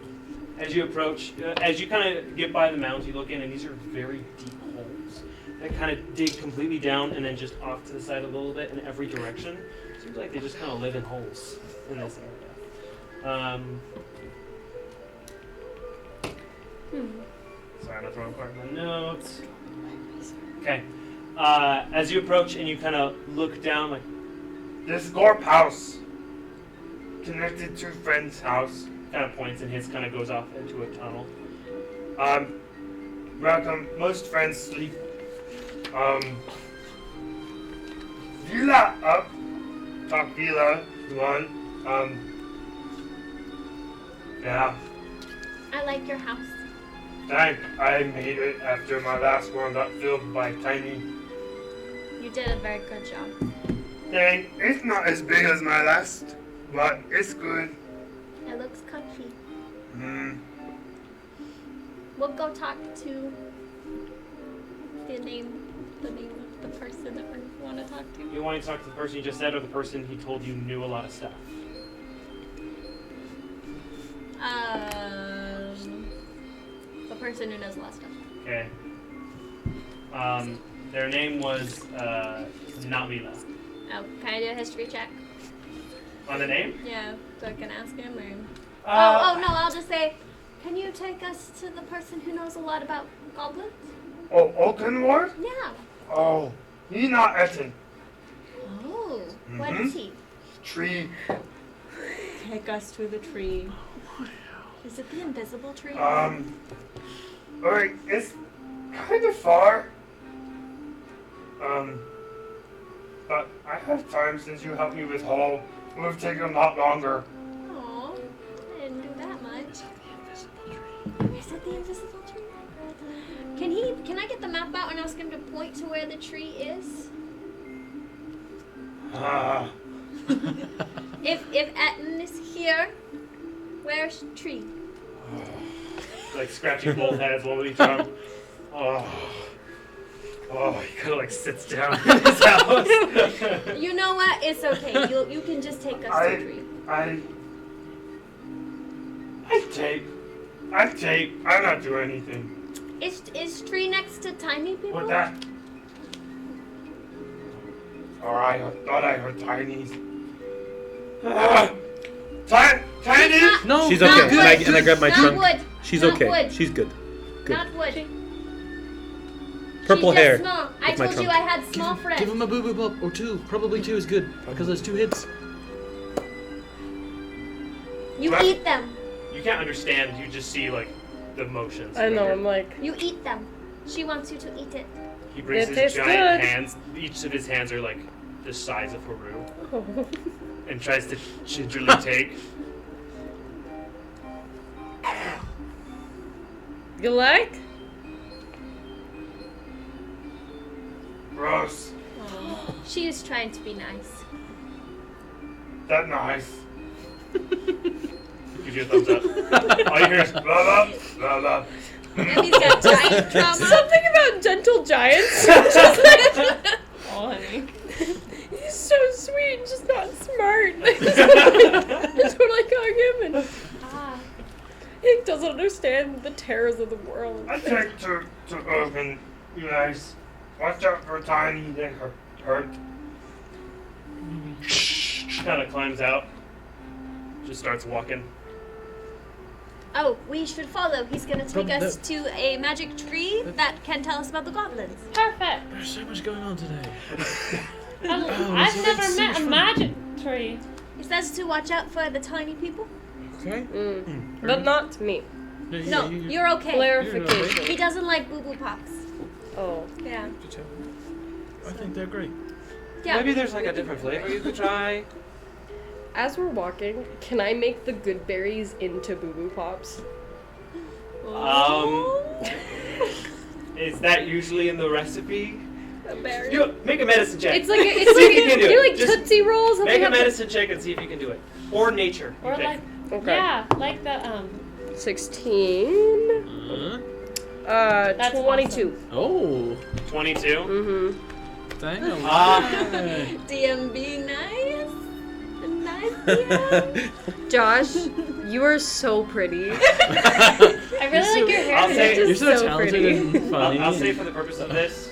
Speaker 2: as you approach, as you kind of get by the mounds, you look in, and these are very deep holes that kind of dig completely down and then just off to the side a little bit in every direction. Seems like they just kind of live in holes in this area. Sorry, I'm not throwing part of my notes. Okay. As you approach and you kind of look down, like,
Speaker 8: This Gorp house connected to friend's house.
Speaker 2: kind of points, and his kind of goes off into a tunnel.
Speaker 8: Welcome. Most friends sleep. Villa up. Top villa. One. Yeah.
Speaker 5: I like your house.
Speaker 8: Thank. I made it after my last one got filled by tiny.
Speaker 5: You did a very good job.
Speaker 8: Dang, it's not as big as my last, but it's good.
Speaker 5: It looks comfy.
Speaker 8: Hmm.
Speaker 5: We'll go talk to the name of the person that we want to talk to.
Speaker 2: You want to talk to the person you just said, or the person he told you knew a lot of stuff?
Speaker 5: The person who knows a lot of stuff.
Speaker 2: Okay. Their name was Navila.
Speaker 5: Oh, can I do a history check?
Speaker 2: On the name?
Speaker 5: Yeah, so I can ask him or...
Speaker 2: Uh,
Speaker 5: no, I'll just say, can you take us to the person who knows a lot about goblins?
Speaker 8: Oh, Oakenward?
Speaker 5: Yeah.
Speaker 8: Oh, he's not Etten.
Speaker 5: Oh, what is he?
Speaker 8: Tree.
Speaker 5: Take us to the tree. Is it the invisible tree?
Speaker 8: Alright, it's kind of far. but I have time since you helped me with Hall. It would have taken a lot longer.
Speaker 5: Aw, I didn't do that much. Is it the invisible tree? Can I get the map out and ask him to point to where the tree is? If Etten is here, where's the tree?
Speaker 2: Like scratching both heads while we try. Oh, he kind of like sits down in his house.
Speaker 5: You know what? It's okay. You can just take us to the tree.
Speaker 8: I take. I'm not doing anything.
Speaker 5: Is tree next to tiny people?
Speaker 8: What that? Or I thought I heard tinies. Tiny?
Speaker 4: No,
Speaker 1: She's
Speaker 5: Not
Speaker 1: okay.
Speaker 5: wood.
Speaker 1: And I grab my
Speaker 5: Not
Speaker 1: trunk.
Speaker 5: wood.
Speaker 1: She's
Speaker 5: Not
Speaker 1: okay.
Speaker 5: wood.
Speaker 1: She's good. Good.
Speaker 5: Not wood.
Speaker 1: Purple
Speaker 5: She's
Speaker 1: hair.
Speaker 5: Just small. I
Speaker 1: with my
Speaker 5: told you
Speaker 1: trunk.
Speaker 5: I had small friends.
Speaker 4: Give him a boo boo pop or two. Probably two is good because there's 2 hits.
Speaker 5: You
Speaker 8: What?
Speaker 5: eat them.
Speaker 2: You can't understand. You just see like the motions.
Speaker 6: I know, I'm like,
Speaker 5: You eat them. She wants you to eat it.
Speaker 2: He brings
Speaker 6: It
Speaker 2: his
Speaker 6: tastes
Speaker 2: giant
Speaker 6: good.
Speaker 2: hands. Each of his hands are like the size of Haru, and tries to gingerly take.
Speaker 6: you like?
Speaker 8: Gross.
Speaker 5: She is trying to be nice.
Speaker 8: That nice.
Speaker 2: Gives you a thumbs up. All you hear is
Speaker 8: Blah blah blah blah.
Speaker 5: And he's got giant trauma.
Speaker 6: Something about gentle giants.
Speaker 3: Oh, honey.
Speaker 6: He's so sweet, just not smart. That's what I got him, and
Speaker 5: Ah,
Speaker 6: he doesn't understand the terrors of the world.
Speaker 8: I take to open. You guys, watch out for Tiny. They hurt.
Speaker 2: kind of climbs out. Just starts walking.
Speaker 5: oh, we should follow. He's gonna take
Speaker 4: Prob-
Speaker 5: us to a magic tree that can tell us about the goblins.
Speaker 3: Perfect.
Speaker 4: There's so much going on today.
Speaker 3: I've
Speaker 4: so
Speaker 3: never
Speaker 4: it's so
Speaker 3: met
Speaker 4: much
Speaker 3: a
Speaker 4: fun.
Speaker 3: magic tree.
Speaker 5: He says to watch out for the tiny people.
Speaker 4: Okay.
Speaker 6: But not me.
Speaker 5: No, you're okay.
Speaker 6: Clarification.
Speaker 5: He doesn't like boo boo pops.
Speaker 6: Oh.
Speaker 5: Yeah.
Speaker 4: I think they're great.
Speaker 5: Yeah.
Speaker 9: Maybe there's like a different flavor you could try.
Speaker 6: As we're walking, can I make the good berries into boo boo pops?
Speaker 2: Is that usually in the recipe?
Speaker 5: A berry.
Speaker 2: You make a medicine check.
Speaker 6: It's like it's
Speaker 2: See if you can do
Speaker 6: you
Speaker 2: it.
Speaker 6: like
Speaker 2: Just
Speaker 6: Tootsie Rolls. and
Speaker 2: Make
Speaker 6: they
Speaker 2: a
Speaker 6: have the-
Speaker 2: medicine check and see if you can do it. Or nature. You
Speaker 3: Or
Speaker 2: pick.
Speaker 3: like,
Speaker 6: Okay.
Speaker 3: yeah, like the
Speaker 6: 16.
Speaker 3: That's
Speaker 6: 22.
Speaker 4: Oh,
Speaker 2: 22.
Speaker 6: Mm-hmm.
Speaker 4: dang.
Speaker 5: DM being nice. A nice DM.
Speaker 6: Josh, you are so pretty.
Speaker 3: I really like your hair.
Speaker 2: I'll
Speaker 3: today.
Speaker 2: say-
Speaker 6: You're
Speaker 4: You're so
Speaker 6: so
Speaker 4: talented
Speaker 6: pretty.
Speaker 4: and funny.
Speaker 2: I'll say for the purpose of this,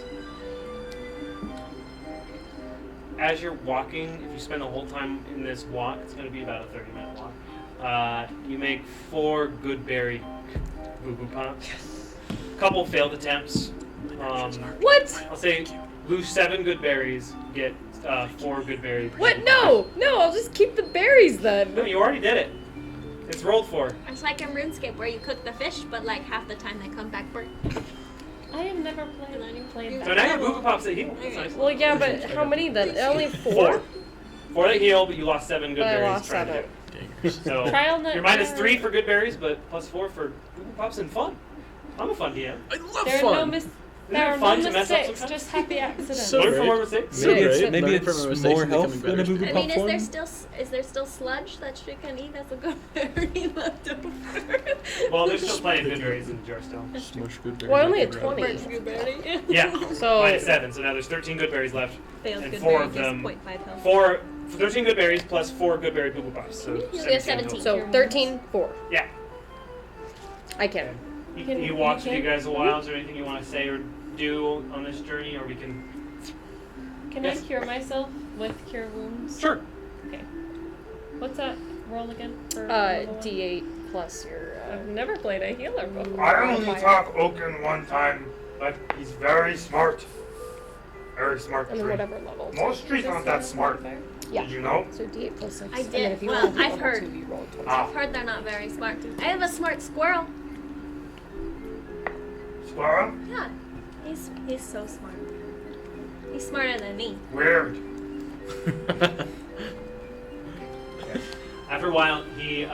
Speaker 2: as you're walking, if you spend the whole time in this walk, it's going to be about a 30-minute walk. You make 4 good berry boo boo pops. Couple failed attempts.
Speaker 6: What?
Speaker 2: I'll say lose 7 good berries, get 4 good berries.
Speaker 6: What? No, I'll just keep the berries
Speaker 2: No,
Speaker 6: then.
Speaker 2: you already did it. It's rolled for.
Speaker 5: It's like in RuneScape where you cook the fish, but like half the time they come back burnt.
Speaker 3: I have never played
Speaker 2: So
Speaker 3: that.
Speaker 2: now you have boo boo pops that heal. That's nice.
Speaker 6: Well, yeah, but how many then? Only 4?
Speaker 2: 4. 4 that heal, but you lost 7 good
Speaker 6: But I
Speaker 2: berries.
Speaker 6: lost
Speaker 2: trying to
Speaker 6: 7.
Speaker 2: do it. So
Speaker 3: Trial nut-
Speaker 2: you're minus 3 for good berries, but plus 4 for boo boo pops and fun. I'm a fun DM.
Speaker 4: I love
Speaker 3: There are
Speaker 4: fun.
Speaker 3: no there are
Speaker 2: fun
Speaker 3: no
Speaker 2: to mess up
Speaker 3: mistakes,
Speaker 2: sometimes?
Speaker 3: just happy accidents.
Speaker 4: So
Speaker 2: Learn from
Speaker 4: great.
Speaker 2: our mistakes.
Speaker 1: Maybe
Speaker 4: So
Speaker 1: it's,
Speaker 4: great.
Speaker 1: maybe
Speaker 4: Learn from our
Speaker 1: it's
Speaker 4: mistakes
Speaker 1: more
Speaker 4: and
Speaker 1: health
Speaker 4: becoming
Speaker 1: than a
Speaker 4: better.
Speaker 1: boo boo
Speaker 5: I
Speaker 1: pop
Speaker 5: mean,
Speaker 1: form.
Speaker 5: is there still sludge that she can eat as a good berry left over?
Speaker 2: Well, there's still plenty of good berries in the jar still.
Speaker 4: Smush good berries.
Speaker 6: Well, only at
Speaker 4: Everywhere.
Speaker 6: 20.
Speaker 5: Good berry.
Speaker 2: Yeah,
Speaker 6: So
Speaker 2: minus 7. So now there's 13 good berries left.
Speaker 5: Failed
Speaker 2: And
Speaker 5: good
Speaker 2: 4
Speaker 5: berry
Speaker 2: of
Speaker 5: gives
Speaker 2: them.
Speaker 5: 0.5 health.
Speaker 2: 13 good berries plus 4 good berry boo boo pops. So
Speaker 5: we have 17.
Speaker 6: So 13, 4.
Speaker 2: Yeah.
Speaker 6: I can.
Speaker 2: He walks with you guys a while. Is there anything you want to say or do on this journey, or we can?
Speaker 3: Can
Speaker 2: Yes.
Speaker 3: I cure myself with cure wounds?
Speaker 2: Sure.
Speaker 3: Okay. What's that roll again? For level one?
Speaker 6: D8 plus your.
Speaker 3: I've never played a healer before.
Speaker 8: I only talk Oaken one time, but he's very smart. Very smart
Speaker 6: And then
Speaker 8: tree.
Speaker 6: whatever level.
Speaker 8: Most trees aren't that smart.
Speaker 6: Yeah.
Speaker 8: Did you know?
Speaker 6: So D8 plus 6.
Speaker 5: I
Speaker 6: And then
Speaker 5: did.
Speaker 6: if you
Speaker 5: Well,
Speaker 6: roll to
Speaker 5: I've
Speaker 6: level
Speaker 5: heard.
Speaker 6: 2, you roll 20.
Speaker 8: Ah,
Speaker 5: I've heard they're not very smart. I have a smart squirrel.
Speaker 8: squirrel?
Speaker 5: Yeah. He's so smart. He's smarter than me.
Speaker 8: Weird.
Speaker 2: After a while, he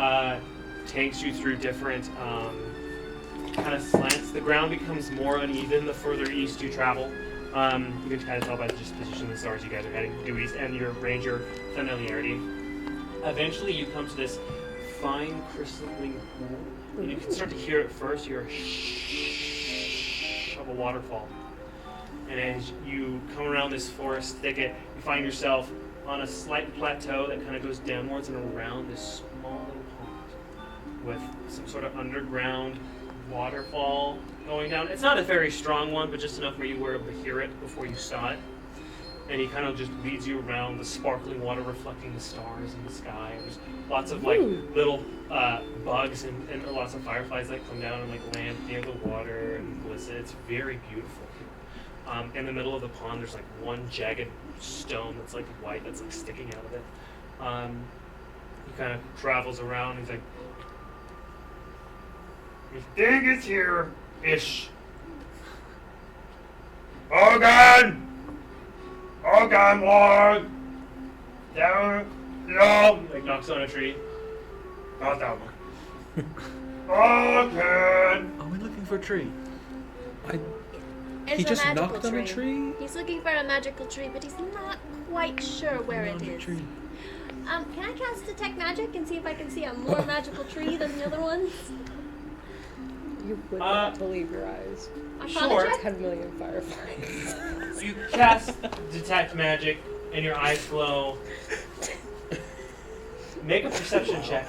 Speaker 2: takes you through different kind of slants. The ground becomes more uneven the further east you travel. You can kind of tell by the just position of the stars you guys are heading due east and your ranger familiarity. Eventually, you come to this fine crystalline pool, and you can start to hear it first. You hear a shh of a waterfall. And as you come around this forest thicket, you find yourself on a slight plateau that kind of goes downwards and around this small little pond with some sort of underground waterfall going down. It's not a very strong one, but just enough where you were able to hear it before you saw it. And he kind of just leads you around the sparkling water reflecting the stars in the sky. There's lots of like little bugs and lots of fireflies that come down and like land near the water and glisten. It's very beautiful. In the middle of the pond, there's like one jagged stone that's like white, that's like sticking out of it. He kind of travels around. He's like,
Speaker 8: "You think it's here, ish. Ogan! Ogan, Lord! Down, no!
Speaker 2: like knocks on a tree.
Speaker 8: Not that one. Ogan!
Speaker 4: Are we looking for a tree?
Speaker 5: It's
Speaker 4: He
Speaker 5: a
Speaker 4: just
Speaker 5: magical
Speaker 4: knocked on a tree?
Speaker 5: He's looking for a magical tree, but he's not quite sure where it
Speaker 4: Magic
Speaker 5: is.
Speaker 4: tree.
Speaker 5: Can I cast Detect Magic and see if I can see a more magical tree than the other ones?
Speaker 6: You would not believe your eyes.
Speaker 5: Arcana
Speaker 2: Sure.
Speaker 5: check?
Speaker 6: 10 million fireflies.
Speaker 2: So you cast Detect Magic, and your eyes glow. Make a perception check.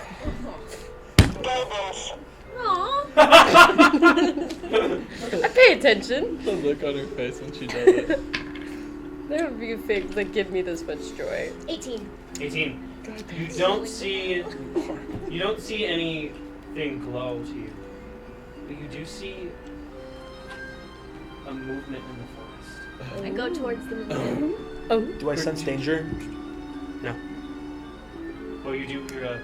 Speaker 5: Aww.
Speaker 6: I pay attention.
Speaker 4: The look on her face when she does it.
Speaker 6: There would be things that give me this much joy.
Speaker 5: 18.
Speaker 2: 18. You don't see anything glow to you, but you do see a movement in the forest.
Speaker 5: I go towards the movement.
Speaker 6: Oh.
Speaker 1: Do I sense danger?
Speaker 2: No. Well, you do hear a.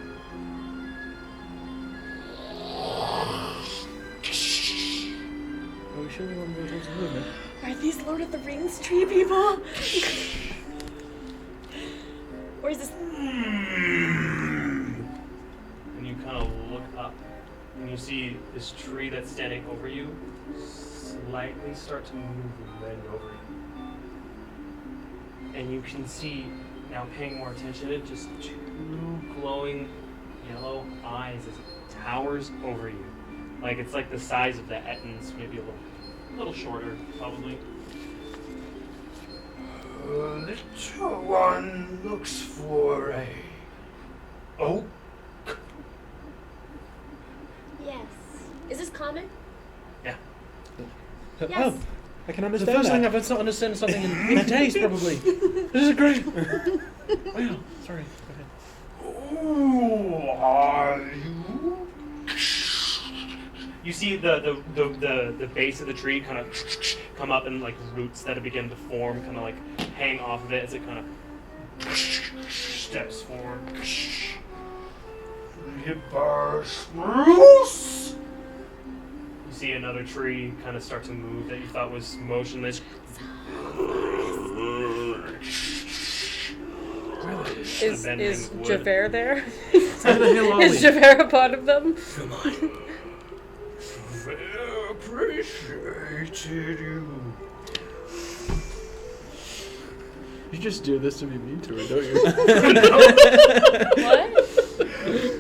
Speaker 4: Are we sure we want to go towards the movement?
Speaker 5: Are these Lord of the Rings tree people? Or is this...
Speaker 2: And you kind of look up, and you see this tree that's standing over you slightly start to move and bend over you. And you can see, now paying more attention to it, just two glowing yellow eyes as it towers over you. Like it's like the size of the Ettins, maybe a little shorter, probably.
Speaker 8: Little one looks for a oak.
Speaker 5: Yes. Is this common?
Speaker 2: Yeah.
Speaker 5: Yes.
Speaker 4: Oh,
Speaker 1: I can
Speaker 4: the
Speaker 1: understand
Speaker 4: first
Speaker 1: that.
Speaker 4: thing I've understand something in taste, probably. This is great. Wow, sorry. Go ahead.
Speaker 8: Who are you?
Speaker 2: You see the base of the tree kind of come up and like roots that begin to form, kind of like hang off of it as it kind of steps forward.
Speaker 8: Hipper spruce.
Speaker 2: You see another tree kind of start to move that you thought was motionless.
Speaker 6: Is Javert there?
Speaker 4: Where the hell are we?
Speaker 6: Is Javert a part of them?
Speaker 4: Come on.
Speaker 8: Appreciated you.
Speaker 4: You just do this to be mean to her, don't you?
Speaker 3: What?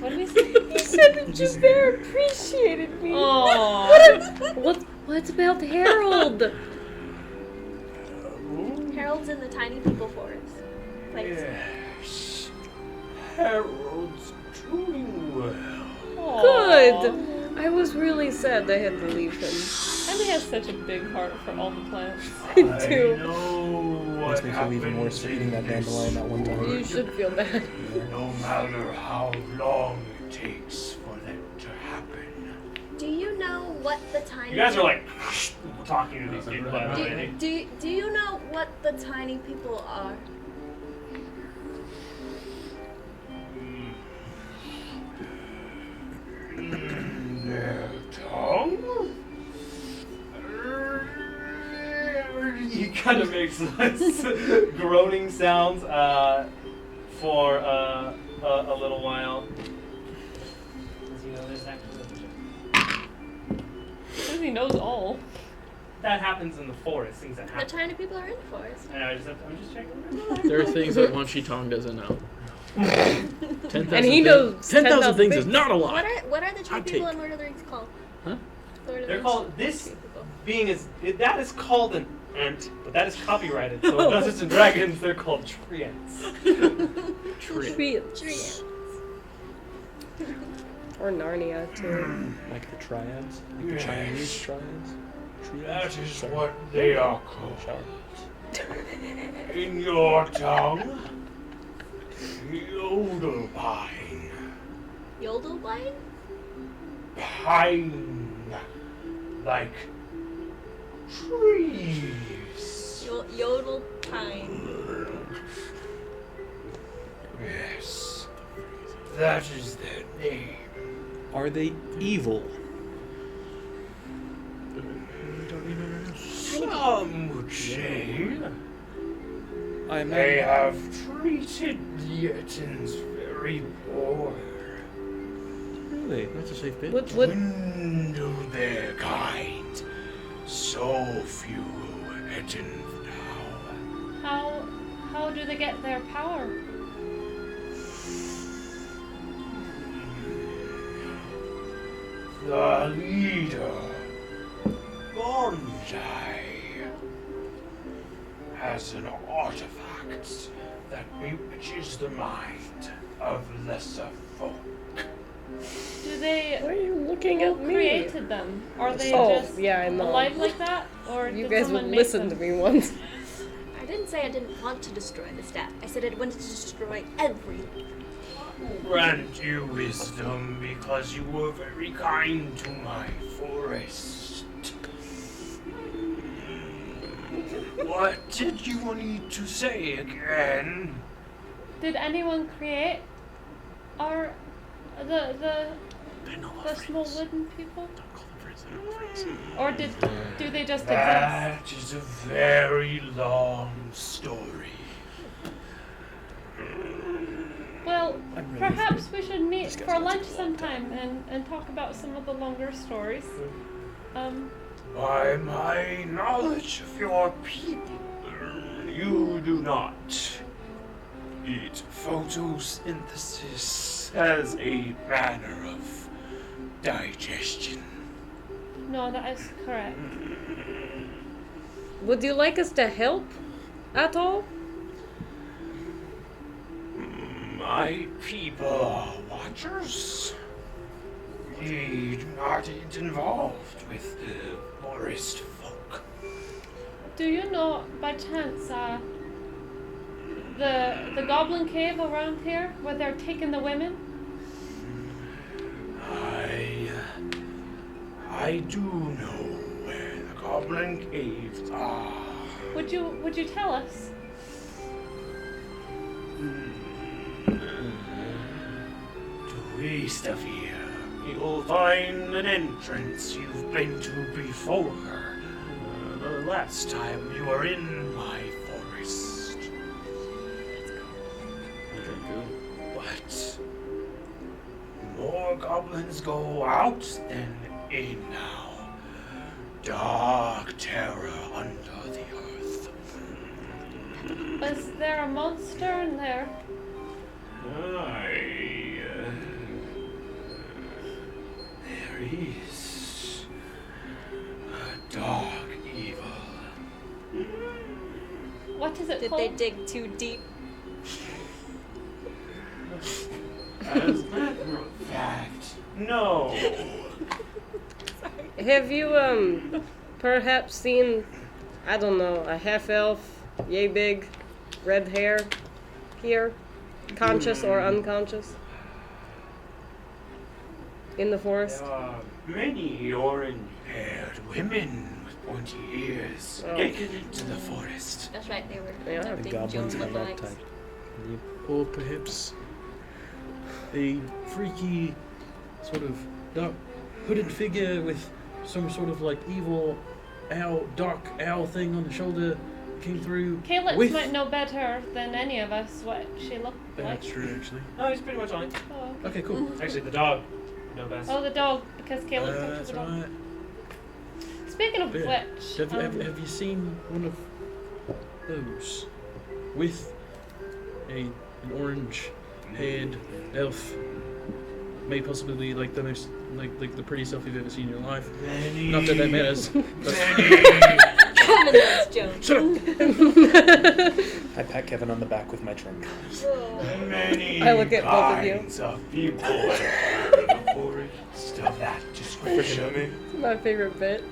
Speaker 3: What did we say?
Speaker 6: He said that Javert appreciated me.
Speaker 3: Aww.
Speaker 6: What's about Harold?
Speaker 5: Harold's in the tiny people forest. Place.
Speaker 8: Yes. Harold's doing well.
Speaker 6: Good. I was really sad they had to leave him.
Speaker 3: And he has such a big heart for all the plants.
Speaker 6: I
Speaker 8: I
Speaker 6: do.
Speaker 8: know what
Speaker 1: Makes me feel even worse for eating that dandelion that one time.
Speaker 6: You should feel bad.
Speaker 8: No matter how long it takes for that to happen.
Speaker 5: Do you know what the tiny...
Speaker 2: You guys are like talking to these people, by the way.
Speaker 5: Do you know what the tiny people are?
Speaker 8: Their tongue?
Speaker 2: He kind of makes this groaning sounds for a little while. Does he know this actually?
Speaker 3: Because he knows all.
Speaker 2: That happens in the forest. Things that
Speaker 5: The
Speaker 2: happen.
Speaker 5: tiny people are in the forest.
Speaker 2: I know. I'm just checking.
Speaker 4: There are things that Wan Shi Tong doesn't know. 10,000
Speaker 6: And he knows
Speaker 4: 10,000 things
Speaker 6: things.
Speaker 4: is not a lot.
Speaker 5: What are the tree
Speaker 4: Hot
Speaker 5: people
Speaker 4: take.
Speaker 5: in Lord of the Rings called?
Speaker 4: Huh?
Speaker 5: Lord of the
Speaker 2: They're
Speaker 5: Rings
Speaker 2: called this
Speaker 5: tree people.
Speaker 2: being that is called an ant, but that is copyrighted. So in Dungeons and Dragons, they're called tree ants.
Speaker 6: Tree.
Speaker 5: Tree ants.
Speaker 6: Or Narnia, too.
Speaker 1: Like the triads? Like the
Speaker 8: Yes.
Speaker 1: Chinese triads?
Speaker 8: That is what they are called. In your tongue, Yodelpine.
Speaker 5: Yodelbine?
Speaker 8: Pine. Like trees.
Speaker 5: Yodel pine.
Speaker 8: Yes. That is their name.
Speaker 1: Are they evil?
Speaker 8: Some would say
Speaker 1: I
Speaker 8: they
Speaker 1: imagine.
Speaker 8: have treated the Ettins very poor.
Speaker 1: Really?
Speaker 4: That's a safe bit.
Speaker 6: What?
Speaker 8: Dwindled their kind. So few Ettins now.
Speaker 3: How do they get their power?
Speaker 8: The leader, Gondai, has an artifact that bewitches the mind of lesser folk.
Speaker 3: Do they?
Speaker 6: Why are you looking
Speaker 3: Who
Speaker 6: at me?
Speaker 3: created them? Are they
Speaker 6: Oh,
Speaker 3: just
Speaker 6: yeah, I know.
Speaker 3: alive like that, or
Speaker 6: You
Speaker 3: did
Speaker 6: guys
Speaker 3: someone
Speaker 6: would
Speaker 3: make
Speaker 6: listen
Speaker 3: them?
Speaker 6: to me once.
Speaker 5: I didn't say I didn't want to destroy the staff. I said I wanted to destroy everything.
Speaker 8: Grant you wisdom because you were very kind to my forest. What did you need to say again?
Speaker 3: Did anyone create our the
Speaker 4: They're not
Speaker 3: the
Speaker 4: friends.
Speaker 3: small wooden people,
Speaker 4: Don't call them friends. They're not friends.
Speaker 3: or do they just exist?
Speaker 8: That is a very long story.
Speaker 3: Well,
Speaker 1: I'm really
Speaker 3: perhaps we should meet
Speaker 1: This guy's
Speaker 3: for
Speaker 1: gonna
Speaker 3: lunch
Speaker 1: take a long
Speaker 3: sometime and talk about some of the longer stories.
Speaker 8: By my knowledge of your people, you do not eat photosynthesis as a manner of digestion.
Speaker 3: No, that is correct.
Speaker 6: Would you like us to help at all?
Speaker 8: My people are watchers. We do not get involved with forest folk.
Speaker 3: Do you know by chance the goblin cave around here where they're taking the women?
Speaker 8: I do know where the goblin caves are.
Speaker 3: Would you tell us?
Speaker 8: To the east of here, you'll find an entrance you've been to before. The last time you were in my forest. But more goblins go out than in now. Dark terror under the earth.
Speaker 3: Is there a monster in there?
Speaker 8: There is a dark evil.
Speaker 3: What is it
Speaker 5: Did
Speaker 3: called?
Speaker 5: they dig too deep?
Speaker 8: As a matter of fact, no.
Speaker 6: Have you perhaps seen, I don't know, a half elf, yay big, red hair here? Conscious or unconscious? In the forest?
Speaker 8: There are many orange-haired women with pointy ears
Speaker 6: Oh.
Speaker 8: getting into the forest.
Speaker 5: That's right, they were
Speaker 6: Yeah.
Speaker 1: The
Speaker 5: abducting
Speaker 1: goblins
Speaker 5: Joan
Speaker 1: have that
Speaker 5: Legs.
Speaker 1: type.
Speaker 4: Or perhaps a freaky, sort of dark, hooded figure with some sort of like evil owl, dark owl thing on the shoulder came through.
Speaker 3: Caleb
Speaker 4: with...
Speaker 3: might know better than any of us what she looked like.
Speaker 4: That's true, actually.
Speaker 2: No, he's pretty much on it.
Speaker 3: Oh.
Speaker 4: Okay, cool.
Speaker 2: Actually, the dog. No best.
Speaker 3: Oh, the dog, because Caleb took
Speaker 4: That's
Speaker 3: the dog.
Speaker 4: right.
Speaker 3: Speaking of
Speaker 4: Yeah.
Speaker 3: which,
Speaker 4: Have you seen one of those with an orange-haired elf? May possibly be like the most like the prettiest elf you've ever seen in your life. Not that matters. But
Speaker 6: Kevin knows Jones.
Speaker 4: shut up.
Speaker 1: I pat Kevin on the back with my trunk.
Speaker 8: Many
Speaker 6: I look at both of you.
Speaker 8: kinds of people are the poorest of that description.
Speaker 6: It's my favorite bit.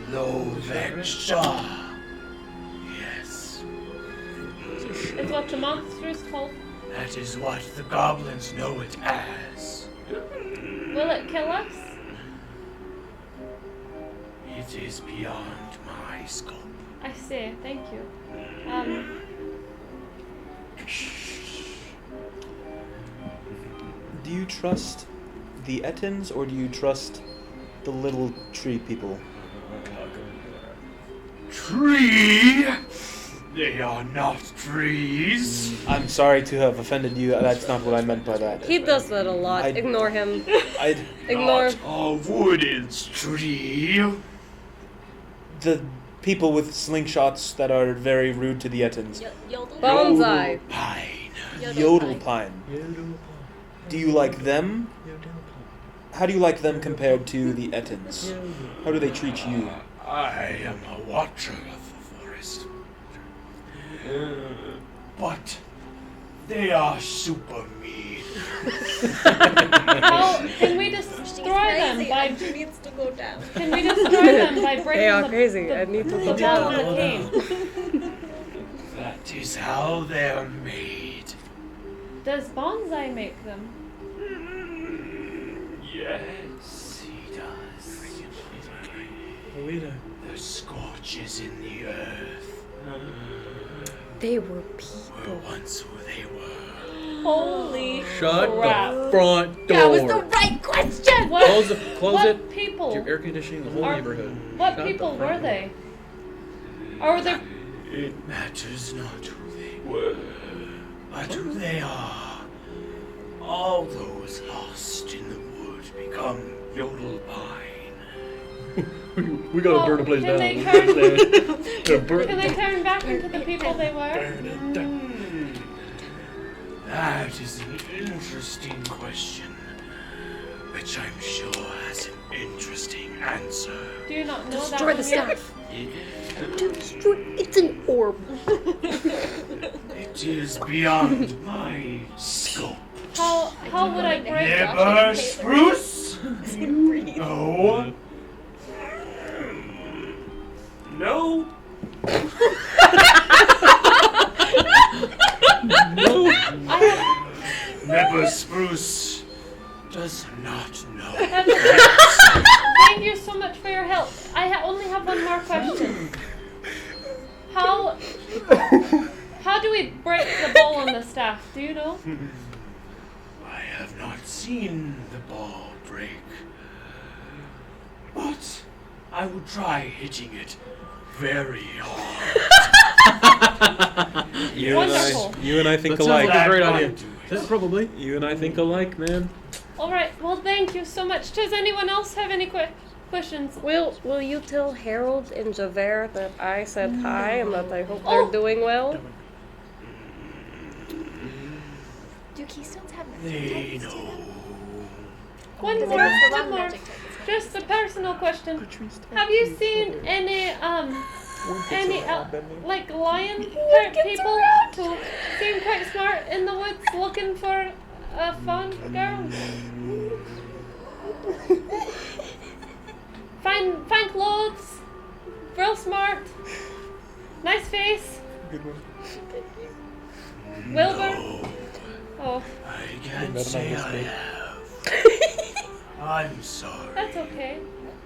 Speaker 8: Low vector. Yes,
Speaker 3: it's what the monsters called.
Speaker 8: that is what the goblins know it as.
Speaker 3: Will it kill us?
Speaker 8: It is beyond my scope.
Speaker 3: I see, thank you.
Speaker 1: Do you trust the Ettins or do you trust the little tree people?
Speaker 8: Tree? They are not trees.
Speaker 1: I'm sorry to have offended you. That's not what I meant by that.
Speaker 6: He does that a lot. Ignore him.
Speaker 1: I'd
Speaker 6: Ignore.
Speaker 8: Not a wooden tree.
Speaker 1: the people with slingshots that are very rude to the Ettins.
Speaker 5: Yodel.
Speaker 6: Bonsai.
Speaker 8: Pine.
Speaker 1: Yodel Pine. Do you like them? How do you like them compared to the Ettins? How do they treat you?
Speaker 8: I am a watcher of the forest. But they are super mean.
Speaker 3: How can we destroy them by?
Speaker 5: needs to go down.
Speaker 3: Can we destroy them by breaking
Speaker 6: They are
Speaker 3: the,
Speaker 6: crazy.
Speaker 3: the,
Speaker 6: I need to
Speaker 3: the
Speaker 6: go
Speaker 3: wall
Speaker 6: down.
Speaker 3: of the cave?
Speaker 8: That is how they're made.
Speaker 3: Does Bonsai make them?
Speaker 8: Yes, he does. The scorches in the earth
Speaker 6: They were
Speaker 8: were
Speaker 6: people.
Speaker 8: once who they were.
Speaker 3: Holy
Speaker 4: Shut
Speaker 3: crap!
Speaker 4: the front door.
Speaker 5: That was the right question.
Speaker 3: What?
Speaker 4: Close
Speaker 3: what
Speaker 4: it.
Speaker 3: people?
Speaker 4: You're air conditioning the whole
Speaker 3: Are-
Speaker 4: neighborhood.
Speaker 3: What
Speaker 4: Shut the
Speaker 3: people were
Speaker 4: front door.
Speaker 3: they? Or were they?
Speaker 8: It matters not who they were, but who they are. All those lost in the wood become Yodel Pine.
Speaker 4: We gotta
Speaker 3: Oh,
Speaker 4: burn the place
Speaker 3: can
Speaker 4: down.
Speaker 3: they
Speaker 4: We
Speaker 3: turn-
Speaker 4: gotta burn
Speaker 3: Can they turn back into the people they were?
Speaker 4: burn it down.
Speaker 8: That is an interesting question, which I'm sure has an interesting answer.
Speaker 3: Do you not know
Speaker 6: Destroy
Speaker 3: that?
Speaker 6: the
Speaker 3: Ymir?
Speaker 6: staff. It's an orb.
Speaker 8: It is beyond my scope.
Speaker 3: How would I break that?
Speaker 8: Never spruce? No. No. Never spruce does not know.
Speaker 3: Thank you so much for your help. I only have one more question. How do we break the ball on the staff? Do you know?
Speaker 8: I have not seen the ball break, but I would try hitting it very hard.
Speaker 3: Wonderful.
Speaker 1: You and I think
Speaker 4: That sounds
Speaker 1: alike.
Speaker 4: like a great
Speaker 8: That
Speaker 4: idea.
Speaker 8: might do it.
Speaker 4: That's probably.
Speaker 1: You and I think alike, man.
Speaker 3: All right. Well, thank you so much. Does anyone else have any questions?
Speaker 6: Will you tell Harold and Javert that I said hi and that I hope
Speaker 3: Oh.
Speaker 6: they're doing well?
Speaker 5: Do keystones have
Speaker 8: They know.
Speaker 3: One more.
Speaker 5: That's the
Speaker 3: One
Speaker 5: wrong
Speaker 3: more.
Speaker 5: magic type.
Speaker 3: Just a personal question. Have you seen any like lion type people who seem quite smart in the woods looking for a fun girl? Fine clothes, real smart, nice face.
Speaker 1: Good one.
Speaker 3: Wilbur.
Speaker 8: No,
Speaker 3: Oh,
Speaker 8: I can't say I have. I'm sorry.
Speaker 3: that's okay.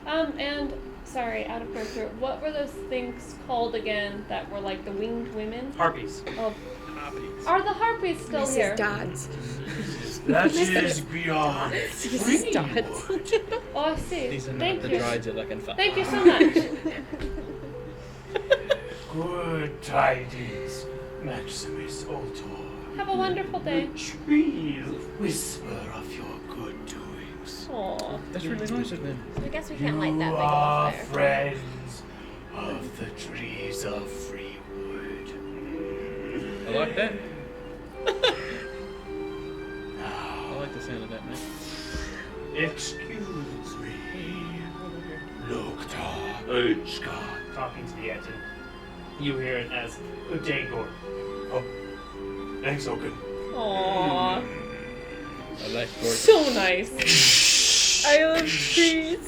Speaker 3: And sorry, out of character. What were those things called again that were like the winged women?
Speaker 2: Harpies.
Speaker 3: Oh, are the harpies still here?
Speaker 6: Dodds.
Speaker 8: That is beyond free
Speaker 6: Dots.
Speaker 8: wood.
Speaker 3: Oh, I see.
Speaker 4: These are not
Speaker 3: Thank
Speaker 4: the
Speaker 3: you.
Speaker 4: drides you're looking for.
Speaker 3: Thank you so much.
Speaker 8: Good tidings, Maximus Ultor.
Speaker 3: Have a wonderful day.
Speaker 8: The trees whisper of your good doings.
Speaker 3: Aw.
Speaker 4: That's really nice of them.
Speaker 5: I guess we can't light
Speaker 8: You
Speaker 5: that big
Speaker 8: are
Speaker 5: of a fire.
Speaker 8: friends of the trees of free wood.
Speaker 4: I like that. I
Speaker 8: Now,
Speaker 4: like the sound of that, man.
Speaker 8: excuse me. Lokta Urchka.
Speaker 2: Talking to the engine. You hear it as, "Good day, Gordon."
Speaker 8: Oh, thanks, Oaken.
Speaker 3: Aw.
Speaker 4: I like Gordon.
Speaker 3: So nice.
Speaker 6: I love trees.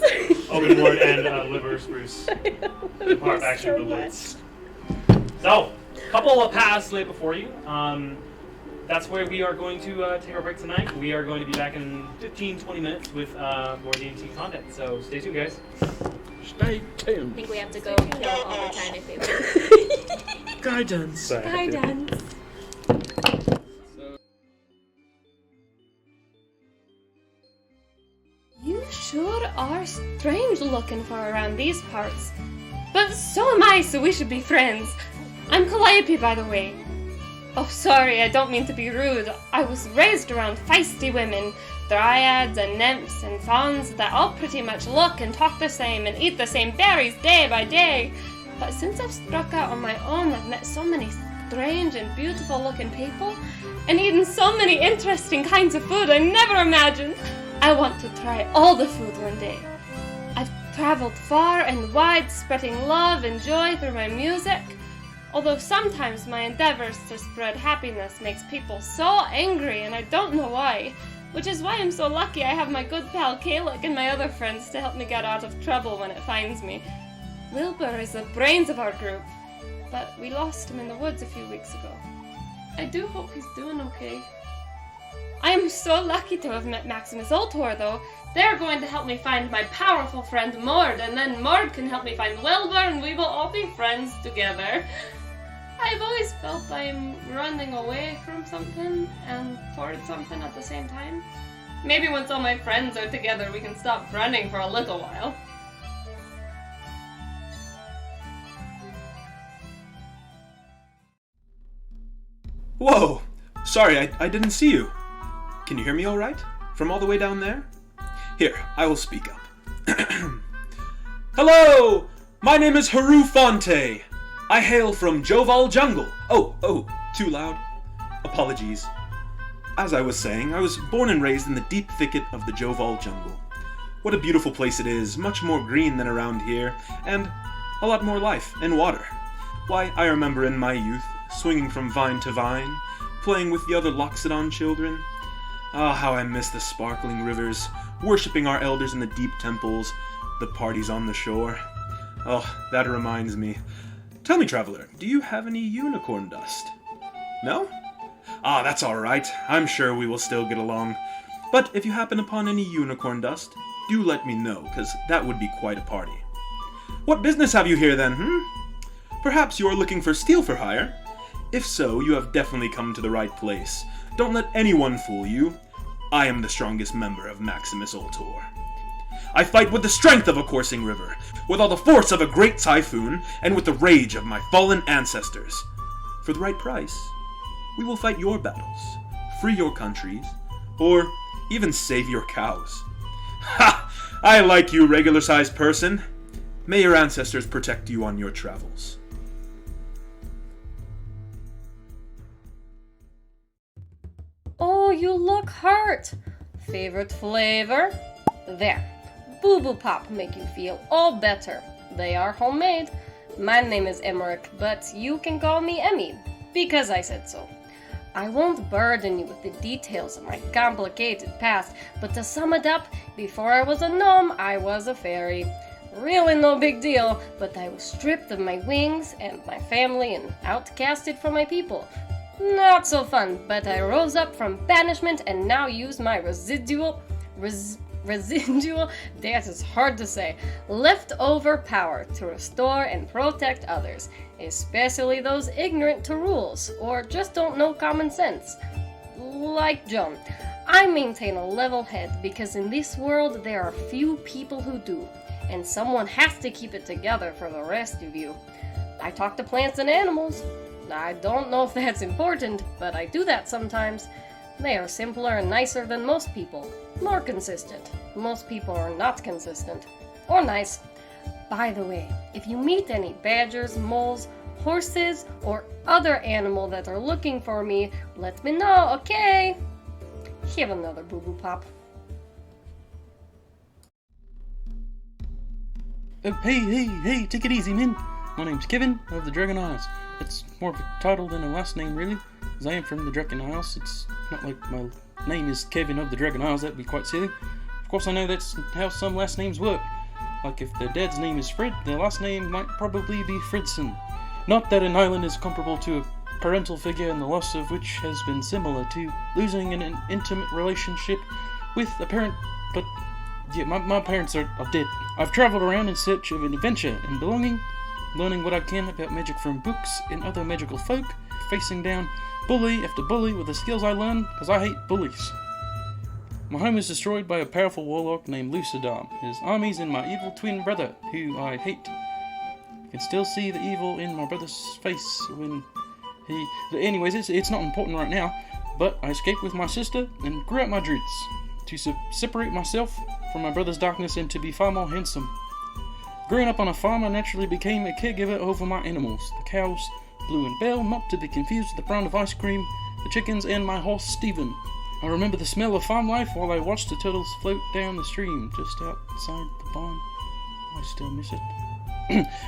Speaker 2: Open Ward and Liver Spruce depart back to the woods. So, couple of paths lay before you. That's where we are going to take our break tonight. We are going to be back in 15-20 minutes with more D&T content. So stay tuned, guys.
Speaker 4: Stay
Speaker 5: I
Speaker 4: tuned.
Speaker 5: think we have to go kill all the tiny people.
Speaker 4: Guidance.
Speaker 1: Sorry.
Speaker 5: dance.
Speaker 3: You sure are strange looking for around these parts. But so am I, so we should be friends. I'm Calliope, by the way. Oh, sorry, I don't mean to be rude. I was raised around feisty women, dryads and nymphs and fauns that all pretty much look and talk the same and eat the same berries day by day. But since I've struck out on my own, I've met so many strange and beautiful looking people and eaten so many interesting kinds of food I never imagined. I want to try all the food one day. I've traveled far and wide, spreading love and joy through my music. Although sometimes my endeavors to spread happiness makes people so angry and I don't know why. Which is why I'm so lucky I have my good pal Kalik and my other friends to help me get out of trouble when it finds me. Wilbur is the brains of our group, but we lost him in the woods a few weeks ago. I do hope he's doing okay. I am so lucky to have met Maximus Ultor, though. They're going to help me find my powerful friend Mord, and then Mord can help me find Wilbur, and we will all be friends together. I've always felt I'm running away from something and towards something at the same time. Maybe once all my friends are together, we can stop running for a little while.
Speaker 1: Whoa! Sorry, I didn't see you. Can you hear me all right? From all the way down there? Here, I will speak up. Hello! My name is Haru Fonte. I hail from Joval Jungle. Oh, too loud. Apologies. As I was saying, I was born and raised in the deep thicket of the Joval Jungle. What a beautiful place it is, much more green than around here, and a lot more life and water. Why, I remember in my youth, swinging from vine to vine, playing with the other Loxodon children. Ah, how I miss the sparkling rivers, worshipping our elders in the deep temples, the parties on the shore. Oh, that reminds me. Tell me, traveler, do you have any unicorn dust? No? Ah, that's all right. I'm sure we will still get along. But if you happen upon any unicorn dust, do let me know, because that would be quite a party. What business have you here then, Perhaps you are looking for steel for hire? If so, you have definitely come to the right place. Don't let anyone fool you. I am the strongest member of Maximus Ultor. I fight with the strength of a coursing river, with all the force of a great typhoon, and with the rage of my fallen ancestors. For the right price, we will fight your battles, free your countries, or even save your cows. Ha! I like you, regular-sized person. May your ancestors protect you on your travels.
Speaker 6: Oh, you look hurt. Favorite flavor? There. Boo Boo Pop make you feel all better. They are homemade. My name is Emmerich, but you can call me Emmy, because I said so. I won't burden you with the details of my complicated past, but to sum it up, before I was a gnome, I was a fairy. Really no big deal, but I was stripped of my wings and my family and outcasted from my people. Not so fun, but I rose up from banishment and now use my residual, that is hard to say, leftover power to restore and protect others, especially those ignorant to rules or just don't know common sense. Like Joan. I maintain a level head because in this world there are few people who do, and someone has to keep it together for the rest of you. I talk to plants and animals. I don't know if that's important, but I do that sometimes. They are simpler and nicer than most people. More consistent. Most people are not consistent. Or nice. By the way, if you meet any badgers, moles, horses, or other animal that are looking for me, let me know, okay? Have another boo-boo pop.
Speaker 4: Oh, hey, take it easy, man. My name's Kevin of the Dragon Isles. It's more of a title than a last name, really, as I am from the Dragon Isles. It's not like my name is Kevin of the Dragon Isles, that'd be quite silly. Of course, I know that's how some last names work. Like if their dad's name is Fred, their last name might probably be Fredson. Not that an island is comparable to a parental figure and the loss of which has been similar to losing an intimate relationship with a parent, but yeah, my parents are dead. I've traveled around in search of an adventure and belonging, learning what I can about magic from books and other magical folk, facing down bully after bully with the skills I learned, because I hate bullies. My home is destroyed by a powerful warlock named Lucidar. His armies and my evil twin brother, who I hate. I can still see the evil in my brother's face when he... Anyways, it's not important right now, but I escaped with my sister and grew out my druids to separate myself from my brother's darkness and to be far more handsome. Growing up on a farm, I naturally became a caregiver over my animals. The cows, Blue and Belle, not to be confused with the brand of ice cream, the chickens, and my horse, Stephen. I remember the smell of farm life while I watched the turtles float down the stream just outside the barn. I still miss it.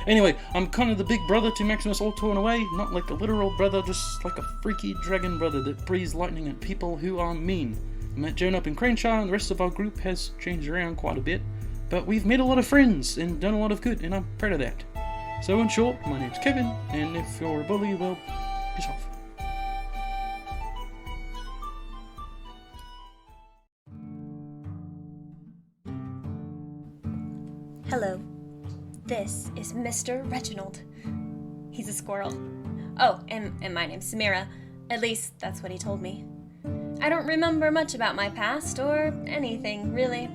Speaker 4: Anyway, I'm kind of the big brother to Maximus Ultor in a way, not like a literal brother, just like a freaky dragon brother that breathes lightning at people who are mean. I met Joan up in Crenshaw, and the rest of our group has changed around quite a bit, but we've made a lot of friends and done a lot of good, and I'm proud of that. So in short, my name's Kevin, and if you're a bully, well, piss off.
Speaker 5: Hello. This is Mr. Reginald. He's a squirrel. Oh, and my name's Samira. At least, that's what he told me. I don't remember much about my past, or anything, really.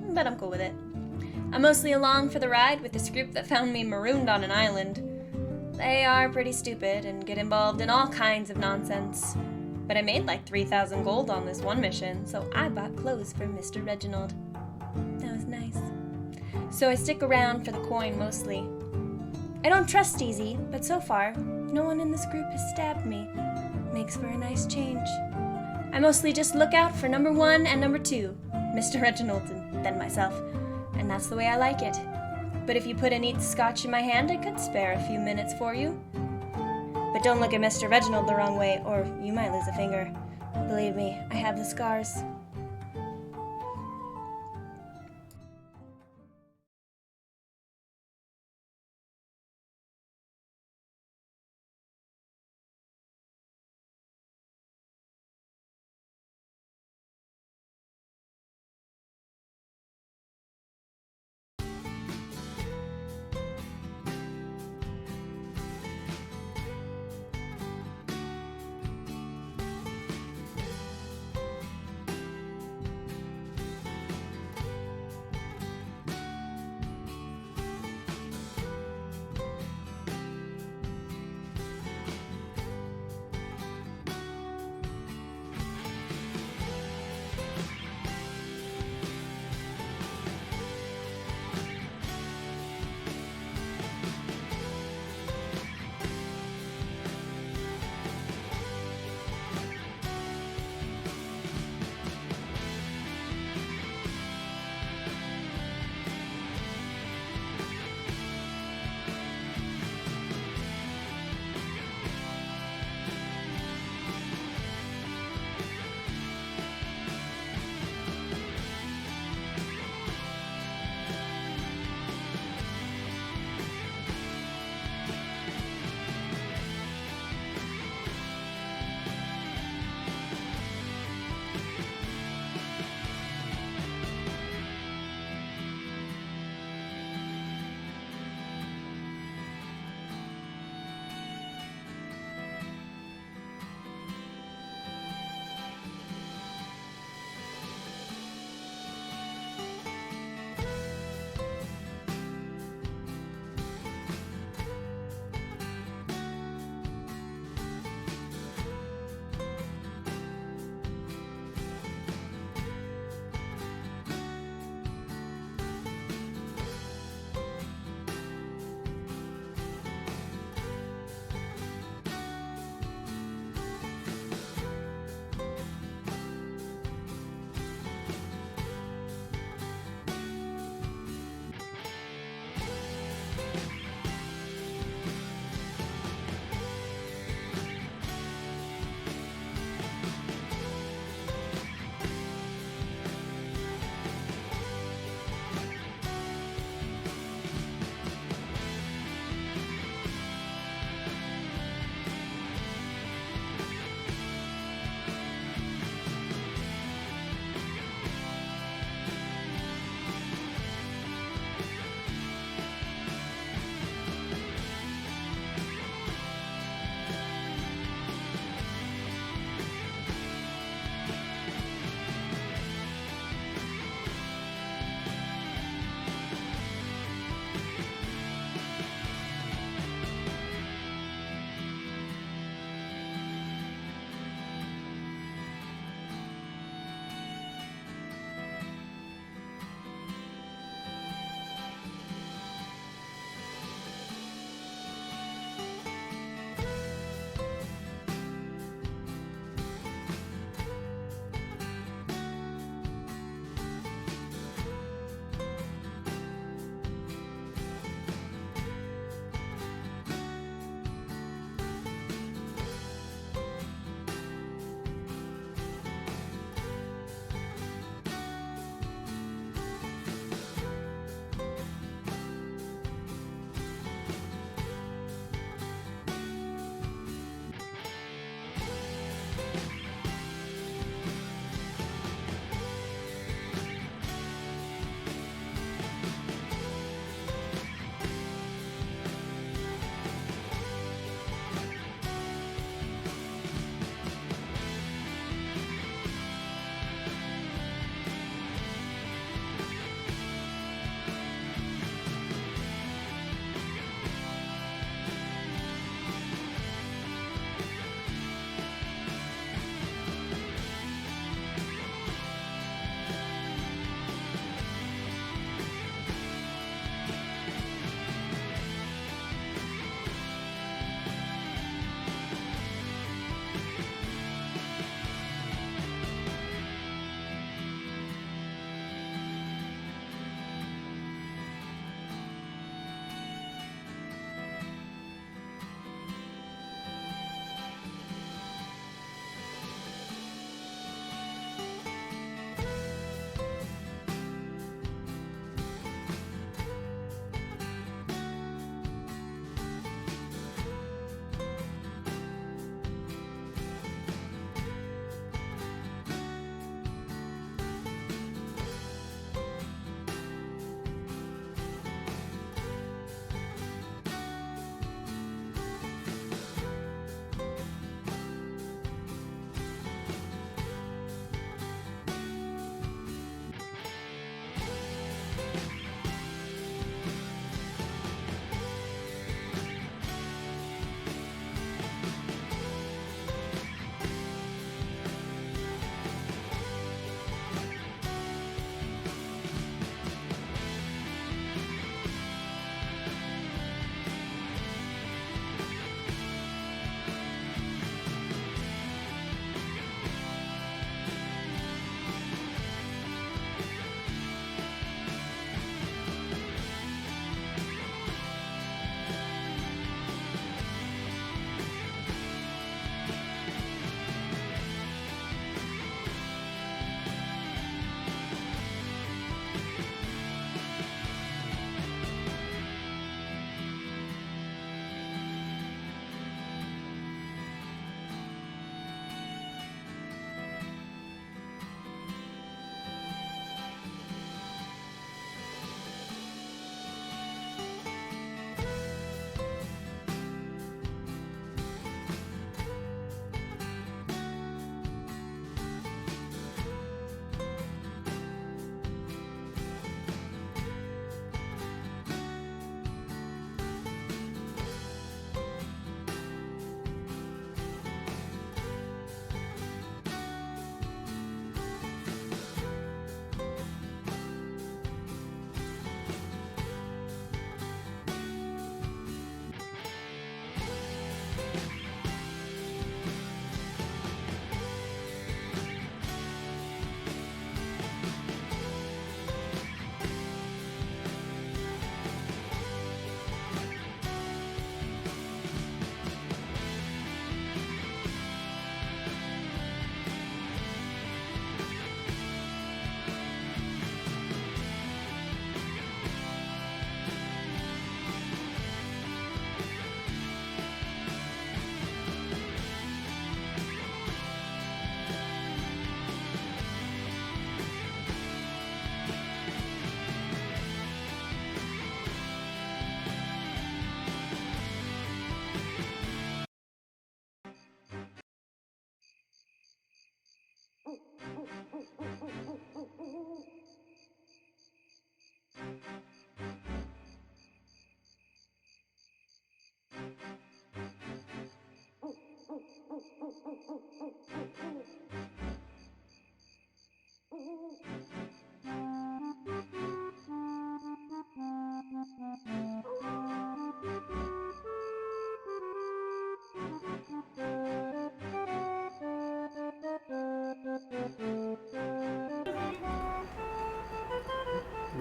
Speaker 5: But I'm cool with it. I'm mostly along for the ride with this group that found me marooned on an island. They are pretty stupid and get involved in all kinds of nonsense. But I made like 3,000 gold on this one mission, so I bought clothes for Mr. Reginald. That was nice. So I stick around for the coin mostly. I don't trust easy, but so far, no one in this group has stabbed me. Makes for a nice change. I mostly just look out for number 1 and number 2, Mr. Reginald and then myself, and that's the way I like it. But if you put a neat scotch in my hand, I could spare a few minutes for you. But don't look at Mr. Reginald the wrong way, or you might lose a finger. Believe me, I have the scars.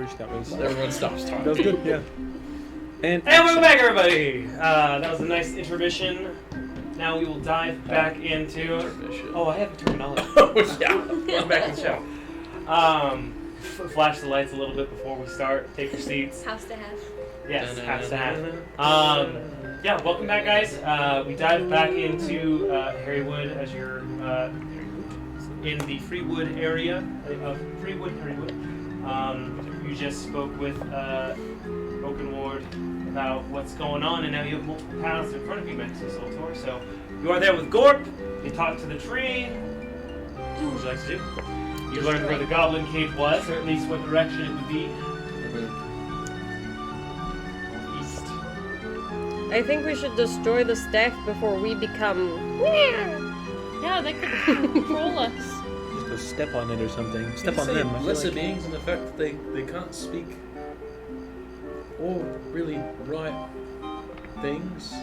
Speaker 1: which that was.
Speaker 4: Everyone stops talking.
Speaker 1: That was good. Yeah. And
Speaker 2: welcome back, everybody. That was a nice intermission. Now we will dive back into. Oh, I have terminology.
Speaker 4: Yeah.
Speaker 2: Welcome back to the show. Flash the lights a little bit before we start. Take your seats.
Speaker 5: House to have.
Speaker 2: Yes, has to have. Yeah, welcome back, guys. We dive back into Harrywood as you're in the Freewood area of Freewood. You just spoke with Oaken Ward about what's going on, and now you have multiple paths in front of you, Maximus Ultor. So you are there with Gorp. You talk to the tree. What would you like to do? You learned where the Goblin Cave was, or at least what direction it would be. East.
Speaker 6: I think we should destroy the staff before we become.
Speaker 3: Yeah, they could control us.
Speaker 1: just go step on it or something. Step on them. I feel
Speaker 4: Lesser
Speaker 1: like-
Speaker 4: beings and the fact that they can't speak or really write things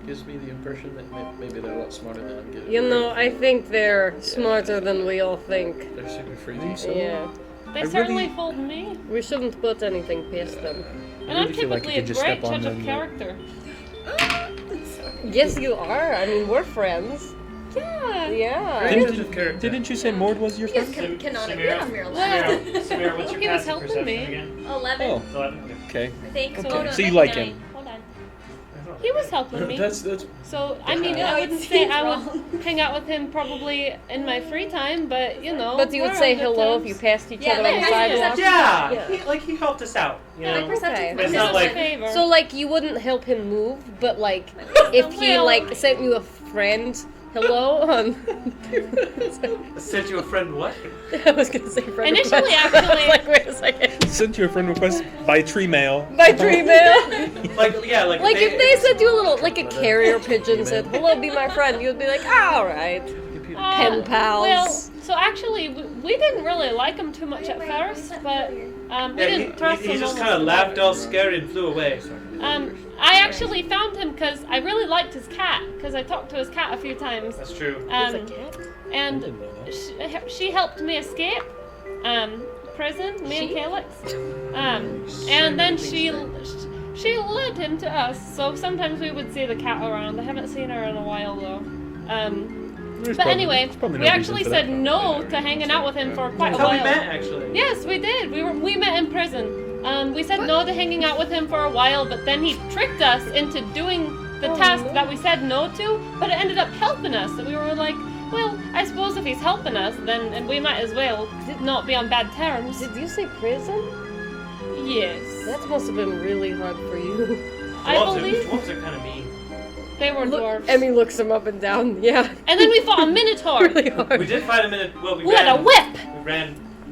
Speaker 4: gives me the impression that maybe they're a lot smarter than I'm getting.
Speaker 6: You know, I think they're smarter than we all think.
Speaker 4: They're super freaky.
Speaker 1: Think so?
Speaker 6: Yeah.
Speaker 3: They
Speaker 1: I
Speaker 3: certainly
Speaker 1: really-
Speaker 3: fooled me.
Speaker 6: We shouldn't put anything past them.
Speaker 3: And I'm
Speaker 1: really feel like
Speaker 3: typically
Speaker 1: you
Speaker 3: a
Speaker 1: could just
Speaker 3: great
Speaker 1: step on
Speaker 3: judge of
Speaker 1: them,
Speaker 3: character.
Speaker 6: Yes, you are. I mean, we're friends.
Speaker 3: Yeah.
Speaker 6: Yeah.
Speaker 4: Didn't, of character.
Speaker 1: Didn't you say Mord was your
Speaker 5: Yes,
Speaker 1: friend?
Speaker 5: canonically, I'm real
Speaker 3: Well-
Speaker 2: Samira, what's your
Speaker 3: He was
Speaker 2: passive
Speaker 3: helping
Speaker 2: perception
Speaker 3: me.
Speaker 2: again?
Speaker 5: 11,
Speaker 1: Oh,
Speaker 2: 11? Okay.
Speaker 1: okay.
Speaker 5: I think.
Speaker 3: Okay.
Speaker 5: Oh, no,
Speaker 1: So you
Speaker 5: 99.
Speaker 1: like him.
Speaker 5: Hold on.
Speaker 3: He was helping me.
Speaker 4: That's
Speaker 3: So, I mean,
Speaker 5: No,
Speaker 3: I
Speaker 5: it
Speaker 3: wouldn't say
Speaker 5: seems
Speaker 3: I
Speaker 5: wrong.
Speaker 3: would hang out with him probably in my free time, but, you know.
Speaker 6: But you would
Speaker 3: we're
Speaker 6: say
Speaker 3: on good
Speaker 6: hello if
Speaker 3: terms.
Speaker 6: you passed each
Speaker 5: Yeah,
Speaker 6: other
Speaker 5: my
Speaker 6: on the
Speaker 5: passive
Speaker 6: sidewalk.
Speaker 5: perception-
Speaker 2: Yeah, he helped us out. You
Speaker 5: My
Speaker 2: know?
Speaker 5: perception
Speaker 6: Okay.
Speaker 2: But it's
Speaker 3: He
Speaker 2: not
Speaker 3: did us a
Speaker 2: like-
Speaker 3: favor.
Speaker 6: So, like, you wouldn't help him move, but, like, if he,
Speaker 3: Well-
Speaker 6: like, sent you a friend hello on...
Speaker 2: Sent you a friend what?
Speaker 6: I was gonna say friend
Speaker 3: Initially,
Speaker 6: request.
Speaker 3: actually-
Speaker 6: I was like, wait a second.
Speaker 1: Sent you a friend request by tree mail.
Speaker 6: By tree mail.
Speaker 2: Like, yeah, like
Speaker 6: Like, if they sent you a little, like, a carrier pigeon said, hello, be my friend, you'd be like, alright. Pen pals.
Speaker 3: Well, so actually, we didn't really like him too much at first, but we didn't trust him.
Speaker 2: he just
Speaker 3: almost
Speaker 2: kind of laughed all
Speaker 3: immediately.
Speaker 2: scared and flew away.
Speaker 3: I actually found him because I really liked his cat, because I talked to his cat a few times.
Speaker 2: That's true.
Speaker 3: And
Speaker 1: didn't know that.
Speaker 3: she helped me escape prison, me and Calyx. And then she led him to us, so sometimes we would see the cat around. I haven't seen her in a while though. But anyway,
Speaker 1: there's probably no
Speaker 3: we
Speaker 1: reason
Speaker 3: actually
Speaker 1: for
Speaker 3: said
Speaker 1: that.
Speaker 3: no to hanging out with him for quite a
Speaker 2: That's how
Speaker 3: while.
Speaker 2: we met, actually.
Speaker 3: Yes, we did. We met in prison. We said no to hanging out with him for a while, but then he tricked us into doing the task that we said no to, but it ended up helping us. And we were like, well, I suppose if he's helping us, then and we might as well not be on bad terms.
Speaker 6: Did you say prison?
Speaker 3: Yes.
Speaker 6: That must have been really hard for you.
Speaker 3: I believe
Speaker 2: Dwarves are kind of mean.
Speaker 3: they were dwarves.
Speaker 6: Emmy looks him up and down, yeah.
Speaker 3: And then we fought a minotaur.
Speaker 6: Really hard.
Speaker 2: We did fight a minute. Well, we
Speaker 3: Who
Speaker 2: ran.
Speaker 3: had a whip.
Speaker 2: We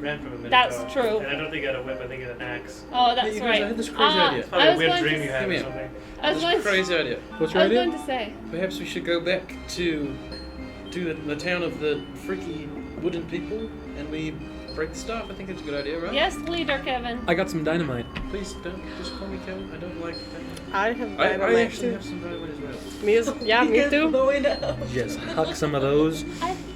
Speaker 2: ran from a minute.
Speaker 3: That's true.
Speaker 2: And I don't think he had a whip. I think he had an axe.
Speaker 3: Oh,
Speaker 4: Hey,
Speaker 3: that's
Speaker 4: you guys,
Speaker 3: right.
Speaker 4: I had this crazy idea.
Speaker 2: It's probably
Speaker 3: I
Speaker 2: a
Speaker 3: was
Speaker 2: weird
Speaker 3: going
Speaker 2: dream
Speaker 3: to,
Speaker 2: you had
Speaker 4: Come
Speaker 2: or
Speaker 4: here.
Speaker 2: something.
Speaker 3: I was
Speaker 4: This
Speaker 3: going to,
Speaker 4: crazy idea.
Speaker 1: What's
Speaker 3: I
Speaker 1: your
Speaker 3: was
Speaker 1: idea?
Speaker 3: going to say.
Speaker 4: Perhaps we should go back to the town of the freaky wooden people and we break the staff. I think it's a good idea, right?
Speaker 3: Yes, leader Kevin.
Speaker 1: I got some dynamite.
Speaker 4: Please don't just call me Kevin. I don't like dynamite.
Speaker 6: I have
Speaker 4: I
Speaker 6: dynamite
Speaker 4: actually
Speaker 6: too.
Speaker 4: have some dynamite as well.
Speaker 6: Me as, yeah, me too.
Speaker 1: Just huck some of those.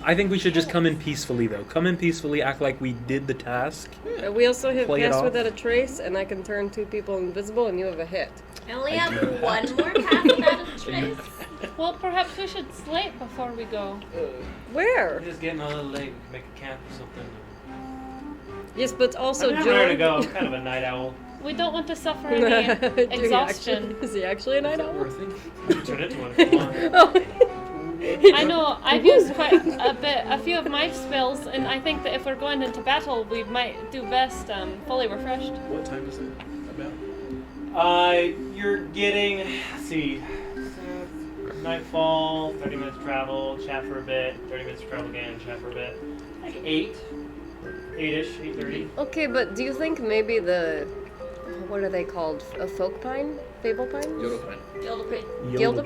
Speaker 1: I think we should just come in peacefully, though. Come in peacefully, act like we did the task.
Speaker 6: We also have
Speaker 1: Play it
Speaker 6: pass
Speaker 1: off.
Speaker 6: without a trace, and I can turn 2 people invisible, and you have a hit.
Speaker 5: I only have one more pass without a trace.
Speaker 3: Well, perhaps we should sleep before we go.
Speaker 6: Where?
Speaker 2: We're just getting a little late. We can make a camp or something.
Speaker 6: Yes, but also
Speaker 2: I'm
Speaker 6: Joe.
Speaker 2: ready to go. I'm kind of a night owl.
Speaker 3: We don't want to suffer any exhaustion.
Speaker 6: Is he actually a night
Speaker 4: Is that
Speaker 6: owl?
Speaker 4: worth it?
Speaker 2: You can turn into one if you want.
Speaker 6: Oh.
Speaker 3: I know I've used quite a few of my spells, and I think that if we're going into battle, we might do best fully refreshed.
Speaker 4: What time is it about?
Speaker 2: You're getting, let's see, nightfall, 30 minutes travel, chat for a bit, 30 minutes travel again, chat for a bit. Like 8-ish, 8:30.
Speaker 6: Okay, but do you think maybe what are they called? A folk pine? Fable pine?
Speaker 4: Yodel pine.
Speaker 6: Yodel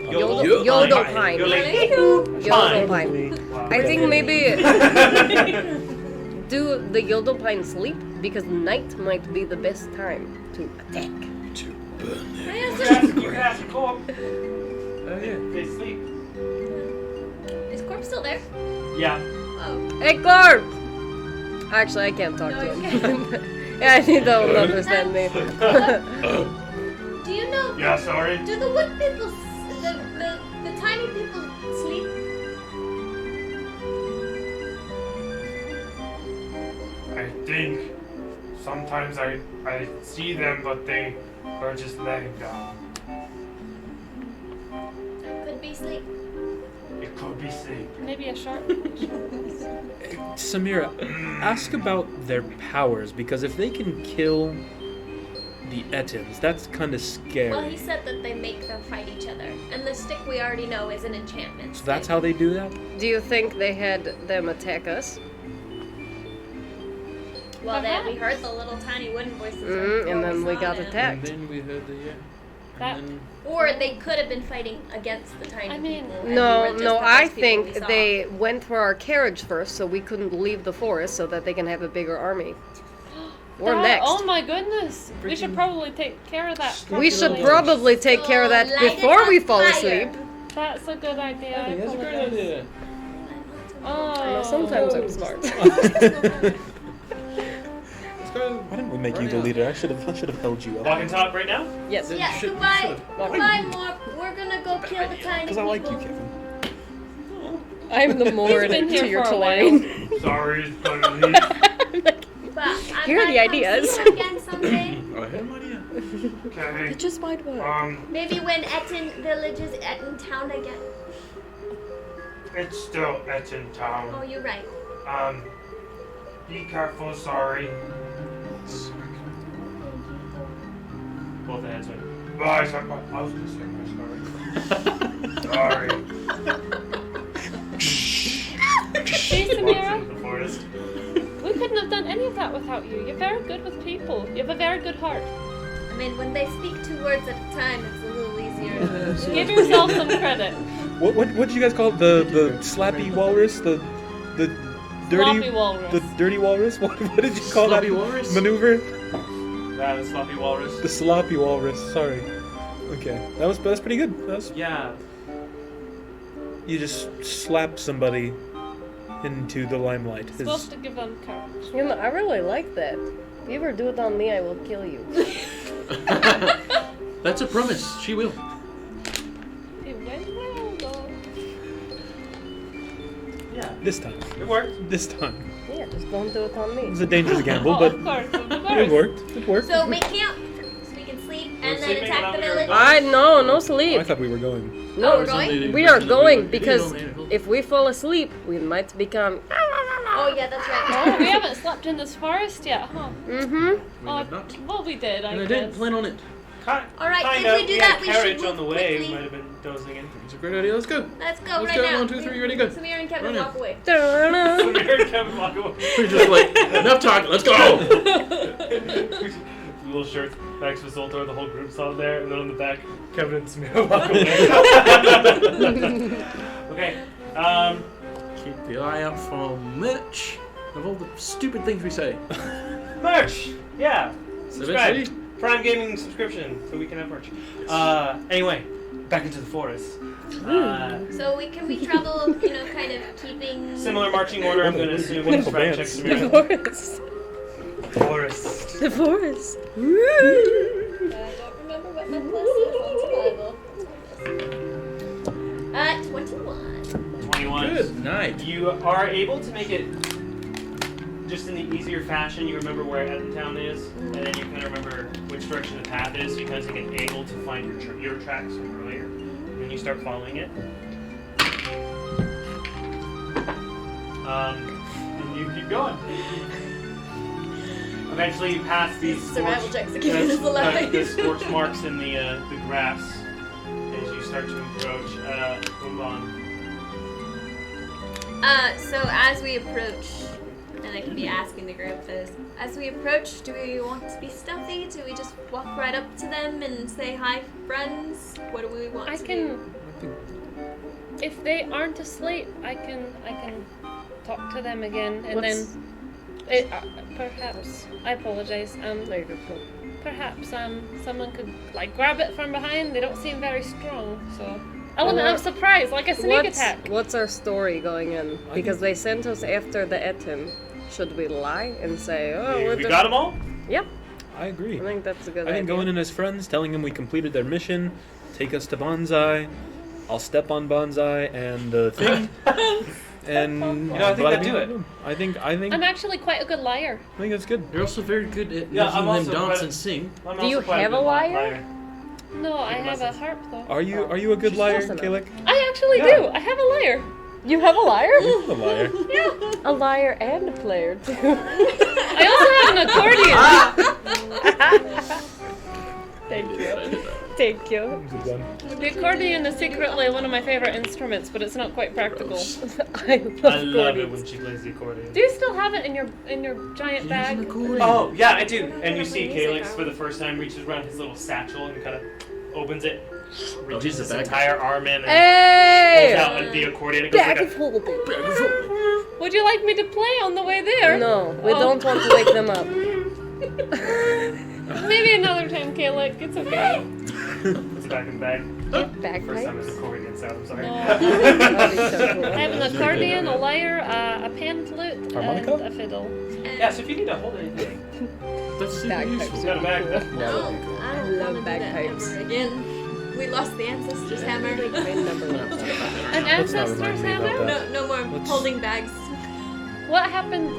Speaker 2: Yodel
Speaker 6: pine.
Speaker 2: Yodel
Speaker 6: Yodel pine. I think maybe do the yodel pine sleep because night might be the best time to attack.
Speaker 2: You can ask Corp.
Speaker 4: Oh yeah.
Speaker 2: They sleep.
Speaker 5: Is Corp still there?
Speaker 2: Yeah.
Speaker 5: Oh.
Speaker 6: Hey, Clark! Actually, I can't talk
Speaker 5: No,
Speaker 6: to
Speaker 5: you
Speaker 6: him. Yeah, you don't understand me.
Speaker 5: Do you know?
Speaker 8: Yeah, sorry.
Speaker 5: Do the wood people, the tiny people sleep?
Speaker 8: I think sometimes I see them, but they are just laying down.
Speaker 5: Could be sleep.
Speaker 8: It could be sleep.
Speaker 3: Maybe a shark.
Speaker 4: Samira, ask about their powers, because if they can kill the Ettins, that's kind of scary.
Speaker 5: Well, he said that they make them fight each other, and the stick we already know is an enchantment.
Speaker 4: So that's how they do that?
Speaker 6: Do you think they had them attack us?
Speaker 5: Well, then we heard the little tiny wooden voices.
Speaker 6: And then we
Speaker 5: saw
Speaker 6: got
Speaker 5: them.
Speaker 6: attacked.
Speaker 4: And then we heard the
Speaker 3: That-
Speaker 4: and then
Speaker 5: Or they could have been fighting against the tiny
Speaker 3: I mean-
Speaker 5: people. and
Speaker 6: No,
Speaker 5: we were just
Speaker 6: no,
Speaker 5: the
Speaker 6: I
Speaker 5: first people we
Speaker 6: think
Speaker 5: saw.
Speaker 6: they went for our carriage first so we couldn't leave the forest so that they can have a bigger army. We're next.
Speaker 3: Oh my goodness. We should probably take care of that.
Speaker 6: We should
Speaker 3: properly.
Speaker 6: probably take care of that
Speaker 5: So, light it
Speaker 6: before
Speaker 5: on
Speaker 6: we fall
Speaker 5: fire.
Speaker 6: asleep.
Speaker 3: That's a good idea. I
Speaker 4: that's a great
Speaker 3: apologize.
Speaker 4: idea.
Speaker 3: Oh.
Speaker 6: Sometimes I'm smart.
Speaker 4: Let's go.
Speaker 1: Why didn't we make you the leader? I should have held you up.
Speaker 2: Walk and talk right now?
Speaker 6: Yes.
Speaker 4: Then
Speaker 5: Yeah,
Speaker 4: you should-
Speaker 5: goodbye.
Speaker 4: should've-
Speaker 5: Goodbye, Morp. We're gonna go kill the tiny
Speaker 1: Because I like you,
Speaker 5: people.
Speaker 1: Kevin.
Speaker 6: I'm the Mord
Speaker 3: been here
Speaker 6: to your
Speaker 3: for a
Speaker 6: terrain.
Speaker 8: Sorry, buddy.
Speaker 5: But I
Speaker 6: Here are the
Speaker 5: might come
Speaker 6: ideas.
Speaker 5: see him again someday.
Speaker 4: Oh, I have no idea.
Speaker 8: Okay.
Speaker 6: It just might work.
Speaker 5: Maybe when Etten Village is Etten Town again.
Speaker 8: It's still Etten
Speaker 5: Oh,
Speaker 8: Town.
Speaker 5: you're right.
Speaker 8: Be careful, sorry.
Speaker 2: Both the heads went.
Speaker 8: Bye, I was gonna say my sorry. Sorry.
Speaker 3: See,
Speaker 2: Walks
Speaker 3: Samira?
Speaker 2: into the forest.
Speaker 3: We couldn't have done any of that without you. You're very good with people. You have a very good heart.
Speaker 5: I mean, when they speak 2 words at a time, it's a little easier.
Speaker 3: Give yourself some credit.
Speaker 1: What did you guys call it? The slappy walrus? The
Speaker 3: Sloppy
Speaker 1: dirty
Speaker 3: walrus.
Speaker 1: the dirty walrus? What did you call
Speaker 4: Sloppy
Speaker 1: that
Speaker 4: walrus?
Speaker 1: maneuver?
Speaker 2: The sloppy walrus.
Speaker 1: The sloppy walrus. Sorry. Okay, that's pretty good.
Speaker 2: Yeah.
Speaker 1: You just slap somebody into the limelight.
Speaker 3: It's supposed to give them courage.
Speaker 6: You know, I really like that. If you ever do it on me, I will kill you.
Speaker 4: That's a promise. She will.
Speaker 3: It went well, though.
Speaker 2: Yeah.
Speaker 1: This time.
Speaker 2: It worked.
Speaker 1: This time.
Speaker 6: Yeah, just don't do it on
Speaker 1: It
Speaker 6: me.
Speaker 1: was a dangerous gamble,
Speaker 3: Oh,
Speaker 1: but
Speaker 3: of course, of
Speaker 1: it
Speaker 3: course.
Speaker 1: worked. It worked.
Speaker 5: So make camp so we can sleep and then
Speaker 2: sleeping
Speaker 5: attack the
Speaker 2: without your
Speaker 5: village.
Speaker 6: No
Speaker 1: I
Speaker 6: sleep.
Speaker 1: thought we were going.
Speaker 5: Oh, we're going?
Speaker 6: We are going because if we fall asleep, we might become.
Speaker 5: Oh, yeah, that's right.
Speaker 3: Oh, we haven't slept in this forest yet, huh?
Speaker 6: Mm-hmm.
Speaker 4: We have not.
Speaker 3: Well, we did, I
Speaker 4: And I
Speaker 3: guess.
Speaker 4: didn't plan on it.
Speaker 5: Alright,
Speaker 2: Kind
Speaker 5: if
Speaker 2: of.
Speaker 5: we do
Speaker 2: had
Speaker 5: that, we should
Speaker 2: carriage
Speaker 5: move
Speaker 2: on the way.
Speaker 5: quickly.
Speaker 2: We might have been dozing in.
Speaker 4: It's a great idea. Let's go.
Speaker 5: Let's go
Speaker 4: Let's
Speaker 5: right
Speaker 4: go.
Speaker 5: now.
Speaker 4: 1, 2, 3, ready, go.
Speaker 5: Samir and Kevin
Speaker 4: Run in.
Speaker 5: walk away.
Speaker 2: Samir and Kevin walk away.
Speaker 4: We're just like, enough talking. Let's go.
Speaker 2: Little shirts, Maximus Ultor, the whole group's on there, and then on the back, Kevin and Samir walk away. Okay.
Speaker 4: Keep the eye out for merch of all the stupid things we say.
Speaker 2: Merch! Yeah. Subscribe.
Speaker 4: Eventually.
Speaker 2: Prime Gaming subscription, so we can have merch. Anyway, back into the forest.
Speaker 5: So can we travel, kind of keeping...
Speaker 2: Similar marching order, I'm going to assume.
Speaker 1: Wonderful
Speaker 2: Let's
Speaker 1: bands.
Speaker 2: check
Speaker 6: The
Speaker 2: Samir.
Speaker 6: forest.
Speaker 2: Forest.
Speaker 6: The forest.
Speaker 5: I don't remember what my plus is on survival. 21.
Speaker 2: 21.
Speaker 4: Good night.
Speaker 2: You are able to make it just in the easier fashion. You remember where Edentown is, and then you kind of remember which direction the path is, so you kind of get able to find your tracks from earlier. And you start following it. And you keep going. Eventually you pass these
Speaker 5: Survival checks to keep us alive.
Speaker 2: the scorch marks in the grass as you start to approach. Move on.
Speaker 5: So as we approach, and I can be asking the group this, as we approach, do we want to be stealthy? Do we just walk right up to them and say hi, friends? What do we want
Speaker 3: I
Speaker 5: to
Speaker 3: can.
Speaker 5: do?
Speaker 3: If they aren't asleep, I can talk to them again, and then perhaps I apologize. Perhaps someone could grab it from behind. They don't seem very strong, so element of surprise, like a sneak attack.
Speaker 6: What's our story going in? Because they sent us after the Etten. Should we lie and say, oh,
Speaker 2: We
Speaker 6: we're
Speaker 2: got them all?
Speaker 6: Yep.
Speaker 1: I agree.
Speaker 6: I think that's a good
Speaker 1: I
Speaker 6: idea.
Speaker 1: think going in as friends, telling him we completed their mission, take us to Bonsai. I'll step on Bonsai and the thing. And
Speaker 9: You know, I think that'd do it.
Speaker 1: I think
Speaker 3: I'm actually quite a good liar.
Speaker 1: I think that's good.
Speaker 4: You're also very good at
Speaker 2: Yeah,
Speaker 4: making
Speaker 2: I'm
Speaker 4: them
Speaker 2: also
Speaker 4: dance
Speaker 2: quite-
Speaker 4: and sing.
Speaker 2: I'm
Speaker 6: Do you
Speaker 2: also quite
Speaker 6: have
Speaker 2: good
Speaker 6: a liar?
Speaker 3: No, I have a harp though.
Speaker 1: Are you a good
Speaker 6: She's
Speaker 1: liar,
Speaker 6: close enough.
Speaker 1: Kalik?
Speaker 3: I actually
Speaker 1: Yeah.
Speaker 3: do. I have a liar.
Speaker 6: You have a liar?
Speaker 1: You're a liar.
Speaker 6: A liar and a player too.
Speaker 3: I also have an accordion.
Speaker 6: Thank you. Thank you.
Speaker 1: Good one.
Speaker 3: The accordion is secretly one of my favorite instruments, but it's not quite practical.
Speaker 6: I love
Speaker 2: I love it
Speaker 6: accordions.
Speaker 2: when she plays the accordion.
Speaker 3: Do you still have it in your giant bag?
Speaker 2: Oh, yeah, I do. And you see Calyx for the first time reaches around his little satchel and kind of opens it, reaches
Speaker 4: he's the
Speaker 2: his
Speaker 4: bag.
Speaker 2: entire arm in, and
Speaker 6: Hey!
Speaker 2: pulls out the accordion. It goes
Speaker 6: Bag
Speaker 2: like
Speaker 6: of holding.
Speaker 3: Would you like me to play on the way there?
Speaker 6: No, we
Speaker 3: Oh.
Speaker 6: don't want to wake them up.
Speaker 3: Maybe another time, Kayla. It's okay.
Speaker 2: puts it back in the bag. First time
Speaker 6: Bagpipes?
Speaker 2: it's accordion sound, I'm sorry.
Speaker 3: No.
Speaker 6: That'd be so cool.
Speaker 3: I have an accordion, a lyre, a pan flute,
Speaker 1: Harmonica?
Speaker 3: and a fiddle.
Speaker 2: Yeah, so if you need to hold anything,
Speaker 4: That's super
Speaker 6: Bagpipes.
Speaker 4: useful.
Speaker 2: you got a bag.
Speaker 6: would be
Speaker 2: That's
Speaker 6: cool.
Speaker 5: No, I don't
Speaker 6: Love
Speaker 5: want to do that
Speaker 6: bagpipes.
Speaker 5: ever again. We lost the ancestors hammer.
Speaker 3: An
Speaker 1: Let's not
Speaker 3: ancestor's
Speaker 1: remind me about
Speaker 3: hammer?
Speaker 1: that.
Speaker 5: No more
Speaker 1: Let's-
Speaker 5: holding bags.
Speaker 3: What happened?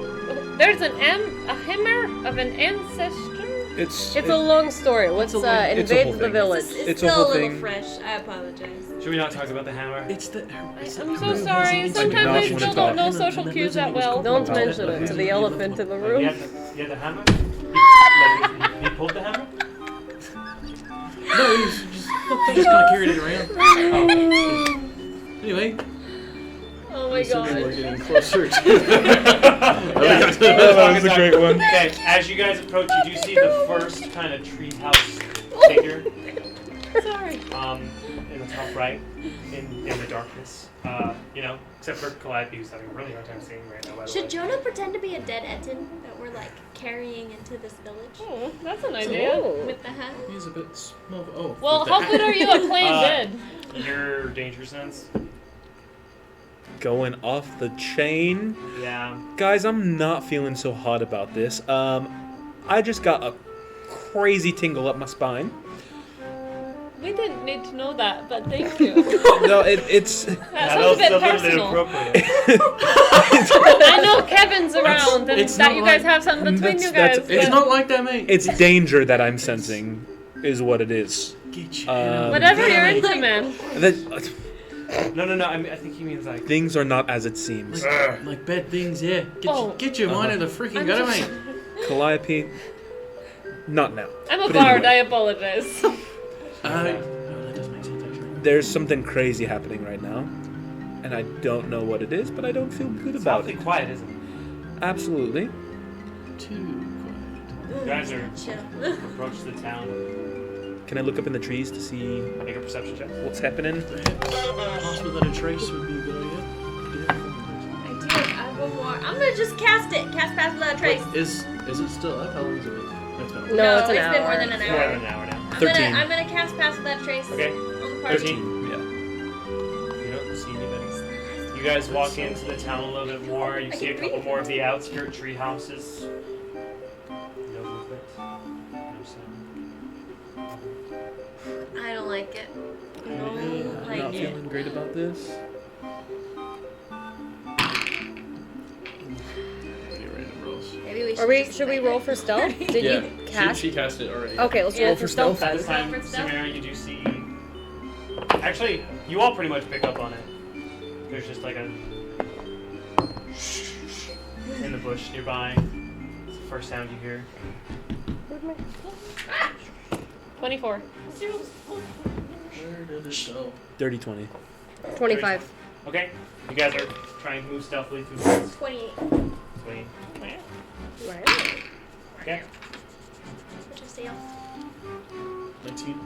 Speaker 3: There's a hammer of an ancestor?
Speaker 1: It's
Speaker 6: It's a long story. Let's
Speaker 1: it's a whole
Speaker 6: invade the
Speaker 1: thing.
Speaker 6: village.
Speaker 5: It's
Speaker 1: a
Speaker 5: still
Speaker 1: whole
Speaker 5: a little
Speaker 1: thing.
Speaker 5: fresh. I apologize.
Speaker 2: Should we not talk about the hammer?
Speaker 4: It's the.
Speaker 3: I'm so sorry. Sometimes I still don't know social cues that well.
Speaker 6: Don't mention it to the elephant in the
Speaker 2: You
Speaker 6: room.
Speaker 2: had the hammer? He pulled the hammer?
Speaker 4: No, he's just kind of carried it around.
Speaker 2: Oh.
Speaker 4: Anyway,
Speaker 3: Oh my
Speaker 4: assuming we're
Speaker 3: god.
Speaker 4: getting closer to.
Speaker 2: Yeah.
Speaker 1: that was a great one.
Speaker 2: Okay, as you guys approach, you do see the first kind of treehouse figure.
Speaker 3: Sorry.
Speaker 2: In the top right, in the darkness. Except for Calliope, who's having a really hard time seeing right now, by the way.
Speaker 5: Should Jonah pretend to be a dead Etten that we're like carrying into this village
Speaker 3: Oh, that's an idea.
Speaker 6: Oh.
Speaker 5: with the hat?
Speaker 4: He's a bit small. Oh.
Speaker 3: Well,
Speaker 4: with
Speaker 3: how
Speaker 4: the-
Speaker 3: good are you at playing dead?
Speaker 2: Your danger sense?
Speaker 1: going off the chain.
Speaker 2: Yeah.
Speaker 1: Guys, I'm not feeling so hot about this. I just got a crazy tingle up my spine.
Speaker 3: We didn't need to know that, but thank you.
Speaker 1: No, it's
Speaker 3: That
Speaker 2: That
Speaker 3: sounds a
Speaker 2: was
Speaker 3: bit
Speaker 2: a little
Speaker 3: personal.
Speaker 2: inappropriate.
Speaker 3: I know Kevin's around and
Speaker 4: it's
Speaker 3: that
Speaker 4: not
Speaker 3: you guys
Speaker 4: like-
Speaker 3: have something between you
Speaker 1: that's-
Speaker 3: guys.
Speaker 4: It's
Speaker 3: but
Speaker 4: not like that, mate.
Speaker 1: it's danger that I'm sensing, is what it is.
Speaker 4: Get you.
Speaker 3: whatever you're into, man.
Speaker 1: That,
Speaker 2: No. I think he means like.
Speaker 1: things are not as it seems.
Speaker 4: Like bad things, yeah.
Speaker 3: Oh.
Speaker 4: Get your mind out of the freaking
Speaker 3: I'm
Speaker 4: gutter,
Speaker 3: just-
Speaker 4: mate.
Speaker 1: Calliope, not now.
Speaker 3: I'm a
Speaker 1: But
Speaker 3: bard,
Speaker 1: anyway.
Speaker 3: I apologize.
Speaker 4: Oh, that does make sense, actually.
Speaker 1: There's something crazy happening right now, and I don't know what it is, but I don't feel good
Speaker 2: It's
Speaker 1: about
Speaker 2: awfully
Speaker 1: it.
Speaker 2: quiet, isn't it?
Speaker 1: Absolutely.
Speaker 4: Too
Speaker 2: You guys are
Speaker 5: Chill.
Speaker 2: approach the town.
Speaker 1: Can I look up in the trees to see
Speaker 2: Make a perception check.
Speaker 1: what's happening?
Speaker 4: quiet. Pass without a trace would be a good idea.
Speaker 5: I do. I have one more. I'm gonna just cast it. Cast Pass Without a Trace.
Speaker 4: Wait, is it still up? How long is it? That's been
Speaker 6: No, it's an
Speaker 5: been
Speaker 6: hour.
Speaker 5: more than an
Speaker 2: It's more
Speaker 5: hour.
Speaker 2: than an hour now.
Speaker 5: I'm
Speaker 1: 13.
Speaker 5: gonna cast Pass Without a Trace
Speaker 2: Okay.
Speaker 5: on the party.
Speaker 2: 13.
Speaker 1: Yeah.
Speaker 2: You don't see anybody. You guys walk into the town a little bit more. You see a couple more of the outskirt tree houses. No movement. No sound.
Speaker 5: I don't like it. I
Speaker 1: I'm
Speaker 5: don't
Speaker 1: not
Speaker 5: like it.
Speaker 1: feeling great about this.
Speaker 5: Maybe we should.
Speaker 6: Are we?
Speaker 5: just
Speaker 6: Should we
Speaker 5: wait.
Speaker 6: roll for stealth? Did you cast?
Speaker 4: She cast it already.
Speaker 6: Okay, let's
Speaker 5: Yeah,
Speaker 6: roll
Speaker 5: for
Speaker 6: for stealth then.
Speaker 2: This time,
Speaker 5: For stuff?
Speaker 2: Samara, you do see. Actually, you all pretty much pick up on it. There's just like a. in the bush nearby. It's the first sound you hear.
Speaker 3: 24.
Speaker 4: Where did it go?
Speaker 1: Dirty 20.
Speaker 6: 25.
Speaker 2: Okay, you guys are trying to move stealthily through the woods.
Speaker 5: 28.
Speaker 2: 20.
Speaker 6: Right.
Speaker 2: Okay.
Speaker 5: What's your steal?
Speaker 4: 19.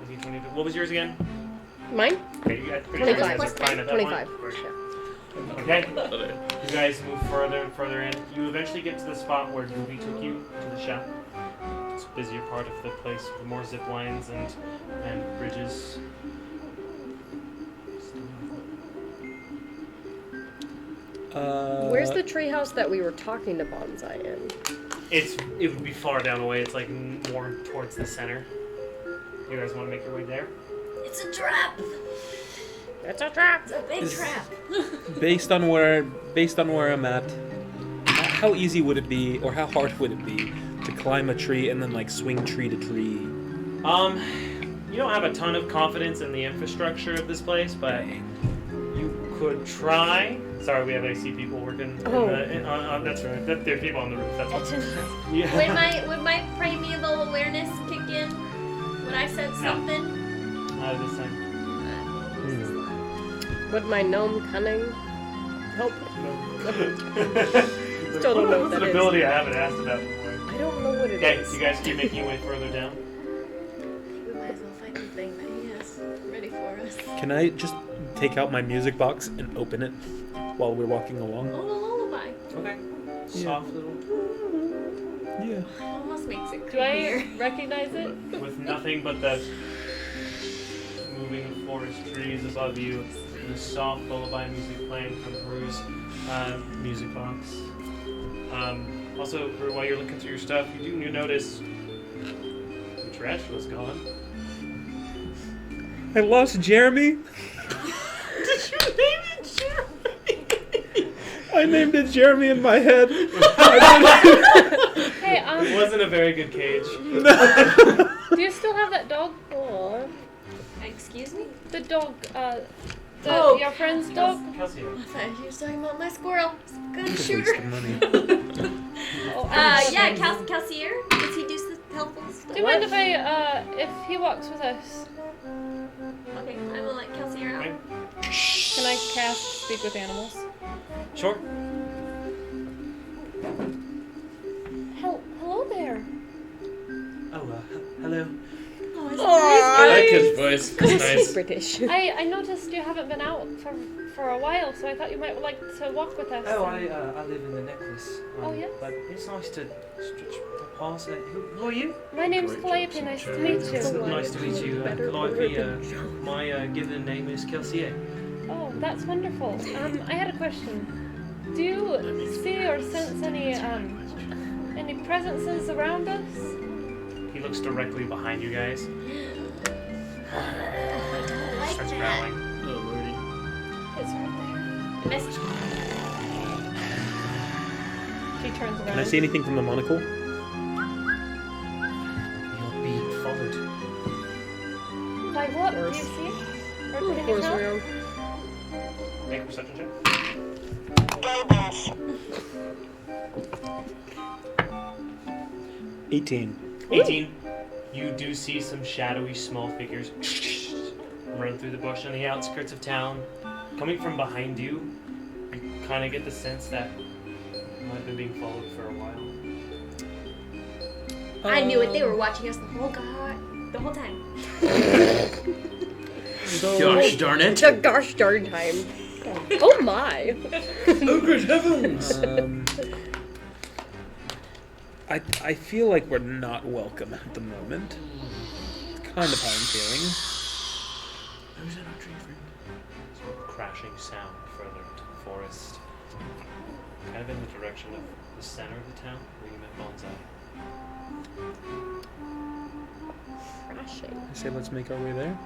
Speaker 2: 19, 20. What was yours again?
Speaker 6: Mine?
Speaker 2: Okay, you guys, pretty sure you guys
Speaker 6: 25.
Speaker 2: are fine at that
Speaker 6: 25.
Speaker 2: point.
Speaker 6: Yeah.
Speaker 2: Okay. You guys move further and further in. You eventually get to the spot where Doobie took you to the shop. It's a busier part of the place with more zip lines and bridges.
Speaker 6: Where's the treehouse that we were talking to Bonsai in?
Speaker 2: It would be far down away. It's like more towards the center. You guys want to make your way there?
Speaker 5: It's a trap.
Speaker 6: It's a trap.
Speaker 5: It's a big trap.
Speaker 4: Based on where I'm at, how easy would it be, or how hard would it be to climb a tree and then like swing tree to tree?
Speaker 2: You don't have a ton of confidence in the infrastructure of this place, but you could try. Sorry, we have AC people working. That's right. There are people on the roof. That's what. Yeah.
Speaker 5: Would my primeval awareness kick in? Would I sense something?
Speaker 2: This time.
Speaker 6: Would my gnome cunning help? Still don't know what
Speaker 2: That's
Speaker 6: that
Speaker 2: an
Speaker 6: is.
Speaker 2: ability I haven't asked about before.
Speaker 6: I don't know what it
Speaker 2: Okay,
Speaker 6: is.
Speaker 2: you guys keep making your way further down.
Speaker 10: We might as well fight the thing that he has ready for us.
Speaker 4: Can I just take out my music box and open it while we're walking along?
Speaker 5: Oh, a lullaby.
Speaker 2: Okay. Soft little.
Speaker 4: Yeah.
Speaker 10: Almost makes it
Speaker 3: Do I
Speaker 10: creepier.
Speaker 3: recognize it?
Speaker 2: With nothing but the moving forest trees above you, and the soft lullaby music playing from Peru's music box. Also, while you're looking through your stuff, you notice the tarantula's gone.
Speaker 4: I lost Jeremy.
Speaker 2: Did you name it Jeremy?
Speaker 4: I named it Jeremy in my head.
Speaker 3: Hey,
Speaker 2: It wasn't a very good cage.
Speaker 3: do you still have that dog?
Speaker 6: Aw.
Speaker 5: Excuse me?
Speaker 3: The dog,
Speaker 5: Oh.
Speaker 3: your friend's dog?
Speaker 2: Kelsey.
Speaker 10: I thought he was talking about my squirrel. Gun
Speaker 4: Just
Speaker 10: shooter.
Speaker 4: wasting money.
Speaker 3: Oh,
Speaker 5: Yeah, Calcier. Does he do some helpful stuff?
Speaker 3: Do you mind if if he walks with us?
Speaker 5: Okay, I will let Calcier out.
Speaker 2: Okay.
Speaker 3: Can I cast Speak with Animals?
Speaker 2: Sure.
Speaker 3: Hello there.
Speaker 2: Oh, hello.
Speaker 10: Oh,
Speaker 6: Aw.
Speaker 9: I like his voice. It's nice.
Speaker 6: British.
Speaker 3: I noticed you haven't been out for a while, so I thought you might like to walk with us.
Speaker 9: Oh, I live in the necklace.
Speaker 3: Oh, yes?
Speaker 9: But it's nice to stretch my paws. Who are you?
Speaker 3: My name's Calliope. Nice to meet
Speaker 9: It's
Speaker 3: you.
Speaker 9: nice to meet you, Calliope. My given name is Kelsier.
Speaker 3: Oh, that's wonderful. I had a question. Do you see or sense any presences around us?
Speaker 2: He looks directly behind you guys. Starts growling.
Speaker 4: Oh, lordy.
Speaker 3: It's right
Speaker 5: I missed.
Speaker 3: there. She turns around.
Speaker 4: Can I see anything from the monocle?
Speaker 9: You'll be followed.
Speaker 3: By what? Do you
Speaker 6: course.
Speaker 3: see? Or
Speaker 6: Of
Speaker 3: can you
Speaker 6: course
Speaker 3: tell?
Speaker 6: we are.
Speaker 2: Make a perception check.
Speaker 4: 18.
Speaker 2: 18. You do see some shadowy small figures run through the bush on the outskirts of town. Coming from behind you, you kind of get the sense that you might have been being followed for a while.
Speaker 5: I knew it. They were watching us the whole time.
Speaker 9: Gosh darn it.
Speaker 6: The gosh darn time. Oh my.
Speaker 9: Oh, good heavens.
Speaker 4: I feel like we're not welcome at the moment. It's kind of how I'm feeling.
Speaker 9: Who's in our tree friend?
Speaker 2: Some crashing sound further into the forest. Kind of in the direction of the center of the town where you met Bonsai.
Speaker 6: Crashing.
Speaker 4: I say let's make our way there.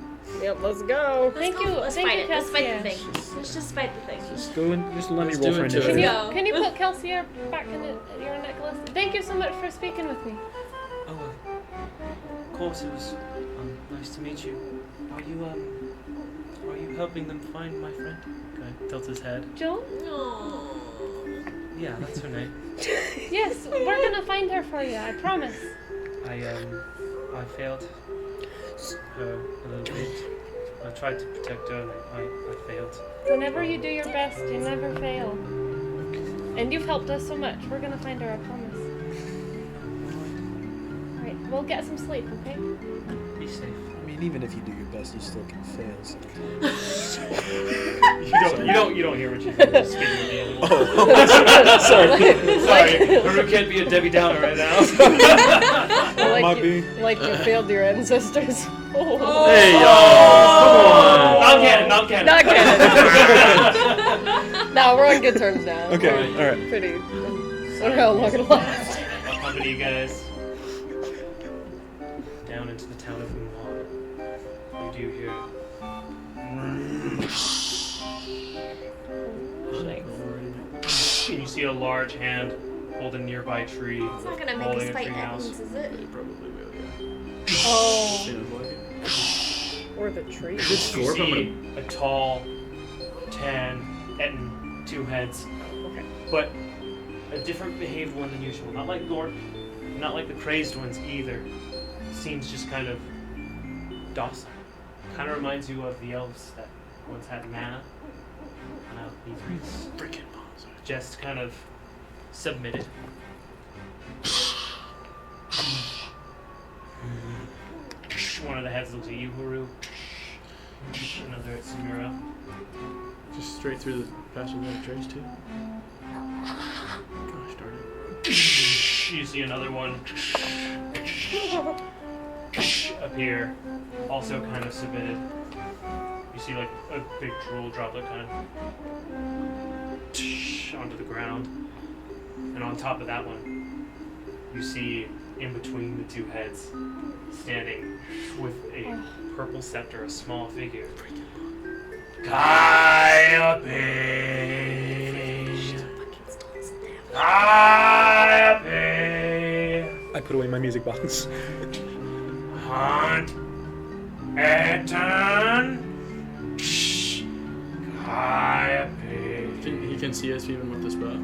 Speaker 6: Yep, let's go.
Speaker 3: Thank you.
Speaker 5: Let's
Speaker 3: Thank
Speaker 5: fight
Speaker 3: you,
Speaker 5: it. Let's fight the
Speaker 3: Cassia.
Speaker 5: thing. Let's just fight the thing.
Speaker 4: Just go and just let me
Speaker 9: Let's
Speaker 4: roll
Speaker 9: do
Speaker 4: for
Speaker 9: it to it.
Speaker 4: initiative.
Speaker 5: Go.
Speaker 3: Can you put Kelsier back in your necklace? Thank you so much for speaking with me.
Speaker 9: Oh, of course it was nice to meet you. Are you helping them find my friend?
Speaker 2: Okay, tilts his head.
Speaker 3: Joan?
Speaker 9: Yeah, that's her name.
Speaker 3: Yes, we're gonna find her for you. I promise.
Speaker 9: I failed her a little bit. I tried to protect her and I failed.
Speaker 3: Whenever you do your best, you never fail. And you've helped us so much. We're gonna find her. I promise. All right, we'll get some sleep, okay?
Speaker 9: Be safe.
Speaker 4: I mean, even if you do your best, you still can fail. So.
Speaker 2: You don't hear what you hear. Just speaking with the animal.
Speaker 9: Sorry, Haru can't be a Debbie Downer right now.
Speaker 4: Might be.
Speaker 6: Like you failed your ancestors.
Speaker 9: Hey y'all, come on.
Speaker 2: Not canon.
Speaker 6: Not canon. No, we're on good terms now.
Speaker 4: Okay,
Speaker 6: We're
Speaker 4: alright.
Speaker 6: pretty. I don't know how long it'll last.
Speaker 2: I'll accompany you guys down into the town of Wuhan. You do hear and you see a large hand hold a nearby tree.
Speaker 10: It's not gonna make
Speaker 2: holding
Speaker 10: us
Speaker 2: a
Speaker 10: fight
Speaker 2: tree house.
Speaker 10: Evans, is it?
Speaker 4: They probably will, yeah.
Speaker 6: Oh,
Speaker 4: Sounds like it.
Speaker 6: or the tree.
Speaker 4: Good
Speaker 2: You
Speaker 4: score. I'm
Speaker 2: see
Speaker 4: gonna.
Speaker 2: a tall, tan Etten, 2 heads,
Speaker 6: Okay.
Speaker 2: but a different behaved one than usual. Not like Gorp, not like the crazed ones either. Seems just kind of docile. Kind of reminds you of the elves that once had mana. Now these freaking monsters just kind of submitted. One of the heads looks at you, Haru. Another at Samira.
Speaker 4: Just straight through the passage of trace too. Gosh darn it.
Speaker 2: You see another one appear, also kind of submitted. You see like a big drool droplet kind of onto the ground. And on top of that one, you see in between the 2 heads, standing with a purple scepter, a small figure. Calliope! Calliope!
Speaker 1: I put away my music box.
Speaker 8: Hunt. Eton. Calliope.
Speaker 4: He can see us even with the spell.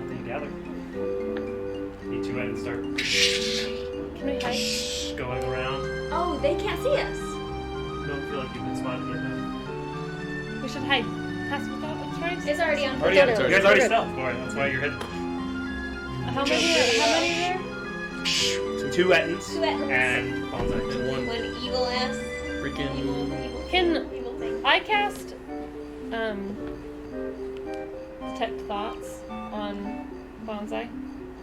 Speaker 2: They gather. You 2 heads start
Speaker 3: Can we hide?
Speaker 2: going around.
Speaker 10: Oh, they can't see us.
Speaker 2: Don't feel like you've been spotted yet. No.
Speaker 3: We should hide. Pass without a trace.
Speaker 10: It's already on.
Speaker 2: Already, you guys already
Speaker 6: We're good.
Speaker 2: stealth for it. That's why you're hidden.
Speaker 3: How many there?
Speaker 2: So 2 Ettins
Speaker 10: 2 Ettins.
Speaker 2: and Bonsai.
Speaker 4: And one
Speaker 5: One evil ass.
Speaker 4: freaking.
Speaker 3: Can
Speaker 5: Evil thing.
Speaker 3: I cast detect thoughts on Bonsai?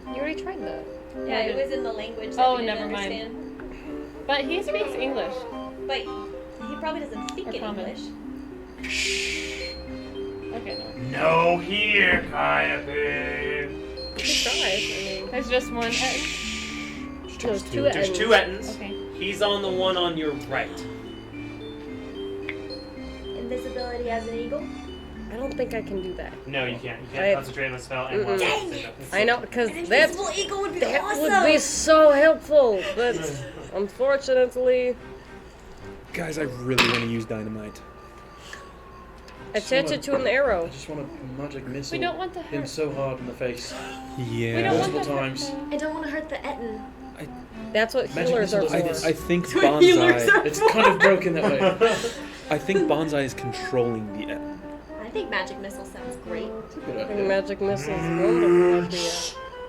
Speaker 6: You already tried that.
Speaker 5: Yeah, it was in the language that
Speaker 3: Oh,
Speaker 5: we didn't
Speaker 3: never mind.
Speaker 5: understand.
Speaker 3: But he speaks English.
Speaker 5: But he probably doesn't speak
Speaker 3: Or
Speaker 5: in
Speaker 3: common.
Speaker 5: English.
Speaker 3: Okay, no.
Speaker 8: No here, Calliope.
Speaker 6: You could try. I mean,
Speaker 3: There's just one.
Speaker 6: there's 2
Speaker 2: There's
Speaker 6: ends.
Speaker 2: 2 Ettins.
Speaker 3: Okay.
Speaker 2: He's on the one on your right.
Speaker 5: Invisibility as an eagle.
Speaker 6: I don't think I can do that.
Speaker 2: No, you can't. You can't
Speaker 6: I-
Speaker 2: concentrate on the spell and
Speaker 6: Mm-mm.
Speaker 2: one.
Speaker 6: I know, because
Speaker 5: An
Speaker 6: that
Speaker 5: invisible eagle would be
Speaker 6: that
Speaker 5: awesome.
Speaker 6: would be so helpful, but unfortunately,
Speaker 1: Guys, I really want to use dynamite.
Speaker 6: attach it to an arrow.
Speaker 4: I just want a magic missile.
Speaker 3: We don't want to
Speaker 4: him
Speaker 3: hurt.
Speaker 4: so hard in the face.
Speaker 1: Yeah.
Speaker 3: We don't want
Speaker 4: Multiple
Speaker 3: to
Speaker 4: times.
Speaker 3: hurt
Speaker 10: I don't want to hurt the Etten.
Speaker 6: That's what
Speaker 4: Magic
Speaker 6: healers are
Speaker 4: missile
Speaker 6: for.
Speaker 4: is-
Speaker 1: I think
Speaker 3: Healers
Speaker 1: bonsai.
Speaker 3: are-
Speaker 4: It's kind of broken that way.
Speaker 1: I think bonsai is controlling the.
Speaker 10: I think magic missile sounds great.
Speaker 4: It's a good
Speaker 6: I think
Speaker 4: idea.
Speaker 6: magic missile is wonderful idea.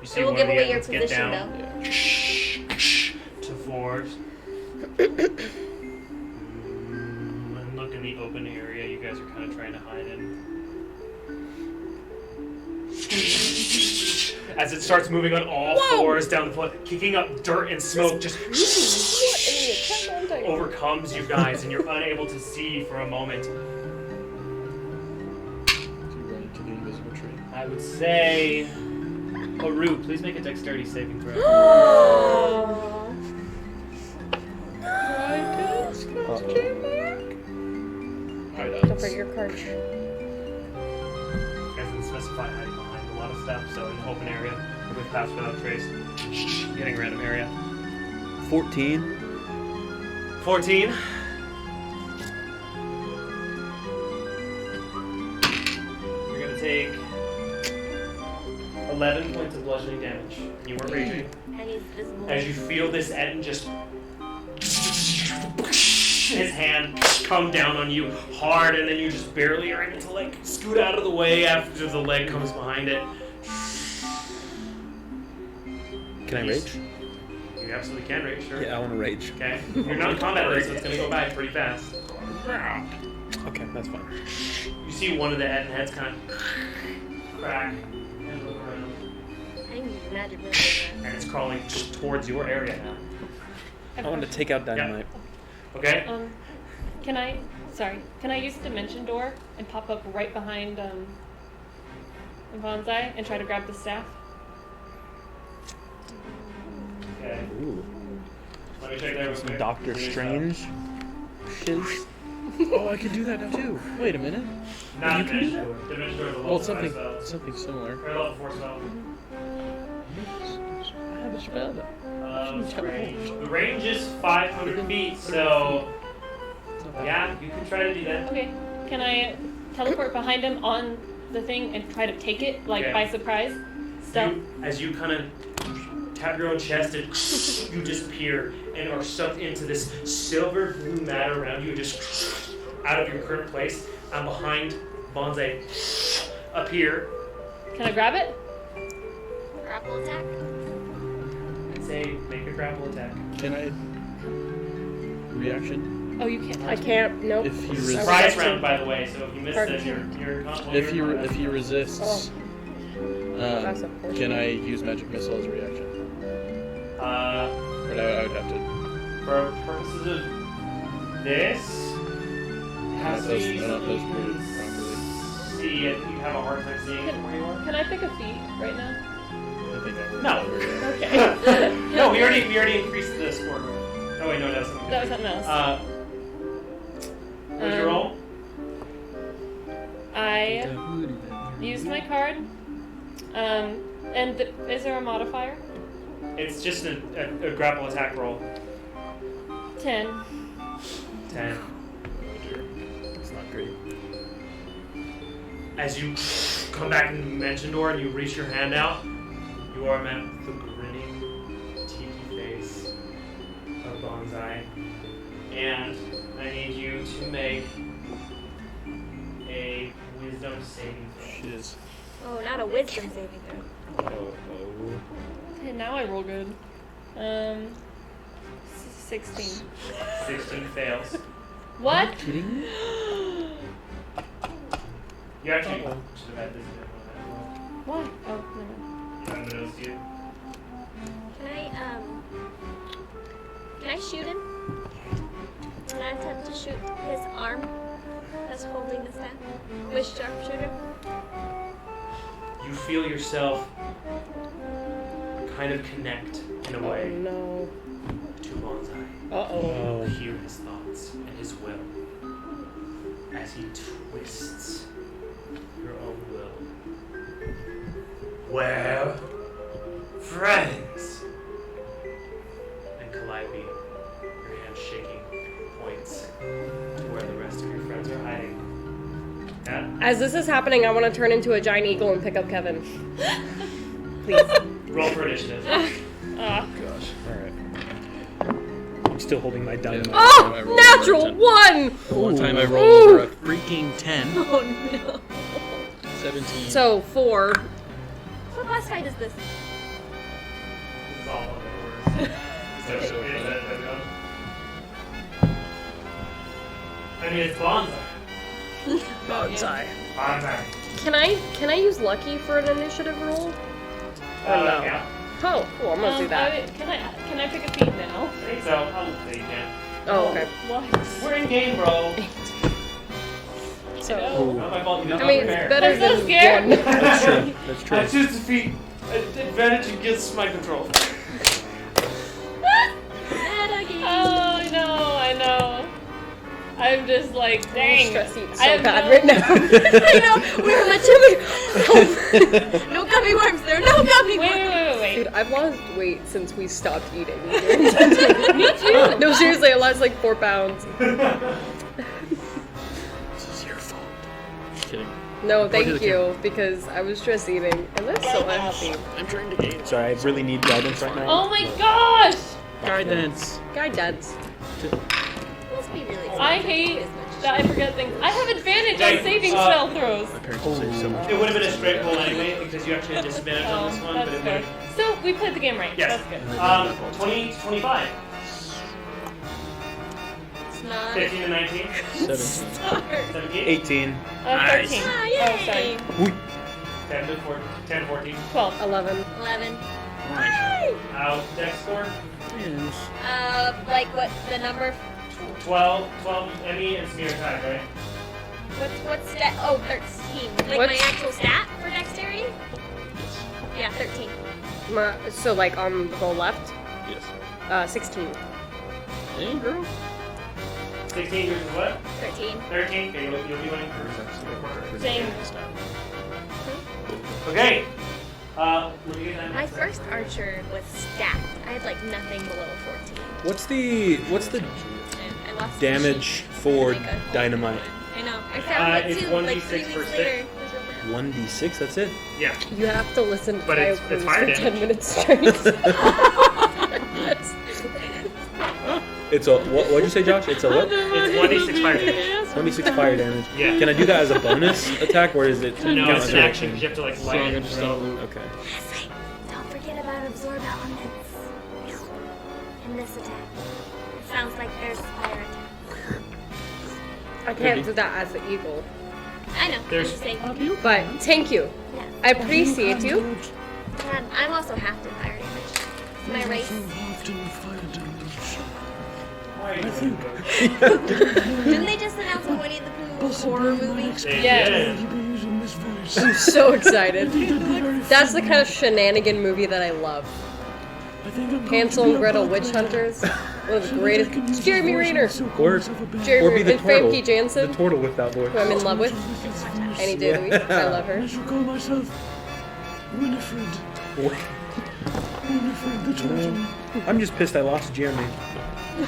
Speaker 2: You see
Speaker 10: It will
Speaker 2: one
Speaker 10: give
Speaker 2: of the
Speaker 10: away your
Speaker 2: Ettins get
Speaker 10: position,
Speaker 2: down
Speaker 10: though.
Speaker 2: to Forbes. And look in the open area you guys are kind of trying to hide in. As it starts moving on all fours down the floor, kicking up dirt and smoke, just overcomes you guys, and you're unable to see for a moment.
Speaker 4: So you run into the invisible tree.
Speaker 2: I would say, Haru, please make a dexterity saving throw.
Speaker 6: Don't forget your card.
Speaker 2: Doesn't specify hiding behind a lot of stuff, so in the open area, with pass without trace, getting a random area.
Speaker 1: 14.
Speaker 2: 14. You're gonna take 11 points of bludgeoning damage. You weren't raging.
Speaker 10: And he's visible.
Speaker 2: As you feel this end just his hand come down on you hard, and then you just barely are able to like scoot out of the way after the leg comes behind it.
Speaker 1: Can I rage?
Speaker 2: You absolutely can rage, sure.
Speaker 1: Yeah, I want to rage.
Speaker 2: Okay. You're not in combat though, so it's gonna go by pretty fast.
Speaker 1: Okay, that's fine.
Speaker 2: You see one of the heads kind of crack and look around,
Speaker 10: I need magic missile.
Speaker 2: and it's crawling towards your area now.
Speaker 1: I want to take out dynamite.
Speaker 2: Okay?
Speaker 3: Can I use the dimension door and pop up right behind Bonsai and try to grab the staff?
Speaker 4: Ooh.
Speaker 2: Let me check that real
Speaker 1: Some
Speaker 2: quick.
Speaker 1: Doctor Strange shiz.
Speaker 4: Oh, I can do that now too. Wait a minute.
Speaker 2: Not
Speaker 4: You can do
Speaker 2: Dimension Door. Dimension Door is a level
Speaker 4: Well,
Speaker 2: 5
Speaker 4: something
Speaker 2: spell.
Speaker 4: something similar.
Speaker 2: Or level 4 spell.
Speaker 4: I have a spell.
Speaker 2: Range. The range is 500 feet, so
Speaker 4: It's not bad.
Speaker 2: yeah, you can try to do that.
Speaker 3: Okay. Can I teleport behind him on the thing and try to take it, like,
Speaker 2: Yeah.
Speaker 3: by surprise? Stealth?
Speaker 2: As you kind of tap your own chest and you disappear and are sucked into this silver blue matter around you, just out of your current place. I'm behind Bonsai up here.
Speaker 3: Can I grab it?
Speaker 5: Grapple attack.
Speaker 2: I'd say make a grapple attack.
Speaker 4: Can I reaction?
Speaker 3: Oh, you can't.
Speaker 6: I can't. Nope.
Speaker 4: If he
Speaker 2: Surprise
Speaker 4: resists,
Speaker 2: round, by the way, so if you miss it, you're
Speaker 4: if he resists,
Speaker 6: That's a portion.
Speaker 4: can I use magic missile as a reaction? Or I would have to.
Speaker 2: For purposes of this, it has to be
Speaker 4: I don't know if those
Speaker 2: something you
Speaker 4: were
Speaker 2: can
Speaker 4: properly.
Speaker 2: see it. You have a hard time seeing it from where you are.
Speaker 3: Can I pick a feat right now?
Speaker 4: I think I would.
Speaker 2: No.
Speaker 3: Okay.
Speaker 2: No, we already increased the score. Oh wait, no, that's something
Speaker 3: That was
Speaker 2: different.
Speaker 3: something else.
Speaker 2: What'd you roll?
Speaker 3: I used my card. And is there a modifier?
Speaker 2: It's just a grapple attack roll.
Speaker 3: 10.
Speaker 2: 10.
Speaker 1: It's not great.
Speaker 2: As you come back in the dimension door and you reach your hand out, you are met with the grinning, tiki face of Bonsai. And I need you to make a wisdom saving throw.
Speaker 4: Shiz.
Speaker 5: Oh, not a wisdom saving throw.
Speaker 3: Okay, now I roll good. 16.
Speaker 2: 16 fails.
Speaker 3: What?
Speaker 4: Kidding me?
Speaker 2: You actually should have had this bit on
Speaker 3: Why? Oh, no.
Speaker 2: that. You haven't noticed you.
Speaker 5: Can I shoot him? Can I attempt to shoot his arm that's holding the staff with sharpshooter?
Speaker 2: You feel yourself kind of connect in a
Speaker 6: Oh
Speaker 2: way
Speaker 6: no.
Speaker 2: to Bonsai.
Speaker 6: Uh-oh.
Speaker 2: You hear his thoughts and his will as he twists your own will. Well, friends. And Calliope, your hand shaking, points to where the rest of your friends are hiding. Yeah?
Speaker 6: As this is happening, I want to turn into a giant eagle and pick up Kevin. Please.
Speaker 2: Roll for initiative.
Speaker 3: Ah.
Speaker 4: Gosh.
Speaker 1: Alright. I'm still holding my dynamite.
Speaker 6: Oh!
Speaker 4: I rolled
Speaker 6: Natural
Speaker 4: over a
Speaker 6: 1!
Speaker 4: One time I
Speaker 6: Ooh.
Speaker 4: rolled over a freaking 10.
Speaker 5: Oh no.
Speaker 4: 17.
Speaker 6: So, 4.
Speaker 5: What boss fight is this?
Speaker 2: This is all on the words. So, I mean, it's Bonsai.
Speaker 6: Bonsai.
Speaker 2: Bonsai.
Speaker 6: Can I use Lucky for an initiative roll? Or no?
Speaker 2: Yeah.
Speaker 6: Oh, cool. I'm gonna do that.
Speaker 3: Can I pick a feat now?
Speaker 2: I think so. I'll say you can.
Speaker 6: Oh, okay.
Speaker 3: What?
Speaker 2: We're in game, bro.
Speaker 6: So,
Speaker 2: Not my fault. You didn't
Speaker 6: I mean,
Speaker 2: prepare.
Speaker 6: it's better
Speaker 3: I'm so
Speaker 6: than
Speaker 3: scared.
Speaker 6: 1.
Speaker 1: That's true. That's true.
Speaker 2: I choose defeat. Advantage against my control.
Speaker 3: Oh, I know. I'm just like, dang.
Speaker 6: Stressing
Speaker 3: I
Speaker 6: so
Speaker 3: have
Speaker 6: bad
Speaker 3: no-
Speaker 6: right now.
Speaker 5: I know. We're much No gummy worms. There are no gummy worms.
Speaker 3: Wait.
Speaker 6: Dude, I've lost weight since we stopped eating.
Speaker 3: Me too.
Speaker 6: No, seriously, I lost like 4 pounds.
Speaker 4: This is your fault. Just kidding.
Speaker 6: No,
Speaker 4: Go to
Speaker 6: thank
Speaker 4: the
Speaker 6: you, because I was stress eating, and that's so unhappy.
Speaker 4: I'm trying to gain.
Speaker 1: Sorry, I really need guidance right now.
Speaker 3: Oh my gosh!
Speaker 4: Guidance.
Speaker 6: Guy dads.
Speaker 5: Must be really
Speaker 3: I hate that I forget things. I have advantage
Speaker 2: Hey,
Speaker 3: on saving spell throws.
Speaker 4: My parents will say so much.
Speaker 2: It would have been a straight roll anyway because you actually had disadvantage on this one,
Speaker 3: That's
Speaker 2: but it
Speaker 3: fair.
Speaker 2: would.
Speaker 3: So we played the game right.
Speaker 2: Yes.
Speaker 3: That's good.
Speaker 2: 20 to 25.
Speaker 5: It's not.
Speaker 2: 15 to 19.
Speaker 4: 17.
Speaker 2: 17.
Speaker 1: 18.
Speaker 3: 13.
Speaker 5: Ah,
Speaker 3: Oh, sorry.
Speaker 5: yay.
Speaker 2: 10 to 14. 10 14.
Speaker 3: 12.
Speaker 6: 11.
Speaker 5: 11.
Speaker 2: Out dex score.
Speaker 4: Yes.
Speaker 5: Like what the number?
Speaker 2: 12 Emmy and Smear tied, right?
Speaker 5: What's stat? Oh, 13. Like
Speaker 6: What's-
Speaker 5: my actual stat for dexterity? Yeah, 13.
Speaker 6: So, like, on the left?
Speaker 4: Yes.
Speaker 6: 16.
Speaker 4: Hey, girl.
Speaker 2: 16 versus what?
Speaker 5: 13.
Speaker 2: 13. Okay, you'll be winning first.
Speaker 3: Same.
Speaker 2: Okay. What do you get?
Speaker 5: My first archer was stacked. I had like nothing below 14.
Speaker 1: What's the
Speaker 5: And I lost
Speaker 1: damage for dynamite?
Speaker 5: I know. I found it
Speaker 2: it's
Speaker 5: too,
Speaker 2: 1d6
Speaker 5: like 3 weeks
Speaker 2: per stick.
Speaker 5: later.
Speaker 1: 1d6. That's it.
Speaker 2: Yeah.
Speaker 6: You have to listen to
Speaker 2: But
Speaker 6: Kyle
Speaker 2: it's
Speaker 6: Cruz
Speaker 2: fire
Speaker 6: for 10
Speaker 2: damage.
Speaker 6: minutes straight.
Speaker 1: It's a what'd you say, Josh? It's a what?
Speaker 2: It's 1d6 fire damage.
Speaker 1: 26 fire damage.
Speaker 2: Yeah.
Speaker 1: Can I do that as a bonus attack, or is it?
Speaker 2: No,
Speaker 1: count
Speaker 2: it's
Speaker 1: as
Speaker 2: an action because you have to like light
Speaker 4: Song
Speaker 2: it.
Speaker 4: just on loop.
Speaker 1: Okay.
Speaker 5: Don't forget about absorb elements. In this attack. It sounds like there's fire attack.
Speaker 6: I can't do that as the eagle.
Speaker 5: I know.
Speaker 2: There's-
Speaker 5: I'm just saying.
Speaker 6: But thank you.
Speaker 5: Yeah.
Speaker 6: I appreciate you.
Speaker 5: And I'm also half to fire damage. It's my race. Didn't they just announce a Winnie the Pooh horror movie?
Speaker 2: They
Speaker 3: Yes.
Speaker 2: did.
Speaker 6: I'm so excited. That's the kind of shenanigan movie that I love. Hansel and Gretel Witch Hunters. One of the greatest. It's Jeremy Renner.
Speaker 1: Or
Speaker 6: Jeremy
Speaker 1: be the
Speaker 6: and
Speaker 1: turtle.
Speaker 6: Famke Janssen,
Speaker 1: The turtle with that voice.
Speaker 6: who I'm in love with. Any day of the week. I love her.
Speaker 8: shall call myself Winifred. Winifred the turtle.
Speaker 1: I'm just pissed I lost Jeremy.
Speaker 6: I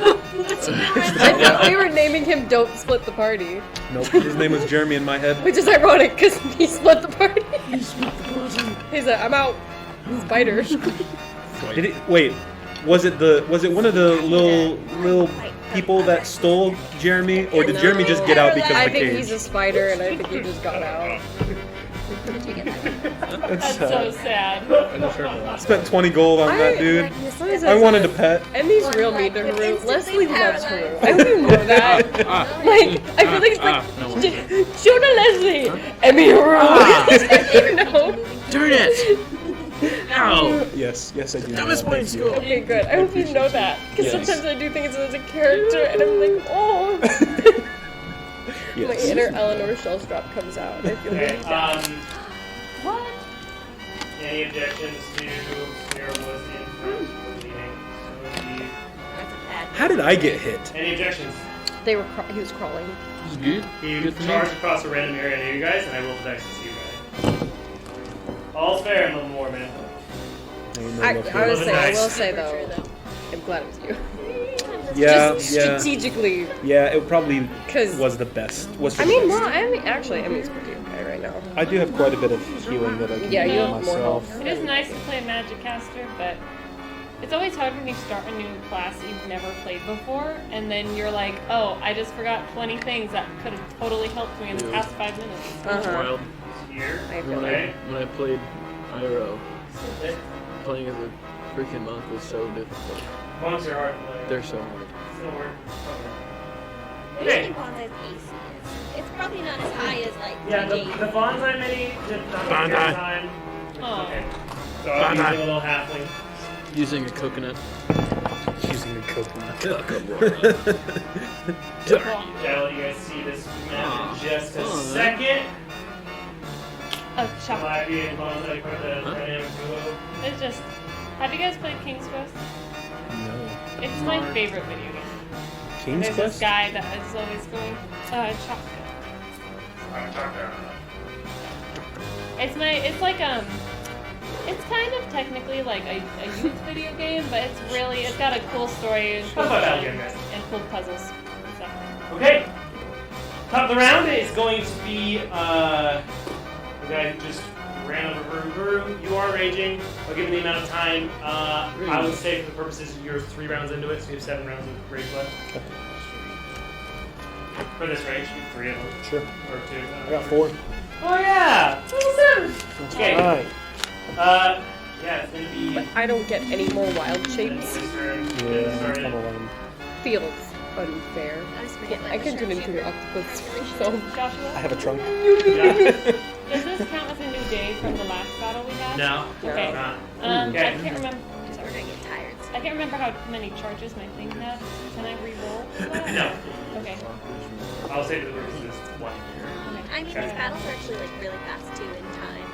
Speaker 6: thought we were naming him Don't Split the Party.
Speaker 1: Nope. His name was Jeremy in my head.
Speaker 6: Which is ironic because he split the party.
Speaker 8: He split the party.
Speaker 6: He's like, I'm out. Spider.
Speaker 1: Did it? Wait. Was it one of the little people that stole Jeremy, or did Jeremy just get out because
Speaker 6: I
Speaker 1: of the
Speaker 6: think
Speaker 1: cage?
Speaker 6: he's a spider and I think he just got out.
Speaker 3: That's so sad.
Speaker 1: I spent 20 gold on that dude. I wanted a pet.
Speaker 6: Emmy's real mean to Haru. Leslie loves Haru. I don't even know that. Like, I feel like it's like, Shona Leslie, Emmy Haru. No.
Speaker 4: Darn it! Ow!
Speaker 1: Yes, I do.
Speaker 4: Dumbest
Speaker 1: know.
Speaker 4: boy in
Speaker 1: Thank you.
Speaker 4: school.
Speaker 6: Okay, good. I hope you know that. Because
Speaker 1: Yes.
Speaker 6: sometimes I do things as a character and I'm like, oh. My
Speaker 1: Yes.
Speaker 6: inner Eleanor Shellstrop comes out. I feel
Speaker 2: Okay.
Speaker 6: really bad.
Speaker 3: What?
Speaker 2: Any objections to Sarah was in front of the meeting? So
Speaker 1: How did I get hit?
Speaker 2: any objections?
Speaker 6: He was crawling.
Speaker 4: This is good.
Speaker 2: He
Speaker 4: Good for me.
Speaker 2: charged across a random area near you guys, and I rolled the dice to see you guys. All's fair in Little War, man.
Speaker 6: I will
Speaker 2: Nice.
Speaker 6: say though, I'm glad it was you.
Speaker 1: Yeah,
Speaker 6: Just
Speaker 1: yeah,
Speaker 6: strategically,
Speaker 1: yeah. It probably
Speaker 6: 'cause
Speaker 1: was the best. Was
Speaker 6: I
Speaker 1: the
Speaker 6: mean,
Speaker 1: best.
Speaker 6: well, actually, Emmy's pretty okay right now.
Speaker 1: I do have quite a bit of healing that I can
Speaker 6: Yeah,
Speaker 1: do
Speaker 6: you have more
Speaker 1: myself.
Speaker 6: health.
Speaker 3: It is nice to play a magic caster, but it's always hard when you start a new class that you've never played before, and then you're like, oh, I just forgot 20 things that could have totally helped me in the past 5 minutes.
Speaker 4: It's wild.
Speaker 2: Here.
Speaker 6: I feel
Speaker 2: Okay.
Speaker 4: When I played IRO, playing as a freaking monk was so difficult.
Speaker 2: Monks are hard to play.
Speaker 4: They're so hard.
Speaker 2: Still work.
Speaker 5: What do you
Speaker 2: Okay.
Speaker 5: think Bonsai's AC is? It's probably not as high as like
Speaker 2: Yeah, the
Speaker 5: D8.
Speaker 2: bonsai mini did not
Speaker 4: Bonsai.
Speaker 2: take time.
Speaker 3: Aw.
Speaker 2: Okay. So I'm using a little halfling.
Speaker 4: Using a coconut.
Speaker 1: Using a coconut.
Speaker 2: I'll let you guys see this map in just a second.
Speaker 3: Oh, shock.
Speaker 2: Flappy and bonsai for the dynamic duo.
Speaker 3: It's just, have you guys played King's Quest?
Speaker 1: No.
Speaker 3: It's my favorite video game.
Speaker 1: King's
Speaker 3: There's
Speaker 1: Quest?
Speaker 3: this guy that is always going, shotgun. It's like, it's kind of technically like a youth video game, but it's got a cool story and cool,
Speaker 2: How about that game, guys?
Speaker 3: and cool puzzles and stuff.
Speaker 2: Okay. Top of the round is going to be the guy who just ran over Guru. You are raging. I'll give you the amount of time. I would say for the purposes you're 3 rounds into it, so you have 7 rounds of rage left. For this rage, 3 of them.
Speaker 1: Sure.
Speaker 2: Or 2.
Speaker 1: I got 4.
Speaker 2: Oh yeah! Okay.
Speaker 1: Alright.
Speaker 2: Yeah, it's gonna be.
Speaker 6: But I don't get any more wild shapes.
Speaker 1: Yeah, I'm kind of lame.
Speaker 6: Feels unfair.
Speaker 5: I just forget,
Speaker 6: I can turn into an octopus. So
Speaker 1: I
Speaker 3: Joshua,
Speaker 1: have a trunk.
Speaker 2: Yeah.
Speaker 3: does this count as a new day from the last battle we had?
Speaker 2: No.
Speaker 3: Okay.
Speaker 2: it's not.
Speaker 3: I
Speaker 2: Okay.
Speaker 3: can't remember.
Speaker 5: So we're gonna get tired.
Speaker 3: I can't remember how many charges my thing had. Can I re-roll that?
Speaker 2: No.
Speaker 3: Okay.
Speaker 2: I'll say for the purposes 1.
Speaker 5: I mean, these battles are actually like really fast too in time.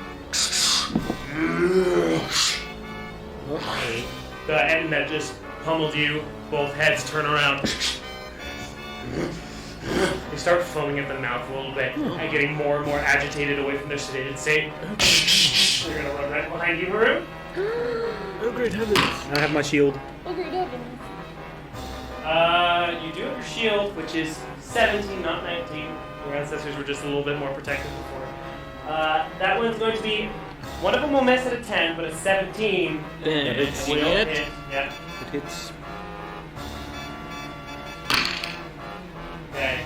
Speaker 2: The end that just pummeled you. Both heads turn around. They start foaming at the mouth a little bit and getting more and more agitated away from their sedated state. They're going to run right behind you, Maru.
Speaker 4: Oh, great heavens.
Speaker 1: I have my shield.
Speaker 3: Oh, great heavens.
Speaker 2: You do have your shield, which is 17, not 19. Your ancestors were just a little bit more protective before. That one's going to be... One of them will miss at a 10, but a 17
Speaker 4: It's
Speaker 2: will
Speaker 4: hit.
Speaker 2: hit. Yeah.
Speaker 4: It hits.
Speaker 2: Okay.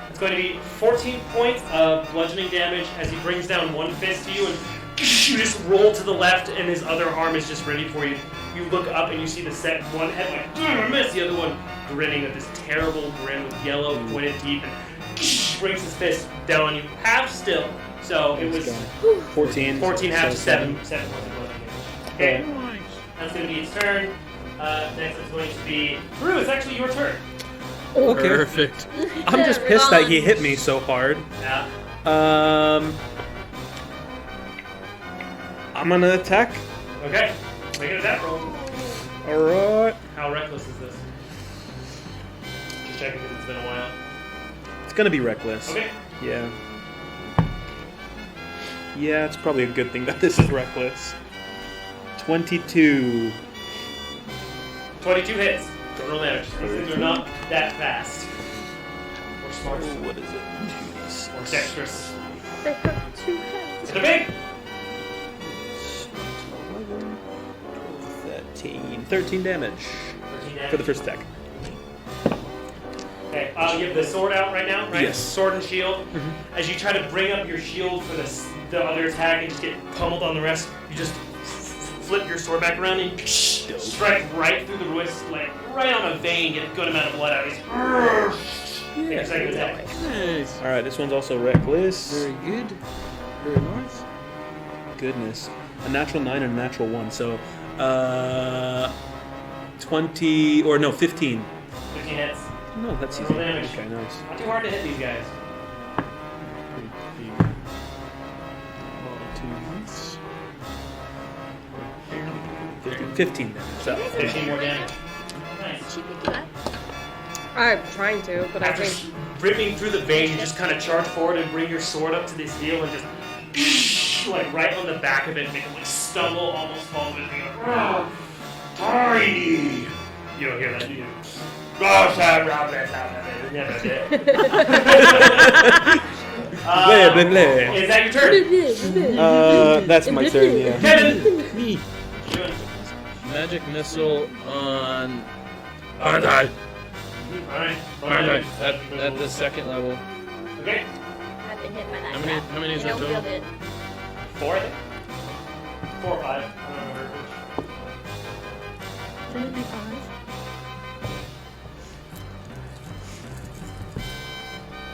Speaker 2: It's going to be 14 points of bludgeoning damage as he brings down one fist to you, and you just roll to the left, and his other arm is just ready for you. You look up and you see the set one head like miss, the other one grinning with this terrible grin with yellow pointed teeth, and brings his fist down on you half still. So it was
Speaker 1: 14.
Speaker 2: 14 half to
Speaker 1: so
Speaker 2: 7 points of bludgeoning damage. Okay, that's going to be its turn. Next it's going to be Drew. It's actually your turn.
Speaker 1: Okay.
Speaker 4: Perfect.
Speaker 1: I'm just pissed that he hit me so hard.
Speaker 2: Yeah.
Speaker 1: I'm gonna attack.
Speaker 2: Okay. Make an attack roll.
Speaker 1: Alright.
Speaker 2: How reckless is this? Just checking because it's been a while.
Speaker 1: It's gonna be reckless.
Speaker 2: Okay.
Speaker 1: Yeah. Yeah, it's probably a good thing that this is reckless. 22.
Speaker 2: 22 hits. Total damage. These things are not that fast. Or smart.
Speaker 1: What is it?
Speaker 2: Or dexterous.
Speaker 6: They have 2 heads.
Speaker 2: It's a big.
Speaker 1: 11, 12, 13 damage
Speaker 2: 13 damage.
Speaker 1: for the first attack.
Speaker 2: Okay, you have the sword out right now, right?
Speaker 1: Yes.
Speaker 2: Sword and shield. As you try to bring up your shield for the other attack and just get pummeled on the rest, you just flip your sword back around and strike right through the wrist, like right on a vein, get a good amount of blood out. Take your second attack.
Speaker 4: Nice.
Speaker 1: Alright, this one's also reckless.
Speaker 4: Very good. Very nice.
Speaker 1: Goodness. A natural 9 and a natural 1, so 20 or no, 15.
Speaker 2: 15 hits.
Speaker 1: No, that's
Speaker 2: Roll
Speaker 1: easy.
Speaker 2: damage.
Speaker 1: Okay, nice.
Speaker 2: Not too hard to hit these guys.
Speaker 1: 15 damage. So,
Speaker 2: 15 more damage. Nice.
Speaker 10: She pick you up.
Speaker 6: I'm trying to, but I
Speaker 2: After
Speaker 6: think
Speaker 2: ripping through the vein, you just kind of charge forward and bring your sword up to this heel and just like right on the back of it, make it like stumble, almost fall to it. And you go, tiny. You don't hear that, do you? Never did.
Speaker 1: Blah, blah, blah.
Speaker 2: Is that your turn?
Speaker 1: That's my turn, yeah.
Speaker 2: Kevin!
Speaker 4: Me.
Speaker 2: Doing.
Speaker 4: Magic missile on.
Speaker 2: Alright.
Speaker 4: At the second level.
Speaker 2: Okay.
Speaker 10: I've been hit by that.
Speaker 4: How many is
Speaker 10: You
Speaker 4: that
Speaker 10: don't
Speaker 4: total?
Speaker 10: feel good.
Speaker 2: 4, I think. 4 or 5. I don't remember.
Speaker 10: Can it be 5?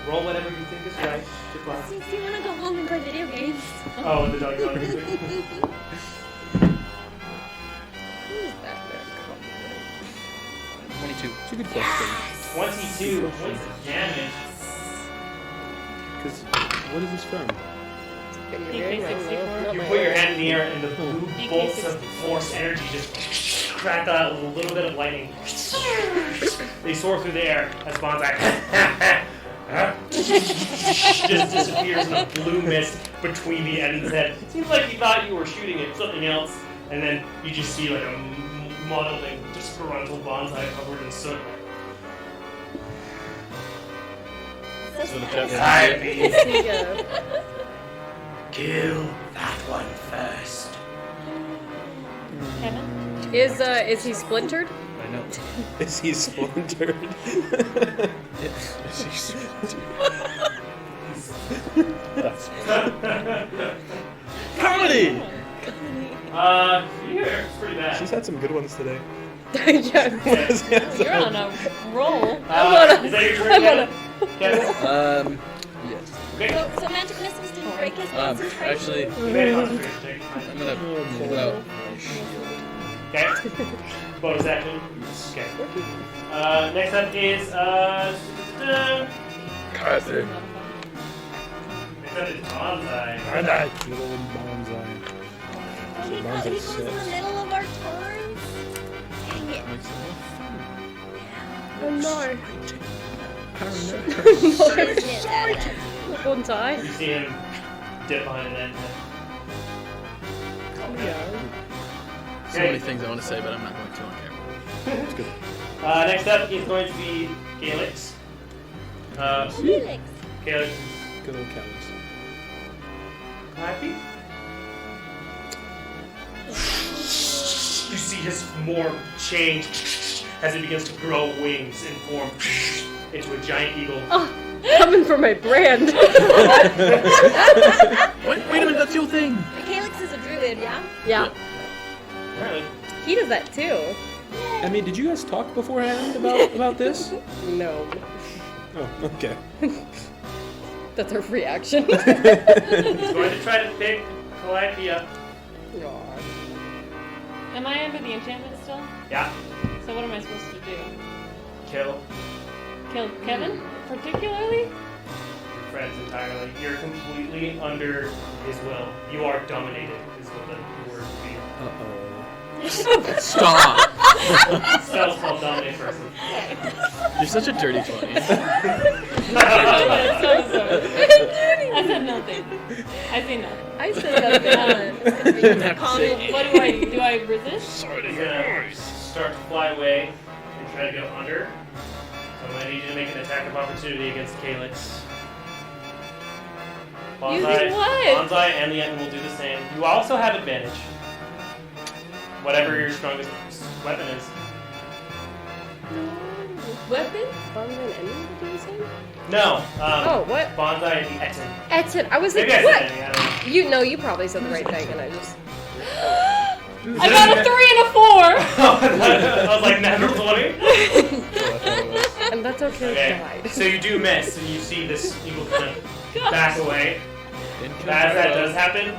Speaker 2: Roll whatever you think is right. Your class.
Speaker 10: Since you want to go home and play video games.
Speaker 2: Oh, the dog's on music.
Speaker 6: who's that man?
Speaker 1: 22. It's a good question.
Speaker 2: 22 points of damage.
Speaker 1: Because, what is this from?
Speaker 6: Video game? I don't know. Not
Speaker 2: You
Speaker 6: my
Speaker 2: put your
Speaker 6: area.
Speaker 2: hand in the air and the blue bolts of force energy just crack out with a little bit of lightning. They soar through the air as Bonsai just disappears in a blue mist between the ends head. Seems like he thought you were shooting at something else, and then you just see like a modeling, disgruntled Bonsai covered in soot.
Speaker 4: So the chat
Speaker 6: Yeah.
Speaker 8: Kill that one first.
Speaker 3: Kevin?
Speaker 6: Is he splintered?
Speaker 4: I know.
Speaker 1: Is he splintered?
Speaker 4: Comedy!
Speaker 2: Here, it's pretty bad.
Speaker 1: She's had some good ones today.
Speaker 6: Yeah.
Speaker 3: You're on a roll.
Speaker 2: Is that your turn,
Speaker 6: I'm
Speaker 2: Kevin? Kevin?
Speaker 4: Yes.
Speaker 2: Okay.
Speaker 10: So magic missiles didn't break his concentration?
Speaker 4: Actually,
Speaker 2: You made a concentration check.
Speaker 4: I'm gonna pull out my shield.
Speaker 2: Okay. Bonus action. Okay. Next up is
Speaker 4: Carter.
Speaker 2: next up is Bonsai.
Speaker 1: Good old bonsai.
Speaker 10: He goes in the middle of our turns?
Speaker 1: Bonsai set.
Speaker 10: What?
Speaker 2: He goes in the middle of our turns?
Speaker 4: makes it more fun.
Speaker 6: Oh no.
Speaker 4: Paranoia.
Speaker 6: Won't I?
Speaker 2: You see him dip behind an end.
Speaker 4: So many things I want to say, but I'm not going to on camera.
Speaker 1: It's good.
Speaker 2: Next up is going to be Calyx.
Speaker 5: Felix.
Speaker 2: Calyx
Speaker 1: Good old Calyx.
Speaker 2: happy. You see his form change as he begins to grow wings and form into a giant eagle.
Speaker 6: Oh, coming for my brand.
Speaker 4: Wait a minute, that's your thing.
Speaker 5: Calyx is a druid, yeah?
Speaker 6: Yeah.
Speaker 2: Apparently.
Speaker 6: He does that too.
Speaker 1: I mean, did you guys talk beforehand about this?
Speaker 6: No.
Speaker 1: Oh, okay.
Speaker 6: That's our reaction.
Speaker 2: He's going to try to pick Calliope up.
Speaker 3: Am I under the enchantment still?
Speaker 2: Yeah.
Speaker 3: So what am I supposed to do?
Speaker 2: Kill
Speaker 3: Kill Kevin, particularly?
Speaker 2: your friends entirely. You're completely under his will. You are dominated, is what the word would be.
Speaker 1: Uh-oh.
Speaker 4: Stop.
Speaker 2: Spell's called dominate person.
Speaker 4: You're such a dirty 20.
Speaker 3: So sorry. I said nothing. I say nothing.
Speaker 6: I said that.
Speaker 4: You didn't have to
Speaker 3: What
Speaker 4: say.
Speaker 3: do I resist?
Speaker 2: He's gonna start to fly away and try to go under. So I'm gonna need you to make an attack of opportunity against Calyx.
Speaker 3: Using what?
Speaker 2: Bonsai and the Enton will do the same. You also have advantage. Whatever your strongest weapon is.
Speaker 3: Weapon?
Speaker 6: Bonsai and Enemy will do the same?
Speaker 2: No.
Speaker 6: Oh, what?
Speaker 2: Bonsai and the Eton.
Speaker 6: Eton. I was like,
Speaker 2: Maybe I
Speaker 6: what?
Speaker 2: said enemy, I don't know.
Speaker 6: You probably said the right thing, and I just.
Speaker 3: I got a 3 and a
Speaker 2: I was like, natural 20?
Speaker 6: And that's okay.
Speaker 2: Okay,
Speaker 6: Died.
Speaker 2: so you do miss, and you see this eagle kind of back away.
Speaker 4: In
Speaker 2: As that does happen,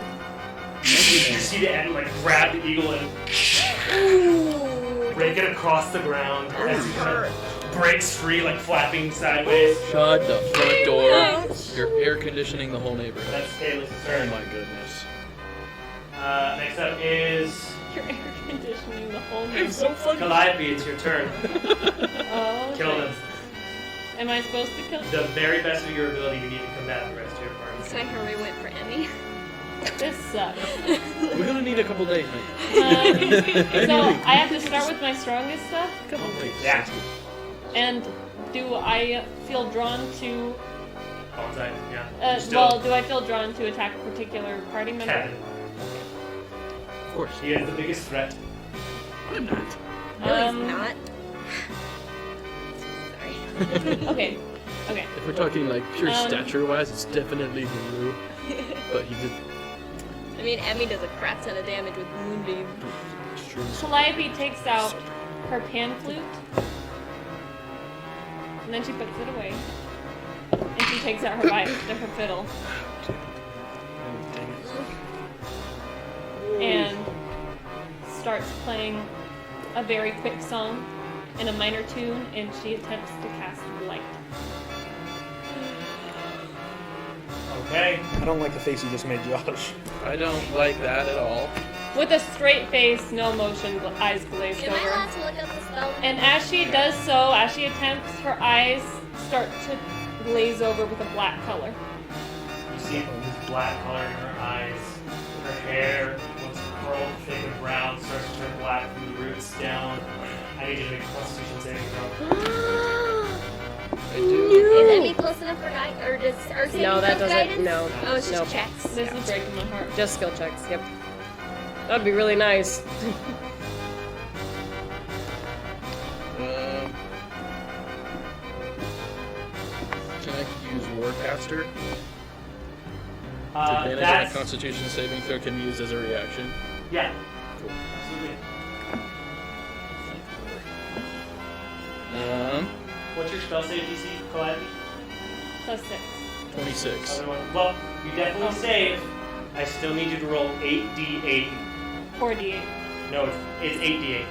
Speaker 2: you see the end like grab the eagle and break it across the ground as he kind of breaks free, like flapping sideways.
Speaker 4: Shut the front door. You're air conditioning the whole neighborhood.
Speaker 2: That's Calyx's
Speaker 4: Oh
Speaker 2: turn.
Speaker 4: my goodness.
Speaker 2: Next up is
Speaker 3: You're air conditioning the whole
Speaker 4: It's so funny.
Speaker 2: Calliope. It's your turn.
Speaker 3: Oh,
Speaker 2: Kill them.
Speaker 3: am I supposed to kill?
Speaker 2: The very best of your ability, you need to combat the rest of your party.
Speaker 5: So I hurry went for Emmy.
Speaker 3: This sucks.
Speaker 4: We're gonna need a couple days, mate.
Speaker 3: So I have to start with my strongest stuff,
Speaker 2: Yeah.
Speaker 3: and do I feel drawn to?
Speaker 2: Bonsai. Yeah. Still
Speaker 3: Well, do I feel drawn to attack a particular party member?
Speaker 2: Kevin.
Speaker 4: Of course.
Speaker 2: He is the biggest threat.
Speaker 4: I'm not.
Speaker 5: No, he's not. Sorry.
Speaker 3: Okay. Okay.
Speaker 4: If we're talking like pure
Speaker 3: Um,
Speaker 4: stature-wise, it's definitely Guru. But he did.
Speaker 5: I mean, Emmy does a crap ton of damage with Moonbeam.
Speaker 4: It's true.
Speaker 3: Calliope takes out her pan flute, and then she puts it away, and she takes out her fiddle, and starts playing a very quick song in a minor tune, and she attempts to cast light.
Speaker 2: Okay.
Speaker 1: I don't like the face you just made, Josh.
Speaker 4: I don't like that at all.
Speaker 3: With a straight face, no emotion, eyes glazed
Speaker 5: Am I
Speaker 3: over.
Speaker 5: allowed to look up the spell?
Speaker 3: And as she does so, as she attempts, her eyes start to glaze over with a black color.
Speaker 2: You see this black color in her eyes. Her hair, once curled, thick and brown, starts to turn black from the roots down. I need you to make a Constitution saving throw.
Speaker 4: I do.
Speaker 5: Is Emmy close enough for guidance? Or does Ursula
Speaker 6: No, that doesn't.
Speaker 5: guidance?
Speaker 6: No.
Speaker 5: Oh, it's just
Speaker 6: Nope.
Speaker 5: checks.
Speaker 3: This is breaking my heart.
Speaker 6: Just skill checks. Yep. That'd be really nice.
Speaker 4: Can I use Warcaster? Advantage on a
Speaker 2: That's
Speaker 4: Constitution saving throw can be used as a reaction.
Speaker 2: yeah,
Speaker 4: Cool.
Speaker 2: absolutely. What's your spell save DC, Calliope?
Speaker 3: +6.
Speaker 4: 26.
Speaker 2: Other one. Well, you definitely save. I still need you to roll 8d8.
Speaker 3: 4d8.
Speaker 2: No, it's 8d8.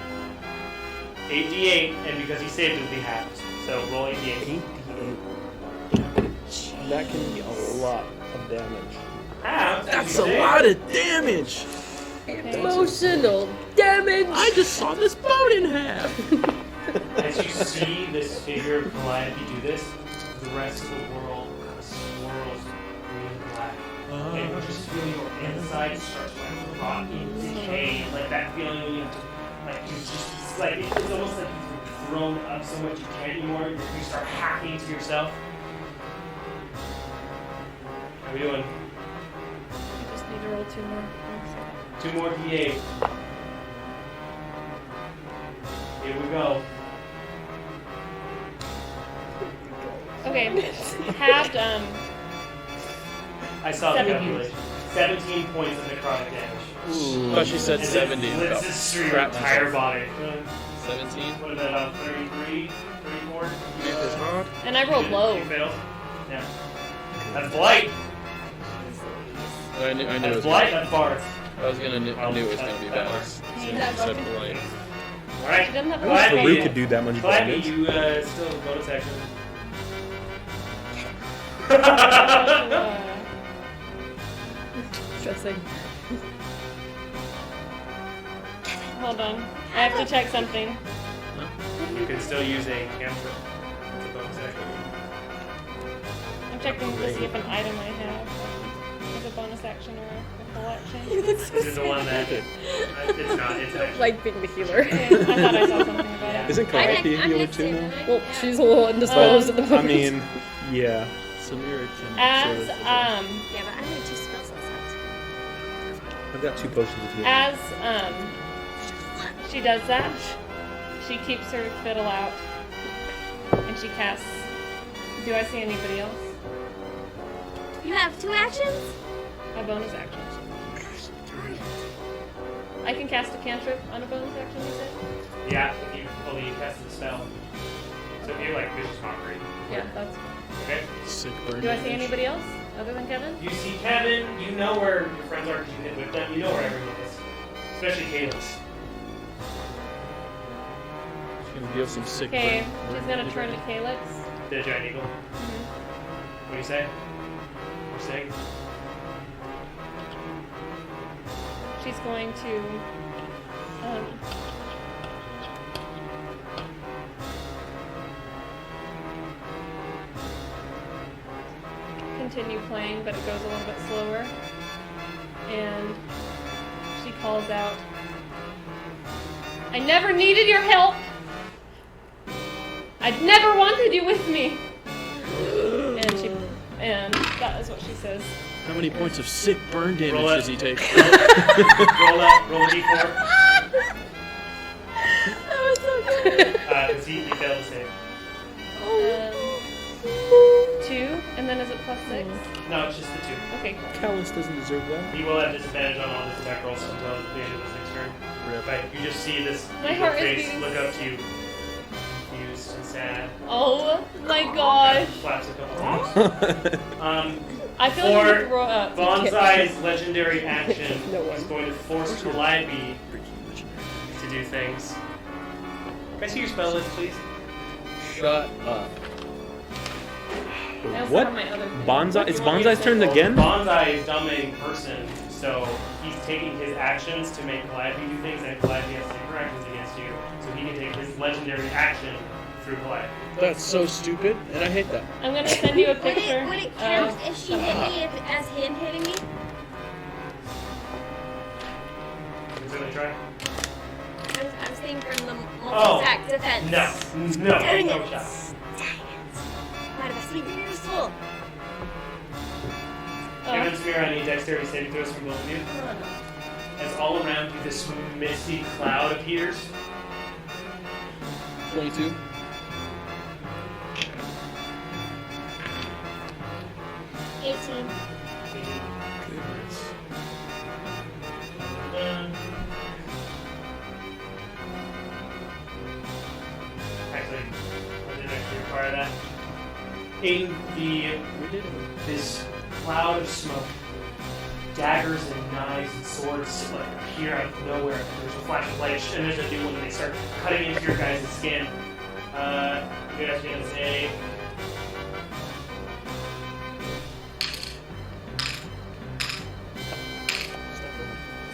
Speaker 2: 8d8, and because he saved, it'll be halved. So roll 8d8.
Speaker 1: 8d8. That can be a lot of damage.
Speaker 2: Halved?
Speaker 4: That's a lot of damage!
Speaker 6: Emotional damage.
Speaker 4: I just saw this boat in half.
Speaker 2: As you see this figure of Calliope do this, the rest of the world kind of swirls green and black. And you just feel your inside start to like rot and decay, like that feeling when you have to, like you just, it's like it's almost like you've thrown up so much you can't anymore. You start hacking to yourself. How are we doing?
Speaker 3: I just need to roll 2 more.
Speaker 2: 2 more D8. Here we go.
Speaker 3: Okay, halved,
Speaker 2: I saw the
Speaker 3: 17.
Speaker 2: calculation. 17 points of necrotic damage.
Speaker 4: Ooh. But she said
Speaker 2: And
Speaker 4: 70.
Speaker 2: It splits through your
Speaker 4: Crap
Speaker 2: entire
Speaker 4: myself.
Speaker 2: body.
Speaker 4: 17.
Speaker 2: What is that, about 33, 34?
Speaker 3: and I rolled low.
Speaker 2: You failed? Yeah. That's blight.
Speaker 4: I knew it
Speaker 2: That's
Speaker 4: was
Speaker 2: blight, that's bars.
Speaker 4: I was gonna. I knew it was gonna be bad. As soon as you said blight.
Speaker 2: Alright.
Speaker 3: She doesn't have
Speaker 2: Glad
Speaker 1: Farouk
Speaker 2: you-
Speaker 1: could do that much
Speaker 2: Glad
Speaker 1: damage.
Speaker 2: you still have a bonus action.
Speaker 6: Stressing.
Speaker 3: Hold on. I have to check something.
Speaker 2: You can still use a cantrip. It's a bonus action.
Speaker 3: I'm checking to see if an item I have is a bonus action or a full action.
Speaker 2: This is the one that it's not. It's actually.
Speaker 6: Like being the healer.
Speaker 3: Okay, I thought I saw something about it.
Speaker 1: Isn't Calliope a
Speaker 5: I'm
Speaker 1: healer
Speaker 5: next
Speaker 1: too
Speaker 5: in,
Speaker 1: now?
Speaker 5: and I-
Speaker 6: Well,
Speaker 5: yeah.
Speaker 6: she's a little indisposed at the
Speaker 1: I
Speaker 6: moment.
Speaker 1: mean, yeah.
Speaker 4: Samira can.
Speaker 3: As
Speaker 5: Yeah, but I'm gonna just spell slots.
Speaker 1: I've got 2 potions of healing.
Speaker 3: as she does that, she keeps her fiddle out and she casts. Do I see anybody else?
Speaker 5: You have 2 actions?
Speaker 3: A bonus action. I can cast a cantrip on a bonus action, you said?
Speaker 2: Yeah, if you fully casted the spell. So if you like vicious mockery.
Speaker 3: Yeah, that's.
Speaker 2: Okay.
Speaker 4: Sick burn.
Speaker 3: Do I see anybody else other than Kevin?
Speaker 2: You see Kevin. You know where your friends are because you hit with them. You know where everyone is, especially Calyx.
Speaker 4: She's gonna give some sick
Speaker 3: Okay,
Speaker 4: burn.
Speaker 3: she's gonna turn to Calyx.
Speaker 2: The giant eagle.
Speaker 3: Mhm.
Speaker 2: What do you say? You're saying?
Speaker 3: She's going to continue playing, but it goes a little bit slower. And she calls out, I never needed your help! I'd never wanted you with me! And that is what she says.
Speaker 4: How many points of sick burn damage
Speaker 2: Roll it.
Speaker 4: does he take?
Speaker 2: Roll that. Roll a d4.
Speaker 6: That was so good.
Speaker 2: Because he failed to save.
Speaker 3: 2, and then is it +6?
Speaker 2: No, it's just the 2.
Speaker 3: Okay, cool.
Speaker 1: Callus doesn't deserve that.
Speaker 2: He will have disadvantage on all his attack rolls until the end of his next turn. But you just see this
Speaker 3: My
Speaker 2: eagle
Speaker 3: heart is
Speaker 2: face
Speaker 3: beating.
Speaker 2: look up to you, confused and sad.
Speaker 3: Oh my gosh.
Speaker 2: Flaps a couple times.
Speaker 3: I feel like
Speaker 2: For
Speaker 3: I'm gonna throw up.
Speaker 2: Bonsai's legendary action
Speaker 6: No one.
Speaker 2: is going to force Calliope to do things. Can I see your spell list, please?
Speaker 4: Shut up.
Speaker 3: I also
Speaker 1: What?
Speaker 3: have my other thing.
Speaker 1: Bonsai? It's
Speaker 2: You want me to
Speaker 1: Bonsai's
Speaker 2: say-
Speaker 1: turn
Speaker 2: well,
Speaker 1: again?
Speaker 2: Bonsai is dominating person, so he's taking his actions to make Calliope do things, and Calliope has to take her actions against you, so he can take his legendary action through Calliope.
Speaker 4: That's so stupid, and I hate that.
Speaker 3: I'm gonna send you a
Speaker 5: Would
Speaker 3: picture.
Speaker 5: it count
Speaker 3: of-
Speaker 5: if she hit me as him hitting me?
Speaker 2: Can we certainly try?
Speaker 5: I was thinking from the
Speaker 2: Oh,
Speaker 5: multi-attack defense.
Speaker 2: No,
Speaker 5: Dang
Speaker 2: no
Speaker 5: it.
Speaker 2: shot.
Speaker 5: Dang it. Might have been useful.
Speaker 2: Kevin and Samira, I need dexterity saving throws from both of you. As all around you, this misty cloud appears.
Speaker 4: 22.
Speaker 5: 18.
Speaker 2: Actually, I didn't actually require that. In this cloud of smoke, daggers and knives and swords like appear out of nowhere. There's a flash of light, and there's a new one, and they start cutting into your guys' skin. You guys are gonna say.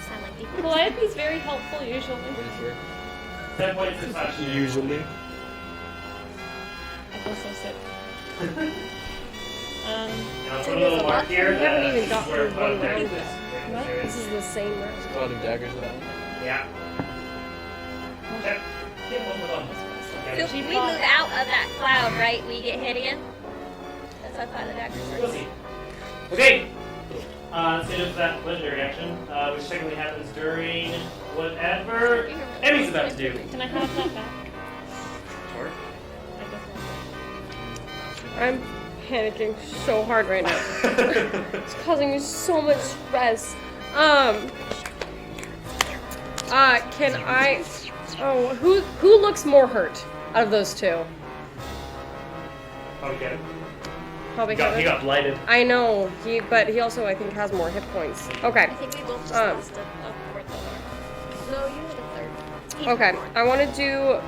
Speaker 5: Sound like people.
Speaker 3: Calliope's very helpful usually.
Speaker 2: 10 points of slashing.
Speaker 1: Usually.
Speaker 3: I feel so sick.
Speaker 2: And I'll put a little mark here.
Speaker 6: We haven't even
Speaker 2: this
Speaker 6: got
Speaker 2: is where
Speaker 6: through
Speaker 2: Cloud
Speaker 6: one round
Speaker 2: Daggers
Speaker 6: yet.
Speaker 2: is.
Speaker 3: What?
Speaker 6: This is the same round.
Speaker 4: Cloud of daggers. That one.
Speaker 2: Yeah. Okay. Hit one with them.
Speaker 5: So
Speaker 2: Okay.
Speaker 5: if we move out of that cloud, right, we get hit again? That's how Cloud of Daggers
Speaker 2: We'll
Speaker 5: works.
Speaker 2: see. Okay. Let's get into that legendary action, which technically happens during whatever Emmy's about to do.
Speaker 3: Can I have that back?
Speaker 2: Sure.
Speaker 3: I just want
Speaker 6: I'm panicking so hard right now. It's causing me so much stress. Can I? Oh, who looks more hurt out of those two?
Speaker 2: Okay.
Speaker 6: Probably
Speaker 2: He got blighted.
Speaker 6: I know, but he also I think has more hit points. Okay.
Speaker 5: I think we both just lost a fourth of our. No, you had a third.
Speaker 6: Okay. I want to do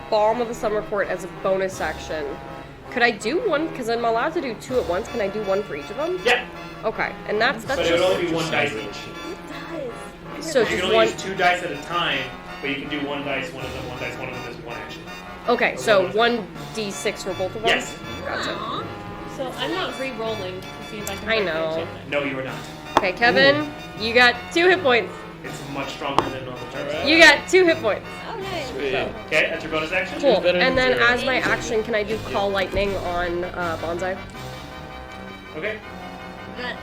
Speaker 6: Balm of the Summer Court as a bonus action. Could I do one? Because I'm allowed to do two at once. Can I do one for each of them?
Speaker 2: Yeah.
Speaker 6: Okay. And that's
Speaker 2: But it would only be one dice each.
Speaker 6: So
Speaker 2: You
Speaker 6: just
Speaker 2: can only
Speaker 6: one.
Speaker 2: use 2 dice at a time, but you can do one dice, one of them, one dice, one of them is one action.
Speaker 6: Okay. So 1d6 for both of them.
Speaker 2: Yes.
Speaker 6: Gotcha.
Speaker 3: to. So I'm not re-rolling to see if I can.
Speaker 6: I
Speaker 3: break
Speaker 6: know.
Speaker 3: the enchantment.
Speaker 2: No, you are not.
Speaker 6: Okay, Kevin, you got 2 hit points.
Speaker 2: It's much stronger than normal turns.
Speaker 6: You got 2 hit points.
Speaker 5: Oh, nice.
Speaker 2: Okay, that's your bonus action.
Speaker 6: Cool.
Speaker 4: better
Speaker 6: And
Speaker 4: than
Speaker 6: then
Speaker 4: 0.
Speaker 6: as my action, can I do Call Lightning on Bonsai?
Speaker 2: Okay.
Speaker 5: But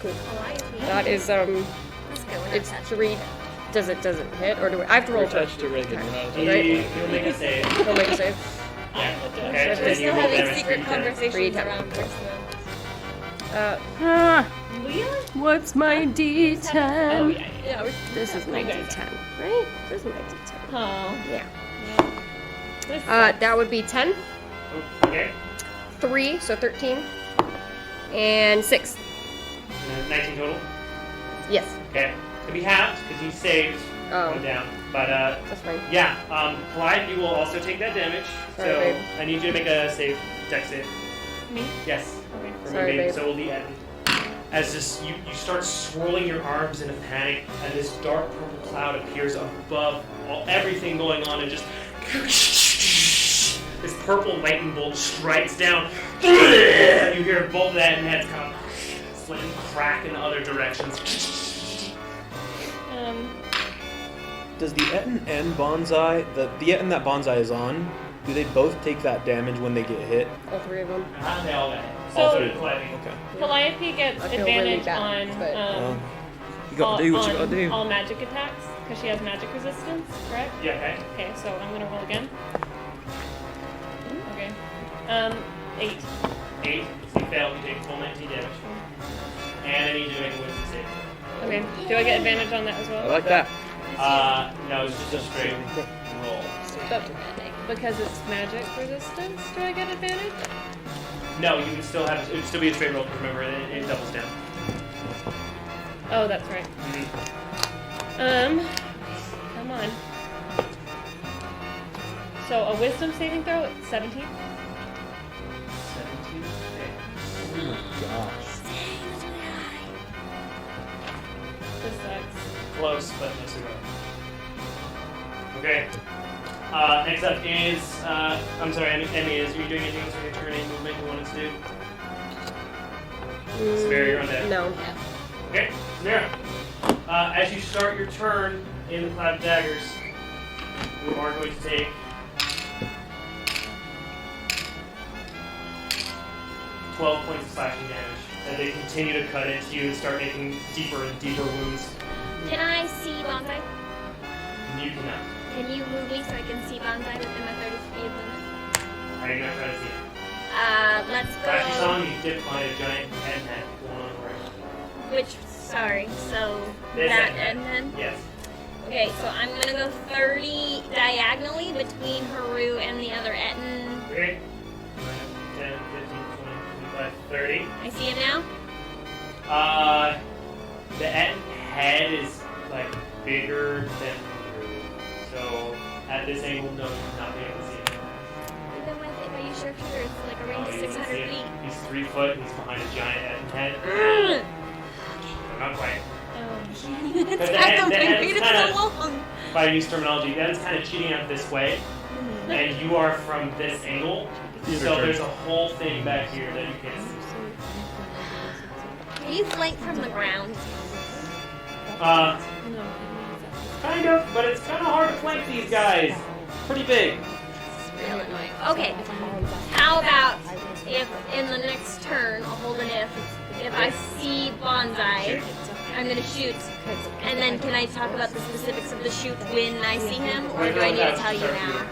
Speaker 6: Cool.
Speaker 5: Calliope.
Speaker 6: That is
Speaker 5: Let's go. We're
Speaker 6: it's
Speaker 5: not
Speaker 6: 3. Does it hit or do I have to roll
Speaker 4: We're
Speaker 6: for it?
Speaker 4: attached to Reagan. We're not
Speaker 2: He,
Speaker 4: attached
Speaker 2: he'll make a save.
Speaker 6: He'll make a save.
Speaker 2: Yeah.
Speaker 6: We're
Speaker 2: Okay, and
Speaker 5: We're
Speaker 2: then
Speaker 5: still
Speaker 2: you roll
Speaker 5: having
Speaker 2: damage
Speaker 5: secret
Speaker 2: 3
Speaker 5: conversations
Speaker 6: 3
Speaker 5: around
Speaker 6: damage.
Speaker 5: personal.
Speaker 6: What's my
Speaker 3: Oh
Speaker 6: D10?
Speaker 3: yeah.
Speaker 5: Yeah, we're
Speaker 6: This is my
Speaker 3: Okay.
Speaker 6: D10, right? This is my D10.
Speaker 3: Oh.
Speaker 6: Yeah.
Speaker 3: This
Speaker 6: That would be 10,
Speaker 2: Okay.
Speaker 6: 3, so 13, and 6.
Speaker 2: 19 total.
Speaker 6: Yes.
Speaker 2: Okay. It'll be halved because he saved
Speaker 6: Oh.
Speaker 2: one down. But
Speaker 6: That's fine.
Speaker 2: yeah, Clyde, you will also take that damage.
Speaker 6: Sorry,
Speaker 2: So
Speaker 6: babe.
Speaker 2: I need you to make a save, dex save.
Speaker 3: Me?
Speaker 2: Yes.
Speaker 3: Okay.
Speaker 2: For
Speaker 6: Sorry,
Speaker 2: me, babe.
Speaker 6: babe.
Speaker 2: So will be Eden. As this, you start swirling your arms in a panic, and this dark purple cloud appears above everything going on, and just this purple lightning bolt strikes down. You hear both that and heads kind of slit and crack in other directions.
Speaker 1: Does the Etten and Bonsai, the Etten that Bonsai is on, do they both take that damage when they get hit?
Speaker 6: All 3 of them.
Speaker 2: How they all got hit.
Speaker 3: So-
Speaker 2: Also did Clyde.
Speaker 1: Okay.
Speaker 3: Calliope gets
Speaker 6: I feel really
Speaker 3: advantage
Speaker 6: bad,
Speaker 3: on
Speaker 6: but-
Speaker 4: You gotta do what you
Speaker 3: on
Speaker 4: gotta do.
Speaker 3: all magic attacks because she has magic resistance, correct?
Speaker 2: Yeah, okay.
Speaker 3: Okay, so I'm gonna roll again. Okay. 8.
Speaker 2: 8. So you fail, you take full 19 damage. And I need you to make a wisdom save.
Speaker 3: Okay. Do I get advantage on that as
Speaker 4: I
Speaker 3: well?
Speaker 4: like that.
Speaker 2: No, it's just a straight roll.
Speaker 3: But because it's magic resistance, do I get advantage?
Speaker 2: No, you would still have, it would still be a straight roll, remember, it doubles down.
Speaker 3: Oh, that's right. Come on. So a wisdom saving throw at 17.
Speaker 2: 17? Okay.
Speaker 4: Oh my gosh.
Speaker 3: This sucks.
Speaker 2: Close, but no cigar. Okay. Next up is, I'm sorry, Emmy, are you doing anything else for your turn? Any movement you wanted to do? Samira, you're on deck.
Speaker 6: No.
Speaker 2: Okay, Samira. As you start your turn in the Cloud of Daggers, you are going to take 12 points of slashing damage. As they continue to cut into you and start making deeper and deeper wounds.
Speaker 5: Can I see Bonsai?
Speaker 2: You cannot.
Speaker 5: Can you move me so I can see Bonsai within my 30 feet of limit?
Speaker 2: How are you going to try to see it?
Speaker 5: Let's
Speaker 2: Last you saw
Speaker 5: go.
Speaker 2: him, you did find a giant head going on right.
Speaker 5: Which, sorry, so
Speaker 2: This
Speaker 5: that
Speaker 2: end.
Speaker 5: and then?
Speaker 2: Yes.
Speaker 5: Okay, so I'm gonna go 30 diagonally between Haru and the other Etten.
Speaker 2: Okay. 10, 15, 20, 25, 30.
Speaker 5: I see it now?
Speaker 2: The head is like bigger than Haru. So at this angle, no, you will not be able to see it.
Speaker 5: And then my you sharpshooter is like a range of
Speaker 2: You can see
Speaker 5: 600
Speaker 2: it.
Speaker 5: feet.
Speaker 2: He's 3 foot and he's behind a giant head. So not quite.
Speaker 5: can't even
Speaker 2: Because
Speaker 5: attack them.
Speaker 2: the
Speaker 5: I
Speaker 2: head's
Speaker 5: waited
Speaker 2: kinda-
Speaker 5: so long.
Speaker 2: If I use terminology, that is kind of cheating out this way, and you are from this angle. So there's a whole thing back here that you can.
Speaker 5: Can you flank from the ground?
Speaker 2: Kind of, but it's kind of hard to flank these guys. Pretty big.
Speaker 5: It's real annoying. Okay. How about if in the next turn, I'll hold an if I see Bonsai, I'm gonna shoot. And then can I talk about the specifics of the shoot when I see him, or do I need to tell you now?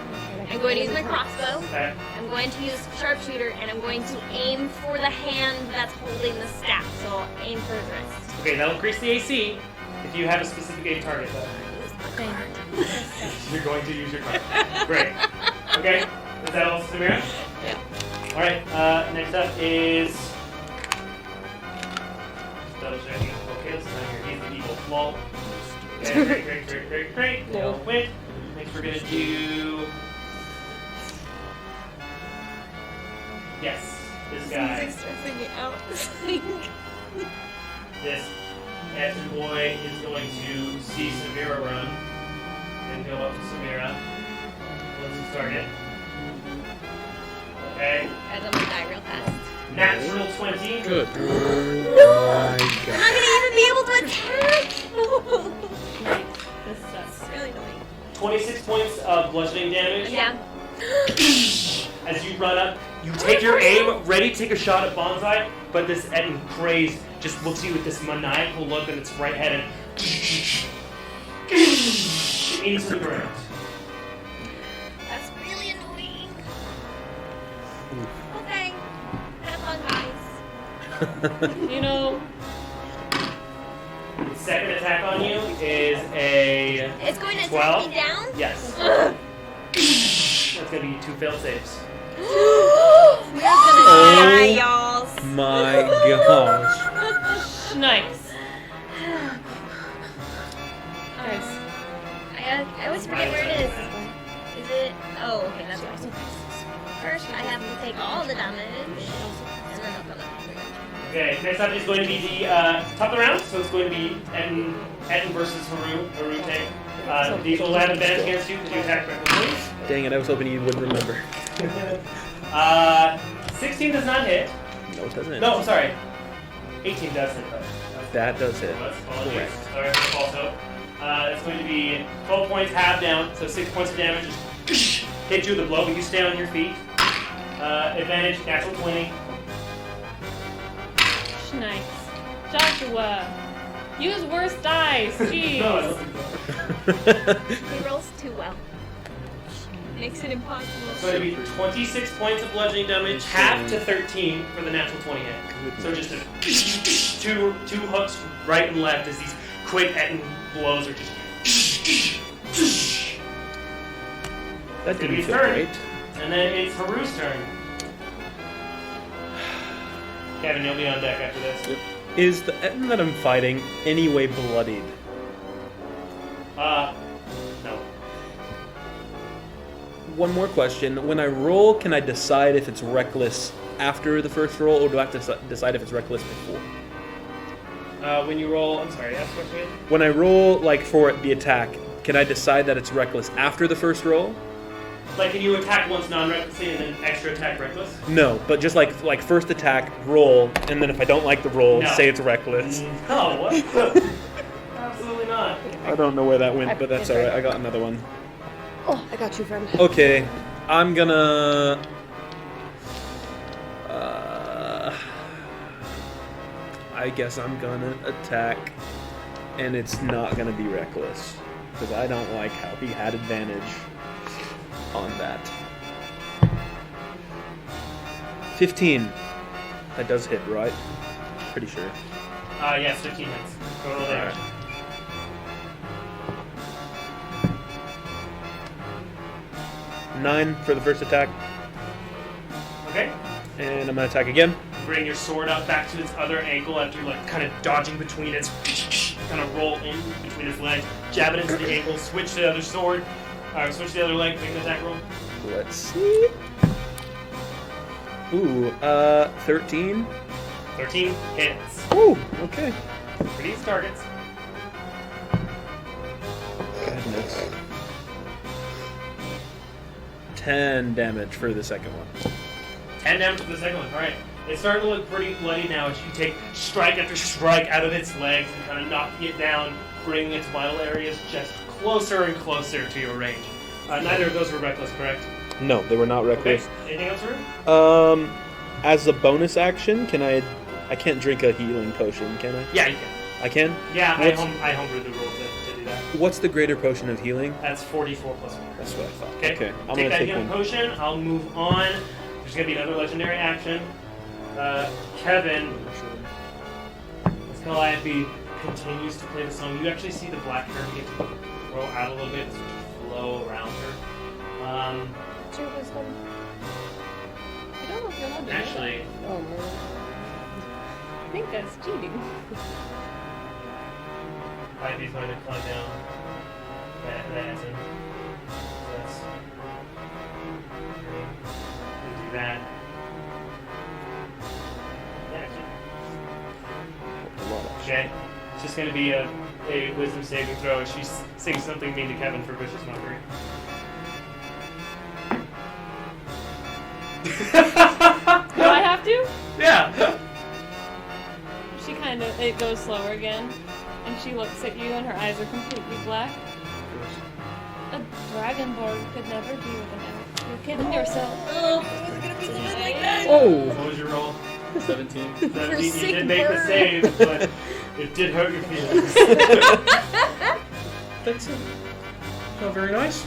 Speaker 5: I'm going to use my crossbow.
Speaker 2: Okay.
Speaker 5: I'm going to use sharpshooter, and I'm going to aim for the hand that's holding the staff. So I'll aim for his wrist.
Speaker 2: Okay, that'll increase the AC if you have a specific aim target, though. You're going to use your card. Great. Okay, is that all, Samira?
Speaker 5: Yeah.
Speaker 2: All right. Next up is. Just double checking. Okay, let's not here. He's the evil lol. Okay, great. They'll win. Next, we're gonna do. Yes, this guy.
Speaker 5: Stressing me out.
Speaker 2: This Essen boy is going to see Samira run and go up to Samira. Let's start it. Okay.
Speaker 5: Guys, I'm gonna die real fast.
Speaker 2: Natural 20.
Speaker 4: Good.
Speaker 6: Oh
Speaker 5: I'm not gonna even be able to attack.
Speaker 3: This sucks.
Speaker 5: It's really annoying.
Speaker 2: 26 points of bludgeoning damage.
Speaker 5: Yeah.
Speaker 2: As you run up, you take your aim, ready to take a shot at Bonsai, but this Etten crazed just looks at you with this maniacal look in its right head and into the ground.
Speaker 5: That's really annoying. Okay. Have fun, guys.
Speaker 3: You know,
Speaker 2: The second attack on you is a
Speaker 5: It's going to
Speaker 2: 12.
Speaker 5: take me down?
Speaker 2: Yes. That's gonna be 2 failed saves.
Speaker 5: We're gonna die, y'all.
Speaker 4: My gosh.
Speaker 3: nice. Guys,
Speaker 5: I always forget where it is. Is it? Oh, okay, that's right. First, I have to take all the damage, and then I'll come up.
Speaker 2: Okay, next up is going to be the top of the round, so it's going to be Etten versus Haru take. These will have advantage against you because you attack recklessly.
Speaker 4: Dang it, I was hoping you would remember.
Speaker 2: 16 does not hit.
Speaker 4: No, it doesn't.
Speaker 2: No, I'm sorry. 18 does hit, though.
Speaker 4: That does hit.
Speaker 2: Apologies.
Speaker 4: Correct.
Speaker 2: Sorry, that's also. It's going to be 12 points, half down, so 6 points of damage. Just hit you with a blow, but you stay on your feet. Advantage, natural 20.
Speaker 3: nice. Joshua, use worse dice. Jeez.
Speaker 2: No, I don't think so.
Speaker 5: He rolls too well. Makes it impossible.
Speaker 2: It's going to be 26 points of bludgeoning damage, half to 13 for the natural 20 hit. So just two hooks right and left as these quick Etten blows are just.
Speaker 4: That
Speaker 2: It's gonna be
Speaker 4: didn't
Speaker 2: his
Speaker 4: feel
Speaker 2: turn.
Speaker 4: great.
Speaker 2: And then it's Haru's turn. Kevin, you'll be on deck after this.
Speaker 4: Is the Etten that I'm fighting any way bloodied?
Speaker 2: No.
Speaker 4: One more question. When I roll, can I decide if it's reckless after the first roll, or do I have to decide if it's reckless before?
Speaker 2: When you roll, I'm sorry, ask the question again?
Speaker 4: When I roll, like, for the attack, can I decide that it's reckless after the first roll?
Speaker 2: Like, can you attack once non-recklessly and then extra attack reckless?
Speaker 4: No, but just like first attack, roll, and then if I don't like the roll,
Speaker 2: No.
Speaker 4: say it's reckless.
Speaker 2: No, what? Absolutely not.
Speaker 4: I don't know where that went, but that's alright. I got another one.
Speaker 6: Oh, I got you, friend.
Speaker 4: Okay, I'm gonna... I guess I'm gonna attack, and it's not gonna be reckless, because I don't like how he had advantage on that. 15. That does hit, right? Pretty sure.
Speaker 2: Yes, 15 hits. Total damage.
Speaker 4: 9 for the first attack,
Speaker 2: Okay.
Speaker 4: and I'm gonna attack again.
Speaker 2: Bring your sword up back to its other ankle after like kind of dodging between its, kind of roll in between its legs, jab it into the ankle, switch to the other sword, switch to the other leg, make an attack roll.
Speaker 4: Let's see. Ooh, 13.
Speaker 2: 13 hits.
Speaker 4: Ooh, okay.
Speaker 2: Pretty easy targets.
Speaker 1: bonus. 10 damage for the second one.
Speaker 2: 10 damage to the second one. All right. It's starting to look pretty bloody now as you take strike after strike out of its legs and kind of knocking it down, bringing its vital areas just closer and closer to your range. Neither of those were reckless, correct?
Speaker 1: No, they were not reckless.
Speaker 2: Okay. Anything else, Rue?
Speaker 1: As a bonus action, can I can't drink a healing potion, can I?
Speaker 2: Yeah, you can.
Speaker 1: I can?
Speaker 2: Yeah, I
Speaker 1: What's-
Speaker 2: homebrew the rule to do that.
Speaker 1: What's the greater potion of healing?
Speaker 2: That's 44 plus 1.
Speaker 1: That's what I thought.
Speaker 2: Okay,
Speaker 1: I'm
Speaker 2: take
Speaker 1: gonna
Speaker 2: that
Speaker 1: take
Speaker 2: healing
Speaker 1: one.
Speaker 2: potion. I'll move on. There's going to be another legendary action. Kevin, this Calliope continues to play the song. You actually see the black hair begin to grow out a little bit, sort of flow around her.
Speaker 6: What's your wisdom?
Speaker 3: I don't know if you're allowed to do
Speaker 2: Actually,
Speaker 6: Oh man.
Speaker 3: that. I think that's cheating.
Speaker 2: Calliope's going to climb down that end. So that's we'll do that. Okay. It's just going to be a wisdom saving throw as she sings something mean to Kevin for vicious mockery.
Speaker 3: Do I have to?
Speaker 2: Yeah.
Speaker 3: She kind of, it goes slower again, and she looks at you and her eyes are completely black. A dragonborn could never be with an elf. You're kidding yourself.
Speaker 5: Oh, it was gonna be something like that.
Speaker 1: Oh!
Speaker 2: What was your roll?
Speaker 4: 17.
Speaker 2: 17. You
Speaker 5: sick
Speaker 2: did make the
Speaker 5: bird.
Speaker 2: save, but it did hurt your feelings.
Speaker 4: That's not very nice.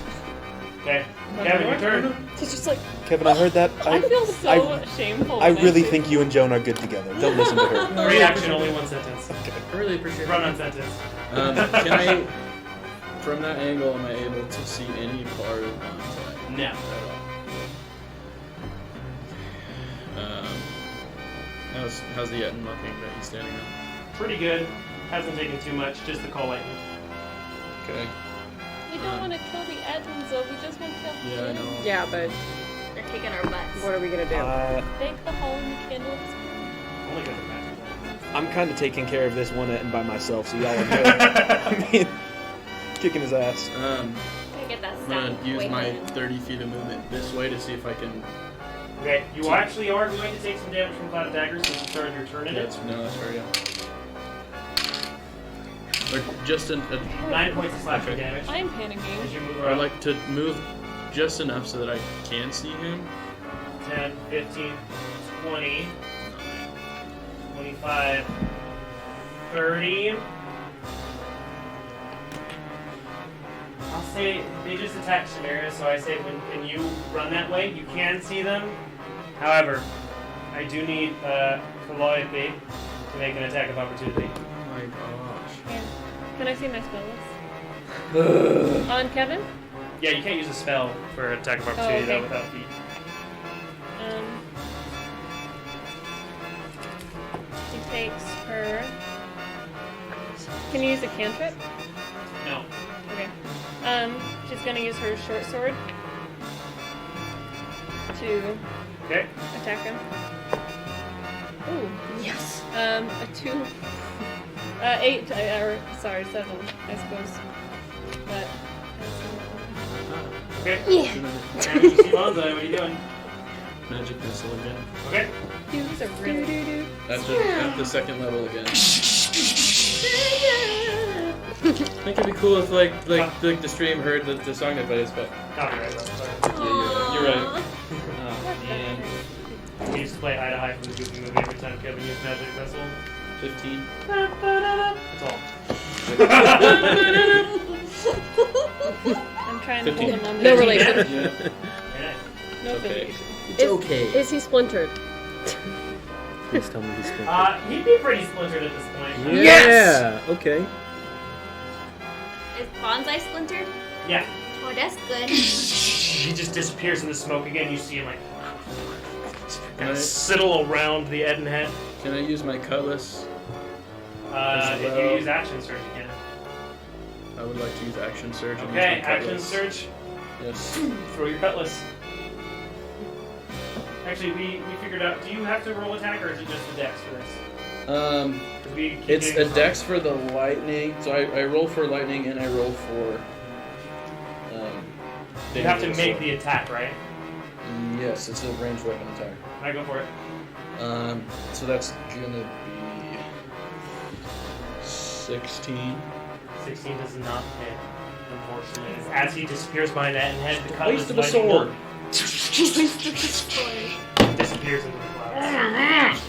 Speaker 2: Okay. Kevin, your turn.
Speaker 6: He's just like,
Speaker 1: Kevin, I heard that.
Speaker 3: I feel so shameful.
Speaker 1: I
Speaker 3: when
Speaker 1: really
Speaker 3: say
Speaker 1: think you and Joan are good together. Don't listen to her.
Speaker 2: Great action, only one sentence.
Speaker 4: I really appreciate
Speaker 2: Run
Speaker 4: it.
Speaker 2: on sentence.
Speaker 4: Can I, from that angle, am I able to see any part of my attack
Speaker 2: No.
Speaker 4: at all? How's the Yetton looking that he's standing on?
Speaker 2: Pretty good. Hasn't taken too much, just the call lightning.
Speaker 4: Okay.
Speaker 3: We don't want to kill the Edmonds, though. We just want to kill
Speaker 4: Yeah, I
Speaker 3: him.
Speaker 4: know.
Speaker 6: yeah, but
Speaker 5: They're taking our butts.
Speaker 6: what are we gonna do?
Speaker 3: Bake the hole in the candles.
Speaker 2: Only got the magic.
Speaker 1: I'm kind of taking care of this one and by myself, so y'all are good. I mean, kicking his ass.
Speaker 5: Gotta get that
Speaker 4: I'm
Speaker 5: staff
Speaker 4: gonna use
Speaker 5: way
Speaker 4: my
Speaker 5: home.
Speaker 4: 30 feet of movement this way to see if I can.
Speaker 2: Okay, you actually are going to take some damage from Cloud Daggers since you started your turn in it.
Speaker 4: That's fair, yeah. Or just a
Speaker 2: 9 points of slashing
Speaker 4: Okay.
Speaker 2: damage
Speaker 3: I'm panicking.
Speaker 2: as you move
Speaker 4: I'd
Speaker 2: around.
Speaker 4: like to move just enough so that I can see him.
Speaker 2: 10, 15, 20, 25, 30. I'll say they just attacked Chimera, so I say when you run that way, you can see them. However, I do need Calliope to make an attack of opportunity.
Speaker 4: Oh my gosh.
Speaker 3: Can I see my spell list? On Kevin?
Speaker 2: Yeah, you can't use a spell for attack of opportunity
Speaker 3: okay.
Speaker 2: though without feet.
Speaker 3: She takes her. Can you use a cantrip?
Speaker 2: No.
Speaker 3: Okay. She's gonna use her short sword to
Speaker 2: Okay.
Speaker 3: attack him. Ooh.
Speaker 6: Yes.
Speaker 3: A 2. 8. Or sorry, 7. I suppose. But.
Speaker 2: Okay.
Speaker 6: Yeah.
Speaker 2: Damage to Steve Bonzo, what are you doing?
Speaker 4: Magic missile again.
Speaker 2: Okay.
Speaker 3: These are really.
Speaker 4: At the second level again. I think it'd be cool if like the stream heard the song that plays, but
Speaker 2: Copyright. Sorry.
Speaker 4: yeah, you're right.
Speaker 2: Oh, man. We used to play Eye to Eye from the Goofy movie every time Kevin used Magic Missile.
Speaker 4: 15.
Speaker 2: That's all.
Speaker 3: I'm trying to hold
Speaker 4: 15.
Speaker 3: him on the
Speaker 6: No relation.
Speaker 4: Yeah.
Speaker 2: Very nice.
Speaker 3: No
Speaker 4: Okay.
Speaker 3: affiliation.
Speaker 6: Is,
Speaker 4: okay.
Speaker 6: Is he splintered?
Speaker 1: Please tell me he's good.
Speaker 2: He'd be pretty splintered at this point.
Speaker 1: Yeah. Okay.
Speaker 5: Is Bonsai splintered?
Speaker 2: Yeah.
Speaker 5: Oh, that's good.
Speaker 2: He just disappears in the smoke again. You see him like kind of
Speaker 4: Right.
Speaker 2: sidle around the Eden head.
Speaker 4: Can I use my cutlass?
Speaker 2: If you
Speaker 4: well.
Speaker 2: use action surge, you can.
Speaker 4: I would like to use action surge. and use
Speaker 2: Okay,
Speaker 4: my
Speaker 2: action
Speaker 4: cutlass.
Speaker 2: surge.
Speaker 4: Yes.
Speaker 2: Throw your cutlass. Actually, we figured out. Do you have to roll attack, or is it just the dex for this? 'Cause we keep
Speaker 4: It's
Speaker 2: getting
Speaker 4: a dex for the lightning. So I roll for lightning and I roll for
Speaker 2: You have to
Speaker 4: dangerous
Speaker 2: make
Speaker 4: sword.
Speaker 2: the attack, right?
Speaker 4: Yes, it's a ranged weapon attack.
Speaker 2: Alright, go for it.
Speaker 4: So that's gonna be 16.
Speaker 2: 16 does not hit, unfortunately. As he disappears behind that and head, the cut
Speaker 4: Waste of a sword.
Speaker 2: disappears into the clouds.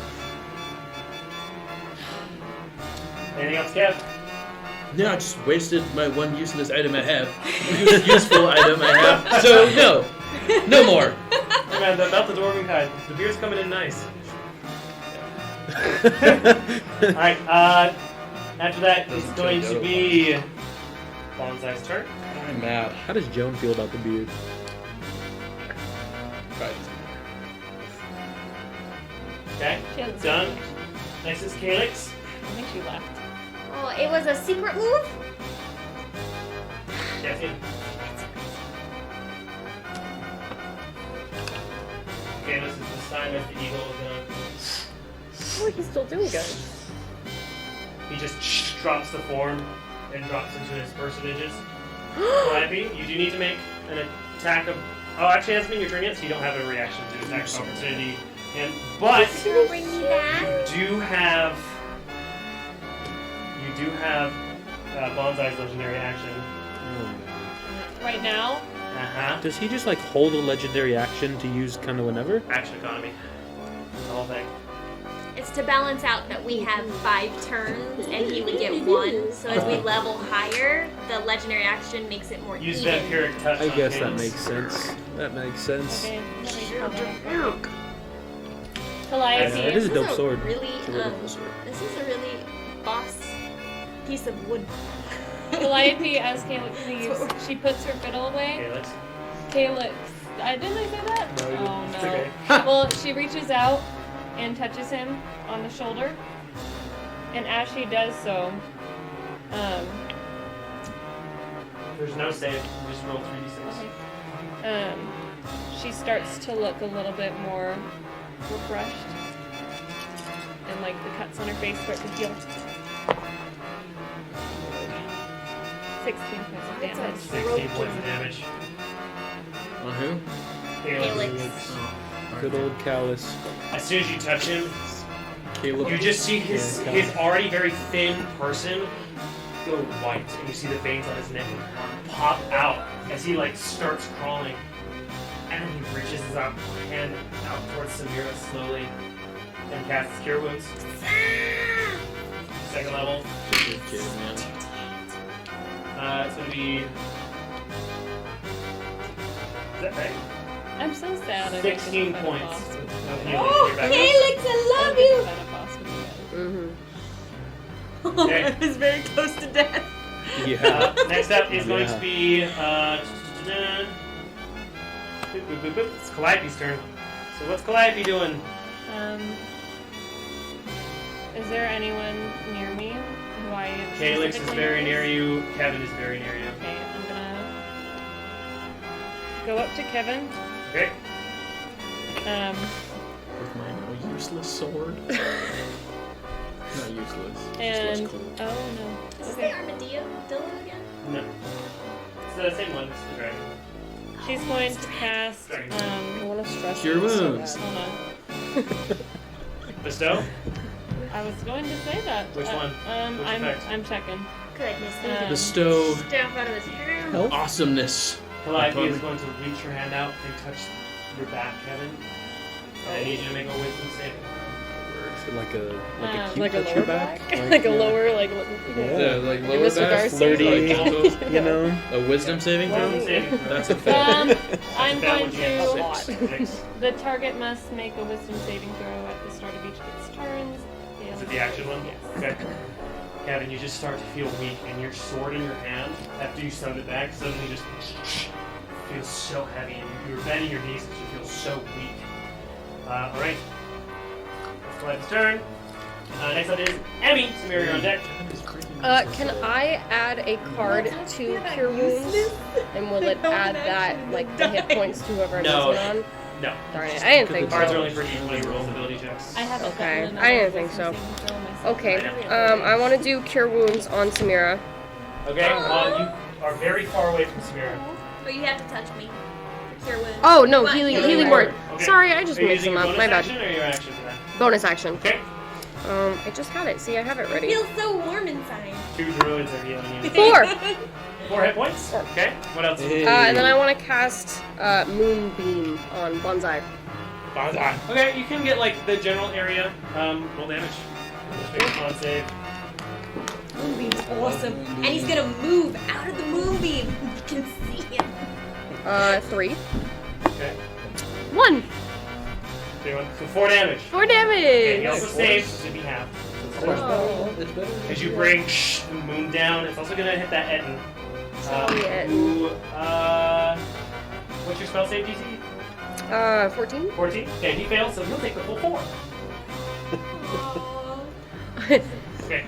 Speaker 2: Anything else, Kev?
Speaker 4: No, I just wasted my one useless item I have. Useful item I have. So, no. No more.
Speaker 2: Hey man, about the dwarven kind. The beer's coming in nice. Alright, after that is going to be Bonsai's turn.
Speaker 4: I'm mad.
Speaker 1: How does Joan feel about the beard?
Speaker 4: Right.
Speaker 2: Okay,
Speaker 3: She hasn't
Speaker 2: done.
Speaker 3: said much.
Speaker 2: Next is Calyx.
Speaker 3: I think she left.
Speaker 5: Oh, it was a secret move?
Speaker 2: Cassian. Calyx is the sign of the eagle is gonna.
Speaker 6: Oh, he's still doing good.
Speaker 2: He just drops the form and drops into his personages. Calliope, you do need to make an attack of. Oh, actually, it hasn't been your turn yet, so you don't have a reaction to attack of opportunity. But
Speaker 5: Gonna bring me back.
Speaker 2: you do have Bonsai's legendary action.
Speaker 3: Right now,
Speaker 2: Uh-huh.
Speaker 1: Does he just like hold a legendary action to use kind of whenever?
Speaker 2: Action economy. The whole thing.
Speaker 5: It's to balance out that we have 5 turns and he would get 1. So as we level higher, the legendary action makes it more
Speaker 2: Use
Speaker 5: even.
Speaker 2: vampiric touch.
Speaker 1: I
Speaker 2: on
Speaker 1: guess that
Speaker 2: Calyx.
Speaker 1: makes sense. That makes sense.
Speaker 3: okay, let me
Speaker 2: It
Speaker 3: Calliope.
Speaker 1: is a
Speaker 5: This
Speaker 1: dope sword.
Speaker 5: Really,
Speaker 4: It's a really cool sword.
Speaker 5: this is a really boss piece of wood.
Speaker 3: Calliope, as Calyx leaves, she puts her fiddle away.
Speaker 2: Calyx.
Speaker 3: Calyx. Didn't I say that?
Speaker 1: No, you didn't.
Speaker 3: Oh
Speaker 2: It's
Speaker 3: no.
Speaker 2: okay.
Speaker 3: Well, she reaches out and touches him on the shoulder, and as she does so,
Speaker 2: There's no save. You just roll 3d6.
Speaker 3: she starts to look a little bit more refreshed, and like the cuts on her face start to heal. 16 points of damage.
Speaker 2: 16 points of damage.
Speaker 4: On who?
Speaker 5: Calyx.
Speaker 1: Good old callus.
Speaker 2: As soon as you touch him,
Speaker 4: Caleb.
Speaker 2: you just see his already very thin person go white, and you see the veins on his neck pop out as he like starts crawling, and he reaches his hand out towards Samira slowly and casts Cure Wounds. Second level.
Speaker 4: Just a kid, man.
Speaker 2: It's gonna be. Is that right?
Speaker 3: I'm so sad. I
Speaker 2: 16
Speaker 3: didn't
Speaker 2: points.
Speaker 3: boss.
Speaker 2: No healing.
Speaker 5: Oh,
Speaker 2: You're back.
Speaker 5: Calyx, I love you!
Speaker 3: Fight a boss with you.
Speaker 6: Mm-hmm.
Speaker 2: Okay.
Speaker 5: I was very close to death.
Speaker 1: Yeah.
Speaker 2: Next up is going
Speaker 1: Yeah.
Speaker 2: to be it's Calliope's turn. So what's Calliope doing?
Speaker 3: Is there anyone near me who I
Speaker 2: Calyx is
Speaker 3: specifically
Speaker 2: very near
Speaker 3: notice?
Speaker 2: you. Kevin is very near you.
Speaker 3: Okay, I'm gonna go up to Kevin.
Speaker 2: Okay.
Speaker 4: With my now useless sword. Not useless.
Speaker 3: And
Speaker 4: Just less cool.
Speaker 5: Is
Speaker 3: oh
Speaker 5: this
Speaker 3: no.
Speaker 5: the
Speaker 3: Okay.
Speaker 5: armadillo again?
Speaker 2: No. It's the same one. It's the dragon.
Speaker 3: She's going to cast
Speaker 6: I want to stress
Speaker 4: Cure
Speaker 6: you so
Speaker 4: wounds.
Speaker 6: bad.
Speaker 3: hold on.
Speaker 2: Bestow.
Speaker 3: I was going to say that.
Speaker 2: Which one? Which effect?
Speaker 3: I'm checking.
Speaker 5: Goodness,
Speaker 4: Bestow
Speaker 5: staff out of his hand.
Speaker 1: Help.
Speaker 4: awesomeness.
Speaker 2: Calliope is going to reach her hand out and touch your back, Kevin. And I need you to make a wisdom saving.
Speaker 1: Like a cute
Speaker 6: Like a
Speaker 1: touch
Speaker 6: lower
Speaker 1: your back.
Speaker 6: Like a lower, like
Speaker 1: Yeah.
Speaker 4: The like
Speaker 6: Like
Speaker 4: lower
Speaker 6: Mr.
Speaker 4: back,
Speaker 6: Darcy.
Speaker 1: Flirty,
Speaker 4: like,
Speaker 1: you know.
Speaker 4: a wisdom saving
Speaker 2: Wisdom
Speaker 4: throw.
Speaker 2: saving throw.
Speaker 4: That's a fail.
Speaker 3: I'm
Speaker 2: That
Speaker 3: going
Speaker 2: one you get
Speaker 3: to.
Speaker 2: six.
Speaker 3: The target must make a wisdom saving throw at the start of each of its turns.
Speaker 2: Is it the action one?
Speaker 3: Yes.
Speaker 2: Okay. Kevin, you just start to feel weak, and your sword in your hand, after you summoned it back, suddenly just feels so heavy, and you're bending your knees because you feel so weak. Alright. That's Calliope's turn. Next up is Emmy. Samira, you're on deck.
Speaker 6: Can I add a card to Cure Wounds? And will it add that, like, the hit points to whoever I'm
Speaker 2: No.
Speaker 6: using on?
Speaker 2: No.
Speaker 6: Darn it, I didn't think
Speaker 2: Cards are
Speaker 6: so.
Speaker 2: only for each one of your rolls ability checks.
Speaker 3: I haven't
Speaker 6: Okay,
Speaker 3: gotten
Speaker 6: I
Speaker 3: another
Speaker 6: didn't think
Speaker 3: wisdom
Speaker 6: so.
Speaker 3: saving throw myself.
Speaker 6: Okay, I want to do Cure Wounds on Samira.
Speaker 2: Okay, you are very far away from Samira.
Speaker 5: Oh, you have to touch me. To cure wounds.
Speaker 6: Oh no,
Speaker 5: What?
Speaker 6: healing word.
Speaker 2: Okay.
Speaker 6: Sorry, I just
Speaker 2: Are you
Speaker 6: mixed
Speaker 2: using
Speaker 6: them
Speaker 2: your
Speaker 6: up.
Speaker 2: bonus
Speaker 6: My bad.
Speaker 2: action or your action for that?
Speaker 6: Bonus action.
Speaker 2: Okay.
Speaker 6: I just had it. See, I have it
Speaker 5: It
Speaker 6: ready.
Speaker 5: feels so warm inside.
Speaker 2: 2 druids are healing you.
Speaker 6: 4.
Speaker 2: 4 hit points. Okay. What else?
Speaker 6: And then I want to cast Moonbeam on Bonsai.
Speaker 2: Okay, you can get like the general area. Roll damage. Make a con save.
Speaker 5: Moonbeam's awesome. And he's gonna move out of the moonbeam. You can see him.
Speaker 6: 3.
Speaker 2: Okay.
Speaker 6: 1.
Speaker 2: So 4 damage.
Speaker 6: 4
Speaker 2: Okay,
Speaker 6: damage.
Speaker 2: he also saves, so it'd be half.
Speaker 6: Oh.
Speaker 4: It's better.
Speaker 2: As you bring the moon down, it's also gonna hit that Etten.
Speaker 6: Sorry, Etten.
Speaker 2: Who, what's your spell save DC?
Speaker 6: 14.
Speaker 2: 14? Okay, he fails, so he'll take the full 4. Okay.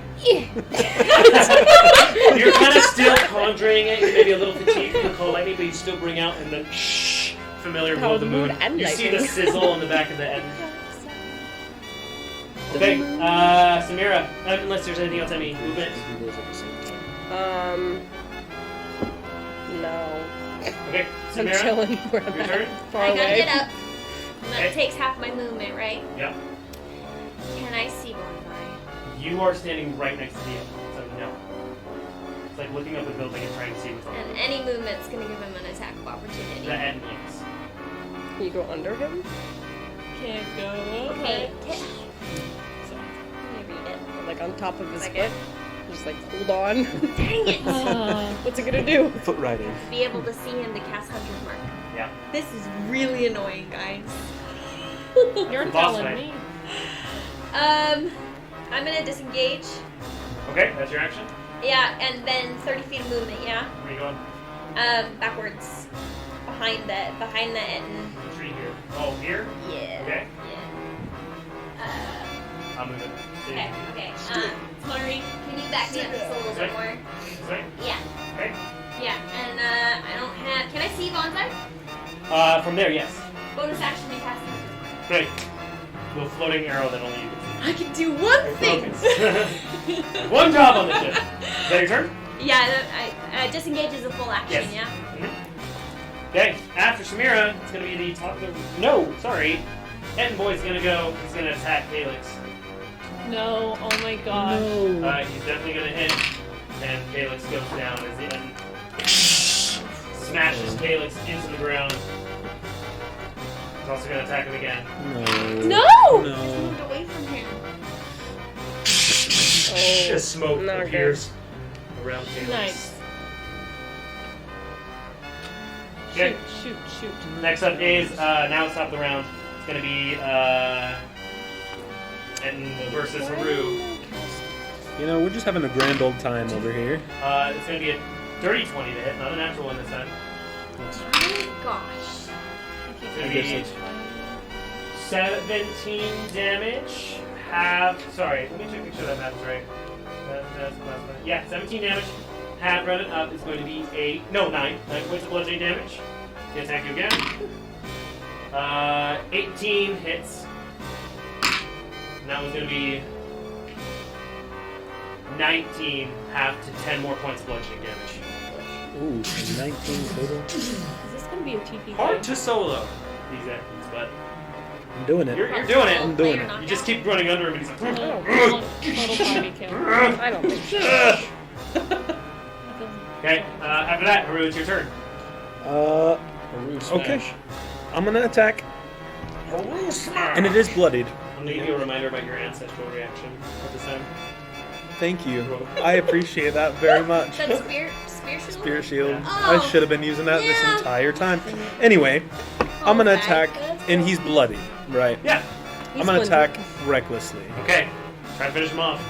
Speaker 2: You're kind of still conjuring it. You're maybe a little fatigued from the cold lightning, but you still bring out and then familiar glow of the moon. You see the sizzle on the back of the end. Okay, Samira, unless there's anything else, I mean, movement.
Speaker 6: No.
Speaker 2: Okay,
Speaker 6: I'm
Speaker 2: Samira,
Speaker 6: chilling where I'm
Speaker 2: your turn.
Speaker 6: at. Far
Speaker 5: I gotta
Speaker 6: away.
Speaker 5: get up. And that
Speaker 2: Okay.
Speaker 5: takes half my movement, right?
Speaker 2: Yep.
Speaker 5: Can I see Bonsai?
Speaker 2: You are standing right next to the end, so no. It's like looking up the building and trying to see what's on
Speaker 5: And
Speaker 2: it.
Speaker 5: any movement's gonna give him an attack of opportunity.
Speaker 2: The end, yes.
Speaker 6: Can you go under him?
Speaker 3: Can't go.
Speaker 5: Okay.
Speaker 3: Sorry.
Speaker 5: Let me read it.
Speaker 6: Like on top of his
Speaker 5: Like
Speaker 6: foot? Just like hold on.
Speaker 5: Dang it!
Speaker 6: What's it gonna do?
Speaker 1: Foot riding.
Speaker 5: Be able to see him to cast Hunter's Mark.
Speaker 2: Yeah.
Speaker 5: This is really annoying, guys.
Speaker 3: You're
Speaker 2: Boss
Speaker 3: telling
Speaker 2: fight.
Speaker 3: me.
Speaker 5: I'm gonna disengage.
Speaker 2: Okay, that's your action.
Speaker 5: Yeah, and then 30 feet of movement. Yeah.
Speaker 2: Where are you going?
Speaker 5: Backwards, behind the Etten.
Speaker 2: Tree here. Oh, here?
Speaker 5: Yeah.
Speaker 2: Okay.
Speaker 5: Yeah.
Speaker 2: I'll move it.
Speaker 5: Okay. Okay. Sorry. Can you back me up just a little bit more?
Speaker 2: Sorry?
Speaker 5: Yeah.
Speaker 2: Okay.
Speaker 5: Yeah. And I don't have. Can I see Bonsai?
Speaker 2: From there, yes.
Speaker 5: Bonus action to cast Hunter's Mark.
Speaker 2: Great. Little floating arrow that only you can
Speaker 5: I can do one thing.
Speaker 2: see. Focus. One job on the ship. Is that your turn?
Speaker 5: Yeah. I disengage is a full action.
Speaker 2: Yes.
Speaker 5: Yeah.
Speaker 2: Mhm. Okay, after Samira, it's going to be the top of the... No, sorry. Etten Boy's going to go. He's going to attack Calyx.
Speaker 3: No, oh my gosh.
Speaker 2: He's definitely going to hit, and Calyx goes down as the Etten smashes Calyx into the ground. He's also going to attack him again.
Speaker 5: No.
Speaker 4: No.
Speaker 5: Moved away from him.
Speaker 2: As smoke
Speaker 6: not
Speaker 2: appears around Calyx.
Speaker 3: Nice.
Speaker 2: Okay.
Speaker 3: Shoot.
Speaker 2: Next up is, now it's top of the round. It's going to be, Etten versus Haru.
Speaker 1: You know, we're just having a grand old time over here.
Speaker 2: It's going to be a dirty 20 to hit, not a natural one this time.
Speaker 5: Oh gosh.
Speaker 2: It's going to be 17 damage. Sorry, let me check, make sure that math is right. That's the last one. Yeah, 17 damage. Half rounded up is going to be 9 points of bludgeoning damage. Can attack you again. 18 hits. And that one's going to be 19, half to 10 more points of bludgeoning damage.
Speaker 1: Ooh, 19 total.
Speaker 3: Is this gonna be a TP?
Speaker 2: Hard to solo these enemies, but
Speaker 1: I'm doing it.
Speaker 2: you're doing it.
Speaker 1: I'm doing it.
Speaker 2: You just keep running under him and he's like,
Speaker 3: Total party kill.
Speaker 6: I don't think so.
Speaker 2: Okay, after that, Haru, it's your turn.
Speaker 1: Okay. I'm gonna attack, and it is bloodied.
Speaker 2: I'm gonna give you a reminder about your ancestral reaction at this time.
Speaker 1: Thank you. I appreciate that very much.
Speaker 5: That's spear shield?
Speaker 1: Spirit shield.
Speaker 5: Oh.
Speaker 1: I should have been using that this
Speaker 5: Yeah.
Speaker 1: entire time. Anyway, I'm gonna
Speaker 5: Okay.
Speaker 1: attack, and he's bloody, right?
Speaker 2: Yeah.
Speaker 1: I'm gonna attack recklessly.
Speaker 2: Okay. Try to finish him off.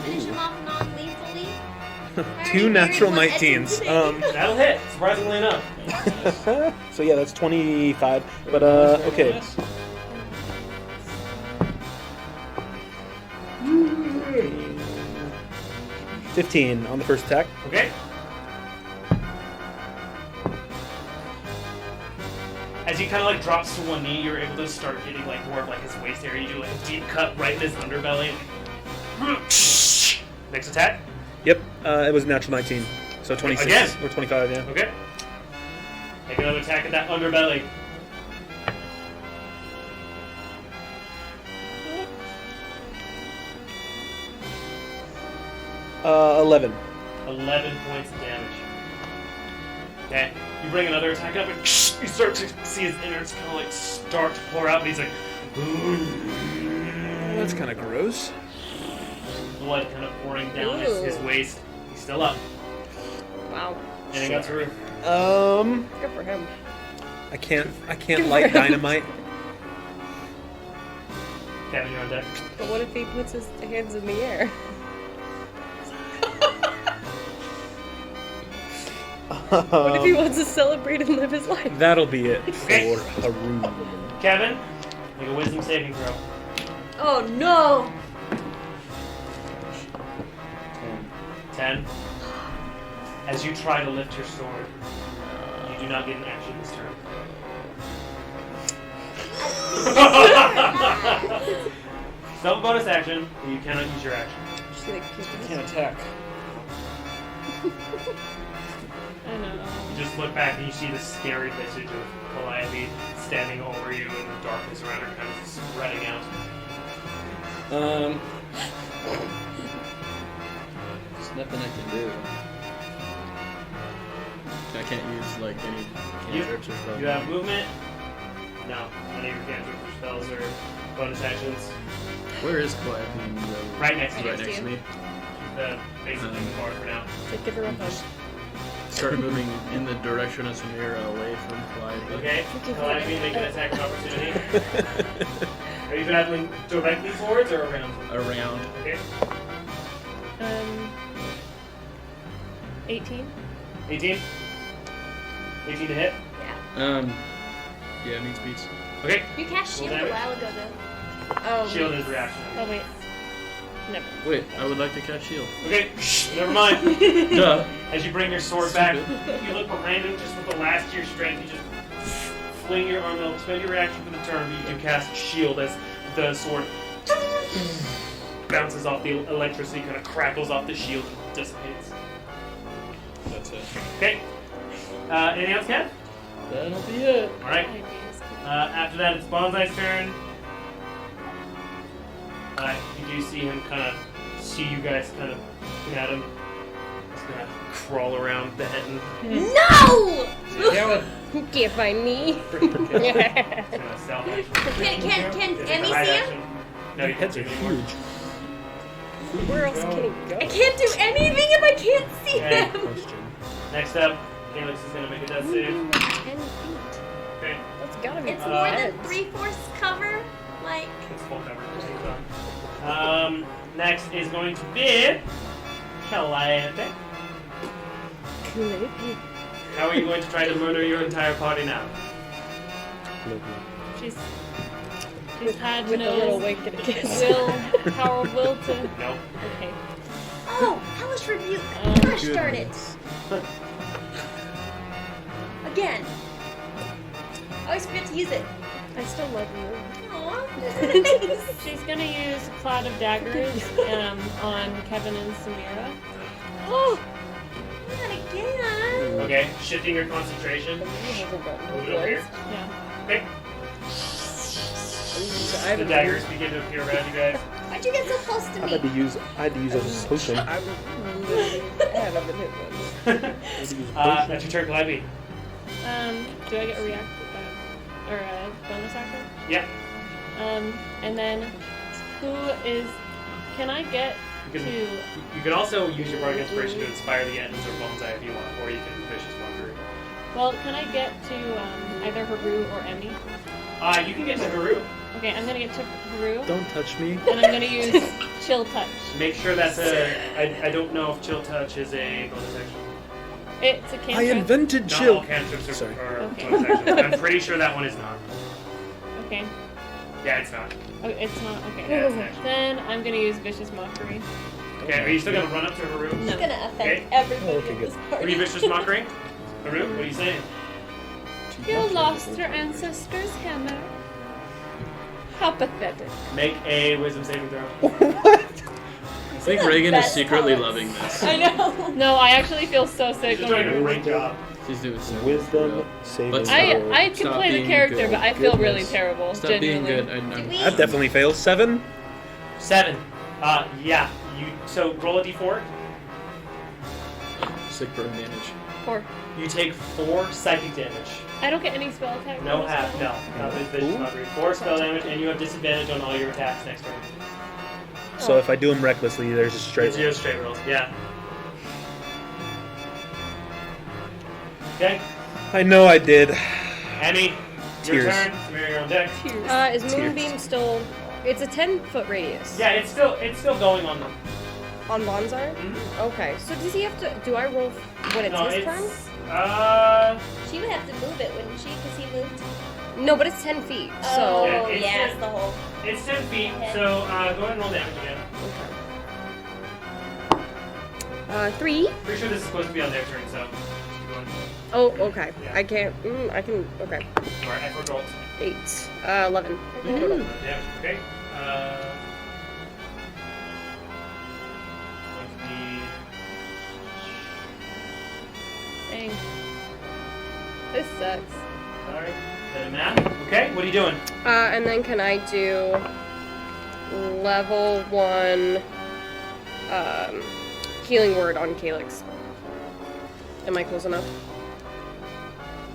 Speaker 5: Finish him off non-lethally?
Speaker 1: Two natural 19s.
Speaker 2: That'll hit, surprisingly enough.
Speaker 1: So yeah, that's 25. But okay. $15 on the first attack.
Speaker 2: Okay. As he kind of like drops to one knee, you're able to start getting like more of like his waist area. You do like a deep cut right in his underbelly. Next attack.
Speaker 1: Yep, it was natural 19. So So 26
Speaker 2: Again.
Speaker 1: or 25, yeah.
Speaker 2: Okay. Take another attack at that underbelly.
Speaker 1: Uh, 11.
Speaker 2: 11 points of damage. Okay. You bring another attack up and you start to see his innards kind of like start to pour out, and he's like,
Speaker 1: That's kind of gross.
Speaker 2: blood kind of pouring down his waist. He's still up.
Speaker 6: Wow.
Speaker 2: Anything else, Haru?
Speaker 6: Good for him.
Speaker 1: I can't light dynamite.
Speaker 2: Kevin, you're on deck.
Speaker 6: But what if he puts his hands in the air? What if he wants to celebrate and live his life?
Speaker 1: That'll be it
Speaker 2: Okay.
Speaker 1: for Haru.
Speaker 2: Kevin, make a wisdom saving throw.
Speaker 5: Oh no!
Speaker 2: 10. As you try to lift your sword, you do not get an action this turn. Still a bonus action, but you cannot use your action.
Speaker 1: Can't attack.
Speaker 3: I know.
Speaker 2: You just look back and you see the scary visage of Calliope standing over you, and the darkness around her kind of spreading out.
Speaker 4: There's nothing I can do. I can't use like any cantrips or spells.
Speaker 2: You have movement? No. Any of your cantrips or spells or bonus actions?
Speaker 4: Where is Calliope?
Speaker 2: Right next to you.
Speaker 4: Right next to me.
Speaker 2: The basically the bar for now.
Speaker 6: Like, give her a hug.
Speaker 4: Start moving in the direction of Samira away from Calliope.
Speaker 2: Okay. Calliope, make an attack of opportunity. Are you traveling directly towards or around?
Speaker 4: Around.
Speaker 2: Okay.
Speaker 3: 18.
Speaker 2: 18? 18 to hit?
Speaker 4: Yeah, meets beats.
Speaker 2: Okay.
Speaker 5: You cast shield
Speaker 2: damage.
Speaker 5: a while ago though.
Speaker 6: Oh.
Speaker 2: Shield is reaction.
Speaker 3: Oh wait. Never.
Speaker 4: Wait, I would like to cast shield.
Speaker 2: Okay, never mind.
Speaker 4: Duh.
Speaker 2: As you bring your sword back, you look behind him just with the last of your strength. You just fling your arm out, spend your reaction for the turn, but you do cast shield as the sword bounces off the electricity, kind of crackles off the shield and dissipates.
Speaker 4: That's it.
Speaker 2: Okay. Anything else, Ken?
Speaker 4: That'll be it.
Speaker 2: Alright. After that, it's Bonsai's turn. You do see him see you guys kind of looking at him. He's gonna crawl around Benton.
Speaker 5: No!
Speaker 6: Can't find me.
Speaker 2: He's gonna stealth action.
Speaker 5: Can
Speaker 2: It's
Speaker 5: Emmy
Speaker 2: a hide
Speaker 5: see him?
Speaker 2: action. No, you can't see him anymore.
Speaker 1: Huge.
Speaker 6: Where else can he go?
Speaker 5: I can't do anything if I can't see
Speaker 2: Okay.
Speaker 5: him.
Speaker 2: Next up, Felix is gonna make a death save.
Speaker 6: 10 feet.
Speaker 2: Okay,
Speaker 6: That's gotta be
Speaker 5: It's more than
Speaker 6: heads.
Speaker 5: 3/4 cover. Like,
Speaker 2: it's full cover. Next is going to be Calliope.
Speaker 6: Calliope.
Speaker 2: How are you going to try to murder your entire party now?
Speaker 3: She's had
Speaker 6: With a
Speaker 3: no
Speaker 6: little wink and a kiss.
Speaker 3: power of will to.
Speaker 2: Nope.
Speaker 3: Okay.
Speaker 5: oh, hellish rebuke. Gosh darn it. Again. I always forget to use it.
Speaker 6: I still love you.
Speaker 5: Aww.
Speaker 3: She's gonna use Cloud of Daggers on Kevin and Samira.
Speaker 5: Oh, not again.
Speaker 2: Okay, shifting your concentration. Move it over here.
Speaker 3: Yeah.
Speaker 2: Okay. The daggers begin to appear around you guys.
Speaker 5: Why'd you get so close to
Speaker 1: I
Speaker 5: me?
Speaker 1: had to use those as a potion.
Speaker 6: I'm literally ahead of the hit ones.
Speaker 2: That's your turn, Calliope.
Speaker 3: Do I get a react or a bonus action?
Speaker 2: Yeah.
Speaker 3: And then who is? Can I get
Speaker 2: You
Speaker 3: to?
Speaker 2: can also use your bardic inspiration to inspire the Ettins or Bonsai if you want, or you can vicious mockery.
Speaker 3: Well, can I get to either Haru or Emmy?
Speaker 2: You can get to Haru.
Speaker 3: Okay, I'm gonna get to Haru,
Speaker 1: Don't touch me.
Speaker 3: and I'm gonna use Chill Touch.
Speaker 2: Make sure that's I don't know if chill touch is a bonus action.
Speaker 3: It's a
Speaker 1: I
Speaker 3: cantrip.
Speaker 1: invented
Speaker 2: Not
Speaker 1: chill.
Speaker 2: all cantrips are,
Speaker 1: Sorry.
Speaker 2: are
Speaker 3: Okay.
Speaker 2: bonus actions. I'm pretty sure that one is not.
Speaker 3: Okay.
Speaker 2: Yeah, it's not.
Speaker 3: Oh, it's not. Okay.
Speaker 2: Yeah, it's an action.
Speaker 3: Then I'm gonna use Vicious Mockery.
Speaker 2: Okay, are you still gonna run up to Haru?
Speaker 5: It's
Speaker 3: No.
Speaker 5: gonna affect
Speaker 2: Okay.
Speaker 5: everybody
Speaker 1: Okay,
Speaker 5: in this
Speaker 2: Are
Speaker 5: party.
Speaker 2: you vicious mockery? Haru, what are you saying?
Speaker 3: You lost your ancestor's hammer. How pathetic.
Speaker 2: Make a wisdom saving throw.
Speaker 1: What?
Speaker 4: I think Reagan is secretly loving this.
Speaker 5: I know.
Speaker 3: No, I actually feel so sick.
Speaker 2: She's doing a great job.
Speaker 4: She's doing so
Speaker 1: Wisdom
Speaker 4: well.
Speaker 1: saving
Speaker 4: But
Speaker 1: throw.
Speaker 3: I can
Speaker 4: Stop
Speaker 3: play the
Speaker 4: being
Speaker 3: character,
Speaker 4: good.
Speaker 3: but I feel really
Speaker 4: Goodness.
Speaker 3: terrible.
Speaker 4: Stop
Speaker 3: genuinely.
Speaker 4: being good.
Speaker 5: Did we?
Speaker 1: That definitely fails. 7.
Speaker 2: 7. Yeah. So roll a d4.
Speaker 4: Sick burn damage.
Speaker 3: 4.
Speaker 2: You take 4 psychic damage.
Speaker 3: I don't get any spell attack.
Speaker 2: No
Speaker 3: bonus
Speaker 2: half.
Speaker 3: spell?
Speaker 2: No. This is not great. 4 spell damage, and you have disadvantage on all your attacks next turn.
Speaker 1: So if I do them recklessly, there's a straight
Speaker 2: It's your straight rolls. Yeah. Okay.
Speaker 1: I know I did.
Speaker 2: Emmy, your
Speaker 1: Tears.
Speaker 2: turn. Samira, you're on deck.
Speaker 3: Tears.
Speaker 6: Is Moonbeam still? It's a 10-foot radius.
Speaker 2: Yeah, it's still going on them.
Speaker 6: On Bonzar?
Speaker 2: Mhm.
Speaker 6: Okay. So does he have to? Do I roll when it's
Speaker 2: No,
Speaker 6: his
Speaker 2: it's
Speaker 6: turn?
Speaker 5: She would have to move it, wouldn't she? Because he moved.
Speaker 6: No, but it's 10 feet.
Speaker 5: Oh,
Speaker 6: So.
Speaker 2: Yeah, it's
Speaker 5: yeah,
Speaker 2: just-
Speaker 5: it's the whole.
Speaker 2: It's 10 feet, so go ahead and roll damage again.
Speaker 6: Okay. 3.
Speaker 2: Pretty sure this is supposed to be on their turn, so keep going.
Speaker 6: Oh, okay.
Speaker 2: Yeah.
Speaker 6: I can't. I can. Okay.
Speaker 2: Alright, I forgot.
Speaker 6: 8. 11. Total.
Speaker 2: Damage, okay.
Speaker 3: Dang. This sucks.
Speaker 2: Sorry. Then a map. Okay, what are you doing?
Speaker 6: And then can I do level 1 healing word on Calyx? Am I close enough?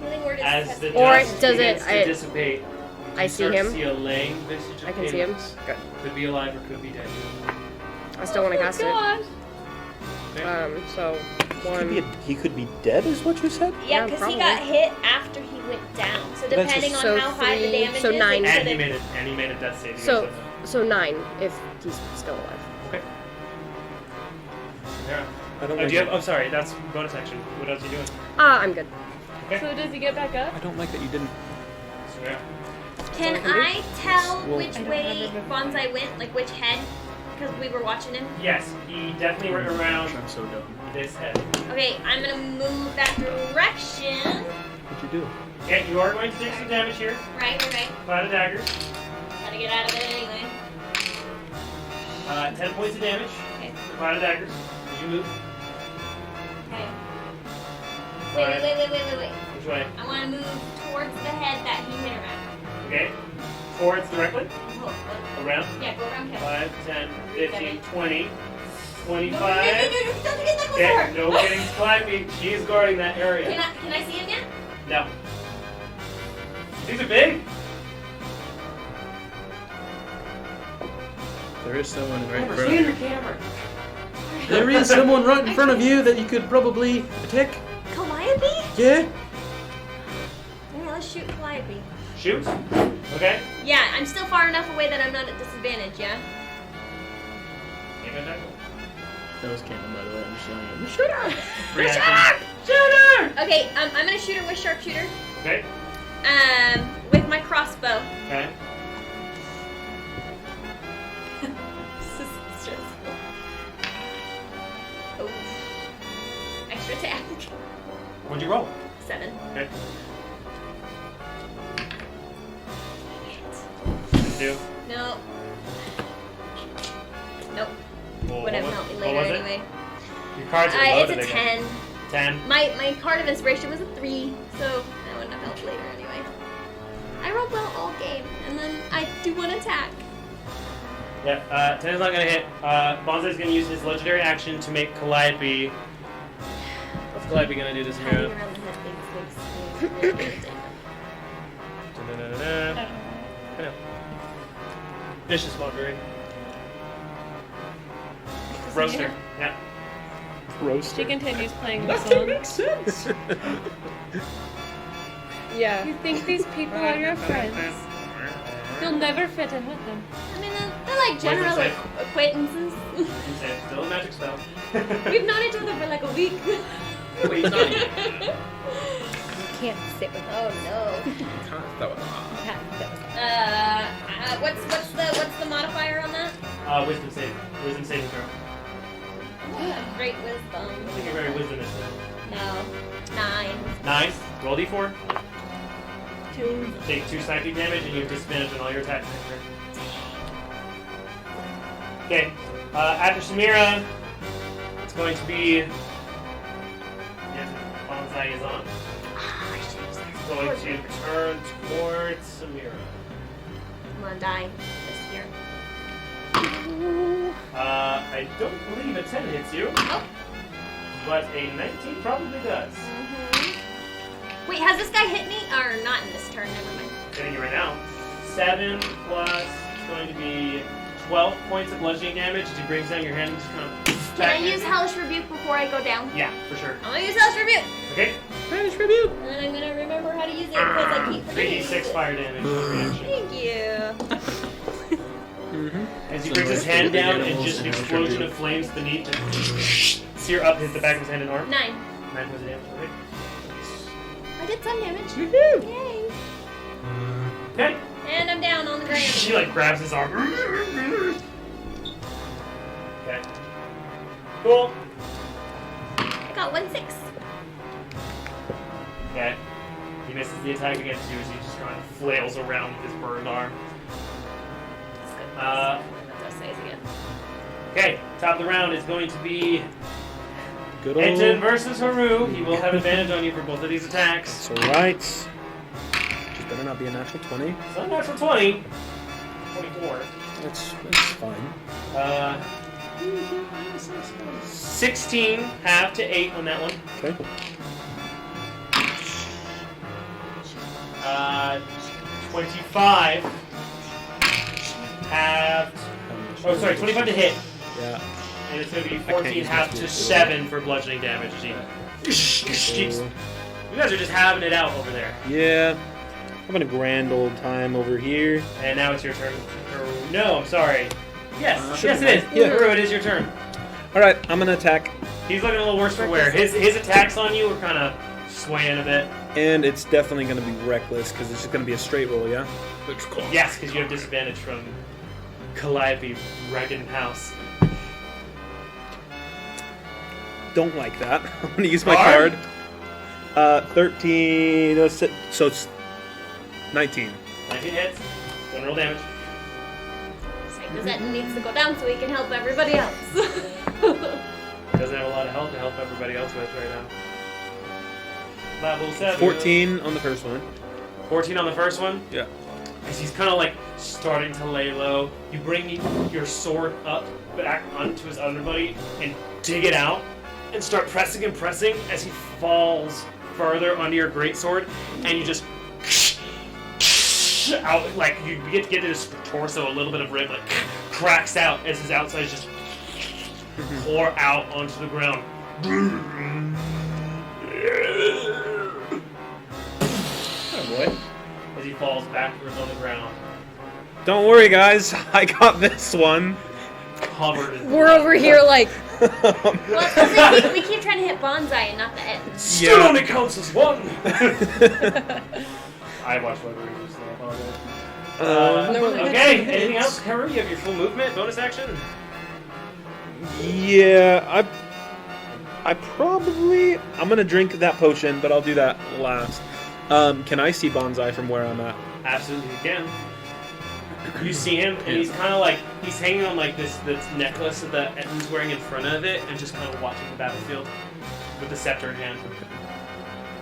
Speaker 5: Healing word is
Speaker 2: As the
Speaker 6: Or
Speaker 2: dust
Speaker 6: does
Speaker 2: begins
Speaker 6: it-
Speaker 2: to
Speaker 6: I-
Speaker 2: dissipate,
Speaker 6: I
Speaker 2: you
Speaker 6: see
Speaker 2: start
Speaker 6: him.
Speaker 2: to see a laying visage of
Speaker 6: I can see him.
Speaker 2: Calyx.
Speaker 6: Good.
Speaker 2: Could be alive or could be dead.
Speaker 6: I still want to cast it.
Speaker 3: Gosh.
Speaker 2: Okay.
Speaker 6: So
Speaker 1: He could be dead, is what you said?
Speaker 5: Yeah,
Speaker 6: Yeah,
Speaker 5: because he
Speaker 6: probably.
Speaker 5: got hit after he went down. So
Speaker 1: That's
Speaker 5: depending
Speaker 1: just-
Speaker 5: on
Speaker 6: so
Speaker 5: how high the
Speaker 6: 3
Speaker 5: damage
Speaker 6: so
Speaker 5: is,
Speaker 6: 9.
Speaker 5: it
Speaker 2: And he
Speaker 5: could've-
Speaker 2: made a death saving.
Speaker 6: So-
Speaker 2: throw.
Speaker 6: So 9 if he's still alive.
Speaker 2: Okay. Yeah.
Speaker 1: I don't
Speaker 2: Do
Speaker 1: like
Speaker 2: you have?
Speaker 1: it.
Speaker 2: Oh, sorry. That's bonus action. What else are you doing?
Speaker 6: I'm good.
Speaker 2: Okay.
Speaker 3: So does he get back up?
Speaker 1: I don't like that you didn't.
Speaker 2: So, yeah.
Speaker 5: Can
Speaker 6: I can do?
Speaker 5: I tell
Speaker 1: Well-
Speaker 5: which
Speaker 3: I don't
Speaker 5: way
Speaker 3: remember.
Speaker 5: Bonsai went? Like which head? Because we were watching him.
Speaker 2: Yes, he definitely went around
Speaker 4: I'm so dumb.
Speaker 2: this head.
Speaker 5: Okay, I'm gonna move that direction.
Speaker 1: What'd you do?
Speaker 2: Okay, you are going to take some damage here.
Speaker 5: Right.
Speaker 2: Cloud of daggers.
Speaker 5: Gotta get out of it anyway.
Speaker 2: 10 points of damage.
Speaker 5: Okay.
Speaker 2: Cloud of daggers. Did you move?
Speaker 5: Okay.
Speaker 2: Alright.
Speaker 5: Wait.
Speaker 2: Which way?
Speaker 5: I want to move towards the head that he hit around.
Speaker 2: Okay. Towards directly.
Speaker 5: Oh,
Speaker 2: Around.
Speaker 5: yeah, go around Kevin.
Speaker 2: 5, 10, 15, 20,
Speaker 5: No,
Speaker 2: 25.
Speaker 5: don't get that
Speaker 2: Okay,
Speaker 5: closer.
Speaker 2: no getting climbing. She is guarding that area.
Speaker 5: Can I see him yet?
Speaker 2: No. These are big.
Speaker 4: There is someone right in
Speaker 2: Camera,
Speaker 4: front
Speaker 2: stay
Speaker 4: of
Speaker 2: in
Speaker 4: you.
Speaker 2: your camera.
Speaker 4: There is someone right in front of you that you could probably attack.
Speaker 5: Calliope?
Speaker 4: Yeah.
Speaker 5: Yeah, let's shoot Calliope.
Speaker 2: Shoot. Okay.
Speaker 5: Yeah, I'm still far enough away that I'm not at disadvantage, yeah?
Speaker 2: Can't attack.
Speaker 4: That was Cameron, by the way. I'm just yelling at you. Shut up!
Speaker 2: Free
Speaker 5: Shut
Speaker 2: action.
Speaker 5: up! Okay, I'm gonna shoot her with sharpshooter.
Speaker 2: Okay.
Speaker 5: With my crossbow.
Speaker 2: Okay.
Speaker 5: This is stressful. Oh. Extra attack.
Speaker 2: What'd you roll?
Speaker 5: 7.
Speaker 2: Okay.
Speaker 5: Dang it.
Speaker 2: 2.
Speaker 5: No. Nope.
Speaker 2: Well,
Speaker 5: Would have
Speaker 2: what
Speaker 5: helped me
Speaker 2: was-
Speaker 5: later
Speaker 2: what was it?
Speaker 5: anyway.
Speaker 2: Your cards are
Speaker 5: It's
Speaker 2: loaded
Speaker 5: a
Speaker 2: again.
Speaker 5: 10.
Speaker 2: 10.
Speaker 5: My card of inspiration was a 3, so that wouldn't have helped later anyway. I rolled well all game, and then I do one attack.
Speaker 2: Yeah, 10 is not gonna hit. Bonsai's gonna use his legendary action to make Calliope. What's Calliope gonna do this
Speaker 5: Hiding
Speaker 2: year?
Speaker 5: around the head makes really damage.
Speaker 2: Da-da-da-da. I know. Vicious mockery. Roaster. Yeah.
Speaker 1: Roaster.
Speaker 3: She continues playing the song.
Speaker 4: sense.
Speaker 6: Yeah.
Speaker 3: You think these people are your friends? You'll never fit in with them.
Speaker 5: I mean, they're like general
Speaker 2: say?
Speaker 5: acquaintances.
Speaker 2: Okay, still a magic spell.
Speaker 5: We've known each other for like a week.
Speaker 2: Wait, it's not you.
Speaker 6: Can't sit with.
Speaker 5: Oh no. What's the modifier on that?
Speaker 2: Wisdom saving throw.
Speaker 5: Great wisdom.
Speaker 2: I don't think you're very wisdomous today.
Speaker 5: No. 9.
Speaker 2: 9. Roll d4.
Speaker 5: 2.
Speaker 2: Take 2 psychic damage and you have disadvantage on all your attacks next turn. Okay. After Samira, it's going to be. Yes, Bonsai is on. It's going to turn towards Samira.
Speaker 5: I'm gonna die this year.
Speaker 2: I don't believe a 10 hits you,
Speaker 5: Oh.
Speaker 2: but a 19 probably does.
Speaker 5: Wait, has this guy hit me? Or not in this turn, never mind.
Speaker 2: Hitting you right now. 7 plus, it's going to be 12 points of bludgeoning damage as he brings down your hand and just kind of.
Speaker 5: Can I use Hellish Rebuke before I go down?
Speaker 2: Yeah, for sure.
Speaker 5: I'm gonna use Hellish Rebuke!
Speaker 2: Okay.
Speaker 4: Hellish Rebuke!
Speaker 5: And then I'm gonna remember how to use it because I keep forgetting.
Speaker 2: 3d6 fire damage. Reaction.
Speaker 5: Thank you.
Speaker 2: As he brings his hand down and just an explosion of flames beneath and sear up the back of his hand and arm.
Speaker 5: 9.
Speaker 2: 9 points of damage. Okay.
Speaker 5: I did some damage.
Speaker 2: Woohoo!
Speaker 5: Yay.
Speaker 2: Okay.
Speaker 5: And I'm down on the ground.
Speaker 2: She like grabs his arm. Okay. Cool.
Speaker 5: I got 1-6.
Speaker 2: Okay. He misses the attack against you as he just kind of flails around with his burned arm.
Speaker 5: That's good.
Speaker 2: Uh,
Speaker 5: That's size again.
Speaker 2: Okay, top of the round is going to be
Speaker 1: Good old.
Speaker 2: Enton versus Haru. He will have advantage on you for both of these attacks.
Speaker 1: That's alright. Just better not be a natural 20.
Speaker 2: It's not natural 20. 24.
Speaker 1: That's fine.
Speaker 2: 16, half to 8 on that one.
Speaker 1: Okay.
Speaker 2: 25, half. Oh, sorry, 25 to hit.
Speaker 1: Yeah.
Speaker 2: And it's going to be
Speaker 1: can't
Speaker 2: 14,
Speaker 1: use
Speaker 2: half
Speaker 1: my
Speaker 2: to
Speaker 1: speed.
Speaker 2: 7 for bludgeoning damage. Jeez. You guys are just having it out over there.
Speaker 1: Yeah. Having a grand old time over here.
Speaker 2: And now it's your turn. No, I'm sorry. Yes,
Speaker 1: Sure.
Speaker 2: yes it is.
Speaker 1: Yeah.
Speaker 2: Haru, it is your turn.
Speaker 1: Alright, I'm gonna attack.
Speaker 2: He's looking a little worse for wear. His attacks on you are kind of swaying a bit.
Speaker 1: And it's definitely gonna be reckless because it's just gonna be a straight roll, yeah?
Speaker 2: Yes, because you have disadvantage from Calliope Regan House.
Speaker 1: Don't like that. I'm gonna use my
Speaker 2: Card?
Speaker 1: card. 13. So it's 19.
Speaker 2: 19 hits. Don't roll damage.
Speaker 5: Because that needs to go down so we can help everybody else.
Speaker 2: Doesn't have a lot of health to help everybody else with right now. Level 7.
Speaker 1: 14 on the first one.
Speaker 2: 14 on the first one.
Speaker 1: Yeah.
Speaker 2: As he's kind of like starting to lay low, you bring your sword up back onto his underbody and dig it out and start pressing and pressing as he falls further under your greatsword, and you just out like you get to his torso, a little bit of rib like cracks out as his outsides just pour out onto the ground.
Speaker 4: Oh boy.
Speaker 2: As he falls backwards on the ground,
Speaker 1: Don't worry, guys. I got this one.
Speaker 2: covered in
Speaker 6: We're over here like,
Speaker 5: Well, it's 'cause we keep trying to hit Bonsai and not the end.
Speaker 2: Still only counts as one. I watched Lord of the Rings, so I apologize. Okay, anything else? Haru, you have your full movement, bonus action.
Speaker 1: Yeah, I'm gonna drink that potion, but I'll do that last. Can I see Bonsai from where I'm at?
Speaker 2: Absolutely, you can. You see him, and he's kind of like he's hanging on like this necklace that he's wearing in front of it, and just kind of watching the battlefield with the scepter in hand.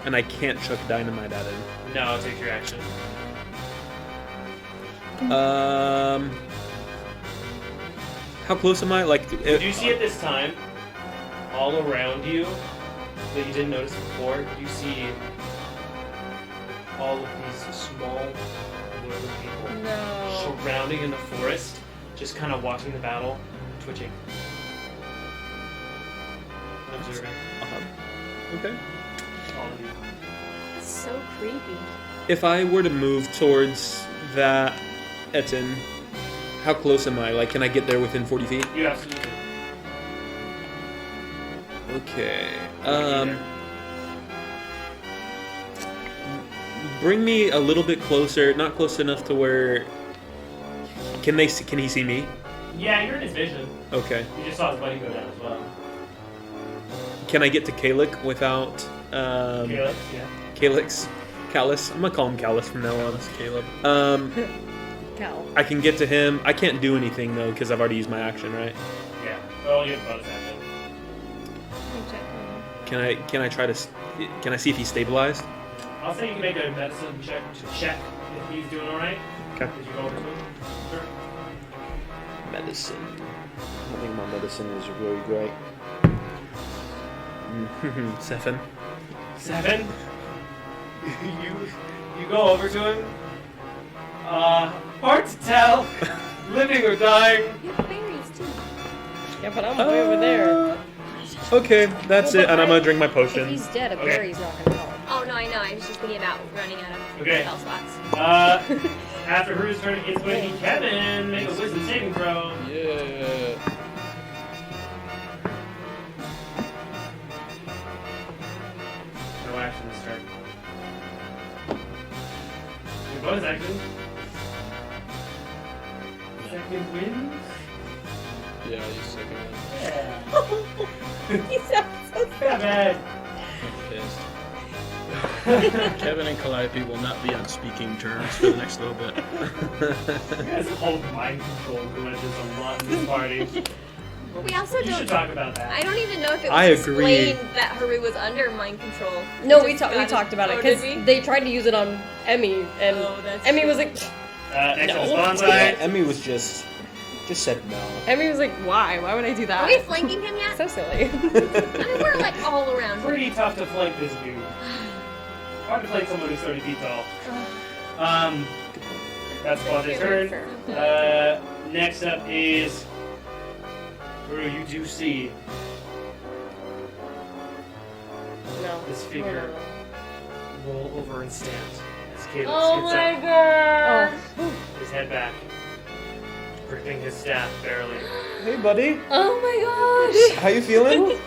Speaker 1: And I can't chuck dynamite at him.
Speaker 2: No, take your action.
Speaker 1: How close am I? Like,
Speaker 2: You see at this time, all around you, that you didn't notice before, you see all of these small little people
Speaker 6: no.
Speaker 2: surrounding in the forest, just kind of watching the battle, twitching. Observing
Speaker 1: okay.
Speaker 2: all of you.
Speaker 5: That's so creepy.
Speaker 1: If I were to move towards that Etten, how close am I? Like, can I get there within 40 feet?
Speaker 2: You absolutely.
Speaker 1: Okay. Bring me a little bit closer. Not close enough to where. Can he see me?
Speaker 2: Yeah, you're in his vision.
Speaker 1: Okay.
Speaker 2: You just saw his buddy go down as well.
Speaker 1: Can I get to Kalik without
Speaker 2: Felix, yeah.
Speaker 1: Callus? I'm gonna call him Callus from now on.
Speaker 4: That's Caleb.
Speaker 6: Cal.
Speaker 1: I can get to him. I can't do anything though because I've already used my action, right?
Speaker 2: Yeah. Well, you have bonus action.
Speaker 3: Let me check on
Speaker 4: Can I try to? Can I see if he's stabilized?
Speaker 2: I'll say you can make a medicine check to check if he's doing all right.
Speaker 4: Okay.
Speaker 2: Did you go over to him? Sure.
Speaker 4: Medicine. I think my medicine is really great. 7.
Speaker 2: 7. you go over to him. Hard to tell, living or dying.
Speaker 5: You have berries too.
Speaker 6: Yeah, but I'm way over there.
Speaker 4: Okay, that's
Speaker 6: Well,
Speaker 4: it, and I'm
Speaker 6: but
Speaker 4: gonna drink my
Speaker 6: If
Speaker 4: potion.
Speaker 6: he's dead, a
Speaker 2: Okay.
Speaker 6: berry's not gonna help.
Speaker 5: Oh no, I know. I was just thinking about running out of
Speaker 2: Okay.
Speaker 5: spell spots.
Speaker 2: After Haru's turn, it's going to be Kevin. Make a wisdom saving throw.
Speaker 4: Yeah.
Speaker 2: No action this turn. Your bonus action. Second wins.
Speaker 4: Yeah, he's second.
Speaker 2: Yeah.
Speaker 5: You sound so
Speaker 2: Kevin.
Speaker 4: Pissed. Kevin and Calliope will not be on speaking terms for the next little bit.
Speaker 2: You guys hold mind control grudges a lot in this party.
Speaker 5: We also
Speaker 2: You should
Speaker 5: don't.
Speaker 2: talk about that.
Speaker 5: I don't even know if it was
Speaker 4: I agree.
Speaker 5: explained that Haru was under mind control.
Speaker 6: No,
Speaker 5: Just
Speaker 6: we talked about it
Speaker 5: Oh,
Speaker 6: because
Speaker 5: did we?
Speaker 6: they tried to use it on Emmy, and
Speaker 5: Oh, that's
Speaker 6: Emmy
Speaker 5: true.
Speaker 6: was like,
Speaker 2: Next
Speaker 6: No.
Speaker 2: is
Speaker 4: Yeah,
Speaker 2: Bonsai.
Speaker 4: Emmy was just said no.
Speaker 6: Emmy was like, why? Why would I do
Speaker 5: Are
Speaker 6: that?
Speaker 5: we flanking him yet?
Speaker 6: So silly.
Speaker 5: I mean, we're like all around.
Speaker 2: Pretty tough to flank this dude. Hard to flank someone who's 30 feet tall. That's Bonsai's turn. Next up is Haru. You do see
Speaker 6: No.
Speaker 2: this figure roll over and stand as Caleb
Speaker 3: Oh
Speaker 2: skids
Speaker 3: my
Speaker 2: up,
Speaker 3: gosh!
Speaker 2: his head back, gripping his staff barely.
Speaker 4: Hey, buddy.
Speaker 3: Oh my gosh!
Speaker 4: How you feeling?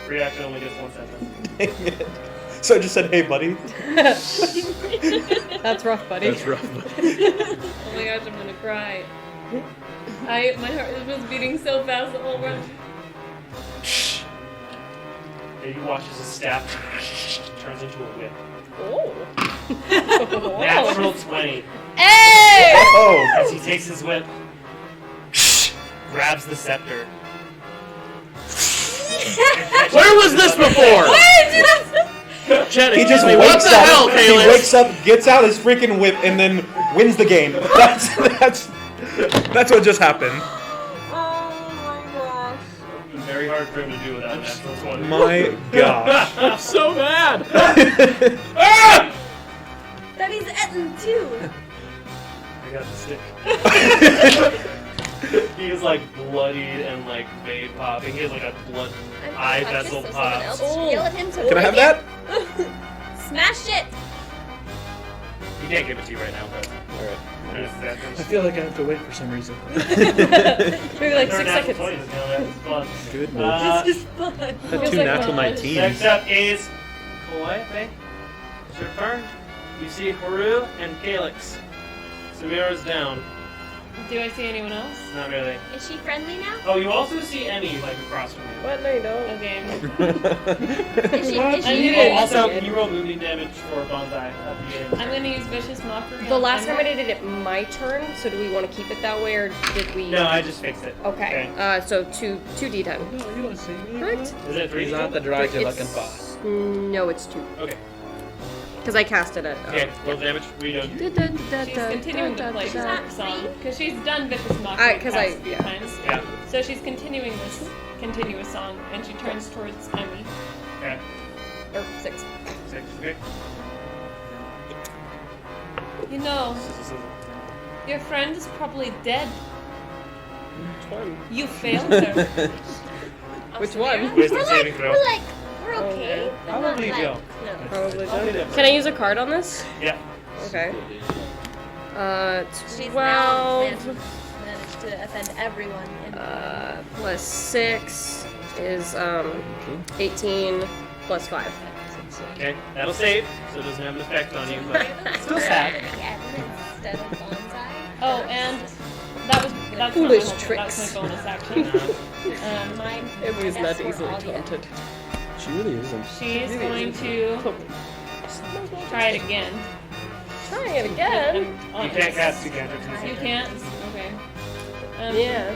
Speaker 2: Reaction only gets 1 sentence.
Speaker 4: Dang it. So I just said, hey, buddy.
Speaker 6: That's rough, buddy.
Speaker 4: That's rough.
Speaker 3: Oh my gosh, I'm gonna cry. My heart was beating so fast the whole run.
Speaker 2: And you watch as his staff turns into a whip.
Speaker 6: Oh.
Speaker 2: Natural 20.
Speaker 6: Hey!
Speaker 4: Oh.
Speaker 2: As he takes his whip, grabs the scepter.
Speaker 4: Where was this before?
Speaker 9: Chet,
Speaker 1: He just
Speaker 9: excuse me,
Speaker 1: wakes
Speaker 9: what the
Speaker 1: up.
Speaker 9: hell,
Speaker 1: He
Speaker 9: Caleb?
Speaker 1: wakes up, gets out his freaking whip, and then wins the game. That's what just happened.
Speaker 5: Oh my gosh.
Speaker 2: Very hard for him to do without a natural 20.
Speaker 1: My gosh.
Speaker 9: I'm so mad.
Speaker 2: Ah!
Speaker 5: That means Etten too.
Speaker 2: I got the stick. He is like bloodied and like vape popping. He has like a blood eye vessel pops.
Speaker 5: Yell at him to
Speaker 1: Can I have
Speaker 5: break
Speaker 1: that?
Speaker 5: it. Smash it.
Speaker 2: He can't give it to you right now, but
Speaker 1: Alright.
Speaker 9: I feel like I have to wait for some reason.
Speaker 6: Maybe like 6 seconds.
Speaker 2: Fun.
Speaker 4: Goodness.
Speaker 5: This is fun.
Speaker 4: Had
Speaker 3: Feels
Speaker 4: 2
Speaker 3: like
Speaker 4: natural
Speaker 3: fun.
Speaker 4: 19s.
Speaker 2: Next up is Calliope. It's your turn. You see Haru and Calyx. Samira's down.
Speaker 3: Do I see anyone else?
Speaker 2: Not really.
Speaker 5: Is she friendly now?
Speaker 2: Oh, you also see Emmy like across from you.
Speaker 6: What? No, you don't.
Speaker 3: Okay.
Speaker 5: Is she?
Speaker 3: I
Speaker 5: Is
Speaker 3: need
Speaker 5: she?
Speaker 3: it.
Speaker 2: Also, can you roll moving damage for Bonsai at the end?
Speaker 3: I'm gonna use Vicious Mockery.
Speaker 6: The
Speaker 3: on
Speaker 6: last time I
Speaker 3: Ember.
Speaker 6: did it, my turn. So do we want to keep it that way, or did we?
Speaker 2: No, I just fixed it.
Speaker 6: Okay. So two d10.
Speaker 9: No, you don't see me.
Speaker 6: Correct.
Speaker 2: Is it 3?
Speaker 9: He's not the drive you're looking
Speaker 6: It's-
Speaker 9: for.
Speaker 6: No, it's 2.
Speaker 2: Okay.
Speaker 6: Because I cast it at.
Speaker 2: Okay, roll damage. We know.
Speaker 3: She's continuing to play her song because she's done Vicious Mockery
Speaker 6: Because
Speaker 3: a few
Speaker 6: yeah.
Speaker 3: times.
Speaker 2: Yeah.
Speaker 3: So she's continuing this continuous song, and she turns towards Emmy.
Speaker 2: Okay.
Speaker 6: Or 6.
Speaker 2: 6. Okay.
Speaker 3: You know, your friend is probably dead.
Speaker 6: Which one?
Speaker 3: You failed her.
Speaker 6: Which one?
Speaker 2: Wisdom saving throw.
Speaker 5: We're okay. but not
Speaker 2: Probably
Speaker 5: like,
Speaker 2: Joe.
Speaker 5: No.
Speaker 6: Probably
Speaker 2: Probably
Speaker 6: don't.
Speaker 2: don't.
Speaker 6: Can I use a card on this?
Speaker 2: Yeah.
Speaker 6: Okay.
Speaker 5: She's now
Speaker 6: 12
Speaker 5: managed to offend everyone.
Speaker 6: plus 6 is 18 plus 5.
Speaker 2: Okay. That'll save, so it doesn't have an effect on you, but still sad.
Speaker 5: Instead of bonsai.
Speaker 3: Oh, and that's
Speaker 6: Foolish
Speaker 3: not my
Speaker 6: tricks.
Speaker 3: That's my bonus action.
Speaker 5: Mine.
Speaker 6: It was not
Speaker 5: that's
Speaker 6: easily
Speaker 5: for Alia.
Speaker 6: taunted.
Speaker 1: She really isn't.
Speaker 3: She's going to try it again.
Speaker 6: Try it again.
Speaker 3: I'm
Speaker 2: You
Speaker 3: honest.
Speaker 2: can't cast two cantrips.
Speaker 3: You can't? Okay.
Speaker 6: Yeah.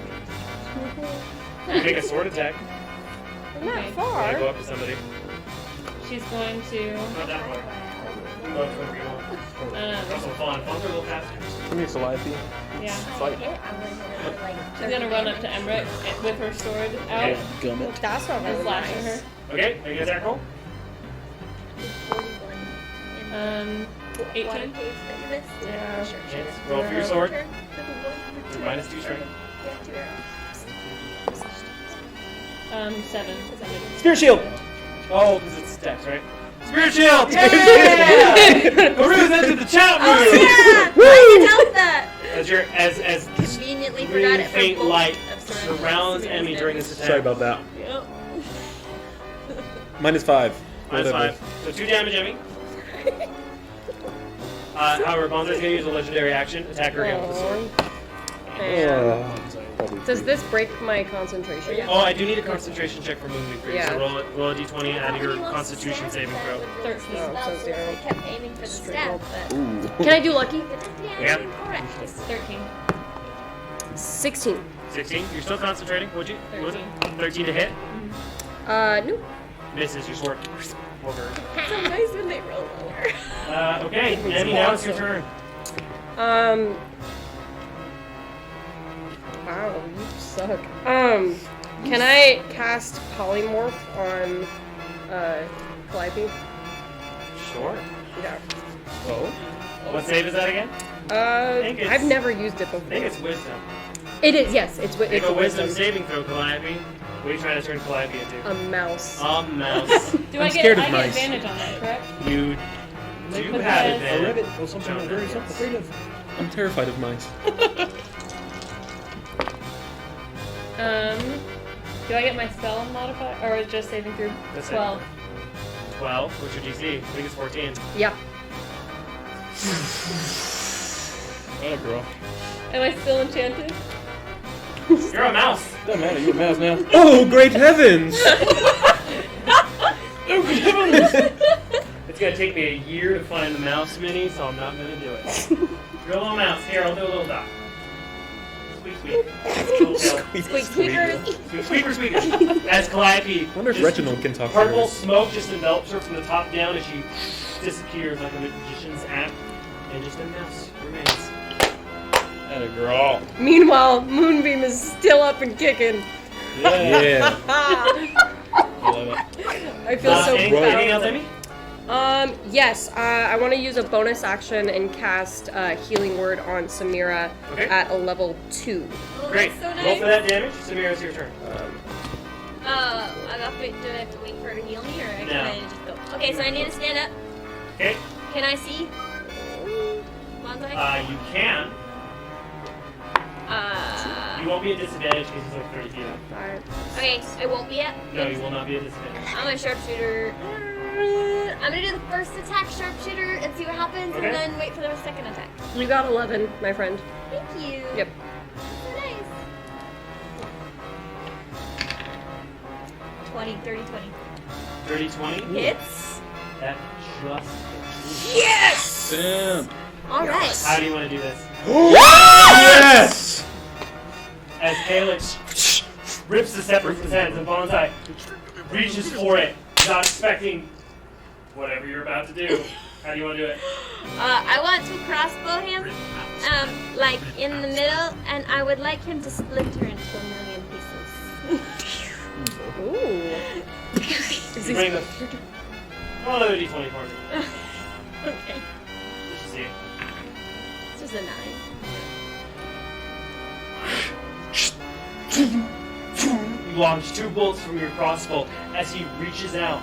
Speaker 2: You make a sword attack.
Speaker 6: Not
Speaker 3: Okay.
Speaker 2: Go
Speaker 6: far.
Speaker 2: up to somebody.
Speaker 3: She's going to.
Speaker 2: Not that far. Go up to whoever you want. Also fun. Fun for a little faster.
Speaker 1: Come here, Calliope.
Speaker 3: Yeah.
Speaker 1: Fight.
Speaker 3: She's gonna run up to Emmerich with her sword out
Speaker 2: Okay.
Speaker 1: Gummit.
Speaker 6: That's not
Speaker 3: and
Speaker 6: really
Speaker 3: slash at
Speaker 6: nice.
Speaker 3: her.
Speaker 2: Okay, make an attack roll.
Speaker 3: 18.
Speaker 6: Yeah.
Speaker 2: Hits. Roll for your sword. Your minus 2 strength.
Speaker 3: 7.
Speaker 1: Spirit shield!
Speaker 2: Oh, because it's dex, right? Spirit shield! Yeah! Haru's entered the chat room!
Speaker 5: Oh yeah! I can help that.
Speaker 2: As your as
Speaker 5: Conveniently
Speaker 2: green
Speaker 5: forgot it for
Speaker 2: faint
Speaker 5: both
Speaker 2: light
Speaker 5: of
Speaker 2: surrounds enemy during this attack.
Speaker 1: Sorry about that.
Speaker 5: Yep.
Speaker 1: Minus 5.
Speaker 2: Minus
Speaker 1: Whatever.
Speaker 2: 5. So 2 damage, Emmy. However, Bonzai's gonna use a legendary action, attack her again with the sword.
Speaker 6: Does this break my concentration?
Speaker 2: Oh, I do need a concentration check for Moonbeam for you.
Speaker 6: Yeah.
Speaker 2: So roll a d20 and add your Constitution saving throw.
Speaker 3: 13.
Speaker 6: Oh, so 0.
Speaker 5: I kept aiming for the stab, but
Speaker 1: Ooh.
Speaker 6: Can I do lucky?
Speaker 2: Yeah.
Speaker 5: incorrect.
Speaker 3: 13.
Speaker 6: 16.
Speaker 2: 16. You're still concentrating. What'd you? What was it?
Speaker 3: 13.
Speaker 2: 13 to hit.
Speaker 6: No.
Speaker 2: Misses. Your sword over.
Speaker 5: So nice when they roll lower.
Speaker 2: Okay, Emmy, now it's your turn.
Speaker 6: Wow, you suck. Can I cast polymorph on Calliope?
Speaker 2: Sure.
Speaker 6: Yeah.
Speaker 2: Oh. What save is that again? think it's-
Speaker 6: I've never used it
Speaker 2: I think
Speaker 6: before.
Speaker 2: it's wisdom.
Speaker 6: It is, yes. It's
Speaker 2: Make
Speaker 6: it's
Speaker 2: a wisdom saving throw, Calliope. What are you trying to turn Calliope into?
Speaker 6: a mouse.
Speaker 2: A mouse.
Speaker 3: Do
Speaker 1: I'm
Speaker 3: I
Speaker 1: scared
Speaker 3: get
Speaker 1: of mice.
Speaker 3: advantage on that, correct?
Speaker 2: You do
Speaker 3: With
Speaker 2: have
Speaker 3: the-
Speaker 2: advantage.
Speaker 1: or something
Speaker 2: Don't
Speaker 1: very
Speaker 2: know.
Speaker 1: something creative. I'm terrified of mice.
Speaker 3: Do I get my spell modifier, or is it just saving through?
Speaker 2: That's
Speaker 3: 12.
Speaker 2: 12. What's your DC? I think it's 14.
Speaker 6: Yeah.
Speaker 1: Oh, girl.
Speaker 3: Am I still enchanted?
Speaker 2: You're a mouse.
Speaker 1: Doesn't matter, you're a mouse now. Oh, great heavens!
Speaker 2: It's gonna take me a year to find the mouse mini, so I'm not gonna do it. You're a little mouse. Here, I'll do a little dot. Squeak, squeak. Little tail.
Speaker 6: Squeak, squeakers.
Speaker 2: Squeak, squeaker, squeaker. As Calliope,
Speaker 1: I wonder if
Speaker 2: just
Speaker 1: Reginald can talk to
Speaker 2: purple
Speaker 1: her.
Speaker 2: smoke just envelops her from the top down as she disappears like a magician's act, and just a mouse remains.
Speaker 1: Atta girl.
Speaker 6: Meanwhile, Moonbeam is still up and kicking.
Speaker 1: Yeah.
Speaker 6: I
Speaker 1: Love it.
Speaker 6: feel so
Speaker 2: anything else,
Speaker 6: proud.
Speaker 2: Amy?
Speaker 6: Yes, I want to use a bonus action and cast Healing Word on Samira
Speaker 2: Okay.
Speaker 6: at a level 2.
Speaker 5: Oh,
Speaker 2: Great.
Speaker 5: that's so nice.
Speaker 2: Roll for that damage. Samira, it's your turn.
Speaker 5: I got to, do I have to wait for her to heal me, or can
Speaker 2: No.
Speaker 5: I just go? Okay, so I need to stand up.
Speaker 2: Okay.
Speaker 5: Can I see? Bonsai?
Speaker 2: You can. You won't be at disadvantage because he's like 30 feet up.
Speaker 5: Okay, I won't be at.
Speaker 2: No, you will not be at disadvantage.
Speaker 5: I'm a sharpshooter. I'm gonna do the first attack sharpshooter and see what happens,
Speaker 2: Okay.
Speaker 5: and then wait for the second attack.
Speaker 6: You got 11, my friend.
Speaker 5: Thank you.
Speaker 6: Yep.
Speaker 5: So nice. 20, 30, 20.
Speaker 2: 30, 20.
Speaker 5: Hits.
Speaker 2: That just hits.
Speaker 5: Yes!
Speaker 1: Damn.
Speaker 5: All right.
Speaker 2: How do you want to do this?
Speaker 1: Yes!
Speaker 2: As Calyx rips the scepter from his hands and Bonsai reaches for it, not expecting whatever you're about to do. How do you want to do it?
Speaker 5: I want to crossbow him, like in the middle, and I would like him to split her into 1,000,000 pieces.
Speaker 6: Ooh.
Speaker 2: You bring the... Roll another d20 for me.
Speaker 5: Okay.
Speaker 2: Let's just see.
Speaker 5: It's just a 9.
Speaker 2: You launch 2 bolts from your crossbow as he reaches out,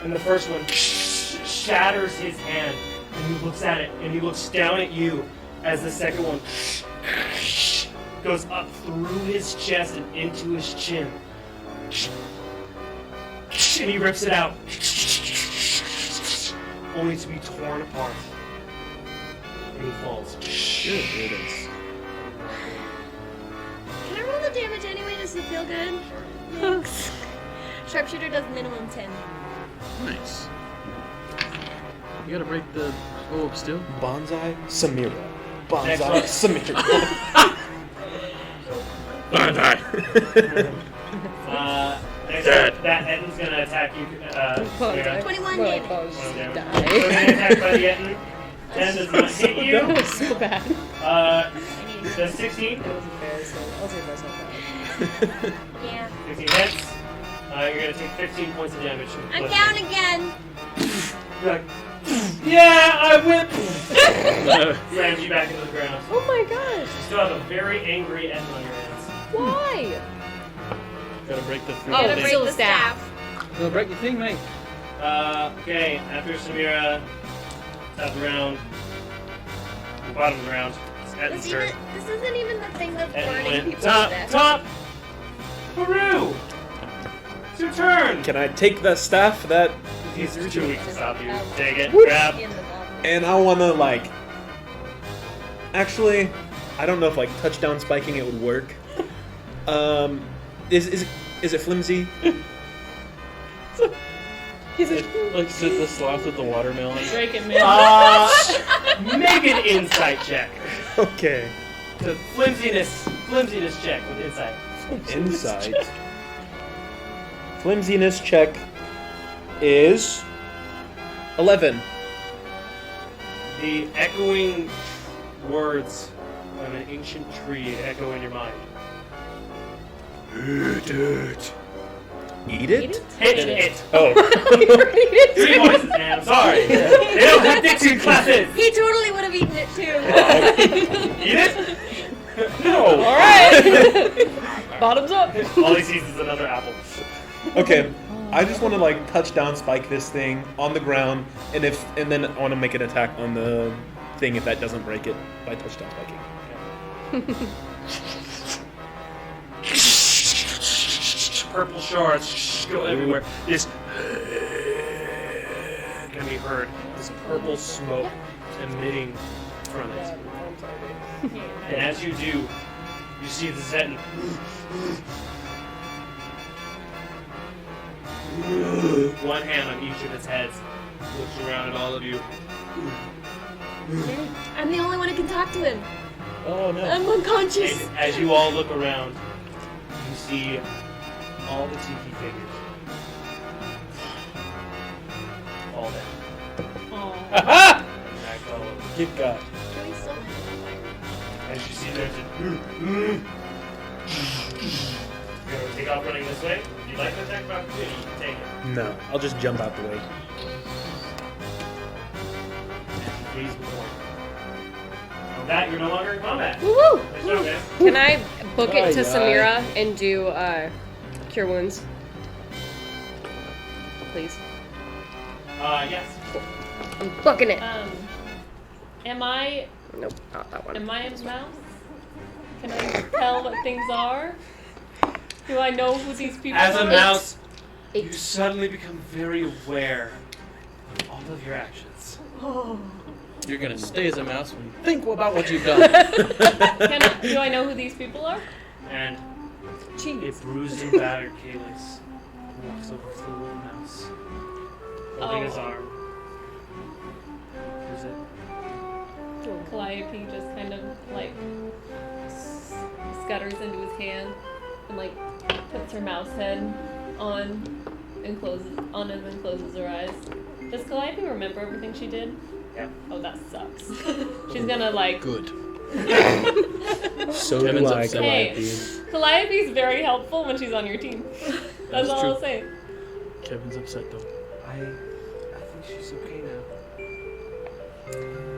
Speaker 2: and the first one shatters his hand, and he looks at it, and he looks down at you as the second one goes up through his chest and into his chin. And he rips it out, only to be torn apart. And he falls.
Speaker 1: Good riddance.
Speaker 5: Can I roll the damage anyway just to feel good? Thanks. Sharpshooter does minimum 10.
Speaker 4: Nice. You gotta break the orb still.
Speaker 1: Bonsai Samira.
Speaker 2: Next
Speaker 1: Bonsai
Speaker 2: one.
Speaker 1: Samira.
Speaker 4: Bye-bye.
Speaker 2: Okay, so that Etten's gonna attack you. Samira.
Speaker 5: 21
Speaker 6: More
Speaker 5: damage.
Speaker 6: like Bo's
Speaker 2: One damage.
Speaker 6: die.
Speaker 2: So you're gonna attack by the Etten. 10 does not hit you.
Speaker 6: That was so bad.
Speaker 2: Does 16?
Speaker 6: It wasn't fair, so I'll save myself that.
Speaker 5: Yeah.
Speaker 2: 16 hits. You're gonna take 15 points of damage. from
Speaker 5: I'm
Speaker 2: Cliff.
Speaker 5: down again.
Speaker 2: You're like, yeah, I whipped. Slams you back into the ground.
Speaker 6: Oh my gosh!
Speaker 2: You still have a very angry Etten on your hands.
Speaker 6: Why?
Speaker 4: Gotta break the
Speaker 6: Oh,
Speaker 5: Gotta
Speaker 6: they
Speaker 5: break
Speaker 6: still
Speaker 5: the
Speaker 6: staff.
Speaker 5: staff.
Speaker 4: No, break your thing, mate.
Speaker 2: Okay, after Samira, top of the round, the bottom of the round, it's Etten's turn.
Speaker 5: This isn't even the thing that's
Speaker 2: Etten
Speaker 5: burning
Speaker 2: went
Speaker 5: people to
Speaker 2: top,
Speaker 5: death.
Speaker 2: top. Haru, it's your turn.
Speaker 1: Can I take the staff that,
Speaker 2: He's too weak to stop you. Take it,
Speaker 1: Whoop.
Speaker 2: grab.
Speaker 5: In the bottom.
Speaker 1: and I wanna like. Actually, I don't know if like touchdown spiking it would work. Is it flimsy?
Speaker 6: He's a
Speaker 4: Like sit the sloth with the watermelon.
Speaker 3: Break it, man.
Speaker 2: Make an insight check.
Speaker 1: Okay.
Speaker 2: The flimsiness check with insight.
Speaker 1: Insight. Flimsiness check is 11.
Speaker 2: The echoing words of an ancient tree echo in your mind. Eat it.
Speaker 1: Eat it?
Speaker 2: Hit it.
Speaker 1: Oh.
Speaker 2: 3 voices, man. I'm sorry. They don't have diction classes.
Speaker 5: He totally would have eaten it too.
Speaker 2: Eat it? No.
Speaker 6: All right. Bottoms up.
Speaker 2: All he sees is another apple.
Speaker 1: Okay. I just want to like touchdown spike this thing on the ground, and then I want to make an attack on the thing if that doesn't break it by touchdown spiking.
Speaker 2: Purple shards go everywhere. This can be heard. This purple smoke emitting from it. And as you do, you see the Zetan. One hand on each of its heads. Looks around at all of you.
Speaker 5: I'm the only one who can talk to him.
Speaker 1: Oh no.
Speaker 5: I'm unconscious.
Speaker 2: And as you all look around, you see all the tiki figures. All dead.
Speaker 3: Aw.
Speaker 1: Aha!
Speaker 2: Back all over.
Speaker 1: Get got.
Speaker 5: Can we still
Speaker 2: As you see there's a... You're gonna take off running this way. If you'd like to attack of opportunity, you can take it.
Speaker 1: No, I'll just jump out the way.
Speaker 2: Please before. With that, you're no longer in combat.
Speaker 6: Woo!
Speaker 2: Nice job, guys.
Speaker 6: Can I book it to
Speaker 1: Aye,
Speaker 6: Samira and do cure wounds? Please.
Speaker 2: Yes.
Speaker 6: I'm booking it.
Speaker 3: Am I
Speaker 6: Nope, not that one.
Speaker 3: a mouse? Can I tell what things are? Do I know who these people
Speaker 2: As
Speaker 3: are?
Speaker 2: a mouse, you
Speaker 6: Eight.
Speaker 2: suddenly become very aware of all of your actions.
Speaker 4: You're gonna stay as a mouse when you think about what you've done.
Speaker 3: Do I know who these people are?
Speaker 2: And a
Speaker 6: Jeez.
Speaker 2: bruised and battered Calyx walks over to the little mouse, holding his
Speaker 3: Oh.
Speaker 2: arm. Who's it?
Speaker 3: Calliope just kind of like scutters into his hand and like puts her mouse head on and then closes her eyes. Does Calliope remember everything she did?
Speaker 2: Yeah.
Speaker 3: Oh, that sucks. She's gonna like.
Speaker 4: Good.
Speaker 1: So
Speaker 4: Kevin's
Speaker 1: do I,
Speaker 4: upset.
Speaker 1: Calliope.
Speaker 3: Calliope's very helpful when she's on your team. That's
Speaker 4: is
Speaker 3: all
Speaker 4: true.
Speaker 3: I'll say.
Speaker 4: Kevin's upset though.
Speaker 2: I think she's okay now.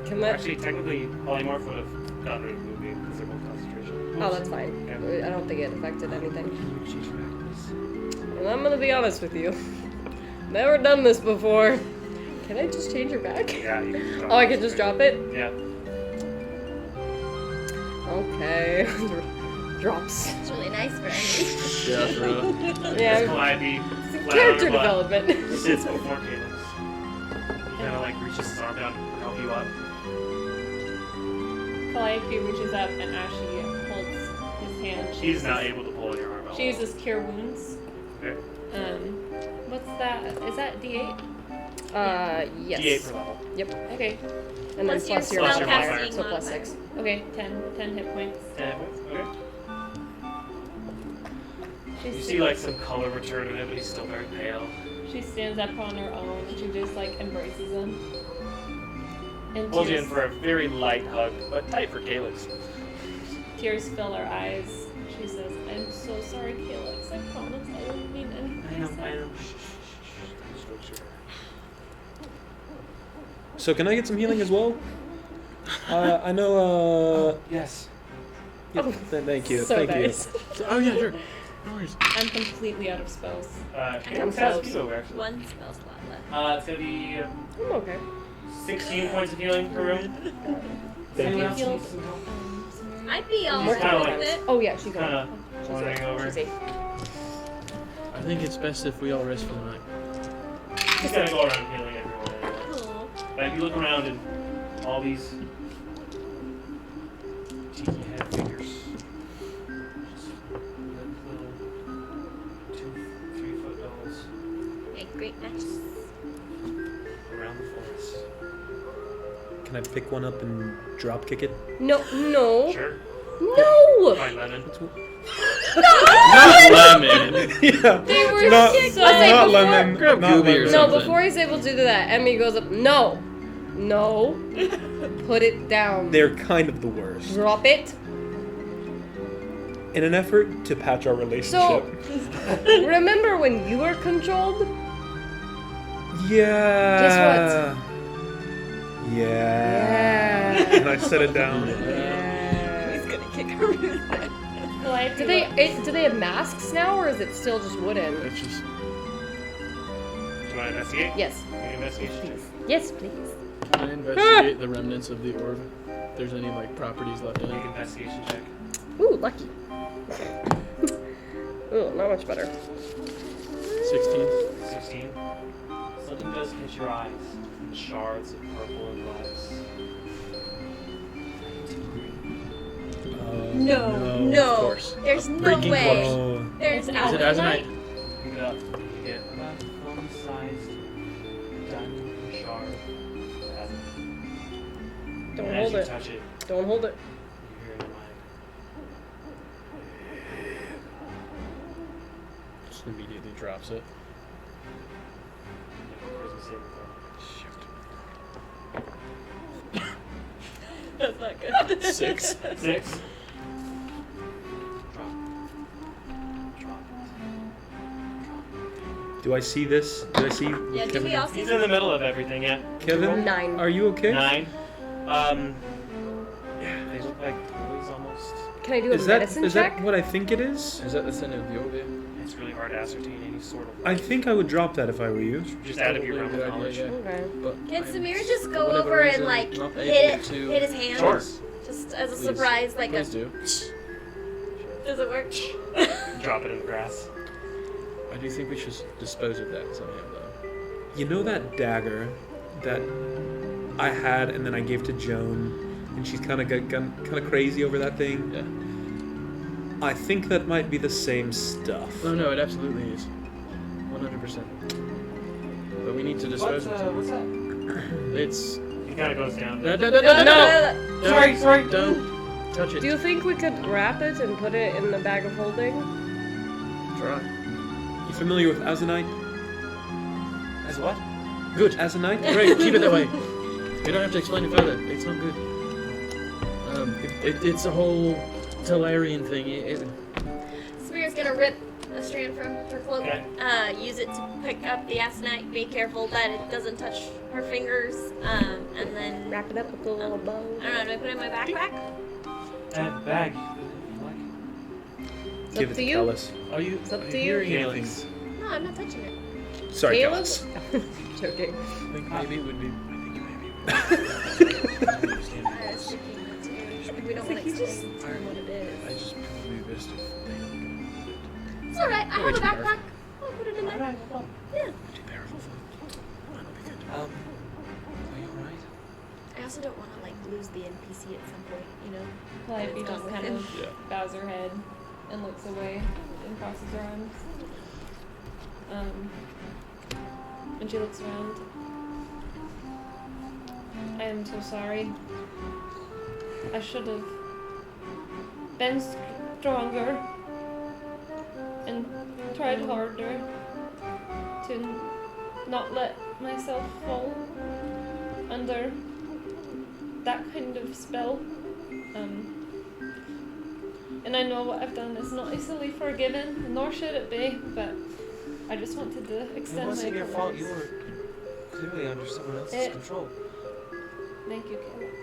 Speaker 6: Can that?
Speaker 2: Actually, technically, Polymorph would have gotten rid of the movie because they're both concentration.
Speaker 6: Oh, that's fine.
Speaker 2: Yeah.
Speaker 6: I don't think it affected anything.
Speaker 2: Can you change your back, please?
Speaker 6: And I'm gonna be honest with you. Never done this before. Can I just change your back?
Speaker 2: Yeah, you can drop
Speaker 6: Oh, I can just drop it?
Speaker 2: Yeah.
Speaker 6: Okay. Drops.
Speaker 5: It's really nice for Andy.
Speaker 4: Yeah, bro.
Speaker 6: Yeah.
Speaker 2: Calliope, flat
Speaker 6: Character
Speaker 2: on her butt,
Speaker 6: development.
Speaker 2: sits before Calyx. He kind of like reaches his arm down to help you up.
Speaker 3: Calliope reaches up and as she holds his hand,
Speaker 2: He's not able to pull your arm out.
Speaker 3: she uses Cure Wounds.
Speaker 2: Okay.
Speaker 3: What's that? Is that D8?
Speaker 6: Yes.
Speaker 2: D8 per level.
Speaker 6: Yep.
Speaker 3: Okay.
Speaker 6: And then
Speaker 5: Plus your
Speaker 6: plus your
Speaker 2: Plus your
Speaker 6: modifier,
Speaker 2: modifier.
Speaker 6: so plus 6.
Speaker 3: Okay, 10 hit points.
Speaker 2: 10 points. Okay.
Speaker 3: She
Speaker 2: You see like some color return in it, but he's still very pale.
Speaker 3: She stands up on her own and she just like embraces him. And
Speaker 2: Pulls you in for a very light hug, but tight for Calyx.
Speaker 3: tears fill her eyes. She says, "I'm so sorry, Calyx. I promise I didn't mean anything."
Speaker 2: I know.
Speaker 1: So can I get some healing as well? I know.
Speaker 2: Yes.
Speaker 1: Yeah, thank you.
Speaker 6: So
Speaker 1: thank
Speaker 6: nice.
Speaker 4: Oh yeah, sure. No worries.
Speaker 3: I'm completely out of spells.
Speaker 2: Calyx has few actually.
Speaker 5: One spell slot left.
Speaker 2: It's gonna be
Speaker 6: I'm okay.
Speaker 2: 16 points of healing per room. Anyone else
Speaker 3: Healed.
Speaker 2: need some help?
Speaker 5: I'd be
Speaker 2: kinda
Speaker 5: almost
Speaker 2: like-
Speaker 5: with it.
Speaker 6: Oh yeah, she's
Speaker 2: Kind
Speaker 6: gone.
Speaker 2: of wandering over.
Speaker 6: She's safe.
Speaker 4: I think it's best if we all rest for the night.
Speaker 2: He's gonna go around healing everyone anyway.
Speaker 5: Aw.
Speaker 2: But if you look around and all these tiki head figures, just little 2-3 foot dolls
Speaker 5: Okay, great matches.
Speaker 2: around the forest.
Speaker 1: Can I pick one up and drop kick it?
Speaker 6: No.
Speaker 2: Sure.
Speaker 6: No.
Speaker 2: Fine, Lennon.
Speaker 4: Not lemon.
Speaker 1: Yeah.
Speaker 6: They were
Speaker 1: Not,
Speaker 6: sick.
Speaker 1: not
Speaker 6: Before-
Speaker 1: lemon.
Speaker 4: Grab
Speaker 1: not
Speaker 4: Gooby or
Speaker 1: lemon.
Speaker 6: No,
Speaker 4: something.
Speaker 6: before he's able to do that, Emmy goes up. No. Put it down.
Speaker 1: They're kind of the worst.
Speaker 6: Drop it.
Speaker 1: In an effort to patch our relationship.
Speaker 6: So, remember when you were controlled?
Speaker 1: Yeah.
Speaker 6: Guess
Speaker 1: Yeah. And I set it down.
Speaker 6: Yeah.
Speaker 10: He's gonna kick her.
Speaker 3: Well, I have
Speaker 6: Do
Speaker 3: to
Speaker 6: they
Speaker 3: look-
Speaker 6: do they have masks now, or is it still just wooden?
Speaker 4: It's just.
Speaker 2: Do you want to investigate?
Speaker 6: Yes.
Speaker 2: Make an investigation check.
Speaker 6: Yes, please.
Speaker 4: Can I investigate the remnants of the orb? If there's any like properties left in
Speaker 2: Make
Speaker 4: it.
Speaker 2: an investigation check.
Speaker 6: Ooh, lucky. Ooh, not much better.
Speaker 4: 16.
Speaker 2: 16. Something does catch your eyes. The shards of purple and glass.
Speaker 5: No.
Speaker 4: Of course.
Speaker 5: There's no
Speaker 4: Freaking
Speaker 5: way.
Speaker 1: Oh.
Speaker 5: There's
Speaker 3: It's
Speaker 5: no
Speaker 4: Is it
Speaker 5: way.
Speaker 4: azonite?
Speaker 2: Pick it up. You get about a thumb-sized diamond shard.
Speaker 6: Don't
Speaker 2: and
Speaker 6: hold
Speaker 2: as you
Speaker 6: it.
Speaker 2: touch it,
Speaker 6: Don't hold it.
Speaker 2: you hear in your mind.
Speaker 4: Just immediately drops it.
Speaker 2: Charisma saving throw.
Speaker 10: That's not good.
Speaker 4: 6.
Speaker 2: 6. Drop. Drop.
Speaker 1: Do I see this? Do I see
Speaker 5: Yeah, do
Speaker 1: Kevin?
Speaker 5: we all see
Speaker 2: He's in the middle of everything, yeah.
Speaker 1: Kevin?
Speaker 6: 9.
Speaker 1: Are you okay?
Speaker 2: 9. Yeah, they look like toys almost.
Speaker 6: Can I do a
Speaker 1: Is that
Speaker 6: medicine
Speaker 1: is
Speaker 6: check?
Speaker 1: that what I think it is?
Speaker 4: Is that the center of the orb?
Speaker 2: It's really hard to ascertain any sort of.
Speaker 1: I think I would drop that if I were you.
Speaker 2: Just out of your realm
Speaker 4: Probably
Speaker 2: of
Speaker 4: a good idea,
Speaker 2: knowledge.
Speaker 6: Okay.
Speaker 4: But
Speaker 5: Can
Speaker 4: I'm
Speaker 5: Samir just
Speaker 4: for
Speaker 5: go
Speaker 4: whatever
Speaker 5: over and
Speaker 4: reason
Speaker 5: like
Speaker 4: not
Speaker 5: hit
Speaker 4: able
Speaker 5: it,
Speaker 4: to-
Speaker 5: hit his hand?
Speaker 2: Sure.
Speaker 5: Just as a
Speaker 4: Please.
Speaker 5: surprise, like
Speaker 4: Please
Speaker 5: a.
Speaker 4: do.
Speaker 5: Does it work?
Speaker 2: Drop it in the grass.
Speaker 4: I do think we should dispose of that somehow, though.
Speaker 1: You know that dagger that I had and then I gave to Joan, and she's kind of crazy over that thing.
Speaker 4: Yeah.
Speaker 1: I think that might be the same stuff.
Speaker 4: Oh no, it absolutely is. 100%. But we need to dispose of it.
Speaker 2: What's that?
Speaker 4: It's.
Speaker 2: He kind of goes down.
Speaker 4: No!
Speaker 2: Sorry.
Speaker 4: Don't touch it.
Speaker 6: Do you think we could wrap it and put it in the bag of holding?
Speaker 4: Try.
Speaker 1: You familiar with azonite?
Speaker 2: As what?
Speaker 4: Good.
Speaker 1: Azonite?
Speaker 4: Great. Keep it that way. We don't have to explain it further. It's not good. It's a whole Talarian thing.
Speaker 5: Samir's gonna rip a strand from her cloak,
Speaker 2: Okay.
Speaker 5: use it to pick up the aconite, be careful that it doesn't touch her fingers, and then,
Speaker 6: Wrap it up with a little bow.
Speaker 5: I don't know, do I put it in my backpack?
Speaker 2: That bag.
Speaker 6: It's
Speaker 1: Give
Speaker 6: up
Speaker 1: it
Speaker 6: to
Speaker 1: to
Speaker 6: you.
Speaker 1: Callus.
Speaker 4: Are you?
Speaker 6: It's up
Speaker 4: are
Speaker 6: to you.
Speaker 4: hearing anything?
Speaker 2: Calyx.
Speaker 5: No, I'm not touching it.
Speaker 1: Sorry,
Speaker 6: Caleb?
Speaker 1: Callus.
Speaker 6: Joking.
Speaker 4: I think maybe it would be.
Speaker 5: We don't want to explain what it
Speaker 4: I
Speaker 5: is.
Speaker 4: just probably best if they don't get it.
Speaker 5: It's alright, I have a
Speaker 4: too
Speaker 5: backpack. I'll put it in there. Yeah.
Speaker 4: Too powerful though. Might not be good.
Speaker 2: Are you alright?
Speaker 5: I also don't want to, like, lose the NPC at some point, you know?
Speaker 3: Calliope
Speaker 5: It's
Speaker 3: just
Speaker 5: gone
Speaker 3: kind
Speaker 5: with
Speaker 3: of
Speaker 4: Yeah.
Speaker 3: bows her head and looks away and crosses her arms. And she looks around. I am so sorry. I should have been stronger and tried harder to not let myself fall under that kind of spell. And I know what I've done is not easily forgiven, nor should it be, but I just wanted to extend
Speaker 9: It
Speaker 3: my
Speaker 9: wasn't your fault. You
Speaker 3: powers.
Speaker 9: were clearly under someone else's control.
Speaker 3: Thank you, Calix.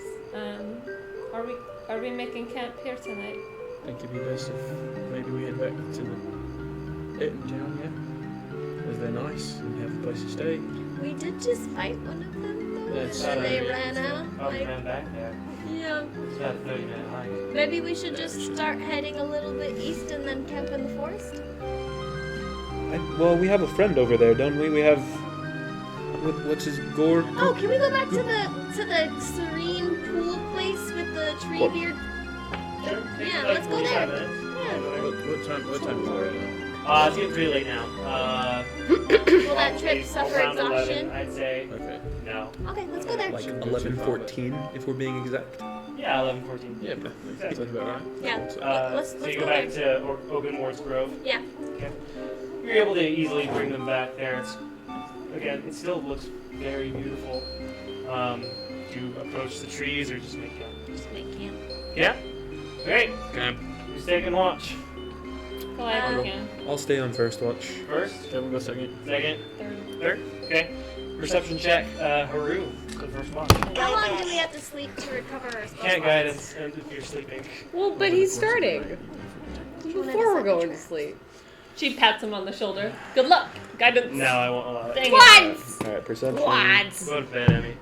Speaker 3: Are we making camp here tonight?
Speaker 4: I think it'd be best if maybe we head back to the in town, yeah? As they're nice and have a place to stay.
Speaker 5: We did just fight one of them, though,
Speaker 4: That's
Speaker 5: and then they
Speaker 2: true.
Speaker 5: ran out.
Speaker 2: Probably ran back there.
Speaker 5: Yeah.
Speaker 2: It's about a 30-minute hike.
Speaker 5: Maybe we should just start heading a little bit east and then camp in the forest.
Speaker 1: Well, we have a friend over there, don't we? We have. What's his gore?
Speaker 5: Oh, can we go back to the serene pool place with the tree
Speaker 1: What?
Speaker 5: beard?
Speaker 2: Sure.
Speaker 5: Yeah,
Speaker 2: Like
Speaker 5: let's go
Speaker 2: 45
Speaker 5: there.
Speaker 2: minutes.
Speaker 5: Yeah.
Speaker 4: What time is it right now?
Speaker 2: It's getting pretty late now.
Speaker 5: Will that trip suffer
Speaker 2: around 11,
Speaker 5: exhaustion?
Speaker 2: I'd say.
Speaker 4: Okay.
Speaker 2: No.
Speaker 5: Okay, let's go there.
Speaker 1: Like 11:14, if we're being exact.
Speaker 2: Yeah, 11:14.
Speaker 4: Yeah, but that's about right.
Speaker 5: Yeah.
Speaker 4: So,
Speaker 5: Let's
Speaker 2: So you
Speaker 5: go
Speaker 2: go back
Speaker 5: there.
Speaker 2: to Oakenward's Grove.
Speaker 5: Yeah.
Speaker 2: Okay. You're able to easily bring them back there. Again, it still looks very beautiful. Do you approach the trees or just make camp?
Speaker 5: Just make camp.
Speaker 2: Yeah? Great.
Speaker 4: Camp.
Speaker 2: Who's taking watch?
Speaker 3: Goliath can.
Speaker 1: I'll stay on first watch.
Speaker 2: First?
Speaker 4: Kevin, go second.
Speaker 2: Second?
Speaker 3: Third.
Speaker 2: Third? Okay. Perception check. Haru, the first watch.
Speaker 5: How long do we have to sleep to recover our spell
Speaker 2: Can't
Speaker 5: slots?
Speaker 2: guide us if you're sleeping.
Speaker 6: Well, but he's starting. Before we're going to sleep.
Speaker 3: She pats him on the shoulder. Good luck. Guidance.
Speaker 2: No, I won't allow it.
Speaker 3: Dang it.
Speaker 6: What?
Speaker 1: Alright, perception.
Speaker 6: What?
Speaker 2: Go to bed, Emmy.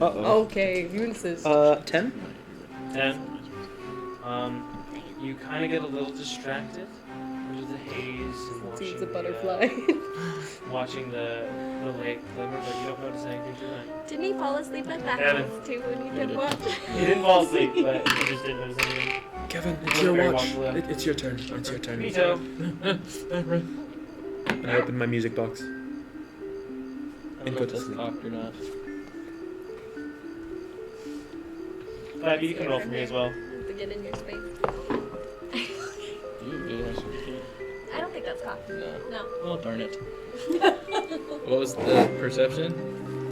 Speaker 1: Uh-oh.
Speaker 6: Okay, you insist.
Speaker 1: 10?
Speaker 2: 10. You kind of get a little distracted under the haze and watching
Speaker 6: Sees a
Speaker 2: the,
Speaker 6: butterfly.
Speaker 2: watching the lake glimmer, but you don't notice anything through that.
Speaker 5: Didn't he fall asleep at that
Speaker 2: Kevin.
Speaker 5: house too when he did what?
Speaker 2: He didn't fall asleep, but he just didn't notice anything.
Speaker 1: Kevin, it's
Speaker 2: Wasn't
Speaker 1: your
Speaker 2: very
Speaker 1: watch.
Speaker 2: watchful.
Speaker 1: It's your turn. It's your turn.
Speaker 2: Vito.
Speaker 1: And I open my music box.
Speaker 4: I
Speaker 1: And
Speaker 4: don't know
Speaker 1: go
Speaker 4: if
Speaker 1: to
Speaker 4: that's
Speaker 1: sleep.
Speaker 4: cocked or not.
Speaker 2: Glad you can roll for me as well.
Speaker 5: To get in your space.
Speaker 4: You do nice with it.
Speaker 5: I don't think that's cocked.
Speaker 4: No.
Speaker 5: No.
Speaker 4: Well, darn it. What was the perception?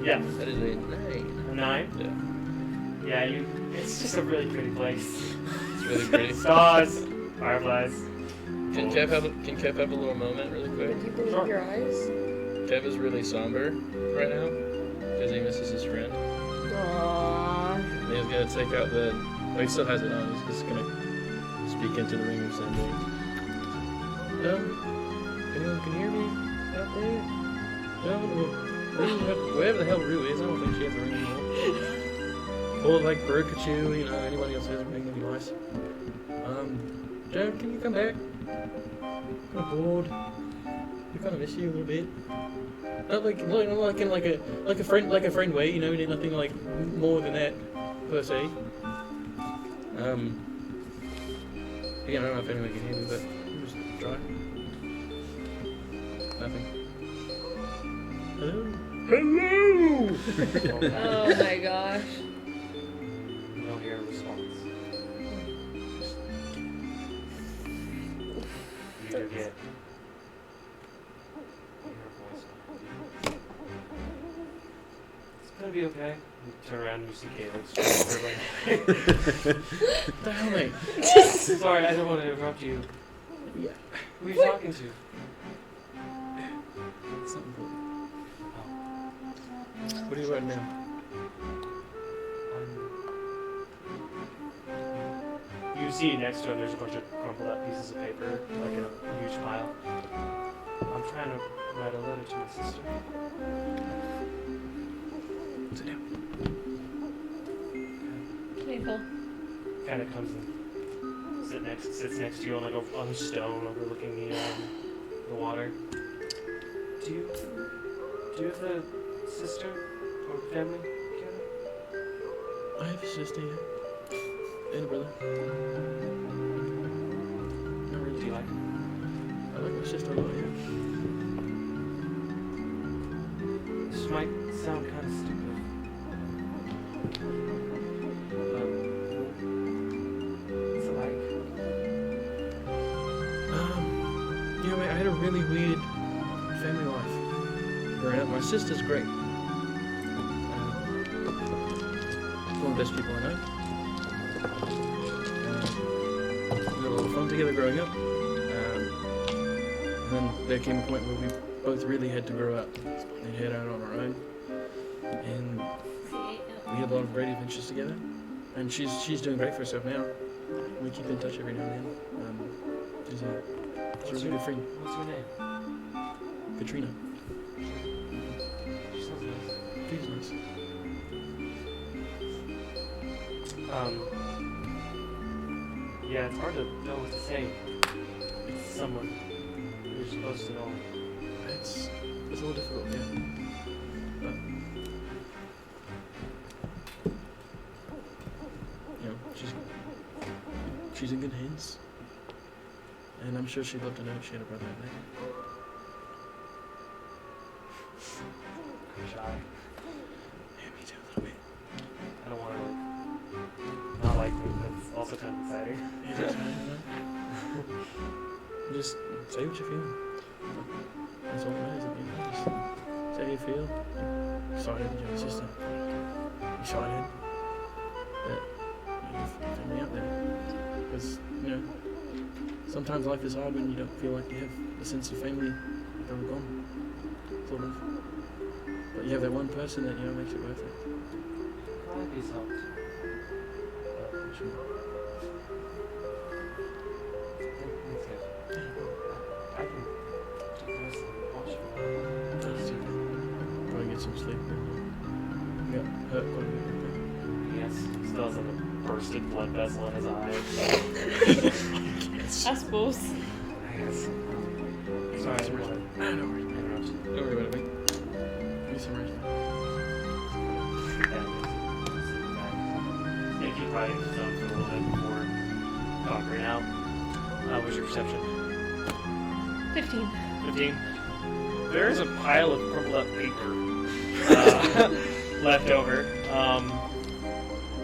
Speaker 2: Yeah.
Speaker 4: That is a 9.
Speaker 2: A 9?
Speaker 4: Yeah.
Speaker 2: Yeah, it's just a really pretty place.
Speaker 4: It's really pretty.
Speaker 2: Stars, fireflies.
Speaker 4: Can Kev have a little moment really quick?
Speaker 6: Did you believe
Speaker 2: Sure.
Speaker 6: your eyes?
Speaker 4: Kev is really somber right now because he misses his friend.
Speaker 6: Aww.
Speaker 4: And he's gonna take out the. Oh, he still has it on. He's just gonna speak into the ring of sending. Anyone can hear me out there? No, wherever the hell Rue is, I don't think she has a ring anymore. Or like Burkachu, you know, anybody else has a ring, that'd be nice. Jared, can you come back? I'm kind of bored. I kind of miss you a little bit. Not like in like a friend way, you know, nothing like more than that per se. Again, I don't know if anyone can hear me, but I'm just try. Nothing. Hello.
Speaker 6: Oh my gosh.
Speaker 2: You don't hear a response. You do get your voice. It's gonna be okay. You turn around and you see Caleb.
Speaker 4: What the hell, mate?
Speaker 2: Sorry, I don't want to interrupt you.
Speaker 4: Yeah.
Speaker 2: Who are you talking to?
Speaker 4: It's not important. What are you writing now?
Speaker 2: You see next to him there's a bunch of crumpled up pieces of paper, like in a huge pile. I'm trying to write a letter to my sister.
Speaker 4: Sit down.
Speaker 3: Maple.
Speaker 2: Kind of comes and sits next to you on on a stone overlooking the water. Do you have a sister or family, Kevin?
Speaker 4: I have a sister, yeah. And a brother. Not really.
Speaker 2: Do you like her?
Speaker 4: I like my sister a lot, yeah.
Speaker 2: This might sound kind of stupid. What's it like?
Speaker 4: really weird family life growing up. My sister's great. She's one of the best people I know. We had a lot of fun together growing up. And then there came a point where we both really had to grow up and head out on our own. And we had a lot of great adventures together. And she's doing great for herself now. We keep in touch every now and then. She's a really good friend.
Speaker 2: What's your name?
Speaker 4: Katrina.
Speaker 2: She sounds nice.
Speaker 4: She's nice.
Speaker 2: Yeah, it's hard to know what to say. It's someone you're supposed to know.
Speaker 4: It's a little difficult, yeah. But, you know, she's in good hands. And I'm sure she'd love to know if she had a brother out there.
Speaker 2: I'm shy.
Speaker 4: Yeah, me too, a little bit.
Speaker 2: I don't want to not like me, but it's also kind of exciting.
Speaker 4: Just say what you're feeling. That's all that matters at the end. Just say how you feel. Excited, you know, it's just excited that your family out there. Because, you know, sometimes life is hard when you don't feel like you have a sense of family if they're all gone. Sort of. But you have that one person that, you know, makes it worth it.
Speaker 2: Glad he's helped.
Speaker 4: Sure.
Speaker 2: That's good. I can take the rest and watch for
Speaker 4: Probably get some sleep. Yeah, hurt quite a bit.
Speaker 2: Yes, he still has a bursted blood vessel in his eye.
Speaker 3: I suppose.
Speaker 2: I guess. Sorry,
Speaker 4: Don't worry about it, mate. Give me some rest.
Speaker 2: Thank you, probably just for a little bit before conquering out. What was your perception?
Speaker 3: 15.
Speaker 2: 15. There is a pile of crumpled up paper left over,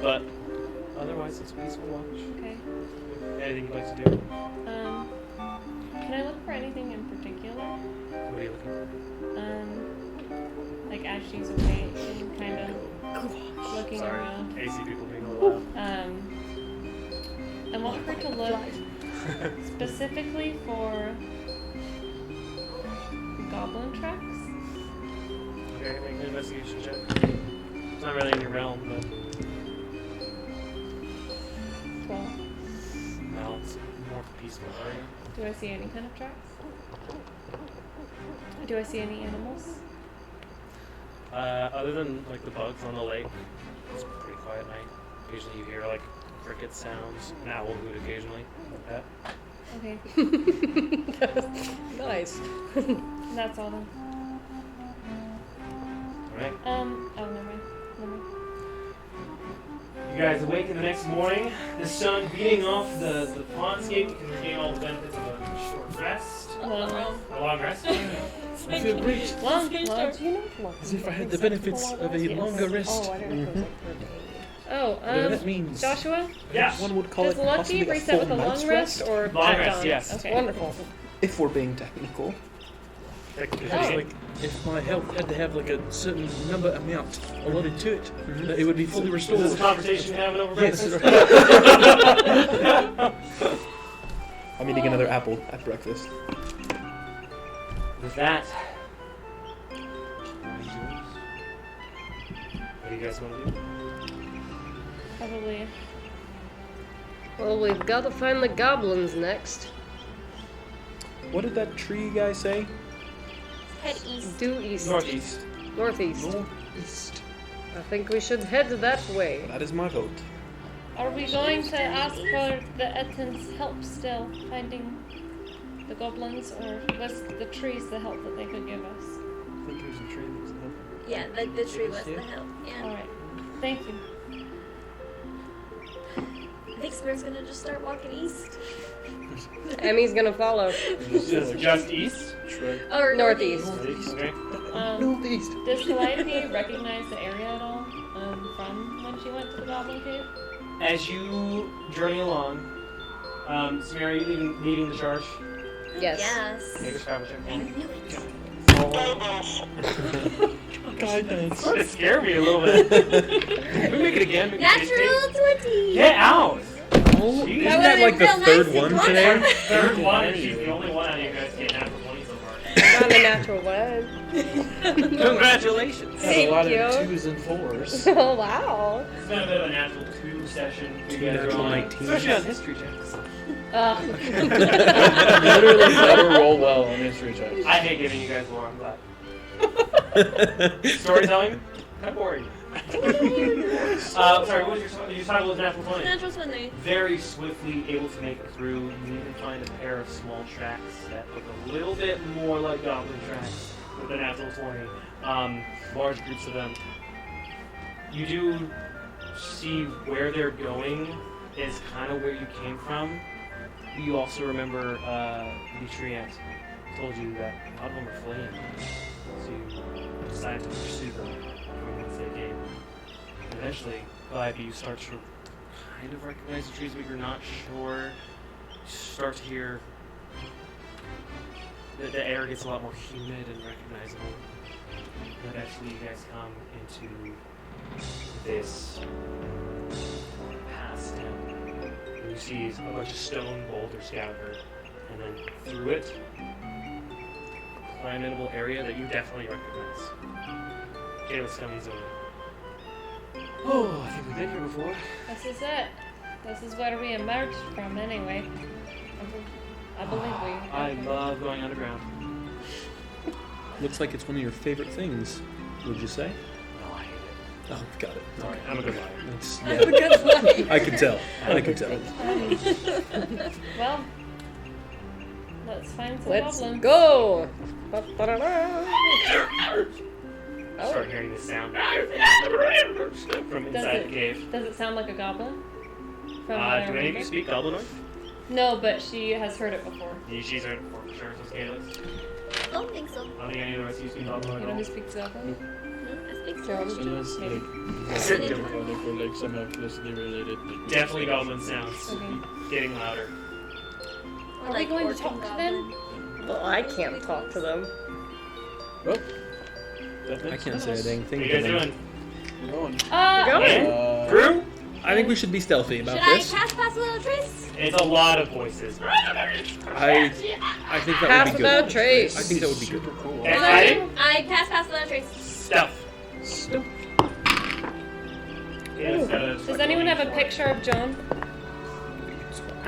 Speaker 2: but otherwise it's peaceful watch.
Speaker 3: Okay.
Speaker 2: Anything you'd like to do?
Speaker 3: Can I look for anything in particular?
Speaker 2: What are you looking for?
Speaker 3: Like as she's awake and kind of looking
Speaker 2: Sorry,
Speaker 3: around.
Speaker 2: AC people being a little loud.
Speaker 3: I want her to look specifically for goblin tracks.
Speaker 2: Okay, make an investigation check. It's not really in your realm, but
Speaker 3: 12.
Speaker 2: no, it's more peaceful area.
Speaker 3: Do I see any kind of tracks? Do I see any animals?
Speaker 2: Other than like the bugs on the lake, it's a pretty quiet night. Occasionally you hear like cricket sounds, an owl hoot occasionally, like that.
Speaker 3: Okay.
Speaker 6: Nice.
Speaker 3: That's all then.
Speaker 2: Alright.
Speaker 3: Oh, never mind.
Speaker 2: You guys awake in the next morning, the sun beating off the pondscape. You can regain all the benefits of a short rest.
Speaker 3: A long rest.
Speaker 2: A long rest.
Speaker 4: I feel great.
Speaker 3: Long.
Speaker 4: As if I had the benefits of a longer rest. Whatever that means.
Speaker 3: Joshua,
Speaker 2: Yeah.
Speaker 1: One would call
Speaker 3: does
Speaker 1: it
Speaker 3: Lucky
Speaker 1: possibly a
Speaker 3: reset with a
Speaker 1: full
Speaker 3: long
Speaker 1: night's
Speaker 3: rest or
Speaker 2: Long
Speaker 3: add
Speaker 2: rest,
Speaker 3: on?
Speaker 2: yes.
Speaker 3: Okay.
Speaker 6: Wonderful.
Speaker 1: If we're being technical.
Speaker 2: Technically.
Speaker 4: It's like if my health had to have like a certain number amount allotted to it, that it would be fully restored.
Speaker 2: Is this a conversation you're having over
Speaker 4: Yes.
Speaker 2: breakfast?
Speaker 1: I'm eating another apple at breakfast.
Speaker 2: With that, what do you guys want to do?
Speaker 3: Probably.
Speaker 6: Well, we've got to find the goblins next.
Speaker 1: What did that tree guy say?
Speaker 5: Head east.
Speaker 6: Due east.
Speaker 2: Northeast.
Speaker 6: Northeast.
Speaker 1: Northeast.
Speaker 6: I think we should head that way.
Speaker 1: That is my vote.
Speaker 3: Are we going to ask for the Etans' help still finding the goblins, or was the trees the help that they could give us?
Speaker 4: I think there's a tree that's helping.
Speaker 5: Yeah, the tree was the help. Yeah.
Speaker 3: Alright. Thank you.
Speaker 5: I think Spirit's gonna just start walking east.
Speaker 6: Emmy's gonna follow.
Speaker 2: Just east?
Speaker 5: Or
Speaker 6: Northeast.
Speaker 2: Northeast, okay.
Speaker 1: Northeast.
Speaker 3: Does Calliope recognize the area at all from when she went to the Goblin Cave?
Speaker 2: As you journey along, Samara, you leading the charge?
Speaker 6: Yes.
Speaker 5: Yes.
Speaker 2: Make a survival check for me.
Speaker 4: Guidance.
Speaker 2: Sort of scared me a little bit. Can we make it again? Make it
Speaker 5: Natural 20.
Speaker 2: Get out!
Speaker 4: Oh,
Speaker 2: Jeez.
Speaker 4: isn't that like the
Speaker 5: Real nice
Speaker 4: third
Speaker 5: and
Speaker 4: one
Speaker 5: clever.
Speaker 4: today?
Speaker 2: Third one, and she's the only one out of you guys getting natural 20 so far.
Speaker 6: Not a natural one.
Speaker 9: Congratulations.
Speaker 4: Had a lot
Speaker 6: Thank
Speaker 4: of
Speaker 6: you.
Speaker 4: 2s and 4s.
Speaker 6: Oh, wow.
Speaker 2: It's been a bit of a natural 2 session. You guys are
Speaker 4: Natural
Speaker 2: on.
Speaker 4: 19.
Speaker 9: Especially on history checks.
Speaker 4: Literally never roll well on history checks.
Speaker 2: I hate giving you guys more, I'm glad. Storytelling? Kind of boring. Sorry, what was your title was natural 20?
Speaker 5: Natural 20.
Speaker 2: Very swiftly able to make it through. You even find a pair of small tracks that look a little bit more like goblin tracks with a natural 20. Large groups of them. You do see where they're going is kind of where you came from. You also remember the tree ant told you that a lot of them are fleeing. So you decided to pursue them once they came. And eventually, Calliope, you start to kind of recognize the trees, but you're not sure. You start to hear that the air gets a lot more humid and recognizable. And eventually you guys come into this pass down. And you see a bunch of stone boulders scattered, and then through it, a climbable area that you definitely recognize. Caleb's coming zone. Oh, I think we've been here before.
Speaker 3: This is it. This is where we emerged from, anyway. I believe we.
Speaker 2: I love going underground.
Speaker 4: Looks like it's one of your favorite things, would you say?
Speaker 2: No, I hate it.
Speaker 4: Oh, got it.
Speaker 2: Sorry,
Speaker 4: Okay.
Speaker 2: I'm a good liar.
Speaker 4: That's,
Speaker 6: Have a good life.
Speaker 4: I can tell. I can tell.
Speaker 3: Well, let's find some
Speaker 6: Let's
Speaker 3: goblins.
Speaker 6: go.
Speaker 2: Start hearing this sound from inside the cave.
Speaker 3: Does it sound like a goblin? From
Speaker 2: Do
Speaker 3: what I
Speaker 2: any of you
Speaker 3: remember?
Speaker 2: speak Goblinoid?
Speaker 3: No, but she has heard it before.
Speaker 2: She's heard it before, for sure. So Caleb.
Speaker 5: I don't think so.
Speaker 2: I don't think any of the rest of you speak
Speaker 3: You
Speaker 2: Goblinoid.
Speaker 3: know who speaks goblin?
Speaker 5: No, I speak
Speaker 6: John.
Speaker 5: Spanish.
Speaker 4: Unless,
Speaker 3: Maybe.
Speaker 4: like somehow closely related.
Speaker 2: Definitely Goblin sounds.
Speaker 3: Okay.
Speaker 2: Getting louder.
Speaker 5: Or
Speaker 3: Are we
Speaker 5: like
Speaker 3: going to
Speaker 5: orc
Speaker 3: talk
Speaker 5: and
Speaker 3: to
Speaker 5: goblin.
Speaker 3: them?
Speaker 6: Well, I can't talk to them.
Speaker 4: Well, I can't say a dang
Speaker 2: What
Speaker 4: thing
Speaker 2: are you
Speaker 4: to
Speaker 2: guys
Speaker 4: them.
Speaker 2: doing?
Speaker 4: We're going.
Speaker 6: Go.
Speaker 2: Drew?
Speaker 4: I think we should be stealthy about
Speaker 5: Should I
Speaker 4: this.
Speaker 5: pass a little trace?
Speaker 2: It's a lot of voices.
Speaker 4: I think that
Speaker 6: Pass
Speaker 4: would be
Speaker 6: without
Speaker 4: good.
Speaker 6: trace.
Speaker 4: I think that would be good.
Speaker 9: Super cool.
Speaker 2: Exciting?
Speaker 5: I pass a little trace.
Speaker 2: Stuff.
Speaker 3: Does anyone have a picture of John?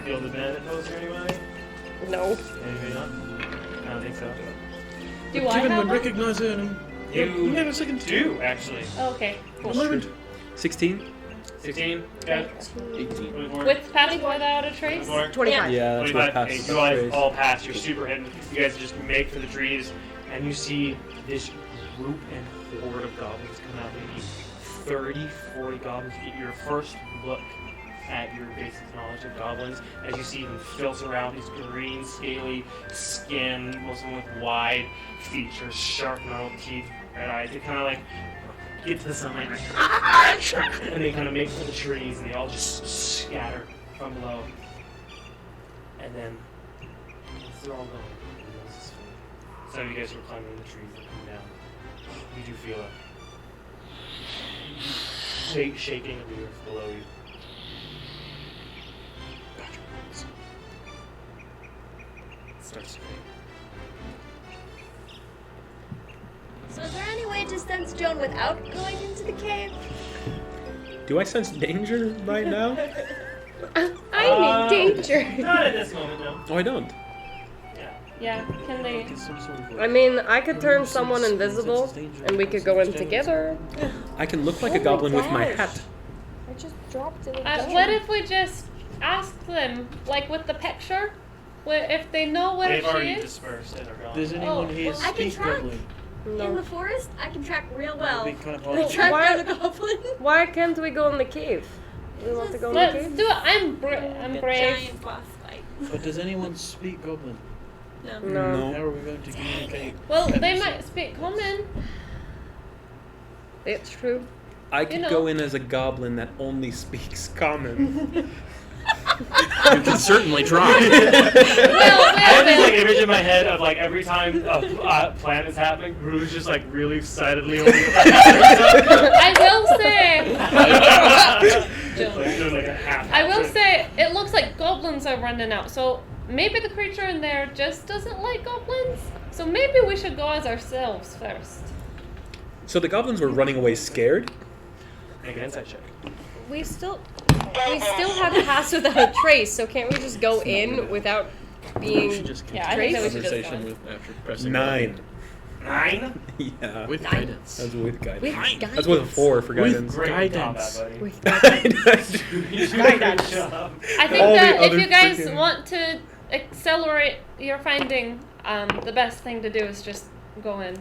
Speaker 2: Feel the bandit poster anybody?
Speaker 6: No.
Speaker 2: Anybody not? I don't think so.
Speaker 3: Do I
Speaker 4: Given
Speaker 3: have
Speaker 4: when
Speaker 3: one?
Speaker 4: recognizing
Speaker 2: You
Speaker 4: have a second
Speaker 2: do, actually.
Speaker 3: Oh, okay, cool.
Speaker 4: 16?
Speaker 2: 16? Okay.
Speaker 4: 18.
Speaker 2: 24?
Speaker 3: With passing without a trace?
Speaker 2: 24?
Speaker 6: 25.
Speaker 4: Yeah, that's
Speaker 2: 25.
Speaker 4: what
Speaker 2: Okay,
Speaker 4: passes.
Speaker 2: you guys all pass. You're super hidden. You guys just make for the trees, and you see this group and horde of goblins come out. Maybe 30, 40 goblins. You get your first look at your basic knowledge of goblins as you see them filter out these green, scaly skin, most of them with wide features, sharp metal teeth, red eyes. They kind of like get to the sunlight and they kind of make for the trees, and they all just scatter from below. And then once they're all gone, some of you guys were climbing the trees and coming down. You do feel a shaking of the earth below you. It starts to fade.
Speaker 5: So is there any way to sense Joan without going into the cave?
Speaker 4: Do I sense danger right now?
Speaker 6: I'm in danger.
Speaker 2: Not at this moment, no.
Speaker 4: Oh, I don't.
Speaker 2: Yeah.
Speaker 3: Yeah, can they?
Speaker 6: I mean, I could turn someone invisible, and we could go in together.
Speaker 4: I can look like
Speaker 6: Oh
Speaker 4: a goblin
Speaker 6: my
Speaker 4: with my
Speaker 6: gosh.
Speaker 4: hat.
Speaker 6: I just dropped it.
Speaker 3: What if we just ask them, like with the picture, if they know where
Speaker 2: They've
Speaker 3: she
Speaker 2: already
Speaker 3: is?
Speaker 2: dispersed and are gone.
Speaker 9: Does anyone
Speaker 3: Oh,
Speaker 9: here
Speaker 3: well,
Speaker 5: I can
Speaker 9: speak
Speaker 5: track.
Speaker 9: Goblin?
Speaker 5: In the
Speaker 6: No.
Speaker 5: forest, I can track real well.
Speaker 9: That'd be kind of
Speaker 6: Well,
Speaker 9: hard.
Speaker 5: Track
Speaker 6: why-
Speaker 5: down a goblin.
Speaker 6: Why can't we go in the cave? We want to go in the
Speaker 3: Let's
Speaker 6: cave?
Speaker 3: do it. I'm brave.
Speaker 5: Giant boss fight.
Speaker 9: But does anyone speak Goblin?
Speaker 5: No.
Speaker 6: No.
Speaker 9: How are we going to communicate?
Speaker 3: Well, they might speak common.
Speaker 6: It's true.
Speaker 4: I could
Speaker 3: know.
Speaker 4: go in as a goblin that only speaks common. You can certainly try.
Speaker 3: Well,
Speaker 2: I have this
Speaker 3: well,
Speaker 2: like image in my head of like every time a plan is happening, Rue's just like really excitedly holding it.
Speaker 3: I will say,
Speaker 2: Like, doing, like, a half
Speaker 3: I will
Speaker 2: action.
Speaker 3: say, it looks like goblins are running out. So maybe the creature in there just doesn't like goblins. So maybe we should go as ourselves first.
Speaker 1: So the goblins were running away scared?
Speaker 2: Make an insight check.
Speaker 6: We still have pass without a trace, so can't we just go in without
Speaker 4: You
Speaker 6: being
Speaker 4: should just
Speaker 3: Yeah, I think that we should just
Speaker 4: conversation
Speaker 3: go.
Speaker 4: with after pressing
Speaker 1: 9.
Speaker 2: 9?
Speaker 1: Yeah.
Speaker 4: with
Speaker 6: Nine.
Speaker 4: guidance.
Speaker 1: That's with guidance.
Speaker 6: with
Speaker 1: That's with a 4 for
Speaker 4: With
Speaker 1: guidance.
Speaker 2: Great
Speaker 4: Guidance.
Speaker 2: combat, buddy.
Speaker 6: with
Speaker 2: You do a great job.
Speaker 3: I think
Speaker 1: All the
Speaker 3: that if
Speaker 1: other
Speaker 3: you guys
Speaker 1: freaking-
Speaker 3: want to accelerate your finding, the best thing to do is just go in.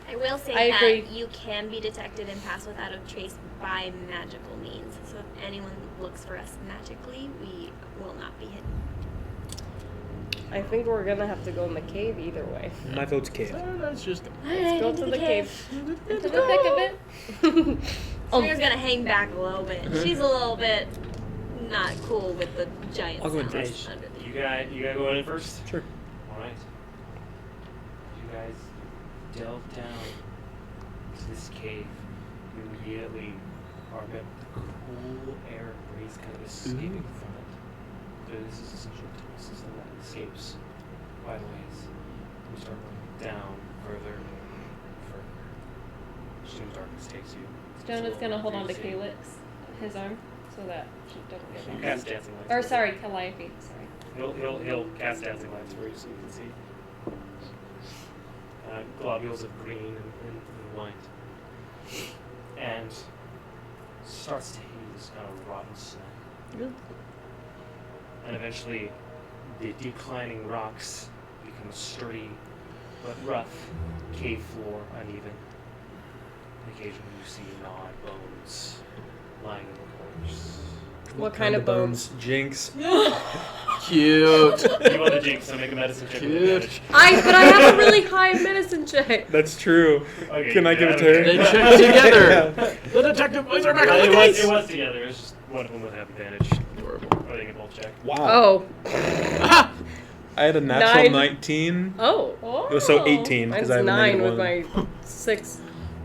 Speaker 5: I will say
Speaker 3: I
Speaker 5: that
Speaker 3: agree.
Speaker 5: you can be detected and pass without a trace by magical means. So if anyone looks for us magically, we will not be hidden.
Speaker 6: I think we're gonna have to go in the cave either way.
Speaker 1: My vote's cave.
Speaker 4: Let's just
Speaker 6: Let's go to the cave.
Speaker 3: Into the thick of it.
Speaker 5: Samir's gonna hang back a little bit. She's a little bit not cool with the giant
Speaker 1: I'll go in
Speaker 5: sounds
Speaker 1: first.
Speaker 5: under the
Speaker 2: You guys going in first?
Speaker 1: Sure.
Speaker 2: Alright. You guys delve down to this cave. You immediately are met with the cool air breeze kind of escaping from it. So this is essentially this is the one that escapes quite a ways. You start going down further and further. As soon as darkness takes you.
Speaker 3: Jonah's gonna hold on to Calyx, his arm, so that she doesn't get
Speaker 2: You
Speaker 3: lost.
Speaker 2: cast dancing lights.
Speaker 3: Or sorry, Calliope. Sorry.
Speaker 2: He'll cast dancing lights for you so you can see. Globules of green and white. And starts to hit this kind of rotten snow. And eventually the declining rocks become a sturdy but rough cave floor, uneven. Occasionally you see gnawed bones lying in the corners.
Speaker 6: What kind of bones?
Speaker 1: Jinx.
Speaker 4: cute.
Speaker 2: You want the jinx, so make a medicine check with
Speaker 4: Cute.
Speaker 2: advantage.
Speaker 6: But I have a really high medicine check.
Speaker 1: That's true.
Speaker 2: Okay,
Speaker 1: Can I
Speaker 2: yeah,
Speaker 1: give it to
Speaker 2: okay.
Speaker 1: her?
Speaker 4: They check together. The detective boys are back on the case.
Speaker 2: It was together. It was just one of them would have advantage.
Speaker 4: Adorable.
Speaker 2: Or they can both check.
Speaker 1: Wow.
Speaker 6: Oh.
Speaker 1: I had a natural
Speaker 6: 9.
Speaker 1: 19.
Speaker 6: Oh.
Speaker 1: So 18
Speaker 6: Mine's
Speaker 1: because I have a
Speaker 6: 9 with
Speaker 1: -1.
Speaker 6: my 6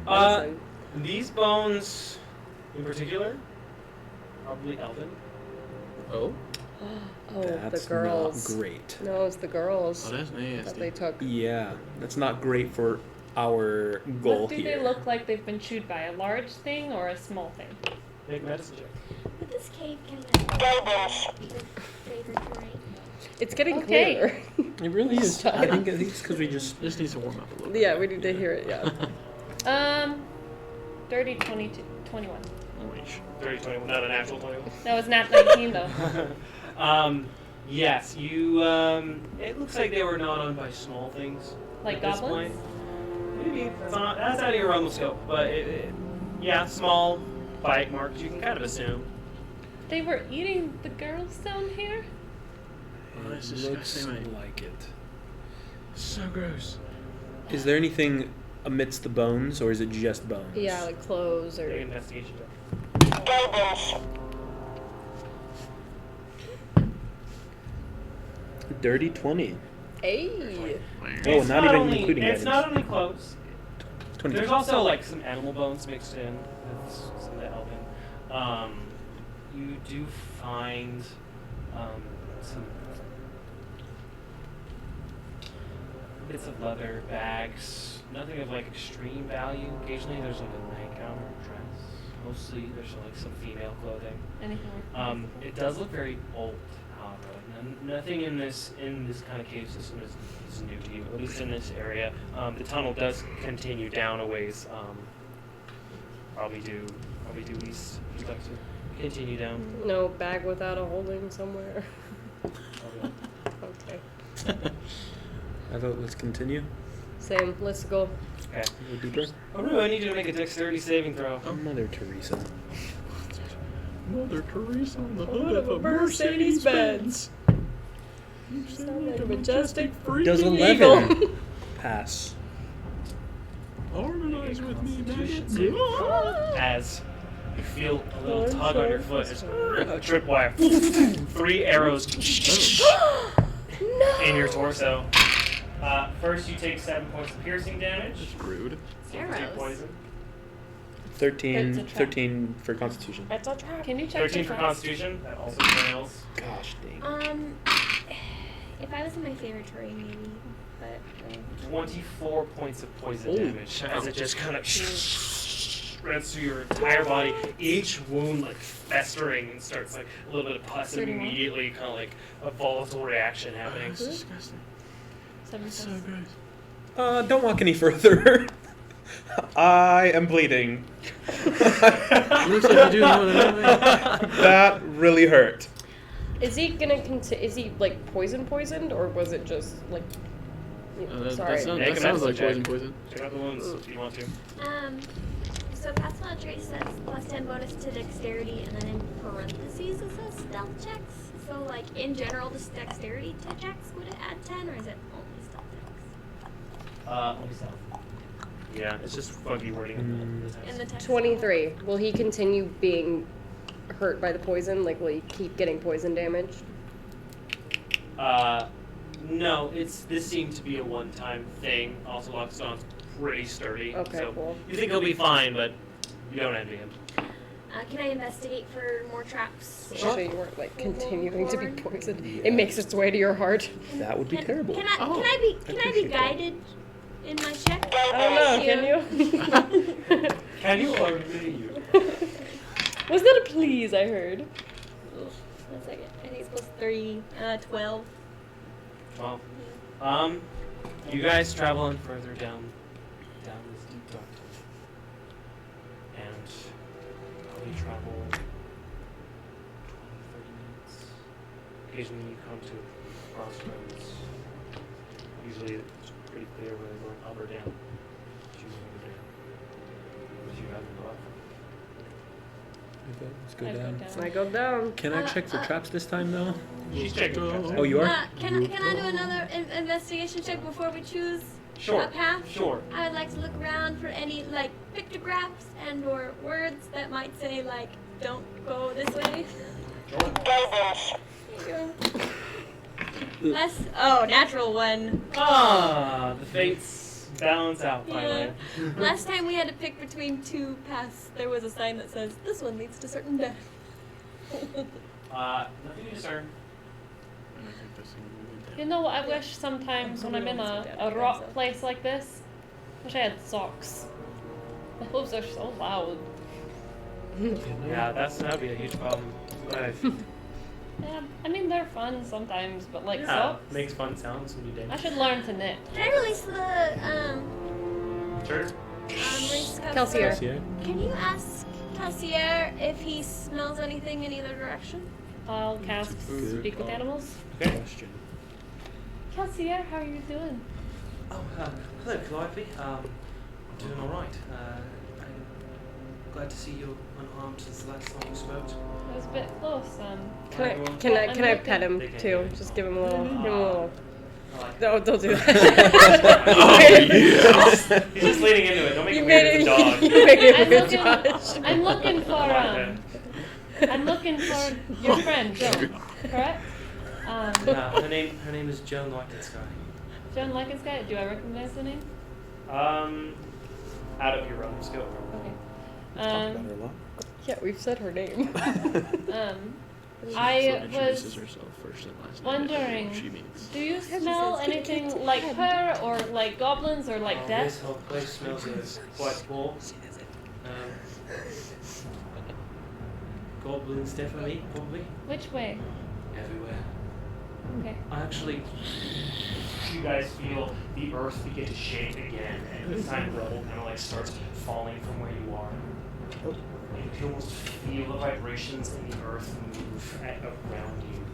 Speaker 2: Uh,
Speaker 6: medicine.
Speaker 2: These bones, in particular, probably elven.
Speaker 4: Oh,
Speaker 6: Oh,
Speaker 1: That's
Speaker 6: the girls.
Speaker 1: not great.
Speaker 6: No, it's the girls
Speaker 4: oh, that's
Speaker 6: that
Speaker 4: nasty.
Speaker 6: they took.
Speaker 1: Yeah, that's not great for our goal
Speaker 3: What do
Speaker 1: here.
Speaker 3: they look like they've been chewed by? A large thing or a small thing?
Speaker 2: Make a medicine check.
Speaker 5: But this cave can be your favorite terrain.
Speaker 6: It's getting
Speaker 3: Okay.
Speaker 6: clearer.
Speaker 1: It really is. I think it's because we just.
Speaker 4: Just needs to warm up a little bit.
Speaker 6: Yeah, we need to hear it, yeah.
Speaker 3: Dirty 22, 21.
Speaker 4: Orange.
Speaker 2: 30, 21, not a natural 21.
Speaker 3: That was not 19 though.
Speaker 2: Yes, you, it looks like they were gnawed on by small things.
Speaker 3: Like
Speaker 2: at this
Speaker 3: goblins?
Speaker 2: point. Maybe. That's out of your realm of scope, but yeah, small bite marks, you can kind of assume.
Speaker 3: They were eating the girls down here?
Speaker 4: Oh, that's
Speaker 1: Looks
Speaker 4: disgusting, mate.
Speaker 1: like it.
Speaker 4: So gross.
Speaker 1: Is there anything amidst the bones, or is it just bones?
Speaker 6: Yeah, like clothes
Speaker 2: Make an
Speaker 6: or.
Speaker 2: investigation check.
Speaker 1: Dirty 20.
Speaker 6: Hey!
Speaker 1: Oh,
Speaker 2: It's
Speaker 1: not even
Speaker 2: only,
Speaker 1: including
Speaker 2: it's
Speaker 1: items.
Speaker 2: not only clothes.
Speaker 1: 20.
Speaker 2: There's also like some animal bones mixed in with some of the elven. You do find some bits of leather, bags, nothing of like extreme value. Occasionally there's like a nightgown or a dress. Mostly there's like some female clothing.
Speaker 3: Anything like
Speaker 2: It does look very old, however. Like, nothing in this kind of cave system is new to you, at least in this area. The tunnel does continue down a ways. Probably do east. Would you like to continue down?
Speaker 6: No bag without a holding somewhere. Okay.
Speaker 1: I vote let's continue.
Speaker 6: Same, let's go.
Speaker 2: Okay.
Speaker 1: Go deeper.
Speaker 2: I need you to make a dexterity saving throw.
Speaker 1: Oh, Mother Teresa.
Speaker 4: Mother Teresa on the
Speaker 6: hood of a Mercedes-Benz.
Speaker 4: You
Speaker 6: Sound like a majestic
Speaker 1: Does
Speaker 6: freaking
Speaker 1: 11
Speaker 6: eagle.
Speaker 1: pass?
Speaker 4: Harmonize with me,
Speaker 2: Constitution
Speaker 4: maggot.
Speaker 2: saving throw as You feel a little tug on your foot. It's a tripwire. 3 arrows in your torso. First, you take 7 points of piercing damage.
Speaker 4: Rude.
Speaker 2: You take poison.
Speaker 1: 13 for Constitution.
Speaker 6: That's a trap.
Speaker 3: Can you check
Speaker 2: 13
Speaker 3: the
Speaker 2: for
Speaker 3: traps?
Speaker 2: Constitution. That also fails.
Speaker 1: Gosh dang.
Speaker 5: If I was in my favorite terrain, maybe, but
Speaker 2: 24 points of poison
Speaker 4: Holy
Speaker 2: damage
Speaker 4: cow.
Speaker 2: as it just kind of spreads through your entire body. Each wound like festering and starts like a little bit of pus and immediately kind of like a volatile reaction happening.
Speaker 4: That's disgusting.
Speaker 3: 7
Speaker 4: So
Speaker 3: points.
Speaker 4: gross.
Speaker 1: Don't walk any further. I am bleeding.
Speaker 4: Looks like you do more than I.
Speaker 1: That really hurt.
Speaker 6: Is he gonna is he like poisoned, or was it just like? Sorry.
Speaker 2: Make
Speaker 4: That
Speaker 2: a
Speaker 4: sounds like
Speaker 2: medicine
Speaker 4: poison.
Speaker 2: Check out the wounds if you want to.
Speaker 5: So passive trace says plus 10 bonus to dexterity, and then in parentheses it says stealth checks. So like in general, just dexterity checks would it add 10, or is it only stealth checks?
Speaker 2: Only stealth. Yeah, it's just funky wording in the text.
Speaker 5: In the text.
Speaker 6: 23. Will he continue being hurt by the poison? Like, will he keep getting poison damage?
Speaker 2: No, this seemed to be a one-time thing. Also, Lockstone's pretty sturdy.
Speaker 6: Okay,
Speaker 2: so
Speaker 6: cool.
Speaker 2: You think he'll be fine, but you don't envy him.
Speaker 5: Can I investigate for more traps?
Speaker 6: So you weren't like continuing to be
Speaker 5: Forward.
Speaker 6: poisoned.
Speaker 1: Yeah.
Speaker 6: It makes its way to your heart.
Speaker 1: That would be terrible.
Speaker 5: Can I be
Speaker 1: appreciate that.
Speaker 5: guided in my check?
Speaker 6: I don't know. Can you?
Speaker 2: Can you or may you?
Speaker 6: Was that a please? I heard.
Speaker 5: 1 second. I think it's plus 3. 12.
Speaker 2: Well, you guys travel on further down this deep dark tunnel, and probably travel 20, 30 minutes. Occasionally you come to crossroads. Usually it's pretty clear whether you're going up or down. Choosing over there. Would you rather go up?
Speaker 1: Let's go
Speaker 3: I'd go
Speaker 1: down.
Speaker 3: down.
Speaker 6: I go down.
Speaker 1: Can I check for traps this time though?
Speaker 2: She's checking the traps.
Speaker 1: Oh, you are?
Speaker 5: Can I do another investigation check before we choose
Speaker 2: Sure.
Speaker 5: a path?
Speaker 2: Sure.
Speaker 5: I would like to look around for any like pictographs and or words that might say like don't go this way. There you go. Natural 1.
Speaker 2: Ah, the fates balance out finally.
Speaker 5: Last time we had to pick between 2 paths, there was a sign that says this one leads to certain death.
Speaker 2: Nothing to discern.
Speaker 3: You know, I wish sometimes when I'm in a rock place like this, wish I had socks. The hooves are so loud.
Speaker 2: Yeah, that'd be a huge problem. But
Speaker 3: Yeah, I mean they're fun sometimes, but like
Speaker 2: yeah,
Speaker 3: socks,
Speaker 2: makes fun sounds when you
Speaker 3: I
Speaker 2: dance.
Speaker 3: should learn to knit.
Speaker 5: Can I release the
Speaker 2: Sure.
Speaker 5: release
Speaker 6: Kelsier.
Speaker 1: Yeah.
Speaker 5: Can you ask Kelsier if he smells anything in either direction?
Speaker 3: I'll cast Speak with Animals.
Speaker 2: Okay.
Speaker 1: Question.
Speaker 3: Kelsier, how are you doing?
Speaker 9: Oh, hello, Calliope. Doing all right. I'm glad to see you unharmed since the last time we spoke.
Speaker 3: It was a bit close.
Speaker 6: Can I
Speaker 3: I'm
Speaker 6: pet him
Speaker 2: They can
Speaker 6: too?
Speaker 2: hear.
Speaker 6: Just give him a little.
Speaker 2: I like
Speaker 6: No, don't do that.
Speaker 2: He's just leaning into it. Don't make
Speaker 6: You
Speaker 2: it
Speaker 6: made
Speaker 2: weird
Speaker 6: it.
Speaker 2: with the dog.
Speaker 6: You made it
Speaker 3: I'm
Speaker 6: weird,
Speaker 3: looking,
Speaker 6: Josh.
Speaker 3: I'm looking for
Speaker 2: Okay.
Speaker 3: I'm looking for your friend Joan, correct?
Speaker 9: Her name is Joan Lightensky.
Speaker 3: Joan Lycansky. Do I recognize the name?
Speaker 2: Out of your realm of skill.
Speaker 3: Okay.
Speaker 1: Talk about her a lot.
Speaker 6: Yeah, we've said her name.
Speaker 3: I was
Speaker 4: herself first and last
Speaker 3: wondering,
Speaker 4: she means.
Speaker 3: do you smell anything like her, or like goblins, or like
Speaker 9: This
Speaker 3: death?
Speaker 9: whole place smells quite poor. Goblins, definitely, probably
Speaker 3: Which way?
Speaker 9: everywhere.
Speaker 3: Okay.
Speaker 9: Actually,
Speaker 2: You guys feel the earth begin to shake again, and this time rubble kind of like starts falling from where you are. And you can almost feel the vibrations in the earth move around you.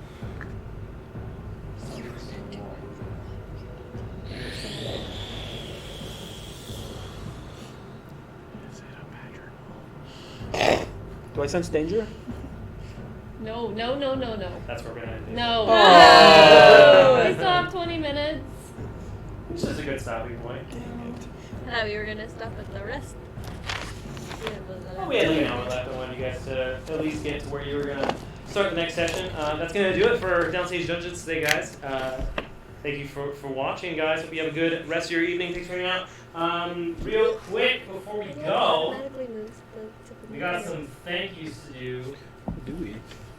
Speaker 1: Do I sense danger?
Speaker 3: No.
Speaker 2: That's where we're gonna end it.
Speaker 3: No.
Speaker 1: Oh.
Speaker 3: We still have 20 minutes.
Speaker 2: This is a good stopping point.
Speaker 5: I thought we were gonna stop at the rest.
Speaker 2: Well, we had an hour left. I wanted you guys to at least get to where you were going to start the next session. That's going to do it for Downstage Dungeons today, guys. Thank you for watching, guys. Hope you have a good rest of your evening. Thanks for hanging out. Real quick, before we go, we got some thank yous to do.
Speaker 1: Do we?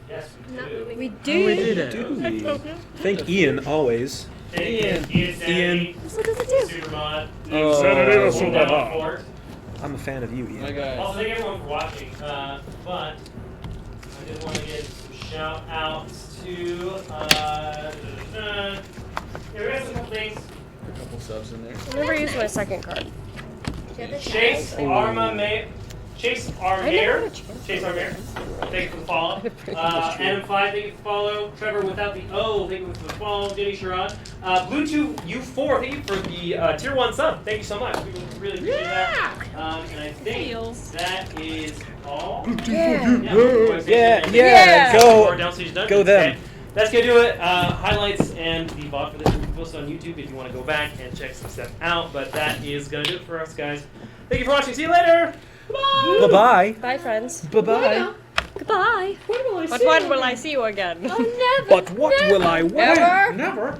Speaker 2: Yes, we
Speaker 5: Not
Speaker 2: do.
Speaker 5: moving.
Speaker 6: We
Speaker 4: Oh, we
Speaker 6: do.
Speaker 4: did
Speaker 1: Do we? Thank Ian always.
Speaker 2: Thank Ian Sanity,
Speaker 5: What does it do?
Speaker 2: Supermod,
Speaker 1: Oh.
Speaker 2: Fort.
Speaker 1: I'm a fan of you,
Speaker 4: My
Speaker 1: Ian.
Speaker 4: guy.
Speaker 2: Also, thank everyone for watching. But I did want to give some shout outs to. Yeah, we got some couple things.
Speaker 4: A couple subs in there.
Speaker 6: I never used my second card.
Speaker 2: Chase Armamare. Chase
Speaker 6: I never had a
Speaker 2: Armare.
Speaker 6: chance.
Speaker 2: Chase Armare. Thank you for the follow. Adam5, thank you for the follow. Trevor without the O, thank you for the follow. Jenny Sherrod. Bluetooth U4, thank you for the tier 1 sub. Thank you so much. We really appreciate that. And I think that is all.
Speaker 1: Yeah. Go.
Speaker 2: For Downstage Dungeons.
Speaker 1: Go them.
Speaker 2: Okay. That's going to do it. Highlights and the VOD for this will be posted on YouTube if you want to go back and check some stuff out. But that is going to do it for us, guys. Thank you for watching. See you later. Bye.
Speaker 1: Bye-bye.
Speaker 6: Bye, friends.
Speaker 1: Bye-bye.
Speaker 6: Goodbye.
Speaker 2: When will I
Speaker 6: But
Speaker 2: see
Speaker 6: when
Speaker 2: you
Speaker 6: will I
Speaker 2: again?
Speaker 6: see you again?
Speaker 1: But what will I wear?
Speaker 6: Ever?
Speaker 4: Never.